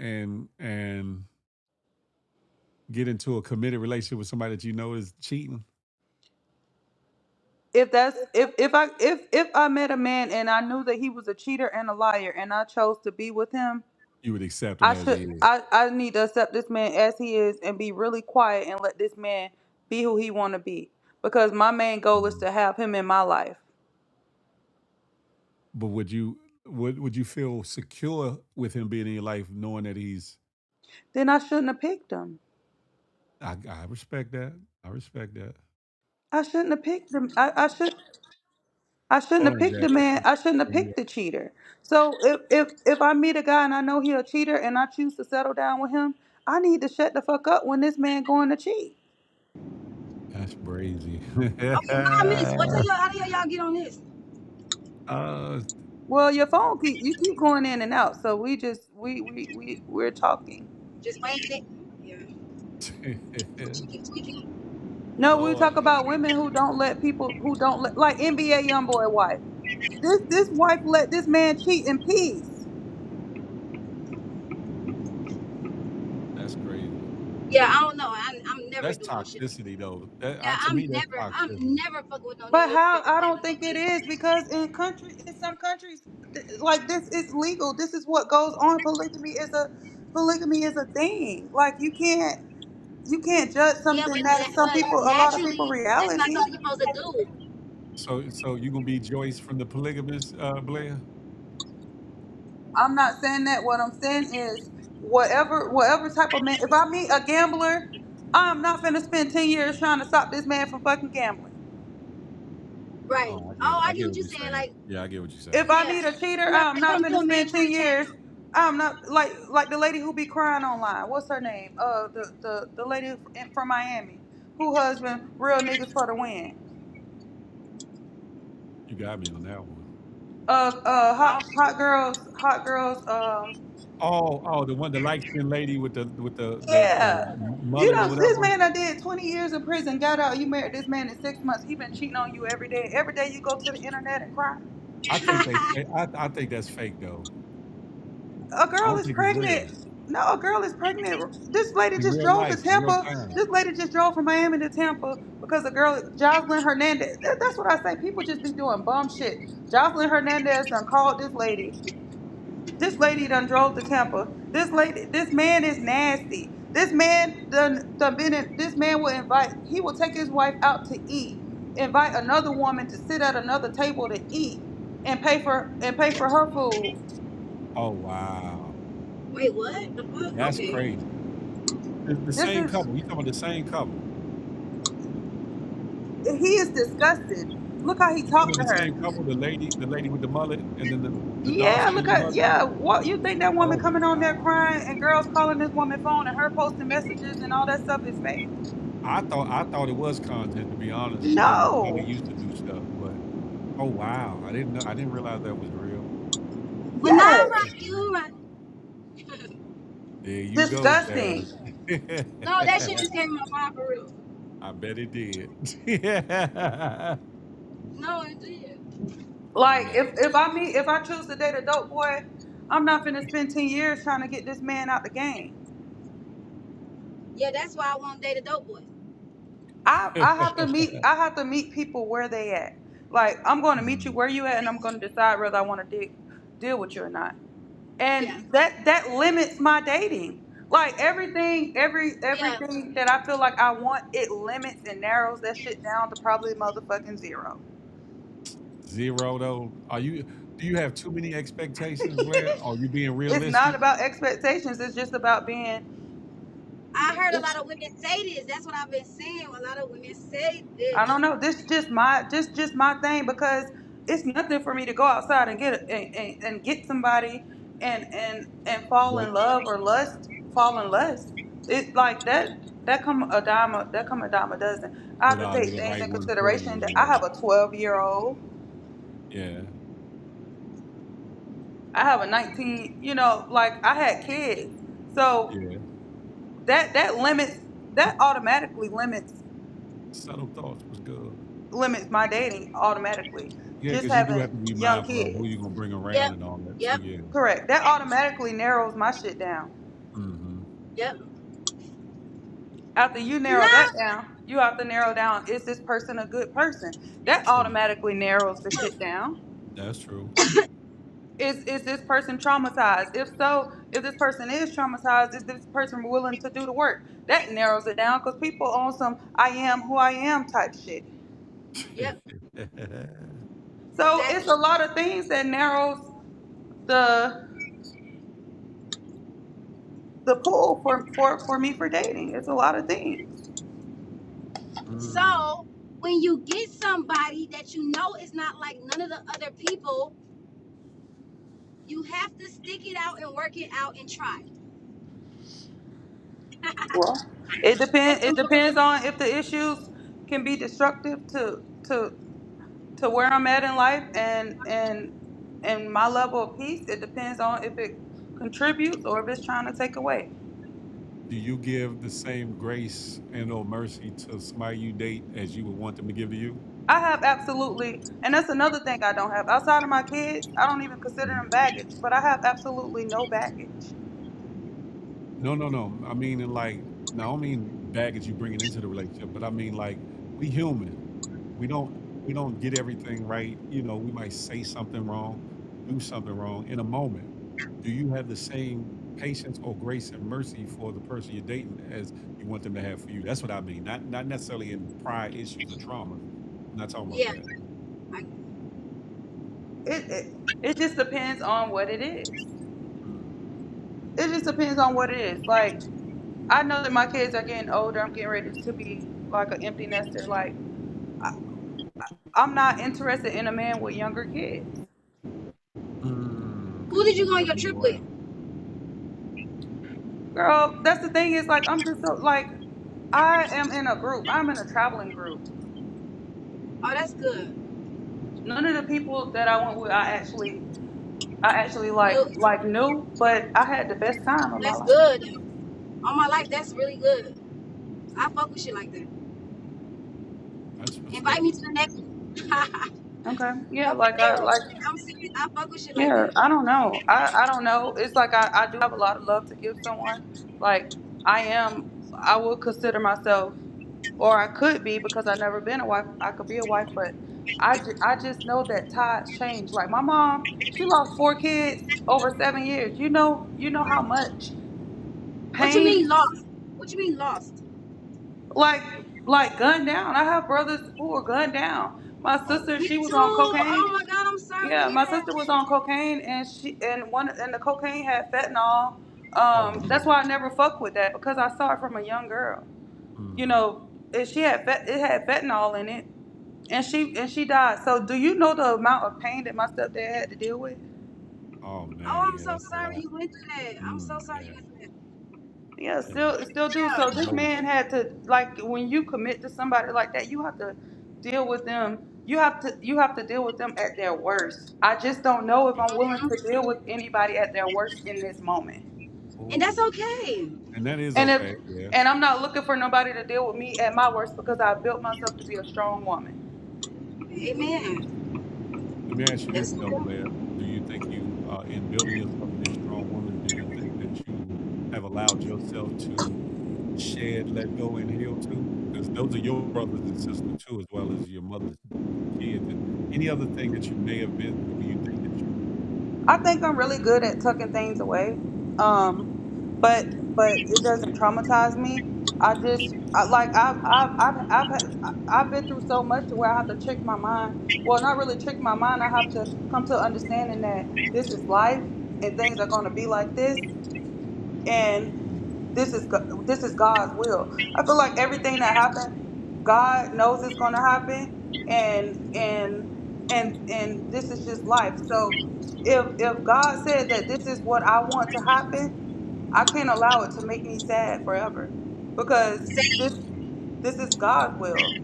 Speaker 3: get into a committed relationship with somebody that you know is cheating?
Speaker 7: If I met a man and I knew that he was a cheater and a liar and I chose to be with him,
Speaker 3: You would accept him
Speaker 7: I
Speaker 3: as
Speaker 7: should
Speaker 3: he is.
Speaker 7: I need to accept this man as he is and be really quiet and let this man be who he want to be, because my main goal is
Speaker 3: Mhm.
Speaker 7: to have him in my life.
Speaker 3: But would you feel secure with him being in your life knowing that he's
Speaker 7: Then I shouldn't have picked him.
Speaker 3: I respect that. I respect that.
Speaker 7: I shouldn't have picked him. I shouldn't
Speaker 3: Hold
Speaker 7: have
Speaker 3: on,
Speaker 7: picked the
Speaker 3: Jazz.
Speaker 7: man. I shouldn't have
Speaker 3: Yeah,
Speaker 7: picked the cheater. So if I meet a guy and I know he a cheater and I choose to settle down with him, I need to shut the fuck up when this man going to cheat.
Speaker 3: that's crazy.
Speaker 4: Okay, what I missed? What y'all? How do y'all get on this?
Speaker 3: uh,
Speaker 7: Well, your phone you keep going in and out, so we're talking.
Speaker 4: Just waiting it. Yeah, she keep tweaking.
Speaker 7: No, we
Speaker 3: Lord,
Speaker 7: talk about women who don't let people who don't let, like NBA YoungBoy wife. This wife let this man cheat in peace.
Speaker 3: that's crazy.
Speaker 4: Yeah, I don't know. I'm never
Speaker 3: That's
Speaker 4: doing no shit.
Speaker 3: toxicity, though.
Speaker 4: Yeah,
Speaker 3: To me, that's
Speaker 4: I'm
Speaker 3: toxicity.
Speaker 4: never fucking with no
Speaker 7: But
Speaker 4: nigga
Speaker 7: how?
Speaker 4: that
Speaker 7: I
Speaker 4: play
Speaker 7: don't
Speaker 4: with no
Speaker 7: think it
Speaker 4: cheater.
Speaker 7: is, because in some countries, like this is legal. This is what goes on. Polygamy is a thing. Like you can't judge
Speaker 4: Yeah,
Speaker 7: something that is a lot of people
Speaker 4: naturally, that's not
Speaker 7: reality.
Speaker 4: something you're supposed to do.
Speaker 3: So you gonna be Joyce from the polygamous, Blair?
Speaker 7: I'm not saying that. What I'm saying is whatever type of man. If I meet a gambler, I'm not finna spend 10 years trying to stop this man from fucking gambling.
Speaker 4: Right.
Speaker 3: Oh,
Speaker 4: Oh, I
Speaker 3: I
Speaker 4: get
Speaker 3: get
Speaker 4: what
Speaker 3: what
Speaker 4: you're
Speaker 3: you're
Speaker 4: saying.
Speaker 3: saying.
Speaker 4: Like,
Speaker 3: Yeah, I get what you're
Speaker 7: If
Speaker 3: saying.
Speaker 7: I
Speaker 4: yeah,
Speaker 7: meet a cheater,
Speaker 4: you're not
Speaker 7: I'm
Speaker 4: finna
Speaker 7: not
Speaker 4: come to
Speaker 7: finna
Speaker 4: a man
Speaker 7: spend
Speaker 4: trying
Speaker 7: 10
Speaker 4: to change
Speaker 7: years.
Speaker 4: him.
Speaker 7: I'm not like the lady who be crying online. What's her name? The lady from Miami, who husband real niggas for the win.
Speaker 3: You got me on that one.
Speaker 7: Hot girls.
Speaker 3: Oh, the one, the light skinned lady with the
Speaker 7: Yeah. You
Speaker 3: mullet or
Speaker 7: know, this
Speaker 3: whatever.
Speaker 7: man I did 20 years in prison, got out. You married this man in 6 months. He been cheating on you every day. Every day you go to the internet and cry.
Speaker 3: I think that's fake though.
Speaker 7: A
Speaker 3: I
Speaker 7: girl
Speaker 3: don't
Speaker 7: is
Speaker 3: think it's
Speaker 7: pregnant.
Speaker 3: real.
Speaker 7: No, a girl is pregnant. This lady
Speaker 3: In
Speaker 7: just
Speaker 3: real
Speaker 7: drove to
Speaker 3: life, in real
Speaker 7: Tampa.
Speaker 3: time.
Speaker 7: This lady just drove from Miami to Tampa because a girl, Jocelyn Hernandez. That's what I say. People just be doing bum shit. Jocelyn Hernandez done called this lady. This lady done drove to Tampa. This man is nasty. This man done been in. This man will invite. He will take his wife out to eat. Invite another woman to sit at another table to eat and pay for her food.
Speaker 3: Oh wow.
Speaker 4: Wait, what? The fuck?
Speaker 3: That's
Speaker 4: Okay.
Speaker 3: crazy. The
Speaker 7: This
Speaker 3: same
Speaker 7: is
Speaker 3: couple. You talking about the same couple.
Speaker 7: he is disgusted. Look how he
Speaker 3: You talking
Speaker 7: talked
Speaker 3: about
Speaker 7: to
Speaker 3: the
Speaker 7: her.
Speaker 3: same couple, the lady with the mullet and then the dark
Speaker 7: Yeah, look
Speaker 3: skinned
Speaker 7: at
Speaker 3: husband?
Speaker 7: yeah. What you think that woman
Speaker 3: Oh
Speaker 7: coming on there
Speaker 3: wow.
Speaker 7: crying and girls calling this woman phone and her posting messages and all that stuff is fake?
Speaker 3: I thought it was content, to be honest, because of how they
Speaker 7: No.
Speaker 3: used to do stuff, but oh wow. I didn't realize that was real.
Speaker 4: Well, nah,
Speaker 7: Yes.
Speaker 4: right, you right.
Speaker 3: There you go,
Speaker 7: Disgusting.
Speaker 3: Taz.
Speaker 4: No, that shit just came in my mind for real.
Speaker 3: I bet it did. Yeah.
Speaker 4: No, it did.
Speaker 7: Like
Speaker 3: Yeah.
Speaker 7: if I choose to date a dope boy, I'm not finna spend 10 years trying to get this man out the game.
Speaker 4: Yeah, that's why I want to date a dope boy.
Speaker 7: I have to meet people where they at. Like I'm going to meet you
Speaker 3: Mm.
Speaker 7: where you at, and I'm going to decide whether I want to deal with you or not.
Speaker 4: Yeah,
Speaker 7: And that limits my dating. Like everything,
Speaker 4: yeah.
Speaker 7: everything that I feel like I want, it limits and narrows that shit down to probably motherfucking zero.
Speaker 3: Zero though. Do you have too many expectations, Blair? Are you being
Speaker 7: It's not
Speaker 3: realistic?
Speaker 7: about expectations. It's just about being.
Speaker 4: I heard a lot
Speaker 7: It's
Speaker 4: of women say this. That's what I've been saying. A lot of women say this.
Speaker 7: I don't know. This just my thing because it's nothing for me to go outside and and get somebody and fall
Speaker 3: But
Speaker 7: in love or fall in lust. It like that come a dime a dozen. I
Speaker 3: but
Speaker 7: have to
Speaker 3: are they
Speaker 7: take
Speaker 3: the
Speaker 7: things
Speaker 3: right
Speaker 7: in
Speaker 3: ones for
Speaker 7: consideration
Speaker 3: you
Speaker 7: that I
Speaker 3: though?
Speaker 7: have a 12-year-old.
Speaker 3: Yeah.
Speaker 7: I have a 19. Like I had kids, so
Speaker 3: Yeah.
Speaker 7: that limits that automatically
Speaker 3: Subtle thoughts was good.
Speaker 7: limits my dating automatically.
Speaker 3: Yeah,
Speaker 7: Just
Speaker 3: because you do
Speaker 7: having
Speaker 3: have to be
Speaker 7: young
Speaker 3: mindful of
Speaker 7: kids.
Speaker 3: who you're gonna bring around
Speaker 4: Yep,
Speaker 3: and all that too.
Speaker 4: yep,
Speaker 3: Yeah.
Speaker 7: Correct. That automatically narrows my shit down.
Speaker 3: Mm-hmm.
Speaker 4: yep.
Speaker 7: After you narrow
Speaker 4: Nah,
Speaker 7: that down, you have to narrow down, is this person a good person? That
Speaker 3: True.
Speaker 7: automatically narrows the shit down.
Speaker 3: That's true.
Speaker 7: Is this person traumatized? If so, if this person is traumatized, is this person willing to do the work? That narrows it down because people on some I am who I am type shit.
Speaker 4: yep,
Speaker 7: So it's
Speaker 4: exactly.
Speaker 7: a lot of things that narrows the the pool for me for dating. It's a lot of things.
Speaker 3: Mm.
Speaker 4: So when you get somebody that you know is not like none of the other people, you have to stick it out and work it out and try.
Speaker 7: Well, it
Speaker 4: That's
Speaker 7: depends. It
Speaker 4: some for real.
Speaker 7: depends on if the issues can be destructive to where I'm at in life and my level of peace. It depends on if it contributes or if it's trying to take away.
Speaker 3: Do you give the same grace and or mercy to somebody you date as you would want them to give to you?
Speaker 7: I have absolutely, and that's another thing I don't have. Outside of my kids, I don't even consider them baggage, but I have absolutely no baggage.
Speaker 3: No, no, no. I mean, in like, no, I don't mean baggage you bringing into the relationship, but I mean like we human. We don't we don't get everything right. We might say something wrong, do something wrong in a moment. Do you have the same patience or grace and mercy for the person you're dating as you want them to have for you? That's what I mean. Not necessarily in prior issues or traumas. I'm not talking about
Speaker 4: Yeah,
Speaker 3: that.
Speaker 4: I,
Speaker 7: It just depends on what it is.
Speaker 3: Mm.
Speaker 7: It just depends on what it is. Like I know that my kids are getting older. I'm getting ready to be like an empty nester. Like I, I'm not interested in a man with younger kids.
Speaker 3: Mm,
Speaker 4: who
Speaker 3: because
Speaker 4: did
Speaker 3: you
Speaker 4: you
Speaker 3: want
Speaker 4: go on
Speaker 3: them to
Speaker 4: your
Speaker 3: be
Speaker 4: trip with?
Speaker 3: around.
Speaker 7: Girl, that's the thing is like I'm just so like I am in a group. I'm in a traveling group.
Speaker 4: Oh, that's good.
Speaker 7: None of the people that I went with I actually
Speaker 4: No,
Speaker 7: like knew, but I had the best time of my
Speaker 4: that's
Speaker 7: life.
Speaker 4: good. All my life, that's really good. I fuck with shit like that.
Speaker 3: That's what's
Speaker 4: Invite
Speaker 3: up.
Speaker 4: me to the next one.
Speaker 7: Okay. Yeah,
Speaker 4: No, for
Speaker 7: like I
Speaker 4: real.
Speaker 7: like
Speaker 4: I'm serious. I fuck with shit like
Speaker 7: yeah,
Speaker 4: that.
Speaker 7: I don't know. I don't know. It's like I do have a lot of love to give someone. Like I would consider myself or I could be because I've never been a wife. I could be a wife, but I just know that tides change. Like my mom, she lost 4 kids over 7 years. You know how much
Speaker 4: What you
Speaker 7: pain
Speaker 4: mean lost? What you mean lost?
Speaker 7: like like gunned down. I have brothers who were gunned down. My
Speaker 3: Oh,
Speaker 7: sister,
Speaker 4: Me
Speaker 7: she was
Speaker 4: too.
Speaker 7: on cocaine.
Speaker 4: Oh my god, I'm sorry to
Speaker 7: Yeah,
Speaker 4: hear
Speaker 7: my
Speaker 4: that.
Speaker 7: sister was on cocaine and the cocaine had fentanyl.
Speaker 3: oh
Speaker 7: That's
Speaker 3: no.
Speaker 7: why I never fucked with that because I saw it from a young girl. You
Speaker 3: Mm.
Speaker 7: know, it had fentanyl in it and she died. So do you know the amount of pain that my stepdad had to deal with?
Speaker 3: Oh
Speaker 4: Oh,
Speaker 3: man,
Speaker 4: I'm
Speaker 3: yeah,
Speaker 4: so
Speaker 3: that's a
Speaker 4: sorry
Speaker 3: lot.
Speaker 4: you went through that. I'm so sorry
Speaker 3: Yeah,
Speaker 4: you went through that.
Speaker 7: Yeah,
Speaker 3: yeah.
Speaker 7: still do. So
Speaker 4: Yeah.
Speaker 7: this
Speaker 3: No.
Speaker 7: man had to like when you commit to somebody like that, you have to deal with them. You have to deal with them at their worst. I just don't know if I'm willing to deal with anybody at their worst in this moment.
Speaker 4: And
Speaker 3: Oh,
Speaker 4: that's okay.
Speaker 3: and that is
Speaker 7: And if
Speaker 3: okay. Yeah.
Speaker 7: and I'm not looking for nobody to deal with me at my worst because I built myself to be a strong woman.
Speaker 4: Amen.
Speaker 3: Let me ask you this
Speaker 4: That's
Speaker 3: though,
Speaker 4: cool.
Speaker 3: Blair. Do you think you, in building yourself to be a strong woman, do you think that you have allowed yourself to shed, let go, and heal too? Because those are your brothers and sisters too, as well as your mother's kids. And any other thing that you may have been through, do you think that you?
Speaker 7: I think I'm really good at tucking things away. Um, but it doesn't traumatize me. Like I've been through so much to where I have to trick my mind. Well, not really trick my mind. I have to come to understanding that this is life and things are going to be like this, and this is God's will. I feel like everything that happened, God knows it's going to happen, and this is just life. So if God said that this is what I want to happen, I can't allow it to make me sad forever because
Speaker 4: Same.
Speaker 7: this is God's will.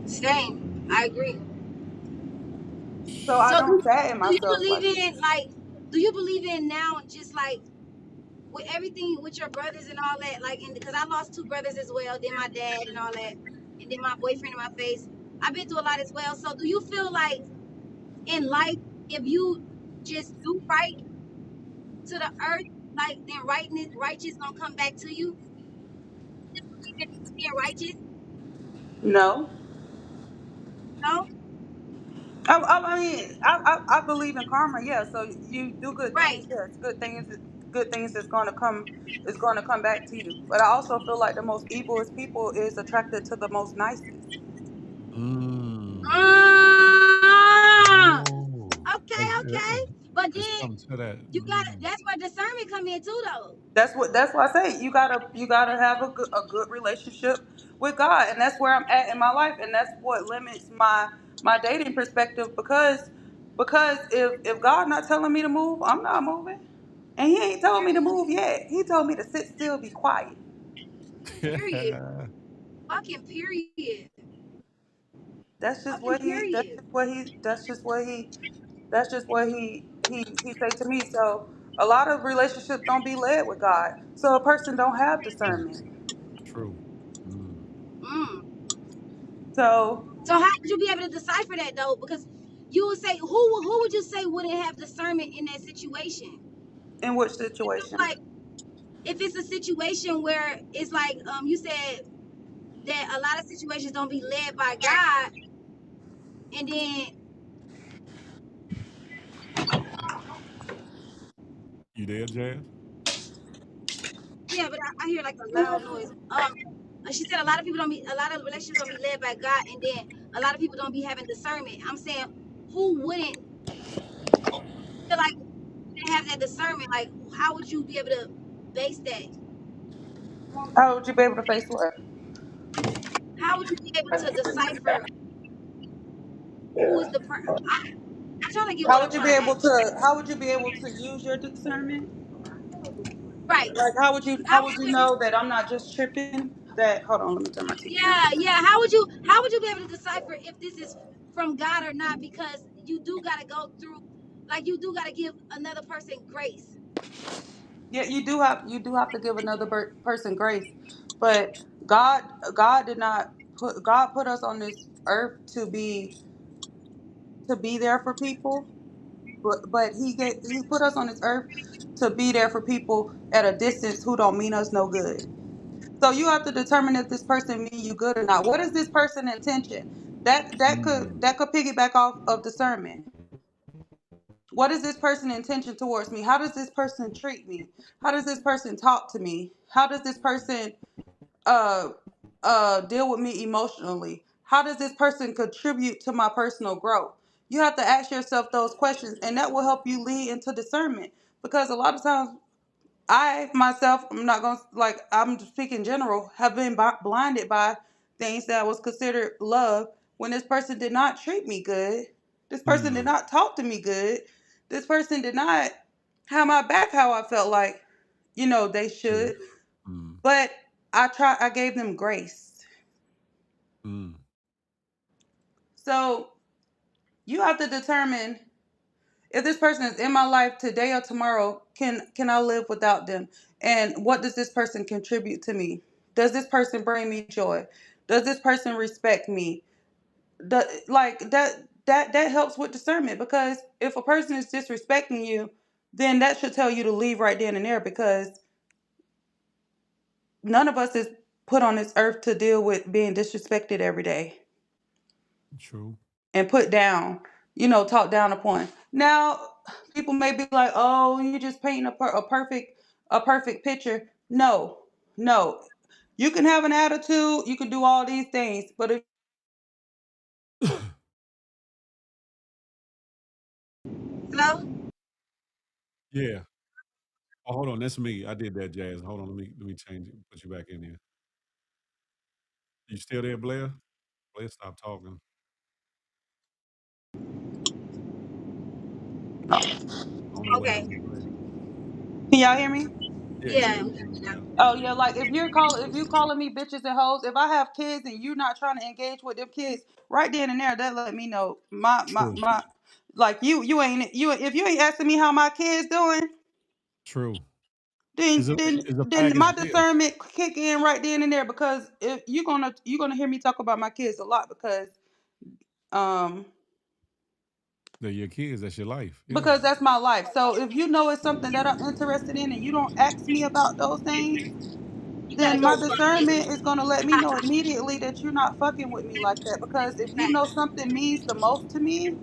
Speaker 4: Same. I agree.
Speaker 7: So I
Speaker 4: So
Speaker 7: don't
Speaker 4: do
Speaker 7: sadden
Speaker 4: you
Speaker 7: myself
Speaker 4: believe
Speaker 7: like
Speaker 4: in like do you believe in now just like with everything with your brothers and all that, like, because I lost two brothers as well, then my dad and all that, and then my boyfriend in my face. I've been through a lot as well. So, do you feel like in life, if you just do right to the earth, like then righteous gonna come back to you? Just believe in being righteous?
Speaker 7: no.
Speaker 4: No,
Speaker 7: I mean, I believe in karma. Yeah, so you do good things.
Speaker 4: right?
Speaker 7: Yes, good things is going to come back to you. But I also feel like the most evilest people is attracted to the most nicest.
Speaker 3: Mm.
Speaker 4: Ah,
Speaker 3: Oh,
Speaker 4: okay, okay. But
Speaker 3: there's
Speaker 4: then
Speaker 3: something to that.
Speaker 4: you got
Speaker 3: Mm.
Speaker 4: that's where discernment come in too, though.
Speaker 7: That's why I say you gotta have a good relationship with God, and that's where I'm at in my life, and that's what limits my dating perspective because if God not telling me to move, I'm not moving, and He ain't told me to
Speaker 4: Period.
Speaker 7: move yet. He told me to sit still, be quiet.
Speaker 4: Period. Fucking period.
Speaker 7: That's just
Speaker 4: Fucking
Speaker 7: what he. That's
Speaker 4: period.
Speaker 7: just what he. That's just what he. That's just what he say to me. So a lot of relationships don't be led with God. So a person don't have
Speaker 3: Mm.
Speaker 7: discernment.
Speaker 3: True. Mm.
Speaker 4: Mm.
Speaker 7: So
Speaker 4: So how would you be able to decipher that though? Because you would say who would you say wouldn't have discernment in that situation?
Speaker 7: in which
Speaker 4: If it's
Speaker 7: situation?
Speaker 4: like if it's a situation where it's like you said that a lot of situations don't be led by God, and then
Speaker 3: You there, Jazz?
Speaker 4: yeah, but I hear like a loud noise. She said a lot of relationships don't be led by God, and then a lot of people don't be having discernment. I'm saying who wouldn't feel like they have that discernment? Like how would you be able to base that?
Speaker 7: How would you be able to face what?
Speaker 4: How would you be able to decipher who is the I'm trying to get what
Speaker 7: How
Speaker 4: I'm
Speaker 7: would you
Speaker 4: trying
Speaker 7: be
Speaker 4: to
Speaker 7: able
Speaker 4: ask.
Speaker 7: to? How would you be able to use your discernment?
Speaker 4: Right.
Speaker 7: Like,
Speaker 4: How
Speaker 7: how would
Speaker 4: would
Speaker 7: you
Speaker 4: you?
Speaker 7: know that I'm not just tripping? That hold on, let me turn my TV down.
Speaker 4: Yeah. How would you be able to decipher if this is from God or not? Because you do gotta go through, like you do gotta give another person grace.
Speaker 7: Yeah, you do have to give another person grace, but God God did not put God put us on this earth to be there for people, but he put us on this earth to be there for people at a distance who don't mean us no good. So you have to determine if this person mean you good or not. What is this person intention? That could piggyback off of discernment. What is this person intention towards me? How does this person treat me? How does this person talk to me? How does this person uh deal with me emotionally? How does this person contribute to my personal growth? You have to ask yourself those questions, and that will help you lead into discernment. Because a lot of times, I myself, I'm not gonna like I'm speaking general, have been blinded by things that was considered love when this person did not treat me good. This person did
Speaker 3: Mm,
Speaker 7: not talk to me good. This person did not have my back how I felt like they
Speaker 3: mm,
Speaker 7: should.
Speaker 3: mm,
Speaker 7: But I gave them grace.
Speaker 3: mm.
Speaker 7: So you have to determine if this person is in my life today or tomorrow, can I live without them? And what does this person contribute to me? Does this person bring me joy? Does this person respect me? Like that helps with discernment, because if a person is disrespecting you, then that should tell you to leave right then and there, because none of us is put on this earth to deal with being disrespected every day
Speaker 3: True.
Speaker 7: and put down, talk down upon. Now, people may be like, "Oh, you just painting a perfect picture." No, no. You can have an attitude, you can do all these things, but if
Speaker 4: Hello.
Speaker 3: Yeah. Oh, hold on. That's me. I did that, Jazz. Hold on. Let me change it. Put you back in here. You still there, Blair? Blair, stop talking. I don't know what
Speaker 4: Okay.
Speaker 3: happened to Blair.
Speaker 7: can y'all hear me?
Speaker 3: Yeah, yeah,
Speaker 4: Yeah.
Speaker 3: we can hear you now.
Speaker 7: Oh yeah, like if you calling me bitches and hoes, if I have kids and you not trying to engage with them kids, right then and there, that let me know
Speaker 3: True.
Speaker 7: like you if you ain't asking me how my kids doing,
Speaker 3: True.
Speaker 7: then
Speaker 3: It's a
Speaker 7: then
Speaker 3: it's a
Speaker 7: then
Speaker 3: package
Speaker 7: my
Speaker 3: deal.
Speaker 7: discernment kick in right then and there, because if you're gonna hear me talk about my kids a lot, um
Speaker 3: They're your kids. That's your life. Yeah.
Speaker 7: because that's my life. So if you know it's something that I'm interested in and you don't ask me about those things,
Speaker 4: You gotta
Speaker 7: then
Speaker 4: go
Speaker 7: my
Speaker 4: from it.
Speaker 7: discernment is going to let me know immediately that you're not fucking with me like that. Because if you know
Speaker 4: Facts.
Speaker 7: something means the most to me,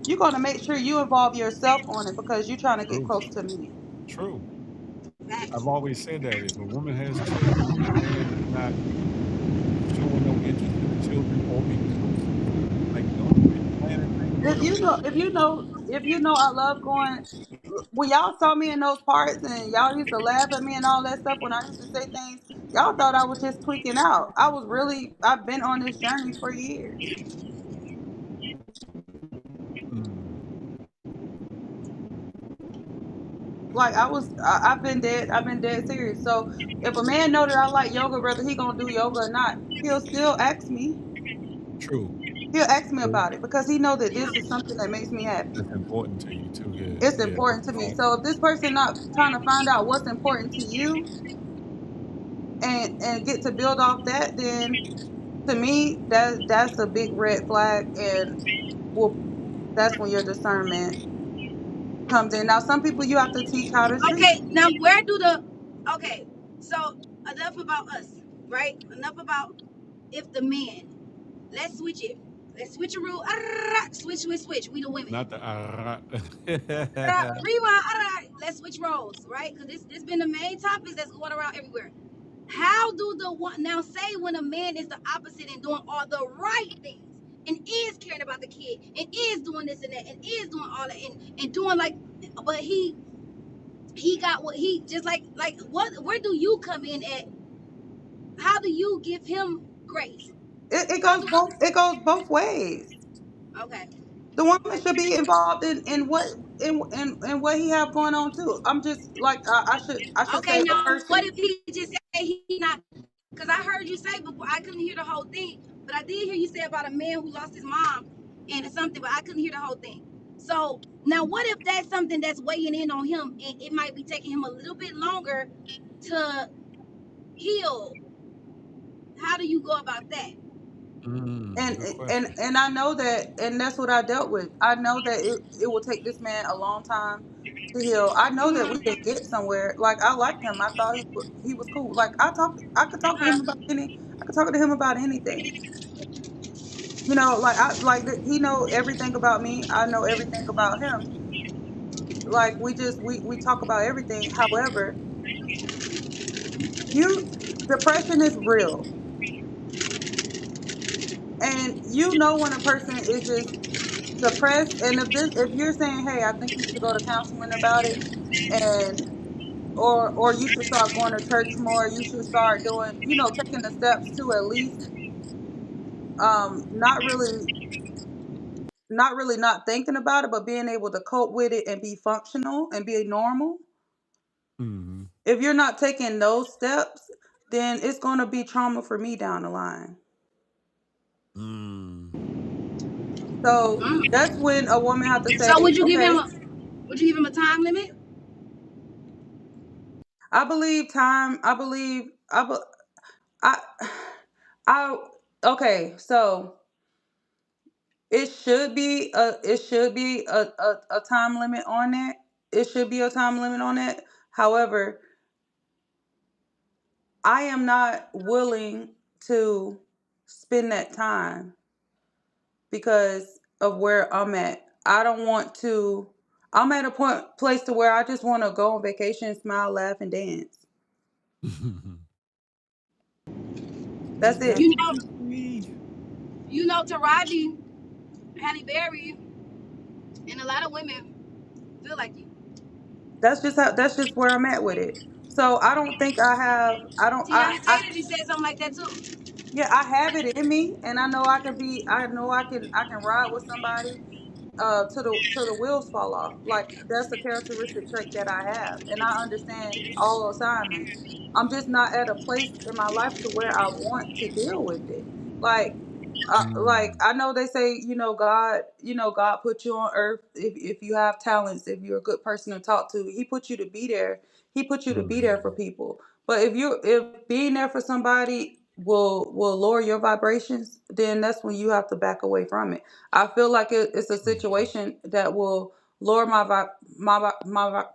Speaker 7: you're going to make sure you involve yourself on it because you're trying to get
Speaker 3: True.
Speaker 7: close to me.
Speaker 3: True.
Speaker 4: Facts.
Speaker 3: I've always said that if a woman has children and a man is not showing no interest in the children or being close to the children, like don't quit planning things for
Speaker 7: If
Speaker 3: them
Speaker 7: you know, if you know, if you know, I love going. When y'all saw me in those parts and y'all used to laugh at me and all that stuff when I used to say things, y'all thought I was just tweaking out. I've been on this journey for years.
Speaker 3: kids. Mm,
Speaker 7: Like I've been dead serious. So if a man know that I like yoga, whether he gonna do yoga or not, he'll still ask me.
Speaker 3: true.
Speaker 7: He'll ask me
Speaker 3: True.
Speaker 7: about it because he know that this is something that makes me happy.
Speaker 3: That's important to you too. Yeah.
Speaker 7: It's
Speaker 3: Yeah. That's
Speaker 7: important
Speaker 3: a
Speaker 7: to me.
Speaker 3: fact.
Speaker 7: So if this person not trying to find out what's important to you and get to build off that, then to me that's a big red flag, and well, that's when your discernment comes in. Now some people you have to teach how to treat.
Speaker 4: Okay. Now where do the? Okay. So enough about us, right? Enough about if the men. Let's switch it. Let's switch a rule. Switch, switch, switch. We the women.
Speaker 3: Not the
Speaker 4: Rewind. Let's switch roles, right? Because this been the main topics that's going around everywhere. How do the one now say when a man is the opposite and doing all the right things and is caring about the kid and is doing this and that and is doing all that and doing like, but he got what he just like what? Where do you come in at? How do you give him grace?
Speaker 7: It
Speaker 4: How
Speaker 7: goes
Speaker 4: do
Speaker 7: both. It goes both ways.
Speaker 4: okay?
Speaker 7: The woman
Speaker 4: Okay.
Speaker 7: should be involved in what. and what he have going on too. I'm just like I should
Speaker 4: Okay,
Speaker 7: say a
Speaker 4: now what
Speaker 7: person.
Speaker 4: if he just say he not? Because I heard you say before, I couldn't hear the whole thing, but I did hear you say about a man who lost his mom and something, but I couldn't hear the whole thing. So now, what if that's something that's weighing in on him, and it might be taking him a little bit longer to heal? How do you go about that?
Speaker 3: Mm,
Speaker 7: and
Speaker 3: good
Speaker 7: and
Speaker 3: question.
Speaker 7: and I know that, and that's what I dealt with. I know that it will take this man a long time to heal. I know that we
Speaker 4: Mm-hmm.
Speaker 7: didn't get somewhere. Like I liked him. I thought he was cool. Like I could talk to him
Speaker 4: Okay.
Speaker 7: about I could talk to him about anything. You know, like he know everything about me. I know everything about him. Like we talk about everything. However, you depression is real, and you know when a person is just depressed, and if you're saying, hey, I think you should go to counseling about it, and or you should start going to church more, you should start doing, taking the steps to at least not really not thinking about it, but being able to cope with it and be functional and be normal.
Speaker 3: Mm-hmm.
Speaker 7: If you're not taking those steps, then it's going to be trauma for me down the line.
Speaker 3: Mm.
Speaker 7: So
Speaker 4: Mm.
Speaker 7: that's when a woman have to say,
Speaker 4: So would you give him
Speaker 7: okay,
Speaker 4: a would you give him a time limit?
Speaker 7: I believe time. I believe I I okay, so it should be a time limit on that. It should be a time limit on that. However, I am not willing to spend that time because of where I'm at. I don't want to. I'm at a place to where I just want to go on vacation, smile, laugh, and dance. That's
Speaker 3: Just got
Speaker 7: it.
Speaker 4: You
Speaker 3: to
Speaker 4: know,
Speaker 3: be free.
Speaker 4: Taraji, Halle Berry, and a lot of women feel like you.
Speaker 7: That's just where I'm at with it. So I don't think I have. I don't.
Speaker 4: Tiana Taylor just said something like that too.
Speaker 7: Yeah, I have it in me, and I know I can be. I know I can ride with somebody to the wheels fall off. Like that's a characteristic trait that I have, and I understand all assignments. I'm just not at a place in my life to where I want to deal with it. Like like
Speaker 3: Mm.
Speaker 7: I know they say, God put you on earth if you have talents, if you're a good person to talk to, he put you to be there. He put you to be there for
Speaker 3: Mm.
Speaker 7: people. But if being there for somebody will lower your vibrations, then that's when you have to back away from it. I feel like it's a situation that will lower my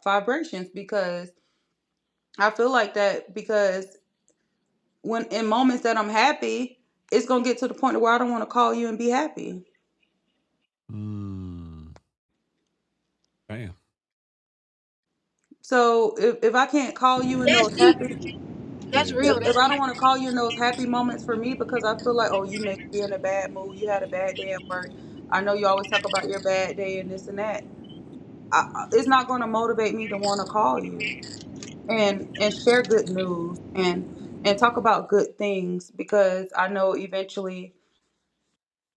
Speaker 7: vibrations, because I feel like that, because when in moments that I'm happy, it's gonna get to the point where I don't want to call you and be happy.
Speaker 3: Mm. Bam.
Speaker 7: So if I can't call you in
Speaker 4: That's
Speaker 7: those
Speaker 4: deep.
Speaker 7: happy,
Speaker 4: That's
Speaker 3: Yeah.
Speaker 4: real.
Speaker 7: if
Speaker 4: That's
Speaker 7: I
Speaker 4: deep.
Speaker 7: don't want to call you in those happy moments for me, because I feel like, oh, you may be in a bad mood, you had a bad day at work, I know you always talk about your bad day and this and that. It's not going to motivate me to want to call you and share good news and talk about good things, because I know eventually,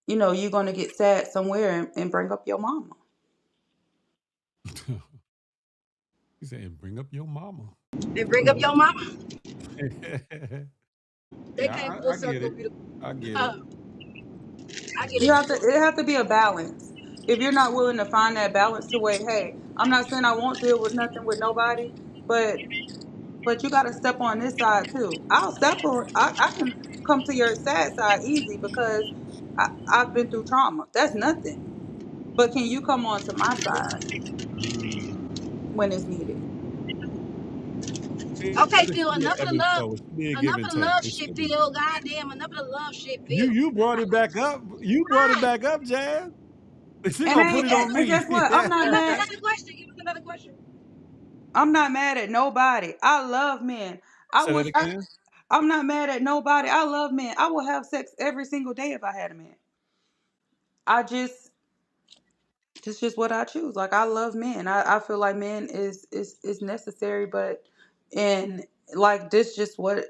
Speaker 7: you're going to get sad somewhere and bring up your mama.
Speaker 3: He said, "Bring up your mama."
Speaker 4: They bring up your mama. They
Speaker 3: Yeah,
Speaker 4: came
Speaker 3: I,
Speaker 4: full
Speaker 3: I get
Speaker 4: circle,
Speaker 3: it.
Speaker 4: beautiful.
Speaker 3: I get it.
Speaker 4: Uh, I get
Speaker 7: You
Speaker 4: it for
Speaker 7: have to
Speaker 4: sure.
Speaker 7: it have to be a balance. If you're not willing to find that balance to wait, hey, I'm not saying I won't deal with nothing with nobody, but you got to step on this side too. I'll step on. I can come to your sad side easy, because I've been through trauma. That's nothing. But can you come on to my side
Speaker 3: Mm.
Speaker 7: when it's needed?
Speaker 4: Okay,
Speaker 3: It
Speaker 4: Phil.
Speaker 3: should be an
Speaker 4: Enough of
Speaker 3: ebb
Speaker 4: the
Speaker 3: and
Speaker 4: love.
Speaker 3: flow. It should be a give
Speaker 4: Enough
Speaker 3: and
Speaker 4: of the
Speaker 3: take.
Speaker 4: love
Speaker 3: It
Speaker 4: shit,
Speaker 3: should be.
Speaker 4: Phil. Goddamn, enough of the love shit,
Speaker 3: You
Speaker 4: Phil.
Speaker 3: you brought it back up. You brought it
Speaker 4: Right.
Speaker 3: back up, Jazz. She
Speaker 7: And
Speaker 3: gonna
Speaker 7: I
Speaker 3: put it on
Speaker 7: and
Speaker 3: me.
Speaker 7: guess what? I'm
Speaker 4: Give
Speaker 7: not
Speaker 4: us
Speaker 7: mad.
Speaker 4: another question. Give us another question.
Speaker 7: I'm not mad at nobody. I love men. I
Speaker 3: Say
Speaker 7: wish
Speaker 3: that
Speaker 7: I.
Speaker 3: again.
Speaker 7: I'm not mad at nobody. I love men. I will have sex every single day if I had a man. I just it's just what I choose. Like I love men. I feel like men is necessary, but and like this just what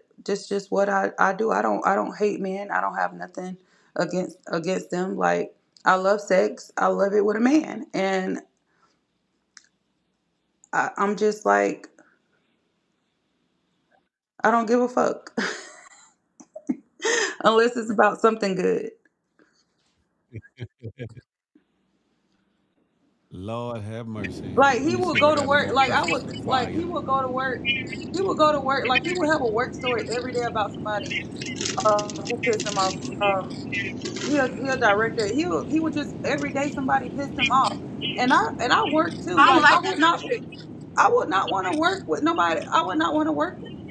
Speaker 7: I do. I don't hate men. I don't have nothing against them. Like I love sex. I love it with a man. And I'm just like, I don't give a fuck unless it's about something good.
Speaker 3: Lord have mercy.
Speaker 7: Like
Speaker 3: Let
Speaker 7: he
Speaker 3: me
Speaker 7: would
Speaker 3: see if I
Speaker 7: go to
Speaker 3: got any
Speaker 7: work.
Speaker 3: more
Speaker 7: Like I
Speaker 3: questions
Speaker 7: would.
Speaker 3: for
Speaker 7: Like
Speaker 3: fire.
Speaker 7: he would go to work. He would go to work. Like he would have a work story every day about somebody who pissed him off. He a director. He would just every day somebody pissed him off. And I work too.
Speaker 4: I don't
Speaker 7: Like
Speaker 4: like that kind of shit.
Speaker 7: I would not want to work with nobody. I would not want to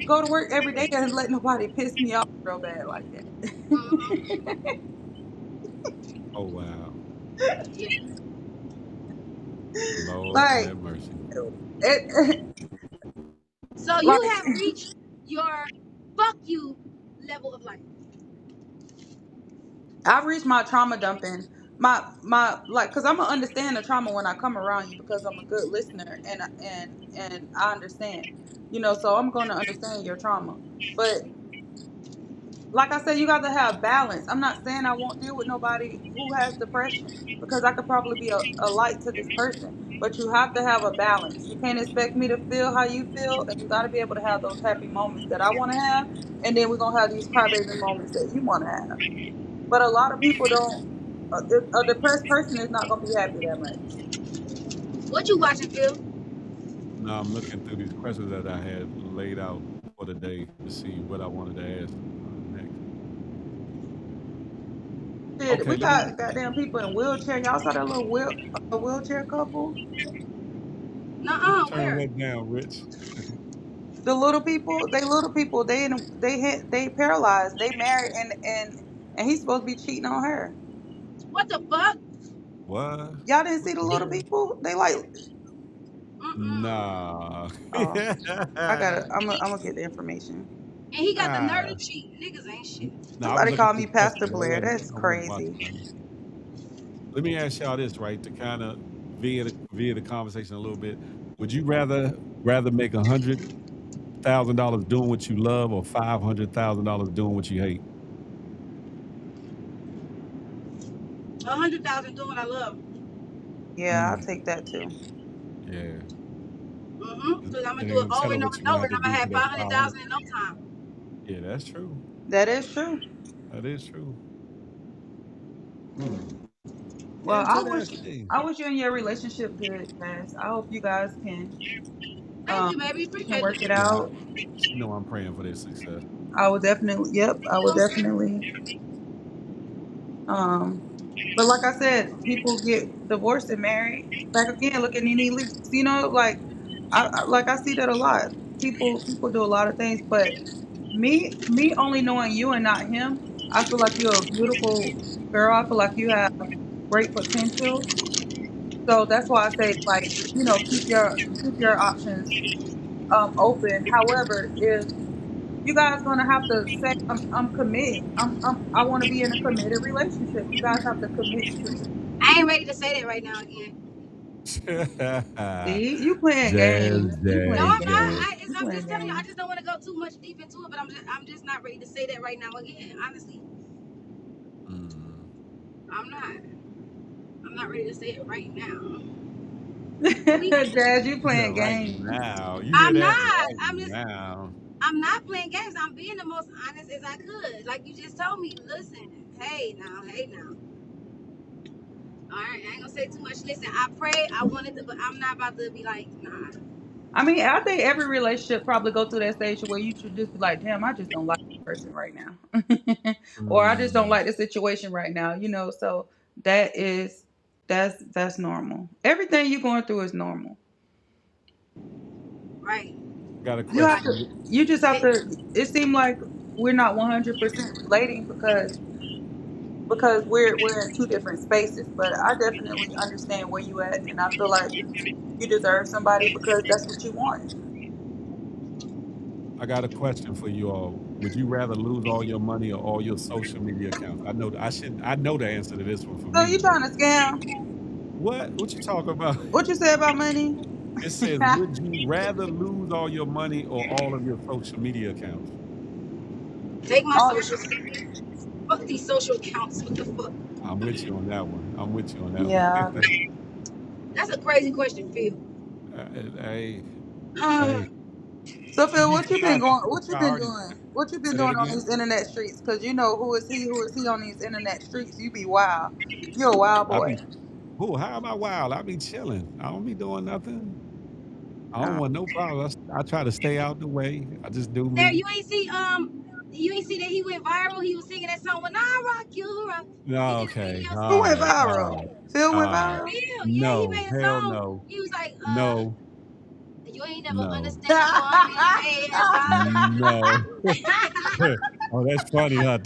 Speaker 7: go to work every day and let nobody piss me off real bad like
Speaker 4: Hmm.
Speaker 7: that.
Speaker 3: Oh wow.
Speaker 4: Yeah.
Speaker 3: Lord
Speaker 7: like
Speaker 3: have mercy.
Speaker 7: it,
Speaker 4: So you
Speaker 7: like
Speaker 4: have reached your fuck you level of life.
Speaker 7: I've reached my trauma dumping. My like, cause I'm gonna understand the trauma when I come around you because I'm a good listener and I understand, so I'm gonna understand your trauma. But like I said, you got to have balance. I'm not saying I won't deal with nobody who has depression because I could probably be a light to this person. But you have to have a balance. You can't expect me to feel how you feel, and you got to be able to have those happy moments that I want to have, and then we're gonna have these crybaby moments that you want to have. But a lot of people don't. A depressed person is not gonna be happy that much.
Speaker 4: What you watching, Phil?
Speaker 3: Now I'm looking through these questions that I had laid out for the day to see what I wanted to ask next.
Speaker 7: Shit,
Speaker 3: Okay,
Speaker 7: we
Speaker 3: let me
Speaker 7: got goddamn people in wheelchair. Y'all saw that little wheelchair couple?
Speaker 4: Nuh-uh,
Speaker 3: turn
Speaker 4: where?
Speaker 3: that down, Rich.
Speaker 7: The little people, they paralyzed. They married and he's supposed to be cheating on her.
Speaker 4: What the fuck?
Speaker 3: What?
Speaker 7: Y'all didn't
Speaker 3: What
Speaker 7: see the
Speaker 3: the
Speaker 7: little
Speaker 3: hell?
Speaker 7: people? They like,
Speaker 4: Mm-mm.
Speaker 3: Nah.
Speaker 7: oh, I'm gonna get the information.
Speaker 4: And he got the nerve
Speaker 3: ah.
Speaker 4: to cheat. Niggas ain't shit.
Speaker 3: Now I was
Speaker 7: Somebody
Speaker 3: looking
Speaker 7: called
Speaker 3: through
Speaker 7: me
Speaker 3: the questions.
Speaker 7: Pastor
Speaker 3: I
Speaker 7: Blair.
Speaker 3: wasn't.
Speaker 7: That's
Speaker 3: I wasn't watching
Speaker 7: crazy.
Speaker 3: nothing. Let me ask y'all this, right? To kind of veer the conversation a little bit. Would you rather make $100,000 doing what you love or $500,000 doing what you hate?
Speaker 4: 100,000 doing what I love.
Speaker 7: Yeah, I'll
Speaker 3: Mm,
Speaker 7: take that too.
Speaker 3: yeah.
Speaker 4: Because I'm gonna
Speaker 3: It
Speaker 4: do it
Speaker 3: ain't
Speaker 4: over
Speaker 3: telling
Speaker 4: and over
Speaker 3: what
Speaker 4: and
Speaker 3: you're gonna
Speaker 4: over,
Speaker 3: have
Speaker 4: and
Speaker 3: to
Speaker 4: I'm gonna
Speaker 3: do for
Speaker 4: have
Speaker 3: that 500.
Speaker 4: 500,000 in no time.
Speaker 3: Yeah, that's true.
Speaker 7: That is true.
Speaker 3: That is true. Mm.
Speaker 7: Well,
Speaker 3: Interesting.
Speaker 7: I wish you and your relationship good, guys. I hope you guys
Speaker 4: Thank
Speaker 7: um
Speaker 4: you, baby.
Speaker 7: can
Speaker 4: Appreciate
Speaker 7: work it
Speaker 4: that.
Speaker 3: Yeah,
Speaker 7: out.
Speaker 3: she know I'm praying for their success.
Speaker 7: I would definitely, yep, I would
Speaker 4: Well,
Speaker 7: definitely. Um, but like I said, people get divorced and married back again. Look at Nene Leakes. Like I see that a lot. People do a lot of things, but me only knowing you and not him, I feel like you're a beautiful girl. I feel like you have great potential. So that's why I say like keep your options open. However, if you guys gonna have to say I'm committed. I want to be in a committed relationship. You guys have to commit to it.
Speaker 4: I ain't ready to say that right now again.
Speaker 7: See, you playing
Speaker 3: Jazz,
Speaker 7: games. You
Speaker 4: No,
Speaker 3: jazz,
Speaker 7: playing
Speaker 4: I'm not.
Speaker 7: games.
Speaker 3: jazz.
Speaker 7: You
Speaker 4: I'm
Speaker 7: playing
Speaker 4: just telling you. I
Speaker 7: games.
Speaker 4: just don't want to go too much deep into it. But I'm just not ready to say that right now again. Honestly,
Speaker 3: Mm.
Speaker 4: I'm not. I'm not ready to say it right now. But we.
Speaker 7: Jazz, you
Speaker 3: Yeah,
Speaker 7: playing
Speaker 3: right
Speaker 7: games.
Speaker 3: now. You hear
Speaker 4: I'm
Speaker 3: that?
Speaker 4: not.
Speaker 3: Right now.
Speaker 4: I'm not playing games. I'm being the most honest as I could. Like you just told me. Listen. Hey now. All right. I ain't gonna say too much. Listen. I pray. I wanted to, but I'm not about to be like, nah.
Speaker 7: I mean, I think every relationship probably go through that stage where you should just be like, damn, I just don't like this person right now. Or I just don't
Speaker 3: Mm.
Speaker 7: like the situation right now, so that is that's normal. Everything you're going through is normal.
Speaker 4: Right.
Speaker 3: Got a
Speaker 7: You have to
Speaker 3: question.
Speaker 7: you just have
Speaker 4: Hey,
Speaker 7: to it seemed like we're not 100% relating because we're in two different spaces, but I definitely understand where you at and I feel like you deserve somebody because that's what you want.
Speaker 3: I got a question for you all. Would you rather lose all your money or all your social media accounts? I know I know the answer to this one for
Speaker 7: So
Speaker 3: me,
Speaker 7: you
Speaker 3: but
Speaker 7: trying to scam?
Speaker 3: what? What you talking about?
Speaker 7: What you say about money?
Speaker 3: It says, would you rather lose all your money or all of your social media accounts?
Speaker 4: take my
Speaker 7: Oh,
Speaker 4: socials. Fuck these social accounts. What the fuck?
Speaker 3: I'm with you on that one. I'm with you on that one.
Speaker 7: yeah.
Speaker 4: That's a crazy question, Phil.
Speaker 3: Hey, hey.
Speaker 4: Um,
Speaker 7: So Phil, what you been
Speaker 3: God,
Speaker 7: going?
Speaker 3: I'm
Speaker 7: What you been
Speaker 3: sorry.
Speaker 7: doing? What you been
Speaker 3: Say that
Speaker 7: doing on
Speaker 3: again.
Speaker 7: these internet streets? Cause you know who is he? Who is he on these internet streets? You be wild. You're a wild
Speaker 3: I
Speaker 7: boy.
Speaker 3: be, oh, how am I wild? I be chilling. I don't be doing nothing. I don't
Speaker 7: Oh.
Speaker 3: want no problems. I try to stay out the way. I just do
Speaker 4: there
Speaker 3: me.
Speaker 4: you ain't see that he went viral. He was singing that song when I rock you rock. He
Speaker 3: No,
Speaker 4: did a
Speaker 3: okay.
Speaker 4: video
Speaker 7: Who
Speaker 4: singing
Speaker 7: went
Speaker 4: that
Speaker 3: Oh,
Speaker 4: shit.
Speaker 7: viral?
Speaker 3: oh,
Speaker 7: Phil went
Speaker 3: oh.
Speaker 7: viral.
Speaker 4: Real, yeah, he
Speaker 3: No,
Speaker 4: made a
Speaker 3: hell
Speaker 4: song.
Speaker 3: no.
Speaker 4: He was like,
Speaker 3: No,
Speaker 4: you ain't never
Speaker 3: no,
Speaker 4: understand what me as
Speaker 3: no.
Speaker 4: I.
Speaker 3: Oh, that's funny, huh?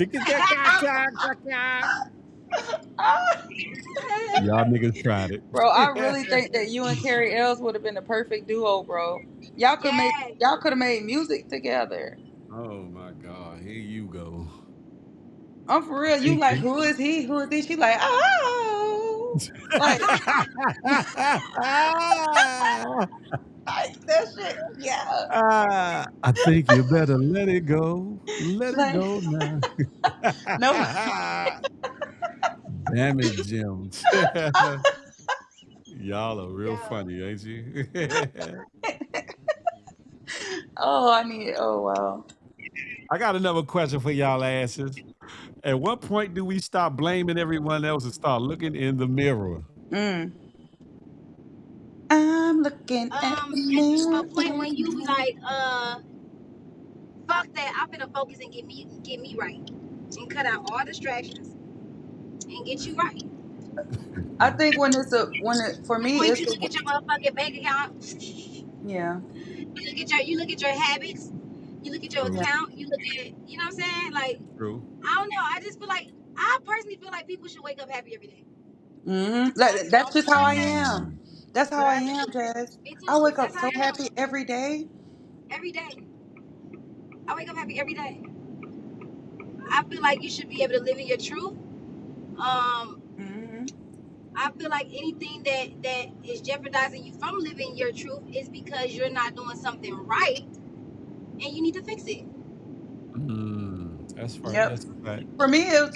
Speaker 3: Y'all niggas tried it.
Speaker 7: Bro, I really think that you and Carrie Ells would have been the perfect duo, bro.
Speaker 4: Yeah.
Speaker 7: Y'all could have made music together.
Speaker 3: Oh my God, here you go.
Speaker 7: I'm for
Speaker 3: I
Speaker 7: real. You
Speaker 3: think
Speaker 7: like
Speaker 3: you.
Speaker 7: who is he? Who is he? She like oh, like that shit. Yeah.
Speaker 3: I think you better let it go. Let it
Speaker 7: Like
Speaker 3: go now.
Speaker 7: no.
Speaker 3: Damn it, Jim. Y'all are real
Speaker 4: Yo.
Speaker 3: funny, ain't you?
Speaker 7: Oh, I need. Oh wow.
Speaker 3: I got another question for y'all asses. At what point do we stop blaming everyone else and start looking in the mirror?
Speaker 7: Mm. I'm looking at the
Speaker 4: At a point
Speaker 7: mirror.
Speaker 4: when you be like, fuck that, I'm finna focus and get me right. And cut out all distractions and get you right.
Speaker 7: I think when it's a when it for me
Speaker 4: When
Speaker 7: it's
Speaker 4: you
Speaker 7: a,
Speaker 4: look at your motherfucking bank account,
Speaker 7: yeah,
Speaker 4: you look at your habits, you look at your
Speaker 3: True,
Speaker 7: yeah.
Speaker 4: account, you look at you know what I'm saying? Like,
Speaker 3: true.
Speaker 4: I don't know. I just feel like I personally feel like people should wake up happy every day. Some
Speaker 7: Like,
Speaker 4: people
Speaker 7: that's
Speaker 4: don't
Speaker 7: just
Speaker 4: feel
Speaker 7: how
Speaker 4: like
Speaker 7: I
Speaker 4: that,
Speaker 7: am.
Speaker 3: Mm,
Speaker 7: That's how
Speaker 4: but
Speaker 7: I
Speaker 4: I
Speaker 7: am,
Speaker 4: do.
Speaker 7: Jazz.
Speaker 4: Me
Speaker 7: I
Speaker 4: too.
Speaker 7: wake up
Speaker 4: That's how
Speaker 7: so
Speaker 4: I
Speaker 7: happy
Speaker 4: am
Speaker 7: every day.
Speaker 4: every day. I wake up happy every day. I feel like you should be able to live in your truth. Um,
Speaker 7: hmm
Speaker 4: I feel like anything that is jeopardizing you from living your truth is because you're not doing something right and you need to fix it.
Speaker 3: that's right.
Speaker 7: Yep.
Speaker 3: That's a fact.
Speaker 7: For me, it was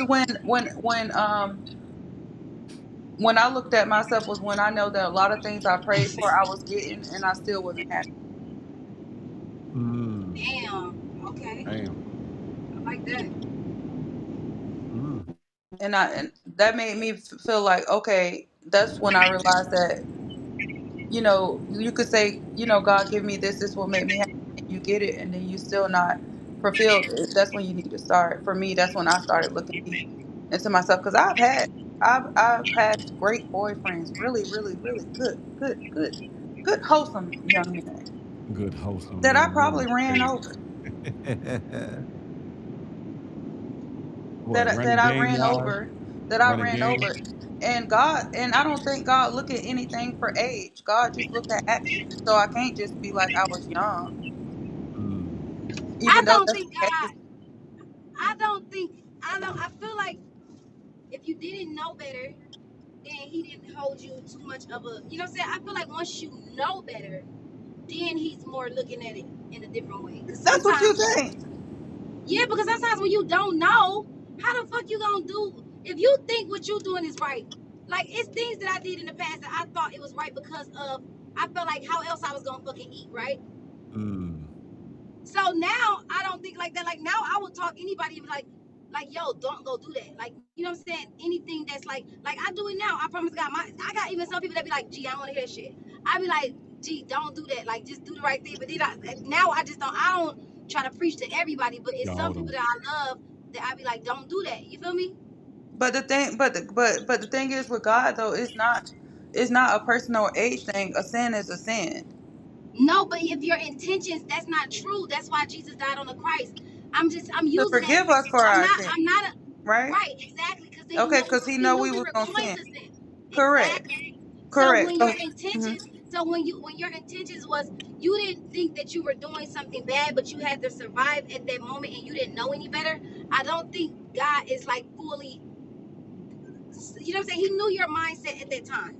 Speaker 7: when I looked at myself was when I know that a lot of things I prayed for I was getting and I still wasn't happy.
Speaker 3: Mm,
Speaker 4: Damn. Okay.
Speaker 3: damn.
Speaker 4: I like that.
Speaker 3: Mm,
Speaker 7: And that made me feel like okay, that's when I realized that you could say, God give me this, this will make me happy, and you get it, and then you still not fulfilled. That's when you need to start. For me, that's when I started looking deep into myself because I've had great boyfriends, really, really, really good, wholesome young men
Speaker 3: good, wholesome
Speaker 7: that I
Speaker 3: young men
Speaker 7: probably
Speaker 3: is
Speaker 7: ran
Speaker 3: crazy.
Speaker 7: over,
Speaker 3: What,
Speaker 7: that
Speaker 3: running
Speaker 7: I
Speaker 3: game,
Speaker 7: ran
Speaker 3: y'all?
Speaker 7: over, that I
Speaker 3: Running
Speaker 7: ran
Speaker 3: game?
Speaker 7: over. And I don't think God look at anything for age. God just look at action. So I can't just be like I was young,
Speaker 3: Mm,
Speaker 4: I
Speaker 7: even though
Speaker 4: don't
Speaker 7: that's
Speaker 4: think
Speaker 7: the case.
Speaker 4: God. I don't think. I don't. I feel like if you didn't know better, then He didn't hold you too much of a. You know what I'm saying? I feel like once you know better, then He's more looking at it in a different way. Because
Speaker 7: That's what you
Speaker 4: sometimes,
Speaker 7: think.
Speaker 4: yeah, because sometimes when you don't know, how the fuck you gonna do? If you think what you doing is right, like it's things that I did in the past that I thought it was right because of. I felt like how else I was gonna fucking eat, right?
Speaker 3: mm,
Speaker 4: So now I don't think like that. Like now I would talk anybody and be like, yo, don't go do that. Like, you know what I'm saying? Anything that's like I do it now. I promise God, I got even some people that be like, gee, I don't want to hear that shit. I be like, gee, don't do that. Like, just do the right thing. But then now I just don't. I don't try to preach to everybody, but it's some
Speaker 3: y'all
Speaker 4: people
Speaker 3: don't.
Speaker 4: that I love that I be like, don't do that. You feel me?
Speaker 7: But the thing is with God though, it's not a personal age thing. A sin is a sin.
Speaker 4: No, but if your intentions, that's not true. That's why Jesus died on the Christ. I'm
Speaker 7: To
Speaker 4: using that.
Speaker 7: forgive us for our sin,
Speaker 4: I'm not a
Speaker 7: right?
Speaker 4: right, exactly, because then
Speaker 7: Okay, because he
Speaker 4: he
Speaker 7: know
Speaker 4: knew
Speaker 7: we
Speaker 4: we
Speaker 7: was
Speaker 4: were
Speaker 7: gonna
Speaker 4: going
Speaker 7: sin.
Speaker 4: to sin.
Speaker 7: Correct.
Speaker 4: Exactly. So
Speaker 7: Correct.
Speaker 4: when your
Speaker 7: So, mhm.
Speaker 4: intentions, when your intentions was you didn't think that you were doing something bad, but you had to survive at that moment and you didn't know any better. I don't think God is like fully, you know what I'm saying? He knew your mindset at that time.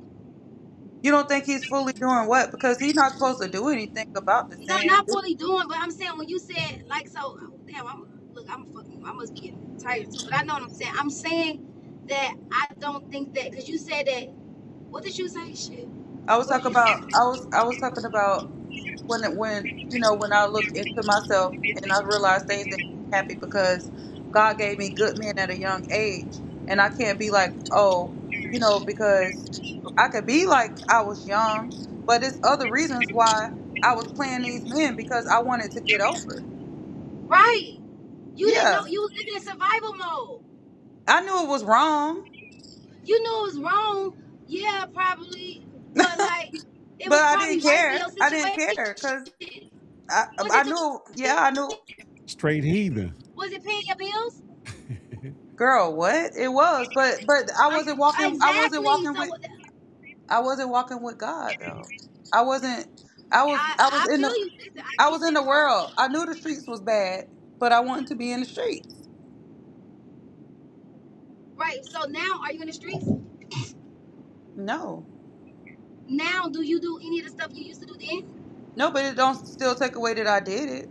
Speaker 7: You don't think he's fully doing what? Because he's not supposed to do anything about the
Speaker 4: No,
Speaker 7: sin.
Speaker 4: not fully doing, but I'm saying when you said like so, damn, I must be getting tired too. But I know what I'm saying. I'm saying that I don't think that because you said that. What did you say? Shit.
Speaker 7: I was
Speaker 4: What
Speaker 7: talking
Speaker 4: you
Speaker 7: about I was talking about when when I look into myself and I realize things that make me happy because God gave me good men at a young age, and I can't be like, oh, because I could be like I was young, but it's other reasons why I was playing these men because I wanted to get over.
Speaker 4: right? You didn't know
Speaker 7: Yeah,
Speaker 4: you was living in survival mode.
Speaker 7: I knew it was wrong,
Speaker 4: You knew it was wrong. Yeah, probably, but like it
Speaker 7: but
Speaker 4: was
Speaker 7: I
Speaker 4: probably
Speaker 7: didn't
Speaker 4: right for
Speaker 7: care.
Speaker 4: your
Speaker 7: I didn't
Speaker 4: situation.
Speaker 7: care because I
Speaker 4: Was
Speaker 7: I
Speaker 4: it the
Speaker 7: knew. Yeah, I knew.
Speaker 3: Straight heathen.
Speaker 4: was it paying your bills?
Speaker 7: Girl, what it was, but I
Speaker 4: Are
Speaker 7: wasn't walking. I wasn't
Speaker 4: exactly.
Speaker 7: walking
Speaker 4: So
Speaker 7: with. I wasn't walking with God though. I wasn't. I was. I was
Speaker 4: I
Speaker 7: in the.
Speaker 4: feel you. Listen, I
Speaker 7: I
Speaker 4: get
Speaker 7: was in
Speaker 4: that
Speaker 7: the
Speaker 4: part.
Speaker 7: world. I knew the streets was bad, but I wanted to be in the streets.
Speaker 4: Right. So now, are you in the streets?
Speaker 7: No,
Speaker 4: Now, do you do any of the stuff you used to do then?
Speaker 7: no, but it don't still take away that I did it.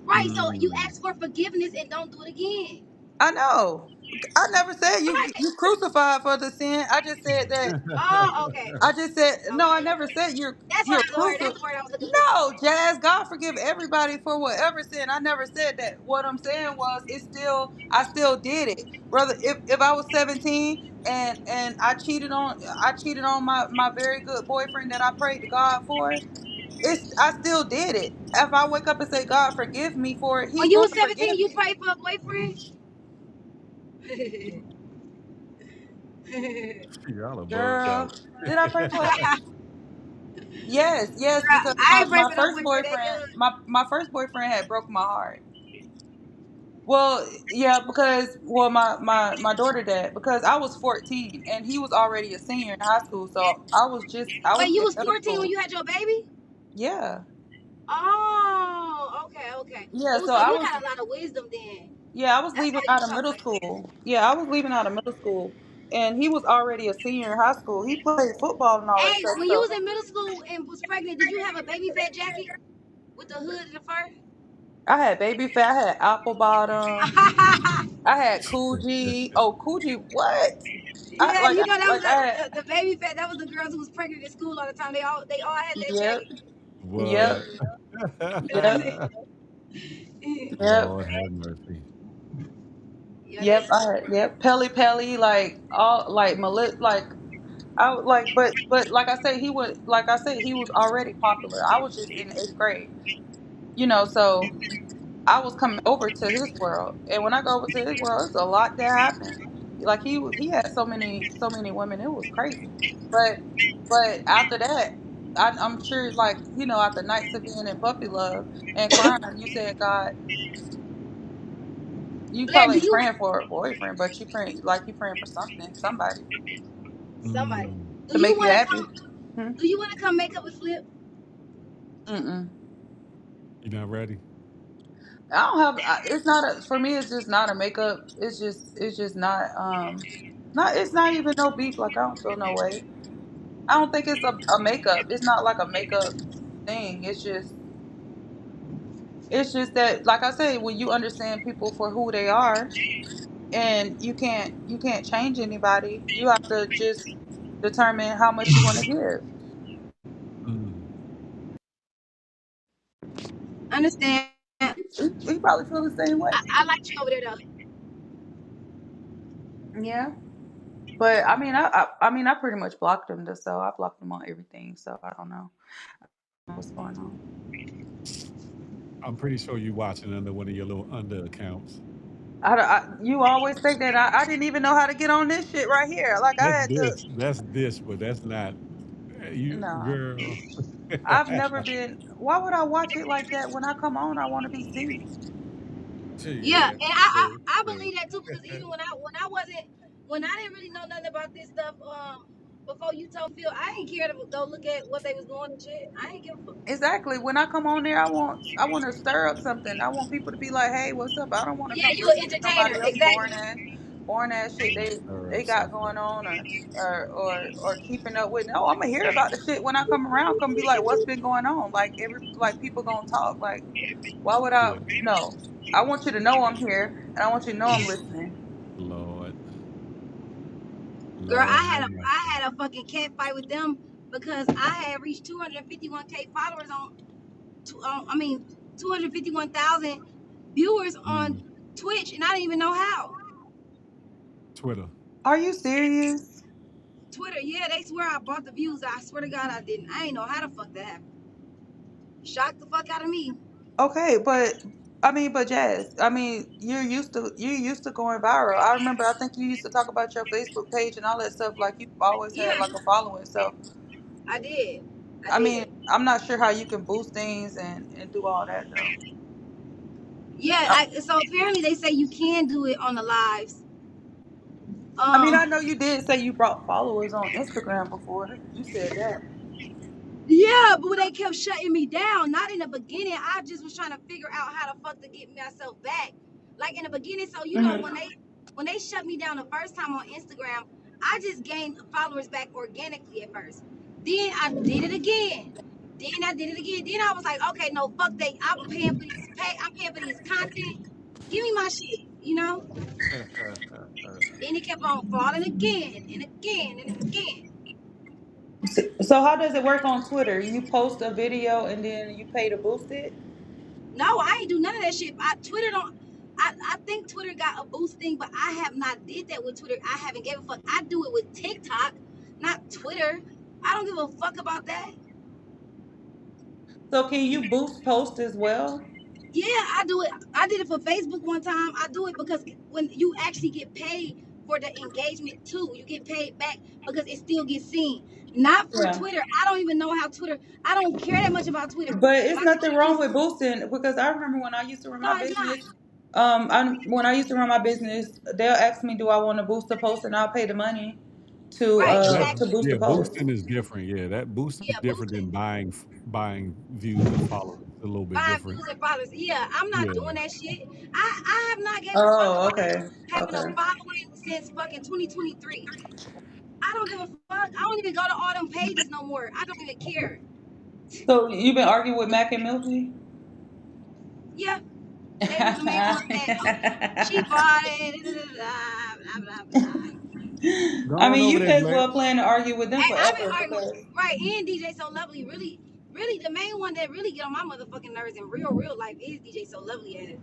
Speaker 4: Right. So you
Speaker 3: Mm.
Speaker 4: ask for forgiveness and don't do it again.
Speaker 7: I know. I never said
Speaker 4: Right.
Speaker 7: you crucified for the sin. I just said that.
Speaker 4: Oh, okay.
Speaker 7: I just said no. I
Speaker 4: Okay.
Speaker 7: never said
Speaker 4: That's what
Speaker 7: you're
Speaker 4: I the word.
Speaker 7: crucified.
Speaker 4: That's the word I was looking for.
Speaker 7: No, Jazz, God forgive everybody for whatever sin. I never said that. What I'm saying was it's still I still did it. Brother, if I was 17 and I cheated on my very good boyfriend that I prayed to God for, I still did it. If I wake up and say God forgive me for it,
Speaker 4: When
Speaker 7: he's
Speaker 4: you
Speaker 7: going
Speaker 4: was
Speaker 7: to
Speaker 4: 17,
Speaker 7: forgive
Speaker 4: you
Speaker 7: me.
Speaker 4: prayed for a boyfriend.
Speaker 3: Y'all are bugged
Speaker 7: Girl,
Speaker 3: out.
Speaker 7: did I pray for it? Yes, yes, because
Speaker 4: I
Speaker 7: my,
Speaker 4: ain't prayed
Speaker 7: my
Speaker 4: for no
Speaker 7: first
Speaker 4: boyfriend that
Speaker 7: boyfriend,
Speaker 4: young.
Speaker 7: my first boyfriend had broke my heart. Well, yeah, because my daughter dad because I was 14 and he was already a senior in high school, so I
Speaker 4: Wait,
Speaker 7: was
Speaker 4: you
Speaker 7: in
Speaker 4: was
Speaker 7: middle
Speaker 4: 14 when
Speaker 7: school.
Speaker 4: you had your baby?
Speaker 7: Yeah,
Speaker 4: Oh, okay, okay.
Speaker 7: yeah.
Speaker 4: Oh,
Speaker 7: So
Speaker 4: so
Speaker 7: I
Speaker 4: you
Speaker 7: was
Speaker 4: had a lot of wisdom then.
Speaker 7: I was
Speaker 4: That's
Speaker 7: leaving
Speaker 4: why you
Speaker 7: out of
Speaker 4: talk
Speaker 7: middle
Speaker 4: like that.
Speaker 7: school. Yeah, I was leaving out of middle school, and he was already a senior in high school. He played football and all that
Speaker 4: Hey,
Speaker 7: stuff.
Speaker 4: when you
Speaker 7: So
Speaker 4: was in middle school and was pregnant, did you have a baby fat jacket with the hood and the fur?
Speaker 7: I had baby fat, I had apple bottom, I had Coogee. Oh, Coogee, what? I
Speaker 4: Yeah,
Speaker 7: like
Speaker 4: you know that was
Speaker 7: like I had.
Speaker 4: the baby fat. That was the girls who was pregnant in school all the time. They all had that
Speaker 7: Yep,
Speaker 4: jacket.
Speaker 7: yep,
Speaker 3: What?
Speaker 7: yep, yep.
Speaker 3: Lord have mercy.
Speaker 4: Yeah,
Speaker 7: Yep,
Speaker 4: that's
Speaker 7: I had yep, Pelly Pelly, like all like like I would like but like I said, he was already popular. I was just in eighth grade. So I was coming over to his world. And when I go over to his world, it's a lot that happened. Like he had so many women, it was crazy. But after that, I'm sure like, after nights of being in puppy love and crying, you said, God, you
Speaker 4: Blair.
Speaker 7: probably
Speaker 4: Do
Speaker 7: ain't
Speaker 4: you
Speaker 7: praying for a boyfriend, but you praying for something, somebody
Speaker 4: somebody?
Speaker 3: Mm.
Speaker 4: Do
Speaker 7: to
Speaker 4: you
Speaker 7: make you
Speaker 4: want to
Speaker 7: happy.
Speaker 4: come?
Speaker 7: Hmm?
Speaker 4: Do you want to come make up with Flip?
Speaker 7: Mm-mm.
Speaker 3: You not ready?
Speaker 7: I don't have. It's not a for me. It's just not a makeup. It's just not. Not. It's not even no beef. Like I don't feel no way. I don't think it's a makeup. It's not like a makeup thing. It's just that, like I say, when you understand people for who they are, and you can't change anybody. You have to just determine how much you want to give.
Speaker 3: Mm.
Speaker 4: Understand?
Speaker 7: We probably feel the same way.
Speaker 4: I like you over there though.
Speaker 7: Yeah. But I pretty much blocked him. So I blocked him on everything. So I don't know what's going on.
Speaker 3: I'm pretty sure you watching under one of your little under accounts.
Speaker 7: You always think that I didn't even know how to get on this shit right here. Like I
Speaker 3: That's
Speaker 7: had to.
Speaker 3: this. That's this, but that's not you,
Speaker 7: No,
Speaker 3: girl.
Speaker 7: I've never been. Why would I watch it like that? When I come on, I want to be seen.
Speaker 4: Yeah,
Speaker 3: Yeah,
Speaker 4: and I,
Speaker 3: true,
Speaker 4: I I
Speaker 3: true.
Speaker 4: believe that too because even when I wasn't when I didn't really know nothing about this stuff before you told Phil I ain't care to go look at what they was doing and shit. I ain't give a fuck.
Speaker 7: Exactly. When I come on there, I want to stir up something. I want people to be like, "Hey, what's up?" I don't want to
Speaker 4: Yeah,
Speaker 7: come
Speaker 4: you
Speaker 7: listen
Speaker 4: an
Speaker 7: to nobody
Speaker 4: entertainer
Speaker 7: else
Speaker 4: exactly.
Speaker 7: boring ass shit
Speaker 3: Stir
Speaker 7: they
Speaker 3: up
Speaker 7: got
Speaker 3: something.
Speaker 7: going on or keeping up with. No, I'm gonna hear about the shit when I come around. Come be like, "What's been going on?" Like people gonna talk. Like, why would I?
Speaker 3: Yeah,
Speaker 7: No, I want you to know I'm here and I want you to know I'm listening.
Speaker 3: Lord,
Speaker 4: Girl,
Speaker 3: Lord have
Speaker 4: I
Speaker 3: mercy.
Speaker 4: had a fucking cat fight with them. because I had reached 251K followers I mean 251,000 viewers on
Speaker 3: Mm,
Speaker 4: Twitch, and I didn't even know how.
Speaker 3: Twitter.
Speaker 7: Are you serious?
Speaker 4: Twitter, yeah, they swear I bought the views. I swear to God I didn't. I ain't know how the fuck that happened. Shocked the fuck out of me.
Speaker 7: Okay, but I mean, but Jazz, I mean, you're used to going viral. I remember, I think you used to talk about your Facebook page and all that stuff. Like you've always had
Speaker 4: Yeah,
Speaker 7: like a following. So
Speaker 4: I did. I
Speaker 7: I mean,
Speaker 4: did.
Speaker 7: I'm not sure how you can boost things and do all that though.
Speaker 4: Yeah,
Speaker 7: I,
Speaker 4: so apparently they say you can do it on the lives.
Speaker 7: I mean, I
Speaker 4: Um,
Speaker 7: know you did say you brought followers on Instagram before. You said that.
Speaker 4: yeah, but when they kept shutting me down, not in the beginning, I just was trying to figure out how the fuck to get myself back. Like in the beginning, so
Speaker 7: Hmm.
Speaker 4: when they shut me down the first time on Instagram, I just gained followers back organically at first. Then I did it again. Then I did it again. Then I was like, okay, no, fuck they. I'm paying for these content. Give me my shit, you know. Then it kept on falling again and again and again.
Speaker 7: So how does it work on Twitter? You post a video and then you pay to boost it?
Speaker 4: No, I ain't do none of that shit. Twitter don't. I think Twitter got a boost thing, but I have not did that with Twitter. I haven't gave a fuck. I do it with TikTok, not Twitter. I don't give a fuck about that.
Speaker 7: So can you boost post as well?
Speaker 4: Yeah, I do it. I did it for Facebook one time. I do it because when you actually get paid for the engagement too, you get paid back because it still gets seen. Not for
Speaker 7: Yeah.
Speaker 4: Twitter. I don't even know how Twitter. I don't care that much about Twitter.
Speaker 7: But it's
Speaker 4: My
Speaker 7: nothing
Speaker 4: Twitter
Speaker 7: wrong
Speaker 4: just
Speaker 7: with boosting because I remember when I used to run
Speaker 4: no,
Speaker 7: my
Speaker 4: it's not.
Speaker 7: business. When I used to run my business, they'll ask me, "Do I want to boost the post?" and I'll pay the money to
Speaker 4: Right,
Speaker 3: That
Speaker 7: uh to
Speaker 4: exactly.
Speaker 7: boost the
Speaker 3: yeah,
Speaker 7: post.
Speaker 3: boosting is different. Yeah, that boosting is
Speaker 4: Yeah,
Speaker 3: different than
Speaker 4: boosting.
Speaker 3: buying views and followers. It's a little bit
Speaker 4: Buying
Speaker 3: different.
Speaker 4: views and followers. Yeah, I'm not
Speaker 3: Yeah.
Speaker 4: doing that shit. I have not gave a fuck
Speaker 7: Oh,
Speaker 4: about
Speaker 7: okay,
Speaker 4: having a
Speaker 7: okay.
Speaker 4: following since fucking 2023. I don't give a fuck. I don't even go to all them pages no more. I don't even care.
Speaker 7: So you've been arguing with Mac and Milky?
Speaker 4: Yeah, they was the main ones that she bought it. Blah, blah, blah, blah.
Speaker 3: Go
Speaker 7: I
Speaker 3: on
Speaker 7: mean,
Speaker 3: over
Speaker 7: you
Speaker 3: there,
Speaker 7: may as
Speaker 3: Blair.
Speaker 7: well plan to argue with them
Speaker 4: Hey, I've been
Speaker 7: forever
Speaker 4: arguing
Speaker 7: because
Speaker 4: right and DJ So Lovely. Really, really, the main one that really get on my motherfucking nerves in real life is DJ So Lovely at it.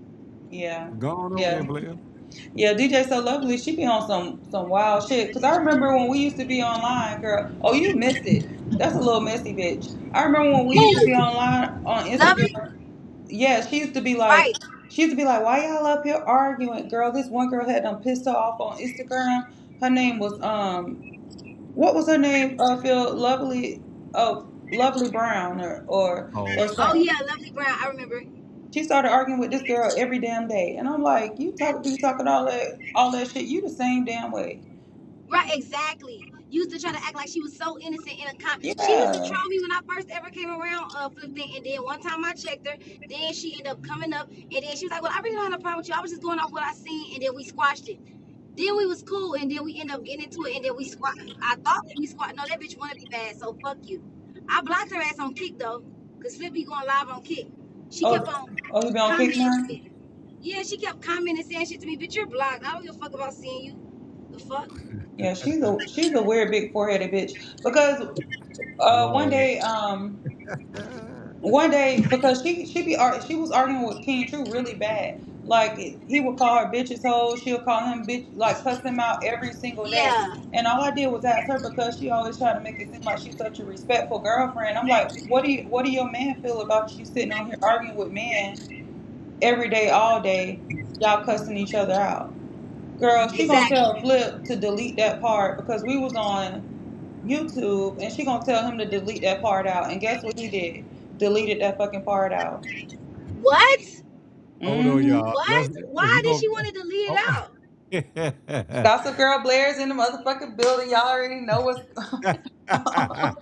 Speaker 7: yeah,
Speaker 3: Go on over there,
Speaker 7: yeah.
Speaker 3: Blair.
Speaker 7: Yeah, DJ So Lovely, she be on some wild shit. Cause I remember when we used to be online, girl. Oh, you missed it. That's a little messy bitch. I remember when we used to be
Speaker 4: Who?
Speaker 7: online on
Speaker 4: Lovely?
Speaker 7: Instagram. Yeah,
Speaker 4: Right.
Speaker 7: she used to be like, why y'all up here arguing, girl? This one girl had done pissed her off on Instagram. Her name was what was her name? Phil Lovely, Lovely Brown
Speaker 3: Oh,
Speaker 7: or
Speaker 4: Oh
Speaker 7: something.
Speaker 4: yeah, Lovely Brown. I remember.
Speaker 7: She started arguing with this girl every damn day, and I'm like, be talking all that shit. You the same damn way.
Speaker 4: Right, exactly. Used to try to act like she was so innocent in a She used to
Speaker 7: Yeah.
Speaker 4: troll me when I first ever came around Flip Thing, and then one time I checked her, then she ended up coming up, and then she was like, "Well, I really don't have a problem with you. I was just going off what I seen," and then we squashed it. Then we was cool, and then we ended up getting into it, and then we squat. I thought that we squat. No, that bitch wanted to be bad, so fuck you. I blocked her ass on Kick though, cause Flip be going live on Kick. She kept
Speaker 7: Oh,
Speaker 4: on
Speaker 7: oh, you been on Kick
Speaker 4: commenting to
Speaker 7: now?
Speaker 4: me. Yeah, she kept commenting saying shit to me, bitch, you're blocked. I don't give a fuck about seeing you. The fuck?
Speaker 7: Yeah, she's a weird big foreheaded bitch. Because one
Speaker 3: Lord.
Speaker 7: day because she was arguing with King True really bad. Like he would call her bitches hoes, she'll call him bitch, like cuss him out every single day.
Speaker 4: Yeah,
Speaker 7: And all I did was ask her because she always tried to make it seem like she's such a respectful girlfriend. I'm like, what do your man feel about you sitting on here arguing with men every day, all day, y'all cussing each other out? Girl, she gonna
Speaker 4: exactly.
Speaker 7: tell Flip to delete that part because we was on YouTube and she gonna tell him to delete that part out. And guess what he did? Deleted that fucking part out.
Speaker 4: What?
Speaker 3: Hold on,
Speaker 7: Mm-hmm.
Speaker 3: y'all.
Speaker 4: What?
Speaker 3: If
Speaker 4: Why
Speaker 3: we
Speaker 4: did
Speaker 3: go.
Speaker 4: she want to delete it
Speaker 3: Oh.
Speaker 4: out?
Speaker 7: Gossip Girl Blair's in the motherfucking building. Y'all already know what's going on.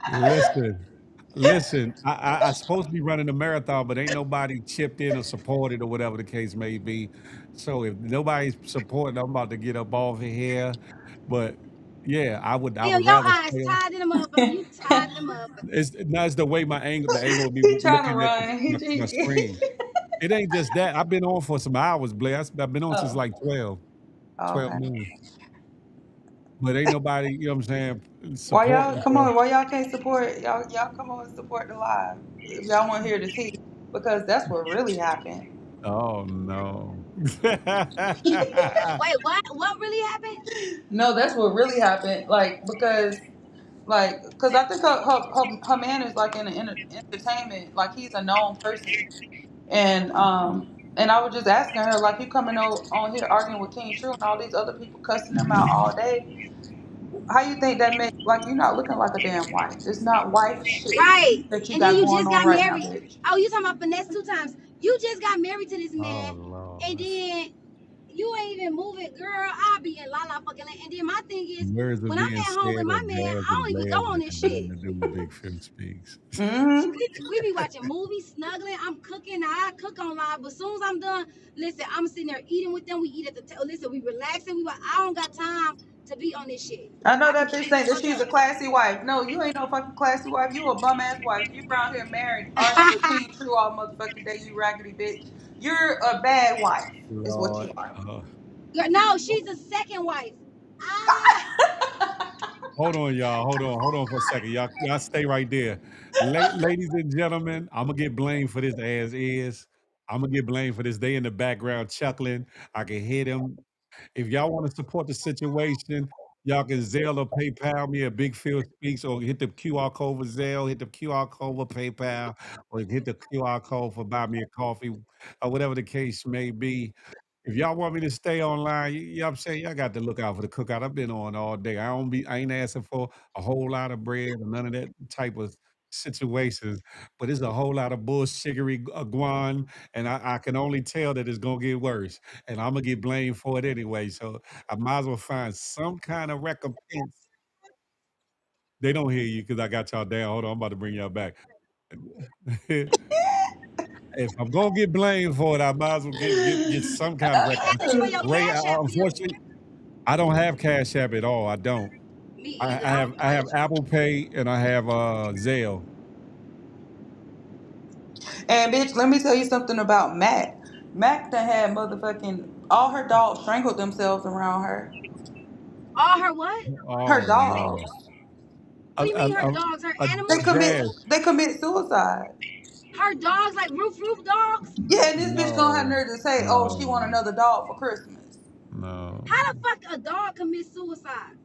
Speaker 3: Listen, listen. I supposed to be running a marathon, but ain't nobody chipped in or supported or whatever the case may be. So if nobody's supporting, I'm about to get up off of here. But yeah, I
Speaker 4: Bill,
Speaker 3: would
Speaker 4: your
Speaker 3: rather
Speaker 4: eyes
Speaker 3: stay on.
Speaker 4: tied in the motherfucker. You tied in the motherfucker.
Speaker 3: It's the way the angle of me
Speaker 7: He trying to
Speaker 3: looking at
Speaker 7: run.
Speaker 3: my screen. It ain't just that. I've been on for some hours, Blair. I've been on since
Speaker 7: Oh,
Speaker 3: like 12,
Speaker 7: oh,
Speaker 3: 12
Speaker 7: okay.
Speaker 3: noon. but ain't nobody, you know what I'm saying,
Speaker 7: Why y'all
Speaker 3: supporting
Speaker 7: come
Speaker 3: her.
Speaker 7: on? Why y'all can't support y'all? Come on and support the live if y'all want to hear the tea, because that's what really happened.
Speaker 3: Oh no.
Speaker 4: Wait, what? What really happened?
Speaker 7: No, that's what really happened. Because I think her man is like in the entertainment, like he's a known person, and I was just asking her, like, you coming on here arguing with King True and all these other people cussing them out all day. How you think that make, like, you're not looking like a damn wife? It's not wife shit
Speaker 4: Right.
Speaker 7: that you
Speaker 4: And then
Speaker 7: got
Speaker 4: you
Speaker 7: going
Speaker 4: just
Speaker 7: on
Speaker 4: got
Speaker 7: right now,
Speaker 4: married.
Speaker 7: bitch.
Speaker 4: Oh, you talking about finesse 2 times. You just got married to this
Speaker 3: Oh
Speaker 4: man. And
Speaker 3: Lord.
Speaker 4: then you ain't even moving. Girl, I'll be in la la fucking land. And then my thing is,
Speaker 3: Words are
Speaker 4: when I'm
Speaker 3: being
Speaker 4: at home with
Speaker 3: said
Speaker 4: my
Speaker 3: at
Speaker 4: man,
Speaker 3: jazz
Speaker 4: I
Speaker 3: and
Speaker 4: don't even go
Speaker 3: blast
Speaker 4: on
Speaker 3: that
Speaker 4: this
Speaker 3: have
Speaker 4: shit.
Speaker 3: nothing to do with Big Phil Speaks.
Speaker 7: Mm-hmm.
Speaker 4: We be watching movies, snuggling. I'm cooking. I cook on live. But as soon as I'm done, listen, I'm sitting there eating with them. We eat at the table. Listen, we relaxing. I don't got time to be on this shit.
Speaker 7: I know
Speaker 4: I be
Speaker 7: that bitch
Speaker 4: straight the
Speaker 7: think that
Speaker 4: fuck
Speaker 7: she's a classy wife. No, you ain't no fucking classy wife. You a bum ass wife. You around here married, arguing with
Speaker 4: up.
Speaker 7: King True all motherfucking day. You raggedy bitch. You're a bad wife. Is what you
Speaker 3: Lord.
Speaker 7: are.
Speaker 4: No, she's a second wife. Ah,
Speaker 3: Hold on, y'all. Hold on for a second. Y'all stay right there. Ladies and gentlemen, I'm gonna get blamed for this as is. I'm gonna get blamed for this. They in the background chuckling. I can hear them. If y'all want to support the situation, y'all can Zelle or PayPal me at Big Phil Speaks, or hit the QR code for Zelle, hit the QR code for PayPal, or hit the QR code for Buy Me a Coffee, or whatever the case may be. If y'all want me to stay online, you know what I'm saying? Y'all got to look out for the cookout. I've been on all day. I ain't asking for a whole lot of bread or none of that type of situations, but it's a whole lot of bullshittery guan, and I can only tell that it's gonna get worse, and I'm gonna get blamed for it anyway. So I might as well find some kind of recompense. They don't hear you because I got y'all down. Hold on, I'm about to bring y'all back. If I'm gonna get blamed for it, I might as well get some kind of
Speaker 4: and ask for
Speaker 3: recompense.
Speaker 4: your
Speaker 3: Ray,
Speaker 4: cash app, Phil.
Speaker 3: unfortunately, I don't have Cash App at all. I don't.
Speaker 4: Me
Speaker 3: I,
Speaker 4: either.
Speaker 3: I
Speaker 4: I
Speaker 3: have
Speaker 4: don't know
Speaker 3: I
Speaker 4: how
Speaker 3: have
Speaker 4: to.
Speaker 3: Apple Pay and I have Zelle.
Speaker 7: And bitch, let me tell you something about Mac. Mac done had motherfucking all her dogs strangled themselves around her.
Speaker 4: All her what?
Speaker 7: Her
Speaker 3: Oh no.
Speaker 7: dogs.
Speaker 4: What do you mean her
Speaker 3: A,
Speaker 4: dogs? Her
Speaker 3: a
Speaker 7: They
Speaker 4: animals?
Speaker 7: commit
Speaker 3: jazz.
Speaker 7: they commit suicide.
Speaker 4: Her dogs like roof dogs?
Speaker 7: Yeah, and this bitch gonna have
Speaker 3: No.
Speaker 7: nerve to say, "Oh, she want
Speaker 3: No.
Speaker 7: another dog for Christmas."
Speaker 3: No.
Speaker 4: How the fuck a dog commit suicide?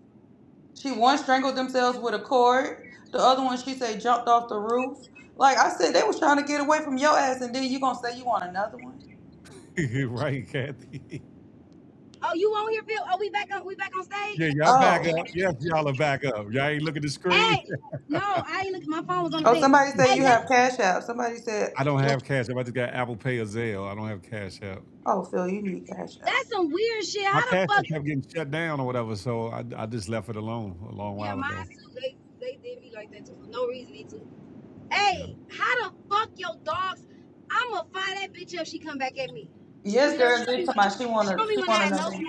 Speaker 7: She one strangled themselves with a cord. The other one, she said, jumped off the roof. Like I said, they was trying to get away from your ass, and then you gonna say you want another one?
Speaker 3: Right, Kathy.
Speaker 4: Oh, you on here, Phil? Oh, we back on stage?
Speaker 3: Yeah, y'all back
Speaker 7: Oh,
Speaker 3: up. Yes, y'all are back up. Y'all ain't look at the screen.
Speaker 4: Hey, no, I ain't looking. My phone was on the
Speaker 7: oh,
Speaker 4: thing.
Speaker 7: somebody said
Speaker 4: Hey,
Speaker 7: you have Cash App. Somebody said,
Speaker 3: I don't have Cash App. I just got Apple Pay or Zelle. I don't have Cash App.
Speaker 7: "Oh, Phil, you need Cash App."
Speaker 4: that's some weird shit.
Speaker 3: My
Speaker 4: How the
Speaker 3: Cash
Speaker 4: fuck?
Speaker 3: App kept getting shut down or whatever, so I just left it alone a long
Speaker 4: Yeah,
Speaker 3: while
Speaker 4: mine
Speaker 3: ago.
Speaker 4: too. They did me like that too for no reason. Me too.
Speaker 3: Yeah.
Speaker 4: Hey, how the fuck your dogs? I'ma fire that bitch up. She come back at me.
Speaker 7: Yes,
Speaker 4: You know,
Speaker 7: girl, bitch, talking about
Speaker 4: show me
Speaker 7: she
Speaker 4: when I
Speaker 7: want
Speaker 4: had no
Speaker 7: another.
Speaker 4: food.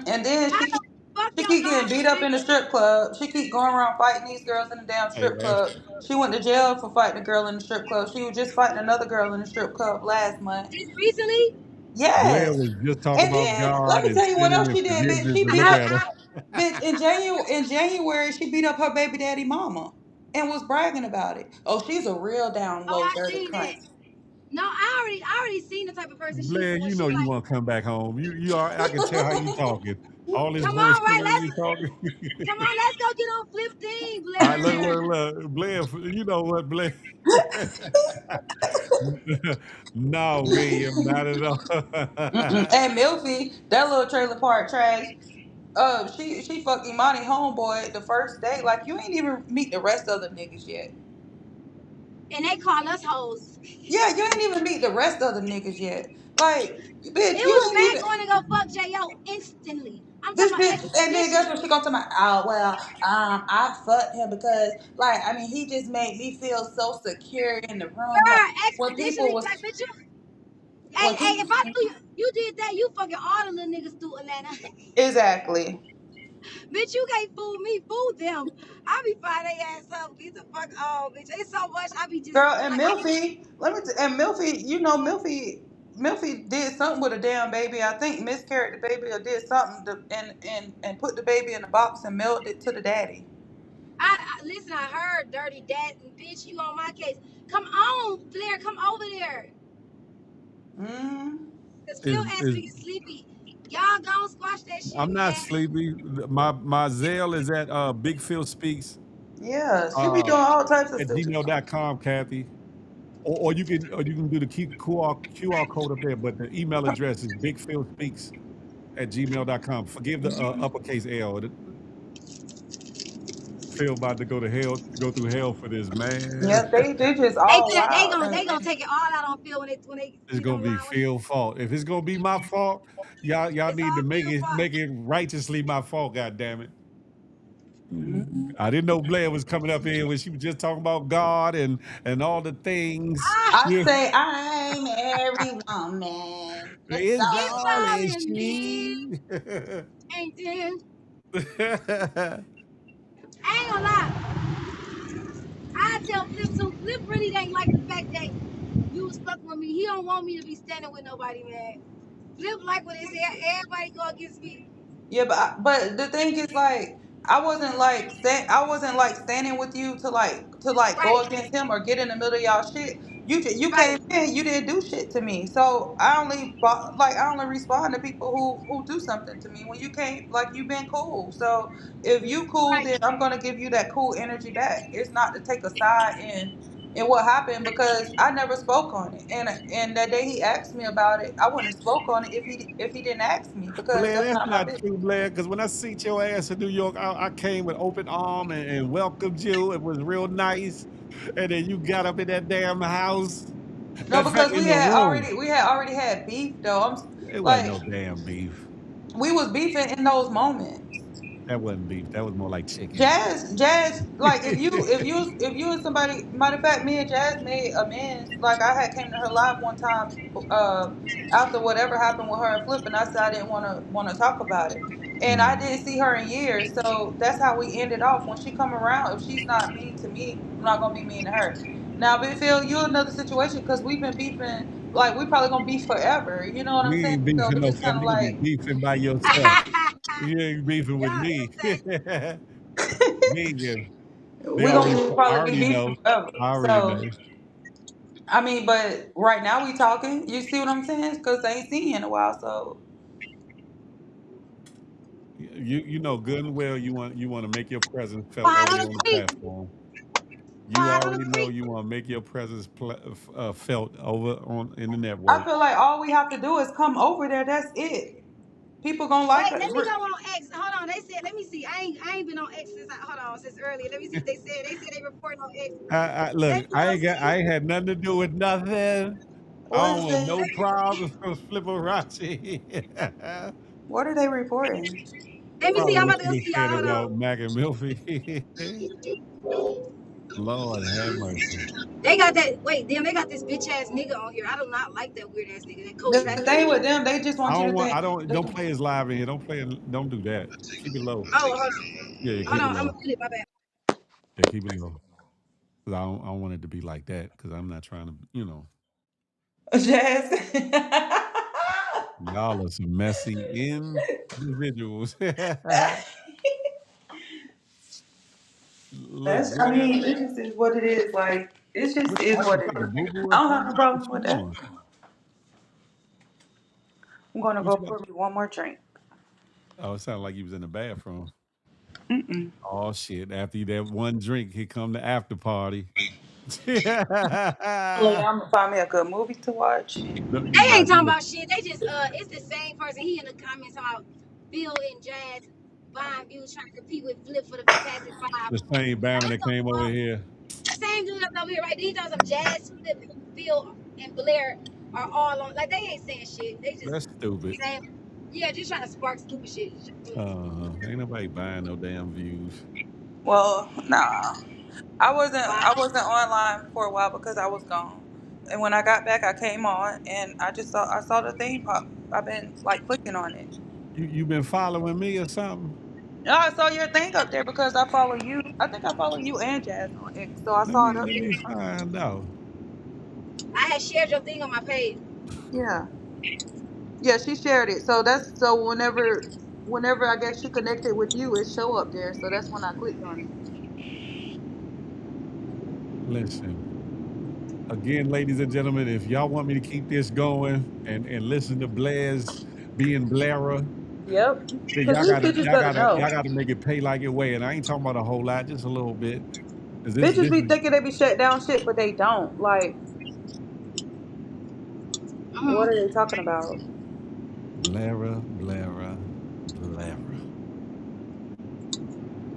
Speaker 7: And then
Speaker 4: How the fuck
Speaker 7: she
Speaker 4: your
Speaker 7: keep getting
Speaker 4: dogs
Speaker 7: beat up in the
Speaker 4: commit?
Speaker 7: strip club. She keep going around fighting these girls in the damn
Speaker 3: Hey,
Speaker 7: strip club. She went to jail for fighting a girl in the strip club. She was just fighting another girl in the strip club last month.
Speaker 4: Just recently?
Speaker 3: Blair
Speaker 7: Yes.
Speaker 3: was just talking
Speaker 7: And
Speaker 3: about
Speaker 7: then let
Speaker 3: God
Speaker 7: me
Speaker 3: and
Speaker 7: tell you what
Speaker 3: sinning
Speaker 7: else
Speaker 3: and
Speaker 7: she did, bitch.
Speaker 3: forgiveness
Speaker 7: She
Speaker 3: and
Speaker 7: beat
Speaker 3: look
Speaker 7: up,
Speaker 3: at her.
Speaker 7: bitch, in January she beat up her baby daddy mama and was bragging about it. Oh, she's a real down
Speaker 4: Oh,
Speaker 7: low
Speaker 4: I
Speaker 7: dirty
Speaker 4: seen
Speaker 7: cunt.
Speaker 4: that. No, I already seen the type of person she is.
Speaker 3: Blair,
Speaker 4: When
Speaker 3: you
Speaker 4: she
Speaker 3: know you
Speaker 4: like,
Speaker 3: want to come back home. You are. I can tell how you talking. All this
Speaker 4: come on,
Speaker 3: bullshit
Speaker 4: right?
Speaker 3: you talking.
Speaker 4: Come on, let's go get on 15,
Speaker 3: All right,
Speaker 4: Blair.
Speaker 3: Blair. You know what, Blair? No, William, not at all.
Speaker 7: And Milfy, that little trailer park trash. She fucked Imani homeboy the first day. Like you ain't even meet the rest of the niggas yet.
Speaker 4: And they call us hoes.
Speaker 7: Yeah, you ain't even meet the rest of the niggas yet. Like, bitch,
Speaker 4: It
Speaker 7: you
Speaker 4: was
Speaker 7: ain't
Speaker 4: Mac
Speaker 7: even
Speaker 4: going to go fuck J.O. instantly. I'm
Speaker 7: this
Speaker 4: talking about
Speaker 7: bitch. And then guess
Speaker 4: expeditiously.
Speaker 7: what she gonna tell me? Oh well, I fucked him because like I mean he just made me feel so secure in the room. Like
Speaker 4: Girl,
Speaker 7: when people
Speaker 4: expeditiously.
Speaker 7: was
Speaker 4: Like, bitch, hey,
Speaker 7: when
Speaker 4: hey,
Speaker 7: people
Speaker 4: if I knew you did that, you fucking all the little niggas through Atlanta.
Speaker 7: exactly.
Speaker 4: Bitch, you can't fool me, fool them. I be finding their ass up. Get the fuck on, bitch. It's so much. I be just
Speaker 7: Girl, and
Speaker 4: like, I,
Speaker 7: Milfy, and Milfy, you know Milfy. Milfy did something with a damn baby. I think miscarried the baby or did something and put the baby in a box and mailed it to the daddy.
Speaker 4: I listen. I heard dirty dad and bitch. You on my case? Come on, Blair. Come over there.
Speaker 7: Mm.
Speaker 4: Cause
Speaker 3: Is
Speaker 4: Phil asked
Speaker 3: is
Speaker 4: me to sleepy. Y'all gonna squash that shit,
Speaker 3: I'm not
Speaker 4: man.
Speaker 3: sleepy. My Zelle is at Big Phil Speaks
Speaker 7: Yeah, she be
Speaker 3: uh,
Speaker 7: doing all types of
Speaker 3: at
Speaker 7: stupid shit.
Speaker 3: gmail.com, Kathy. Or you can do the QR code up there, but the email address is bigphilspeaks at gmail.com. Forgive the uppercase L. Phil about to go through hell for this, man.
Speaker 7: Yeah, they just
Speaker 4: They
Speaker 7: all
Speaker 4: said
Speaker 7: wild.
Speaker 4: they gonna take it all out on Phil when they
Speaker 3: It's
Speaker 4: get
Speaker 3: gonna be
Speaker 4: online with him.
Speaker 3: Phil's fault. If it's gonna be my fault, y'all
Speaker 4: It's
Speaker 3: need to
Speaker 4: all
Speaker 3: make
Speaker 4: Phil
Speaker 3: it
Speaker 4: fault.
Speaker 3: make it righteously my fault. God damn it!
Speaker 7: Mhm.
Speaker 3: I didn't know Blair was coming up here when she was just talking about God and all the things.
Speaker 4: Ah,
Speaker 7: I
Speaker 3: Yeah,
Speaker 7: say I'm every woman. That's
Speaker 3: it's
Speaker 4: it's
Speaker 3: all
Speaker 7: all.
Speaker 4: all
Speaker 3: in
Speaker 4: in me.
Speaker 3: she.
Speaker 4: And then I ain't gonna lie. I tell Flip too. Flip really ain't like the fact that you was fucking with me. He don't want me to be standing with nobody, man. Flip like when it's everybody go against me.
Speaker 7: Yeah, but the thing is, like, I wasn't like standing with you to go
Speaker 4: Right,
Speaker 7: against him or get in the middle of y'all shit. You came
Speaker 4: right,
Speaker 7: in, you didn't do shit to me, so I only respond to people who do something to me. When you came, like, you've been cool, so if you cool,
Speaker 4: right.
Speaker 7: then I'm gonna give you that cool energy back. It's not to take a side in what happened because I never spoke on it, and that day he asked me about it, I wouldn't have spoke on it if he didn't ask me because
Speaker 3: Blair,
Speaker 7: that's
Speaker 3: that's
Speaker 7: not my
Speaker 3: not
Speaker 7: business.
Speaker 3: true, Blair. Because when I seen your ass in New York, I came with open arm and welcomed you. It was real nice. And then you got up in that damn house.
Speaker 7: No,
Speaker 3: Matter of fact,
Speaker 7: because
Speaker 3: in the room.
Speaker 7: we had already had beef though.
Speaker 3: It wasn't
Speaker 7: Like,
Speaker 3: no damn beef.
Speaker 7: we was beefing in those moments.
Speaker 3: That wasn't beef. That was more like chicken.
Speaker 7: Jazz, like, if you and somebody, matter of fact, me and Jazz made amends. Like, I had came to her live one time, uh, after whatever happened with her and Flip, and I said I didn't want to talk about it, and I
Speaker 3: Mm.
Speaker 7: didn't see her in years, so that's how we ended off. When she come around, if she's not mean to me, I'm not gonna be mean to her. Now, Big Phil, you another situation because we've been beefing, like, we probably gonna beef forever. You know what I'm
Speaker 3: You
Speaker 7: saying?
Speaker 3: ain't
Speaker 7: So
Speaker 3: beefing
Speaker 7: it's
Speaker 3: no
Speaker 7: just kind
Speaker 3: fun.
Speaker 7: of
Speaker 3: You be
Speaker 7: like,
Speaker 3: beefing by yourself. You ain't beefing with
Speaker 4: Y'all,
Speaker 3: me.
Speaker 4: it's
Speaker 3: Me, yeah. They
Speaker 7: we
Speaker 3: already,
Speaker 7: gonna
Speaker 3: I
Speaker 7: probably be
Speaker 3: already
Speaker 7: beefing
Speaker 3: know.
Speaker 7: forever.
Speaker 3: I already
Speaker 7: So.
Speaker 3: know.
Speaker 7: I mean, but right now we talking. You see what I'm saying? Because I ain't seen you in a while. So
Speaker 3: You know good and well you want to make your presence felt
Speaker 4: quiet
Speaker 3: over
Speaker 4: on
Speaker 3: here
Speaker 4: the
Speaker 3: on the
Speaker 4: creek.
Speaker 3: platform. You
Speaker 4: Quiet on the
Speaker 3: already know
Speaker 4: creek.
Speaker 3: you want to make your presence felt over on in the
Speaker 7: I
Speaker 3: network.
Speaker 7: feel like all we have to do is come over there. That's it. People gonna like
Speaker 4: Wait,
Speaker 7: it.
Speaker 4: let me go on X. Hold on. They said, let me see. I ain't been on X hold on, since earlier. Let me see what they said. They said they reported on X.
Speaker 3: Look,
Speaker 4: Let me go
Speaker 3: I
Speaker 4: see.
Speaker 3: ain't had nothing to do with nothing. I
Speaker 7: What
Speaker 3: don't
Speaker 7: is
Speaker 3: want
Speaker 7: it?
Speaker 3: no
Speaker 4: Let me
Speaker 3: problems
Speaker 4: see.
Speaker 3: from Flipperacci.
Speaker 7: What are they reporting?
Speaker 4: Let me see.
Speaker 3: Probably
Speaker 4: I'm
Speaker 3: what
Speaker 4: about to
Speaker 3: you
Speaker 4: go
Speaker 3: been
Speaker 4: see
Speaker 3: saying
Speaker 4: y'all. Hold
Speaker 3: about
Speaker 4: on.
Speaker 3: Mac and Milfy. Lord have mercy.
Speaker 4: They got that. Wait, damn, they got this bitch ass nigga on here. I do not like that weird ass nigga. That Coach
Speaker 7: The
Speaker 4: Fat
Speaker 7: thing with
Speaker 4: nigga.
Speaker 7: them, they just want you to think.
Speaker 3: I don't play his live in here. Don't do that. Keep it low.
Speaker 4: Oh, hold on.
Speaker 3: Yeah,
Speaker 4: Hold
Speaker 3: keep it
Speaker 4: on. I'm
Speaker 3: low.
Speaker 4: gonna put it. My bad.
Speaker 3: Yeah, keep it low. 'Cause I don't want it to be like that. Because I'm not trying to.
Speaker 7: Jazz.
Speaker 3: Y'all are some messy individuals. Look,
Speaker 7: That's. I
Speaker 3: Blair,
Speaker 7: mean, it just is what it is. Like, it just is
Speaker 3: what
Speaker 7: what
Speaker 3: you
Speaker 7: it
Speaker 3: got a
Speaker 7: is.
Speaker 3: boo boo
Speaker 7: I
Speaker 3: or
Speaker 7: don't have no
Speaker 3: something? What
Speaker 7: problem
Speaker 3: you
Speaker 7: with that.
Speaker 3: doing?
Speaker 7: I'm gonna
Speaker 3: What
Speaker 7: go
Speaker 3: you got?
Speaker 7: pour me one more drink.
Speaker 3: Oh, it sounded like you was in the bathroom.
Speaker 7: Mm-mm.
Speaker 3: Oh shit! After you that one drink, here come the after party.
Speaker 7: Hopefully, I'm gonna find me a good movie to watch.
Speaker 3: No,
Speaker 4: They
Speaker 3: nah,
Speaker 4: ain't talking about shit. They just it's the same person. He in the comments about Bill and Jazz buying views trying to compete with Flip for the Fantastic Five.
Speaker 3: the same
Speaker 4: Now
Speaker 3: Bama
Speaker 4: they
Speaker 3: that
Speaker 4: talking
Speaker 3: came over
Speaker 4: about
Speaker 3: here.
Speaker 4: same dude that's over here, right? These talking some Jazz, Flip, Bill, and Blair are all on. Like they ain't saying shit. They just
Speaker 3: That's stupid.
Speaker 4: saying, yeah, just trying to spark stupid shit.
Speaker 3: Ain't nobody buying no damn views.
Speaker 7: Well, nah. I wasn't
Speaker 4: Why?
Speaker 7: I wasn't online for a while because I was gone. And when I got back I came on and I saw the thing pop. I've been like clicking on it.
Speaker 3: You been following me or something?
Speaker 7: No, I saw your thing up there because I follow you. I think I follow you and Jazz on X. So I
Speaker 3: Let
Speaker 7: saw
Speaker 3: me
Speaker 7: it up
Speaker 3: let me
Speaker 7: there.
Speaker 3: find out.
Speaker 4: I had shared your thing on my page.
Speaker 7: Yeah. Yeah, she shared it. So that's so whenever I guess she connected with you, it show up there. So that's when I clicked on it.
Speaker 3: Listen, again, ladies and gentlemen, if y'all want me to keep this going and listen to Blair's being Blairer,
Speaker 7: Yep.
Speaker 3: then
Speaker 7: Cause these bitches better know.
Speaker 3: y'all gotta make it pay like it way. And I ain't talking about a whole lot, just a little bit. 'Cause
Speaker 7: Bitches
Speaker 3: this
Speaker 7: be
Speaker 3: is
Speaker 7: thinking they be shut down shit, but they don't. Like, what are they talking about?
Speaker 3: Blairer.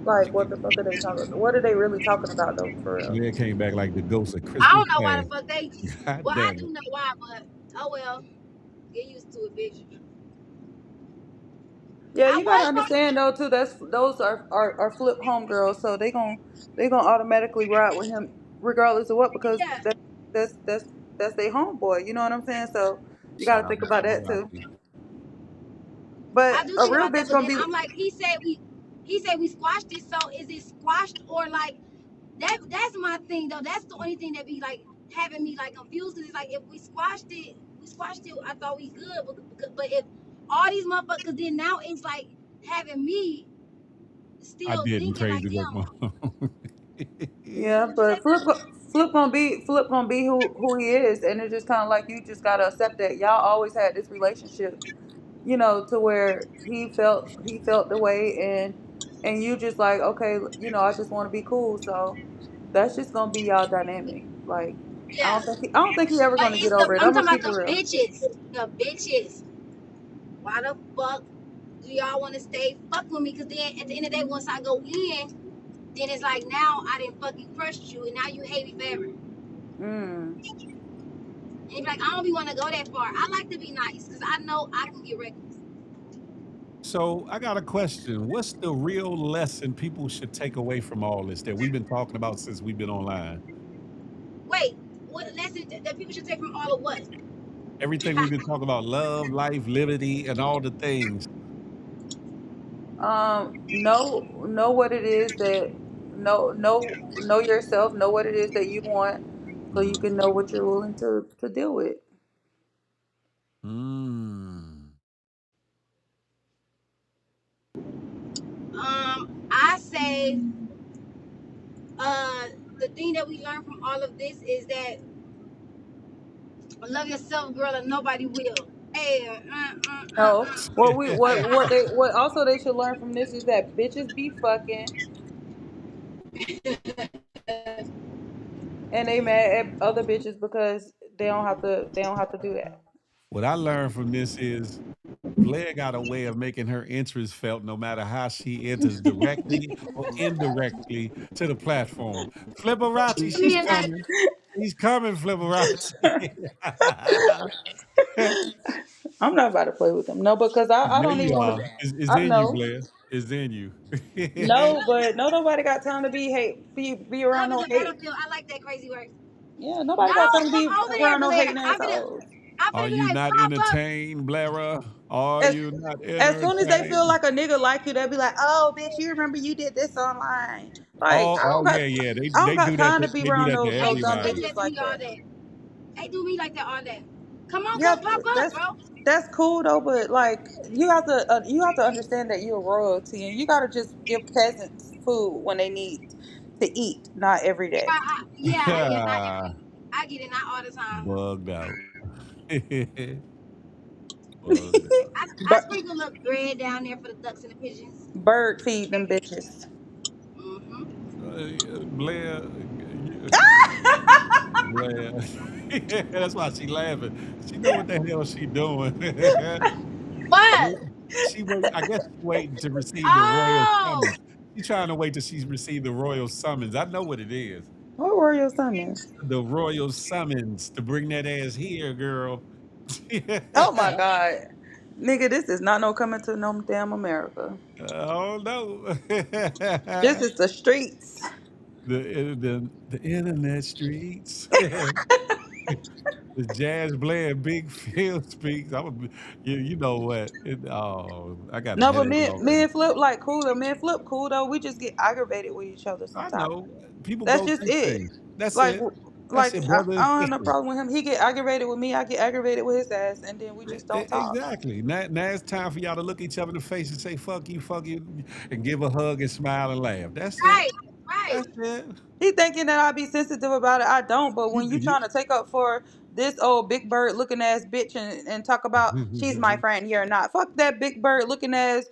Speaker 7: Like, what the fuck are they talking? What are they really talking about though? For real?
Speaker 3: Blair came back like the ghost of
Speaker 4: I
Speaker 3: Christmas
Speaker 4: don't know why the
Speaker 3: past.
Speaker 4: fuck they just.
Speaker 3: God
Speaker 4: Well, I
Speaker 3: damn
Speaker 4: do
Speaker 3: it.
Speaker 4: know why, but oh well, get used to it, bitch.
Speaker 7: Yeah,
Speaker 4: I
Speaker 7: you gotta
Speaker 4: was trying.
Speaker 7: understand though too. That's those are flip homegirls, so they gonna automatically ride with him regardless of what because
Speaker 4: Yeah,
Speaker 7: that's their homeboy. You know what I'm saying? So you gotta
Speaker 3: Shout out
Speaker 7: think
Speaker 3: to
Speaker 7: about that too.
Speaker 3: Flipperati.
Speaker 7: But
Speaker 4: I do
Speaker 7: a
Speaker 4: think
Speaker 7: real
Speaker 4: about that,
Speaker 7: bitch
Speaker 4: but
Speaker 7: gonna
Speaker 4: then
Speaker 7: be
Speaker 4: I'm like, he said we squashed it. So is it squashed or like that? That's my thing though. That's the only thing that be like having me like confused. Cause it's like if we squashed it. I thought we good, but if all these motherfuckers, then now it's like having me
Speaker 3: I
Speaker 4: still
Speaker 3: didn't
Speaker 4: thinking like
Speaker 3: crazy work
Speaker 4: damn.
Speaker 3: mom.
Speaker 7: yeah,
Speaker 4: What you say,
Speaker 7: but
Speaker 4: baby?
Speaker 7: Flip gonna be who he is, and it's just kind of like you just gotta accept that y'all always had this relationship, you know, to where he felt the way, and you just like okay, you know, I just want to be cool, so that's just gonna be y'all dynamic. Like
Speaker 4: Yeah,
Speaker 7: I don't think he ever
Speaker 4: but
Speaker 7: gonna get
Speaker 4: it's the
Speaker 7: over it.
Speaker 4: I'm
Speaker 7: I'm gonna
Speaker 4: talking about
Speaker 7: keep it
Speaker 4: the
Speaker 7: real.
Speaker 4: bitches. The bitches. Why the fuck do y'all want to stay fuck with me? Cause then at the end of the day, once I go in, then it's like now I didn't fucking trust you, and now you hate me forever.
Speaker 7: Mm.
Speaker 4: And you be like, I don't be want to go that far. I like to be nice because I know I can get reckless.
Speaker 3: So I got a question. What's the real lesson people should take away from all this that we've been talking about since we've been online?
Speaker 4: Wait, what lesson that people should take from all of what?
Speaker 3: Everything we've been talking about, love, life, liberty, and all the things.
Speaker 7: Know what it is that know yourself. Know what it is that you want, so you can know what you're willing to deal with.
Speaker 3: Mm.
Speaker 4: I say, uh, the thing that we learn from all of this is that love yourself, girl, and nobody will. Hey,
Speaker 7: No, what also they should learn from this is that bitches be fucking and they mad at other bitches because they don't have to do that.
Speaker 3: What I learned from this is Blair got a way of making her interest felt no matter how she enters directly or indirectly to the platform. Flipperati, she's
Speaker 4: me and I,
Speaker 3: coming. She's coming, Flipperati.
Speaker 7: I'm not about to play with them. No, because I
Speaker 3: There
Speaker 7: don't
Speaker 3: you
Speaker 7: even
Speaker 3: are.
Speaker 7: want
Speaker 3: It's
Speaker 7: I
Speaker 3: in you,
Speaker 7: know.
Speaker 3: Blair. It's in you.
Speaker 7: No, but no nobody got time to be around
Speaker 4: love is
Speaker 7: no
Speaker 4: a
Speaker 7: hate.
Speaker 4: battlefield. I like that crazy word.
Speaker 7: Yeah, nobody
Speaker 4: No,
Speaker 7: got time to
Speaker 4: come
Speaker 7: be
Speaker 4: over there,
Speaker 7: around no
Speaker 4: Blair.
Speaker 7: hating assholes.
Speaker 4: I'm
Speaker 3: Are
Speaker 4: finna be
Speaker 3: you
Speaker 4: like,
Speaker 3: not
Speaker 4: pop up.
Speaker 3: entertained, Blaira? Are
Speaker 7: As
Speaker 3: you not
Speaker 7: as soon as they feel
Speaker 3: entertained?
Speaker 7: like a nigga like you, they'll be like, "Oh, bitch, you remember you did this online?" Like
Speaker 3: Oh yeah, yeah.
Speaker 7: I don't
Speaker 3: They
Speaker 7: got
Speaker 3: do that.
Speaker 7: time to be
Speaker 3: They do
Speaker 7: around
Speaker 3: that to
Speaker 4: They
Speaker 7: no
Speaker 4: do
Speaker 7: dumb
Speaker 4: like
Speaker 3: everybody.
Speaker 7: bitches
Speaker 4: that to me
Speaker 7: like
Speaker 4: all
Speaker 7: that.
Speaker 4: day. They do me like that all day.
Speaker 7: Yeah,
Speaker 4: Come pop up,
Speaker 7: that's
Speaker 4: bro.
Speaker 7: that's cool though, but like you have to understand that you're royalty and you gotta just give peasants food when they need to eat, not every day.
Speaker 4: Yeah, not every. I get it, not all the time.
Speaker 3: Bugged out. Bugged out.
Speaker 4: I
Speaker 7: But
Speaker 4: sprinkle a little bread down there for the ducks and the pigeons.
Speaker 7: bird feed them bitches.
Speaker 4: Hmm.
Speaker 3: Blair, Blair. That's why she laughing. She know what the hell she doing.
Speaker 4: What?
Speaker 3: She wait. I guess she waiting to receive the royal
Speaker 4: Oh,
Speaker 3: summons. She trying to wait till she's received the royal summons. I know what it is.
Speaker 7: What were your summons?
Speaker 3: The royal summons to bring that ass here, girl.
Speaker 7: Oh my god. Nigga, this is not no coming to no damn America.
Speaker 3: Oh no.
Speaker 7: This is the streets.
Speaker 3: The internet streets. The Jazz Blair Big Field speaks. You know what? I got a
Speaker 7: No, but
Speaker 3: headache
Speaker 7: me
Speaker 3: already.
Speaker 7: and Flip like cool though. Me and Flip cool though. We just get aggravated with each other
Speaker 3: I
Speaker 7: sometimes.
Speaker 3: know people
Speaker 7: That's
Speaker 3: go
Speaker 7: just
Speaker 3: through
Speaker 7: it.
Speaker 3: things. That's
Speaker 7: Like
Speaker 3: it. That's
Speaker 7: Like
Speaker 3: your brother
Speaker 7: I
Speaker 3: and
Speaker 7: don't have no
Speaker 3: sister.
Speaker 7: problem with him. He get aggravated with me. I get aggravated with his ass, and then we just don't talk.
Speaker 3: Exactly. Now it's time for y'all to look each other in the face and say fuck you," and give a hug and smile and laugh. That's it.
Speaker 4: Right, right.
Speaker 3: That's it.
Speaker 7: He thinking that I be sensitive about it. I don't. But when you trying to take up for this old big bird looking ass bitch and talk about she's my friend here or not, fuck that big bird looking ass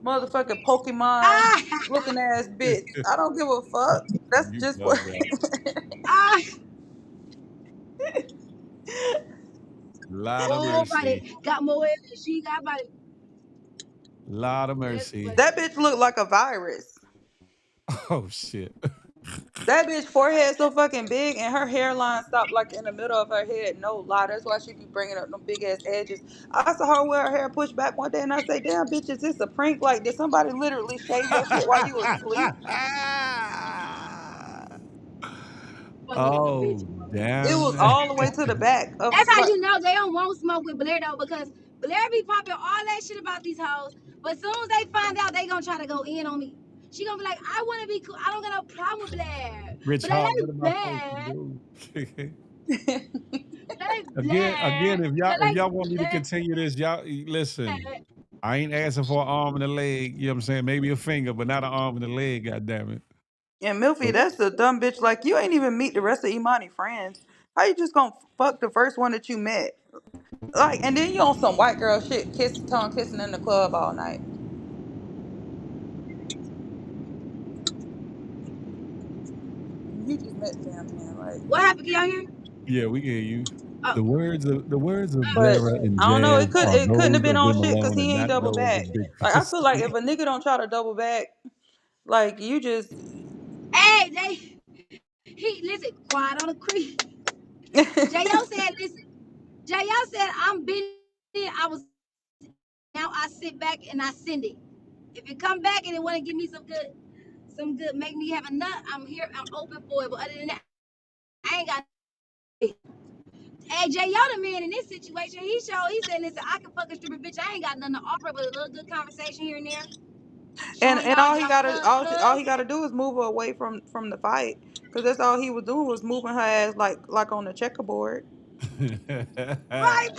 Speaker 7: motherfucking Pokemon
Speaker 4: Ah,
Speaker 7: looking ass bitch. I don't give a fuck. That's
Speaker 3: You
Speaker 7: just what.
Speaker 3: bugged out.
Speaker 4: ah.
Speaker 3: Lot of
Speaker 4: Oh,
Speaker 3: mercy.
Speaker 4: buddy, got more than she got, buddy.
Speaker 3: Lot of
Speaker 4: That's
Speaker 3: mercy.
Speaker 4: funny.
Speaker 7: That bitch look like a virus.
Speaker 3: Oh shit.
Speaker 7: That bitch forehead so fucking big and her hairline stopped like in the middle of her head. No lie, that's why she be bringing up them big ass edges. I saw her wear her hair pushed back one day and I say, "Damn, bitch, is this a prank? Like, did somebody literally shave your shit while you was asleep?"
Speaker 4: Fucking with the bitch.
Speaker 3: Oh
Speaker 7: It was
Speaker 3: damn.
Speaker 7: all the way to the back of
Speaker 4: That's how
Speaker 7: like,
Speaker 4: you know they don't want smoke with Blair though, because Blair be popping all that shit about these hoes. But as soon as they find out, they gonna try to go in on me. She gonna be like, I wanna be cool. I don't got no problem with Blair.
Speaker 3: Rich
Speaker 4: But they
Speaker 3: Hawk, what
Speaker 4: like
Speaker 3: am I supposed to
Speaker 4: Blair.
Speaker 3: do?
Speaker 4: They like
Speaker 3: Again,
Speaker 4: Blair.
Speaker 3: if
Speaker 4: They
Speaker 3: y'all
Speaker 4: like
Speaker 3: want me to
Speaker 4: Blair.
Speaker 3: continue this, y'all listen. I ain't asking for an arm and a leg, you know what I'm saying? Maybe a finger, but not an arm and a leg, god damn it.
Speaker 7: and Milfy,
Speaker 3: So
Speaker 7: that's the dumb bitch. Like, you ain't even meet the rest of Imani friends. How you just gonna fuck the first one that you met? Like, and then you on some white girl shit, tongue kissing in the club all night. You just met the damn man, like.
Speaker 4: What happened? Can y'all hear?
Speaker 3: yeah, we hear you.
Speaker 4: Oh,
Speaker 3: The words of
Speaker 7: But
Speaker 3: Blara and
Speaker 7: I don't know.
Speaker 3: Jazz
Speaker 7: It could
Speaker 3: are
Speaker 7: it couldn't
Speaker 3: those
Speaker 7: have been
Speaker 3: of
Speaker 7: on
Speaker 3: them
Speaker 7: shit because
Speaker 3: alone and
Speaker 7: he ain't
Speaker 3: not
Speaker 7: double
Speaker 3: those
Speaker 7: back.
Speaker 3: of Big
Speaker 7: Like I feel like
Speaker 3: Pussy.
Speaker 7: if a nigga don't try to double back, like you just.
Speaker 4: hey, he listen. Quiet on the creek. J.O. said, listen. J.O. said, I'm bending. I was now. I sit back and I send it. If it come back and it want to give me some good, make me have a nut. I'm here. I'm open for it. But other than that, I ain't got. Hey, Jay, y'all the man in this situation. He said, listen, I can fuck a stripper bitch. I ain't got nothing to offer but a little good conversation here and there. Showing
Speaker 7: And
Speaker 4: y'all
Speaker 7: all he
Speaker 4: drop
Speaker 7: gotta all
Speaker 4: love.
Speaker 7: he gotta do is move her away from the fight, because that's all he was doing was moving her ass like on the checkerboard.
Speaker 4: Right,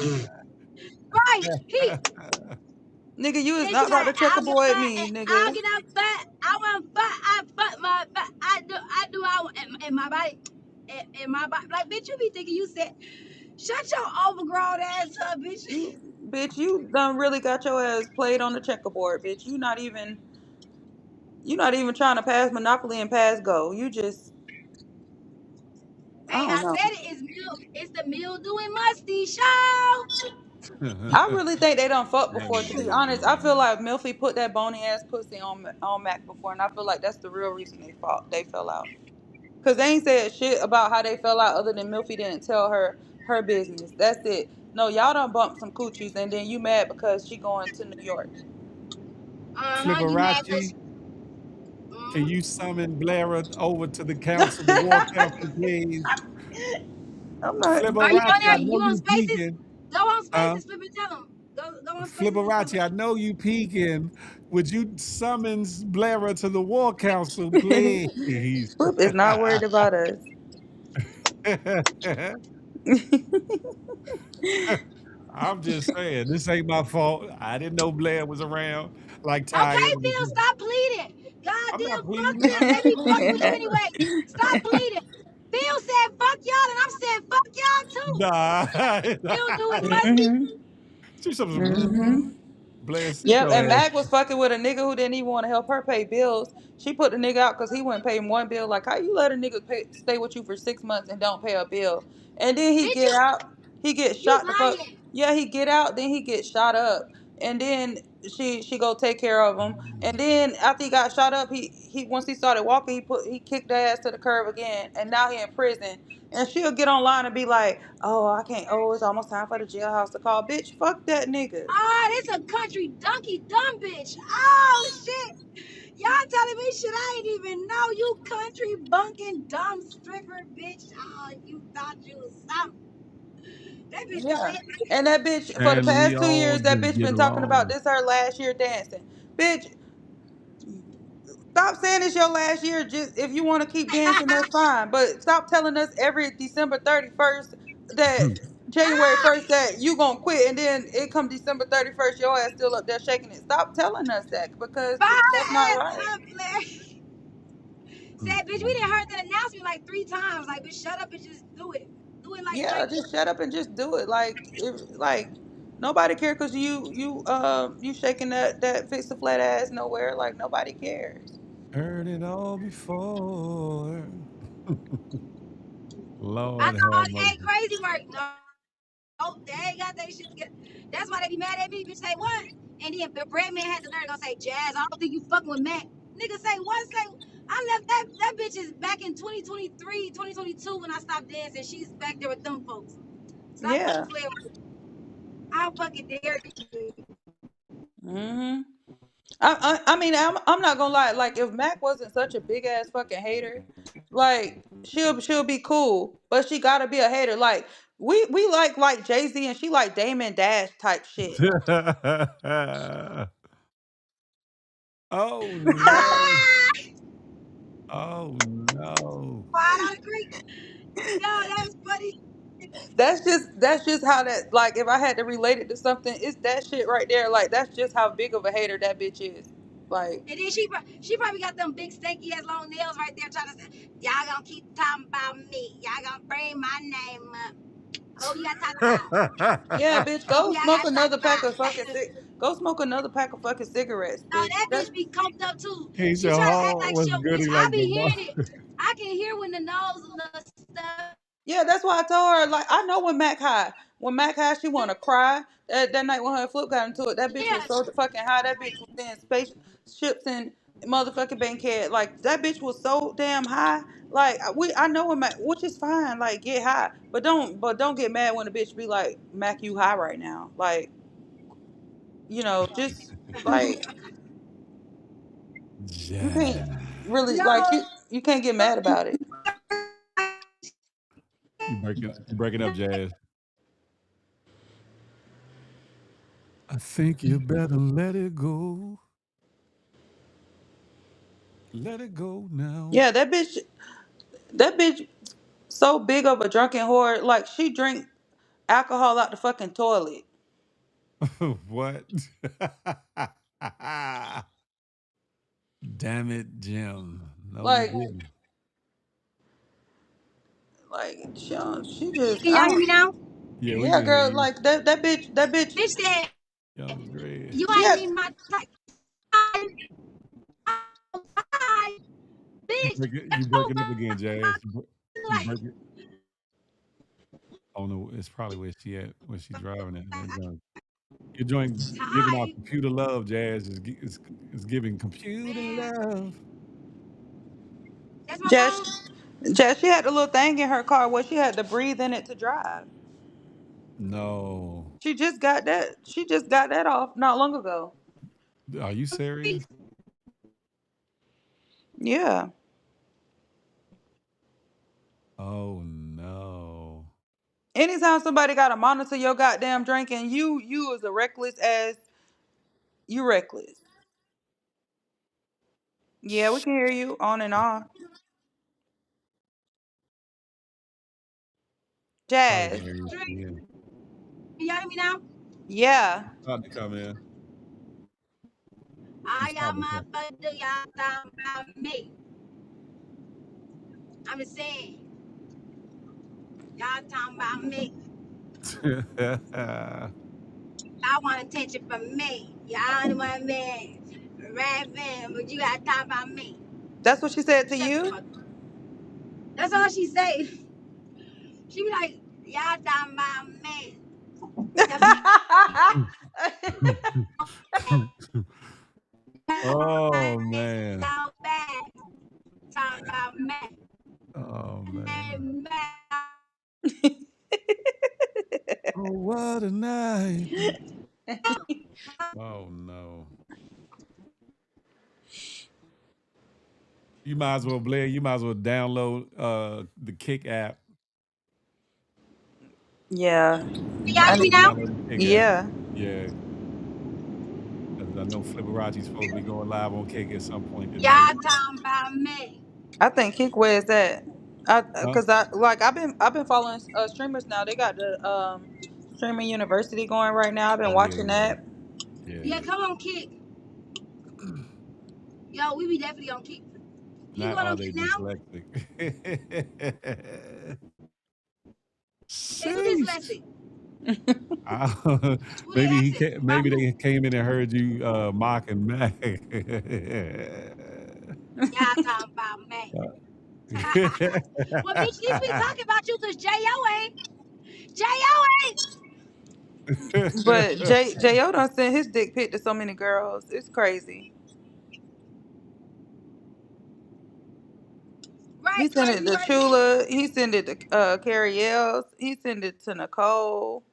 Speaker 4: right.
Speaker 7: Nigga, you is
Speaker 4: Then she
Speaker 7: not
Speaker 4: be
Speaker 7: about
Speaker 4: like,
Speaker 7: to
Speaker 4: I'll get
Speaker 7: checkerboard
Speaker 4: fat
Speaker 7: me,
Speaker 4: and I'll
Speaker 7: nigga.
Speaker 4: get up fat. I want fat. I fuck my fat. I want in my body. In my body. Like, bitch, you be thinking you said, shut your overgrown ass up, bitch.
Speaker 7: You done really got your ass played on the checkerboard, bitch. You not even trying to pass Monopoly and pass Go. You just I
Speaker 4: Hey,
Speaker 7: don't
Speaker 4: I
Speaker 7: know.
Speaker 4: said it is it's the mildew and musty show.
Speaker 7: I really think they done fucked before. To be honest, I feel
Speaker 3: Dang.
Speaker 7: like Milfy put that bony ass pussy on Mac before, and I feel like that's the real reason they fell out. Cause they ain't said shit about how they fell out other than Milfy didn't tell her business. That's it. No, y'all done bumped some coochies, and then you mad because she going to New York.
Speaker 4: You mad
Speaker 3: Flipperachi,
Speaker 4: cause
Speaker 3: can you summon Blara over to the council, the war council, please?
Speaker 7: I'm not.
Speaker 4: are you on
Speaker 3: Flipperachi, I
Speaker 4: there?
Speaker 3: know
Speaker 4: You on
Speaker 3: you
Speaker 4: spaces?
Speaker 3: peeking.
Speaker 4: Go on
Speaker 3: Huh?
Speaker 4: spaces, flip and tell them. Go on spaces and tell
Speaker 3: Flipperachi, I
Speaker 4: them.
Speaker 3: know you peeking. Would you summons Blara to the war council, please?
Speaker 7: Flip is not worried about us.
Speaker 3: I'm just saying, this ain't my fault. I didn't know Blair was around like
Speaker 4: Okay,
Speaker 3: Taya.
Speaker 4: Phil, stop pleading.
Speaker 3: I'm not
Speaker 4: Goddamn, fuck
Speaker 3: pleading.
Speaker 4: them.
Speaker 3: I'm
Speaker 4: They
Speaker 3: not
Speaker 4: be fucking with you
Speaker 3: pleading.
Speaker 4: anyway. Stop pleading. Phil said fuck y'all, and I'm saying fuck y'all too.
Speaker 3: Nah.
Speaker 4: Phil do it, musty.
Speaker 3: She said,
Speaker 7: hmm
Speaker 3: Blair, sit
Speaker 7: Yep,
Speaker 3: your
Speaker 7: and
Speaker 3: ass.
Speaker 7: Mac was fucking with a nigga who didn't even want to help her pay bills. She put the nigga out because he wouldn't pay him one bill. Like, how you let a nigga stay with you for 6 months and don't pay a bill? And then he
Speaker 4: Bitch,
Speaker 7: get out, he get
Speaker 4: you
Speaker 7: shot the fuck.
Speaker 4: lying.
Speaker 7: Yeah, he get out, then he get shot up, and then she go take care of him. And then after he got shot up, he once he started walking, he kicked her ass to the curb again, and now he in prison. And she'll get online and be like, "Oh, I can't. Oh, it's almost time for the jailhouse to call, bitch. Fuck that nigga."
Speaker 4: Ah, this a country donkey dumb bitch. Oh shit. Y'all telling me shit I ain't even know. You country bunking dumb stripper bitch. Oh, you thought you was something. That bitch go
Speaker 7: Yeah.
Speaker 4: ahead.
Speaker 7: And that bitch, for the
Speaker 3: Can we
Speaker 7: past 2 years,
Speaker 3: all
Speaker 7: that
Speaker 3: just
Speaker 7: bitch
Speaker 3: get
Speaker 7: been talking about
Speaker 3: along?
Speaker 7: this her last year dancing. Bitch, Stop saying it's your last year. Just if you want to keep dancing, that's fine. But stop telling us every December 31st that January 1st that you gonna quit, and then it come December 31st, your ass still up there shaking it. Stop telling us that because
Speaker 4: Bye
Speaker 7: that's not
Speaker 4: ass
Speaker 7: right.
Speaker 4: up, Blair. Said, bitch, we didn't heard that announcement like 3 times. Like, bitch, shut up and just do it. Do it like
Speaker 7: Yeah,
Speaker 4: Drake.
Speaker 7: just shut up and just do it. Like if like nobody care because you shaking that fix a flat ass nowhere. Like nobody cares.
Speaker 3: Heard it all before.
Speaker 4: I
Speaker 3: Lord have
Speaker 4: thought,
Speaker 3: mercy.
Speaker 4: hey, crazy work. No, they ain't got that shit together. That's why they be mad at me. Bitch, say what? And then the bread man had the nerve gonna say, Jazz, I don't think you fucking with Matt. Nigga say what? Say, I left that bitch is back in 2023, 2022 when I stopped dancing. She's back there with them folks. Stop
Speaker 7: Yeah.
Speaker 4: fucking playing with me. I'll fucking dare you.
Speaker 7: Hmm. I mean I'm not gonna lie. Like if Mac wasn't such a big ass fucking hater, like she'll be cool, but she gotta be a hater. Like we like Jay-Z and she like Damon Dash type shit.
Speaker 3: Oh no. Oh no.
Speaker 4: I don't agree. Yo, that's funny.
Speaker 7: That's just how that, like if I had to relate it to something, it's that shit right there. Like that's just how big of a hater that bitch is. Like
Speaker 4: And then she probably got them big stanky ass long nails right there trying to say, y'all gonna keep talking about me. Y'all gonna bring my name up. Oh, you gotta talk about.
Speaker 7: yeah, bitch,
Speaker 4: Oh,
Speaker 7: go
Speaker 4: y'all
Speaker 7: smoke
Speaker 4: gotta talk
Speaker 7: another pack of
Speaker 4: about.
Speaker 7: fucking go smoke another pack of fucking cigarettes,
Speaker 4: No,
Speaker 7: bitch.
Speaker 4: that
Speaker 7: That
Speaker 4: bitch be conked up too.
Speaker 3: He
Speaker 4: She
Speaker 3: said,
Speaker 4: try to act
Speaker 3: "Oh,
Speaker 4: like
Speaker 3: what's
Speaker 4: she a
Speaker 3: goody
Speaker 4: bitch. I
Speaker 3: like
Speaker 4: be
Speaker 3: the boss?"
Speaker 4: hearing it. I can hear when the nose a little stuff.
Speaker 7: Yeah, that's why I told her. Like, I know when Mac high. When Mac high, she want to cry. That night when her and Flip got into it, that bitch was
Speaker 4: Yeah,
Speaker 7: so fucking high. That bitch was in spaceships and motherfucking Bankhead. Like, that bitch was so damn high. Like, I know when Mac, which is fine. Like, get high, but don't get mad when the bitch be like, Mac, you high right now. Like, just like you can't
Speaker 3: Jazz.
Speaker 7: really
Speaker 4: no.
Speaker 7: like you can't get mad about it.
Speaker 3: You breaking up, Jazz. I think you better let it go. Let it go now.
Speaker 7: Yeah, that bitch, so big of a drunken whore. Like, she drink alcohol out the fucking toilet.
Speaker 3: What? Damn it, Jim. No, you
Speaker 7: Like,
Speaker 3: didn't.
Speaker 7: she just,
Speaker 4: Can
Speaker 7: I
Speaker 4: y'all hear
Speaker 7: don't,
Speaker 4: me now?
Speaker 3: Yeah, we
Speaker 7: yeah,
Speaker 3: can hear
Speaker 7: girl,
Speaker 3: you.
Speaker 7: like that bitch,
Speaker 4: Bitch said,
Speaker 3: Young Dre.
Speaker 4: you
Speaker 7: she
Speaker 4: ain't
Speaker 7: had,
Speaker 4: even my type. Bitch,
Speaker 3: You
Speaker 4: oh
Speaker 3: breaking up again,
Speaker 4: my,
Speaker 3: Jazz. You
Speaker 4: like,
Speaker 3: breaking. Oh no, it's probably where she at, where she driving at. That junk. You're giving out
Speaker 4: type.
Speaker 3: computer love, Jazz. Is giving computer
Speaker 4: Man,
Speaker 3: love.
Speaker 4: that's my
Speaker 7: Jess,
Speaker 4: phone.
Speaker 7: Jess, she had the little thing in her car where she had to breathe in it to drive.
Speaker 3: No.
Speaker 7: She just got that off not long ago.
Speaker 3: Are you serious?
Speaker 7: Yeah.
Speaker 3: Oh no.
Speaker 7: Anytime somebody got to monitor your goddamn drinking, you is a reckless ass. You reckless. Yeah, we can hear you on and on.
Speaker 3: Probably can
Speaker 7: Jazz.
Speaker 3: hear you.
Speaker 4: Can
Speaker 3: Yeah.
Speaker 4: y'all hear me now?
Speaker 7: Yeah.
Speaker 3: About to come in.
Speaker 4: All
Speaker 3: He's
Speaker 4: y'all
Speaker 3: probably come.
Speaker 4: motherfuckers do y'all talking about me. I'm just saying, y'all talking about me. I want attention from me. Y'all only want me rapping, but you gotta talk about me.
Speaker 7: That's what she said to
Speaker 4: Shut the
Speaker 7: you?
Speaker 4: fuck up. That's all she say. She be like, y'all talking about me. That's
Speaker 3: Oh
Speaker 4: me
Speaker 3: man.
Speaker 4: so bad. Talking about me.
Speaker 3: Oh man.
Speaker 4: Me, me.
Speaker 3: Oh, what a night. Oh no. You might as well, Blair. You might as well download the Kick app.
Speaker 7: Yeah.
Speaker 4: Can y'all
Speaker 7: I
Speaker 4: hear me
Speaker 7: need,
Speaker 4: now?
Speaker 3: Download the Kick app.
Speaker 7: yeah.
Speaker 3: Yeah. 'Cause I know Flipperachi's supposed to be going live on Cake at some point tonight.
Speaker 4: Y'all talking about me.
Speaker 7: I think Kick, where is that? I
Speaker 3: Huh?
Speaker 7: Cause I've been following streamers now. They got the streaming university going right now. I've been
Speaker 3: Oh
Speaker 7: watching
Speaker 3: yeah,
Speaker 7: that.
Speaker 4: Yeah,
Speaker 3: yeah.
Speaker 4: come on, Kick. Yo, we be definitely on Kick. He
Speaker 3: Not
Speaker 4: going
Speaker 3: are
Speaker 4: on
Speaker 3: they
Speaker 4: Kick now?
Speaker 3: dyslexic?
Speaker 4: Hey, who
Speaker 3: Sheesh.
Speaker 4: dyslexic?
Speaker 3: I-
Speaker 4: Who they
Speaker 3: maybe he
Speaker 4: asking?
Speaker 3: came,
Speaker 4: About
Speaker 3: maybe
Speaker 4: who?
Speaker 3: they came in and heard you mocking Mac.
Speaker 4: Y'all talking about me. Well, bitch, at least we talking about you because J.O. ain't. J.O. ain't.
Speaker 7: But J.O. done sent his dick pic to so many girls. It's crazy. He
Speaker 4: Right,
Speaker 7: sent it
Speaker 4: crazy
Speaker 7: to
Speaker 4: work.
Speaker 7: Chula. He sent it to Carrie Els. He sent it to Nicole.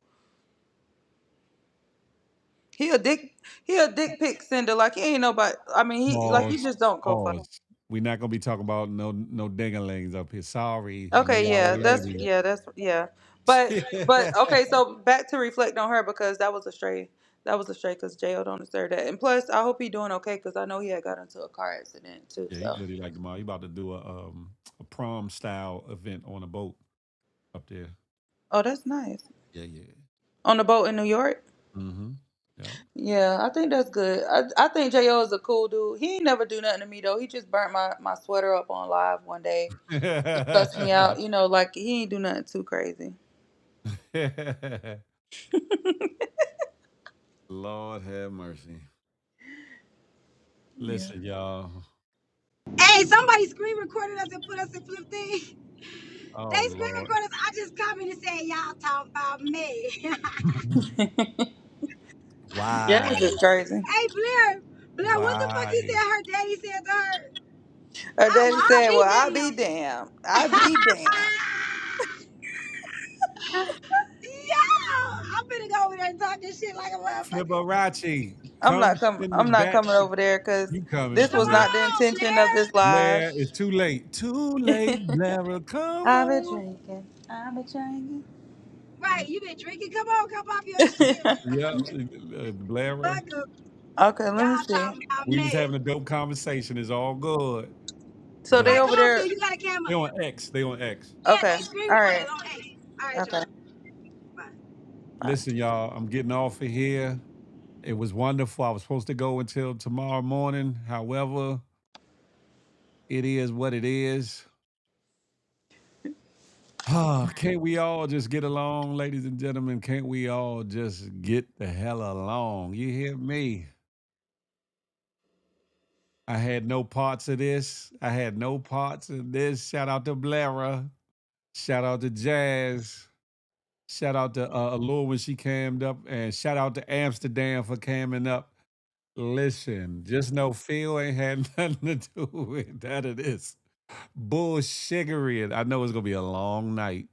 Speaker 7: He a dick. He a dick pic sender. Like he ain't nobody. I mean, he
Speaker 3: Pause.
Speaker 7: just don't go for.
Speaker 3: Pause. We're not gonna be talking about no dingalings up here. Sorry, I know
Speaker 7: Okay,
Speaker 3: y'all
Speaker 7: yeah,
Speaker 3: love me.
Speaker 7: that's yeah. But okay, so back to reflect on her because that was a stray. That was a stray because Jo don't deserve that. And plus, I hope he doing okay because I know he had got into a car accident too.
Speaker 3: Yeah, he
Speaker 7: So
Speaker 3: good. He like the mom. He about to do a prom style event on a boat up there.
Speaker 7: oh, that's nice.
Speaker 3: Yeah, yeah.
Speaker 7: On the boat in New York.
Speaker 3: Mm-hmm. Yeah.
Speaker 7: Yeah, I think that's good. I think Jo is a cool dude. He ain't never do nothing to me though. He just burnt my sweater up on live one day and cussed me out. You know, like he ain't do nothing too crazy.
Speaker 3: Lord have mercy.
Speaker 7: Yeah.
Speaker 3: Listen, y'all.
Speaker 4: Hey, somebody screen recorded us and put us in flip thing.
Speaker 3: Oh
Speaker 4: They screen
Speaker 3: Lord.
Speaker 4: recorded us. I just commented and said, y'all talking about me.
Speaker 7: Yeah,
Speaker 3: Why?
Speaker 7: it's crazy.
Speaker 4: Hey, Blair, what the fuck he
Speaker 3: Why?
Speaker 4: said her daddy said to her?
Speaker 7: Her daddy
Speaker 4: I'll
Speaker 7: said,
Speaker 4: be
Speaker 7: "Well, I'll be
Speaker 4: damned.
Speaker 7: damned. I'll be damned."
Speaker 4: Yo, I'm finna go over there and talk this shit like a motherfucker.
Speaker 3: Flipperachi, come send
Speaker 7: I'm
Speaker 3: us
Speaker 7: not
Speaker 3: back.
Speaker 7: coming over there because
Speaker 3: You coming?
Speaker 7: this
Speaker 4: Come
Speaker 7: was
Speaker 3: Blair.
Speaker 7: not the
Speaker 4: on,
Speaker 7: intention of
Speaker 4: Blair.
Speaker 7: this live.
Speaker 3: Blair, it's too late. Too late, Blair. Come
Speaker 7: I've been
Speaker 3: on.
Speaker 7: drinking. I've been drinking.
Speaker 4: Right, you been drinking. Come on, come off your shit.
Speaker 3: Yep, Blair.
Speaker 4: Fuck 'em.
Speaker 7: Okay, let me
Speaker 4: Y'all
Speaker 7: see.
Speaker 4: talking about
Speaker 3: We was having
Speaker 4: me.
Speaker 3: a dope conversation. It's all good.
Speaker 7: So
Speaker 3: But
Speaker 7: they
Speaker 4: Right,
Speaker 7: over
Speaker 4: come on,
Speaker 7: there.
Speaker 4: Phil. You got a camera.
Speaker 3: they on X. They on X.
Speaker 4: Yeah,
Speaker 7: Okay.
Speaker 4: they screen
Speaker 7: All
Speaker 4: recorded
Speaker 7: right.
Speaker 4: us on X. All right,
Speaker 7: Okay.
Speaker 4: y'all. Bye.
Speaker 7: All right.
Speaker 3: Listen, y'all, I'm getting off of here. It was wonderful. I was supposed to go until tomorrow morning. However, it is what it is. Can't we all just get along, ladies and gentlemen? Can't we all just get the hell along? You hear me? I had no parts of this. I had no parts of this. Shout out to Blara. Shout out to Jazz. Shout out to Allure when she cammed up. And shout out to Amsterdam for camming up. Listen, just know Phil ain't had nothing to do with that of this. Bullshiggery. I know it's gonna be a long night.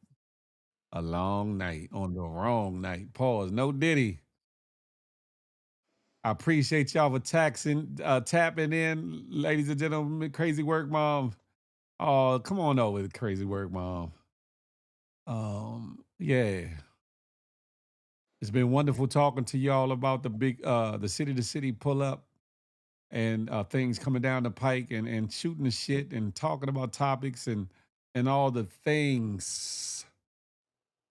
Speaker 3: A long night on the wrong night. Pause. No Diddy. I appreciate y'all for tapping in, ladies and gentlemen. Crazy work, mom. Oh, come on over, crazy work, mom. Yeah. It's been wonderful talking to y'all about the city to city pull up and things coming down the pike and shooting the shit and talking about topics and all the things.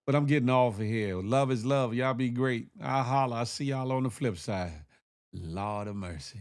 Speaker 3: But I'm getting off of here. Love is love. Y'all be great. I'll holler. I'll see y'all on the flip side. Lord of mercy.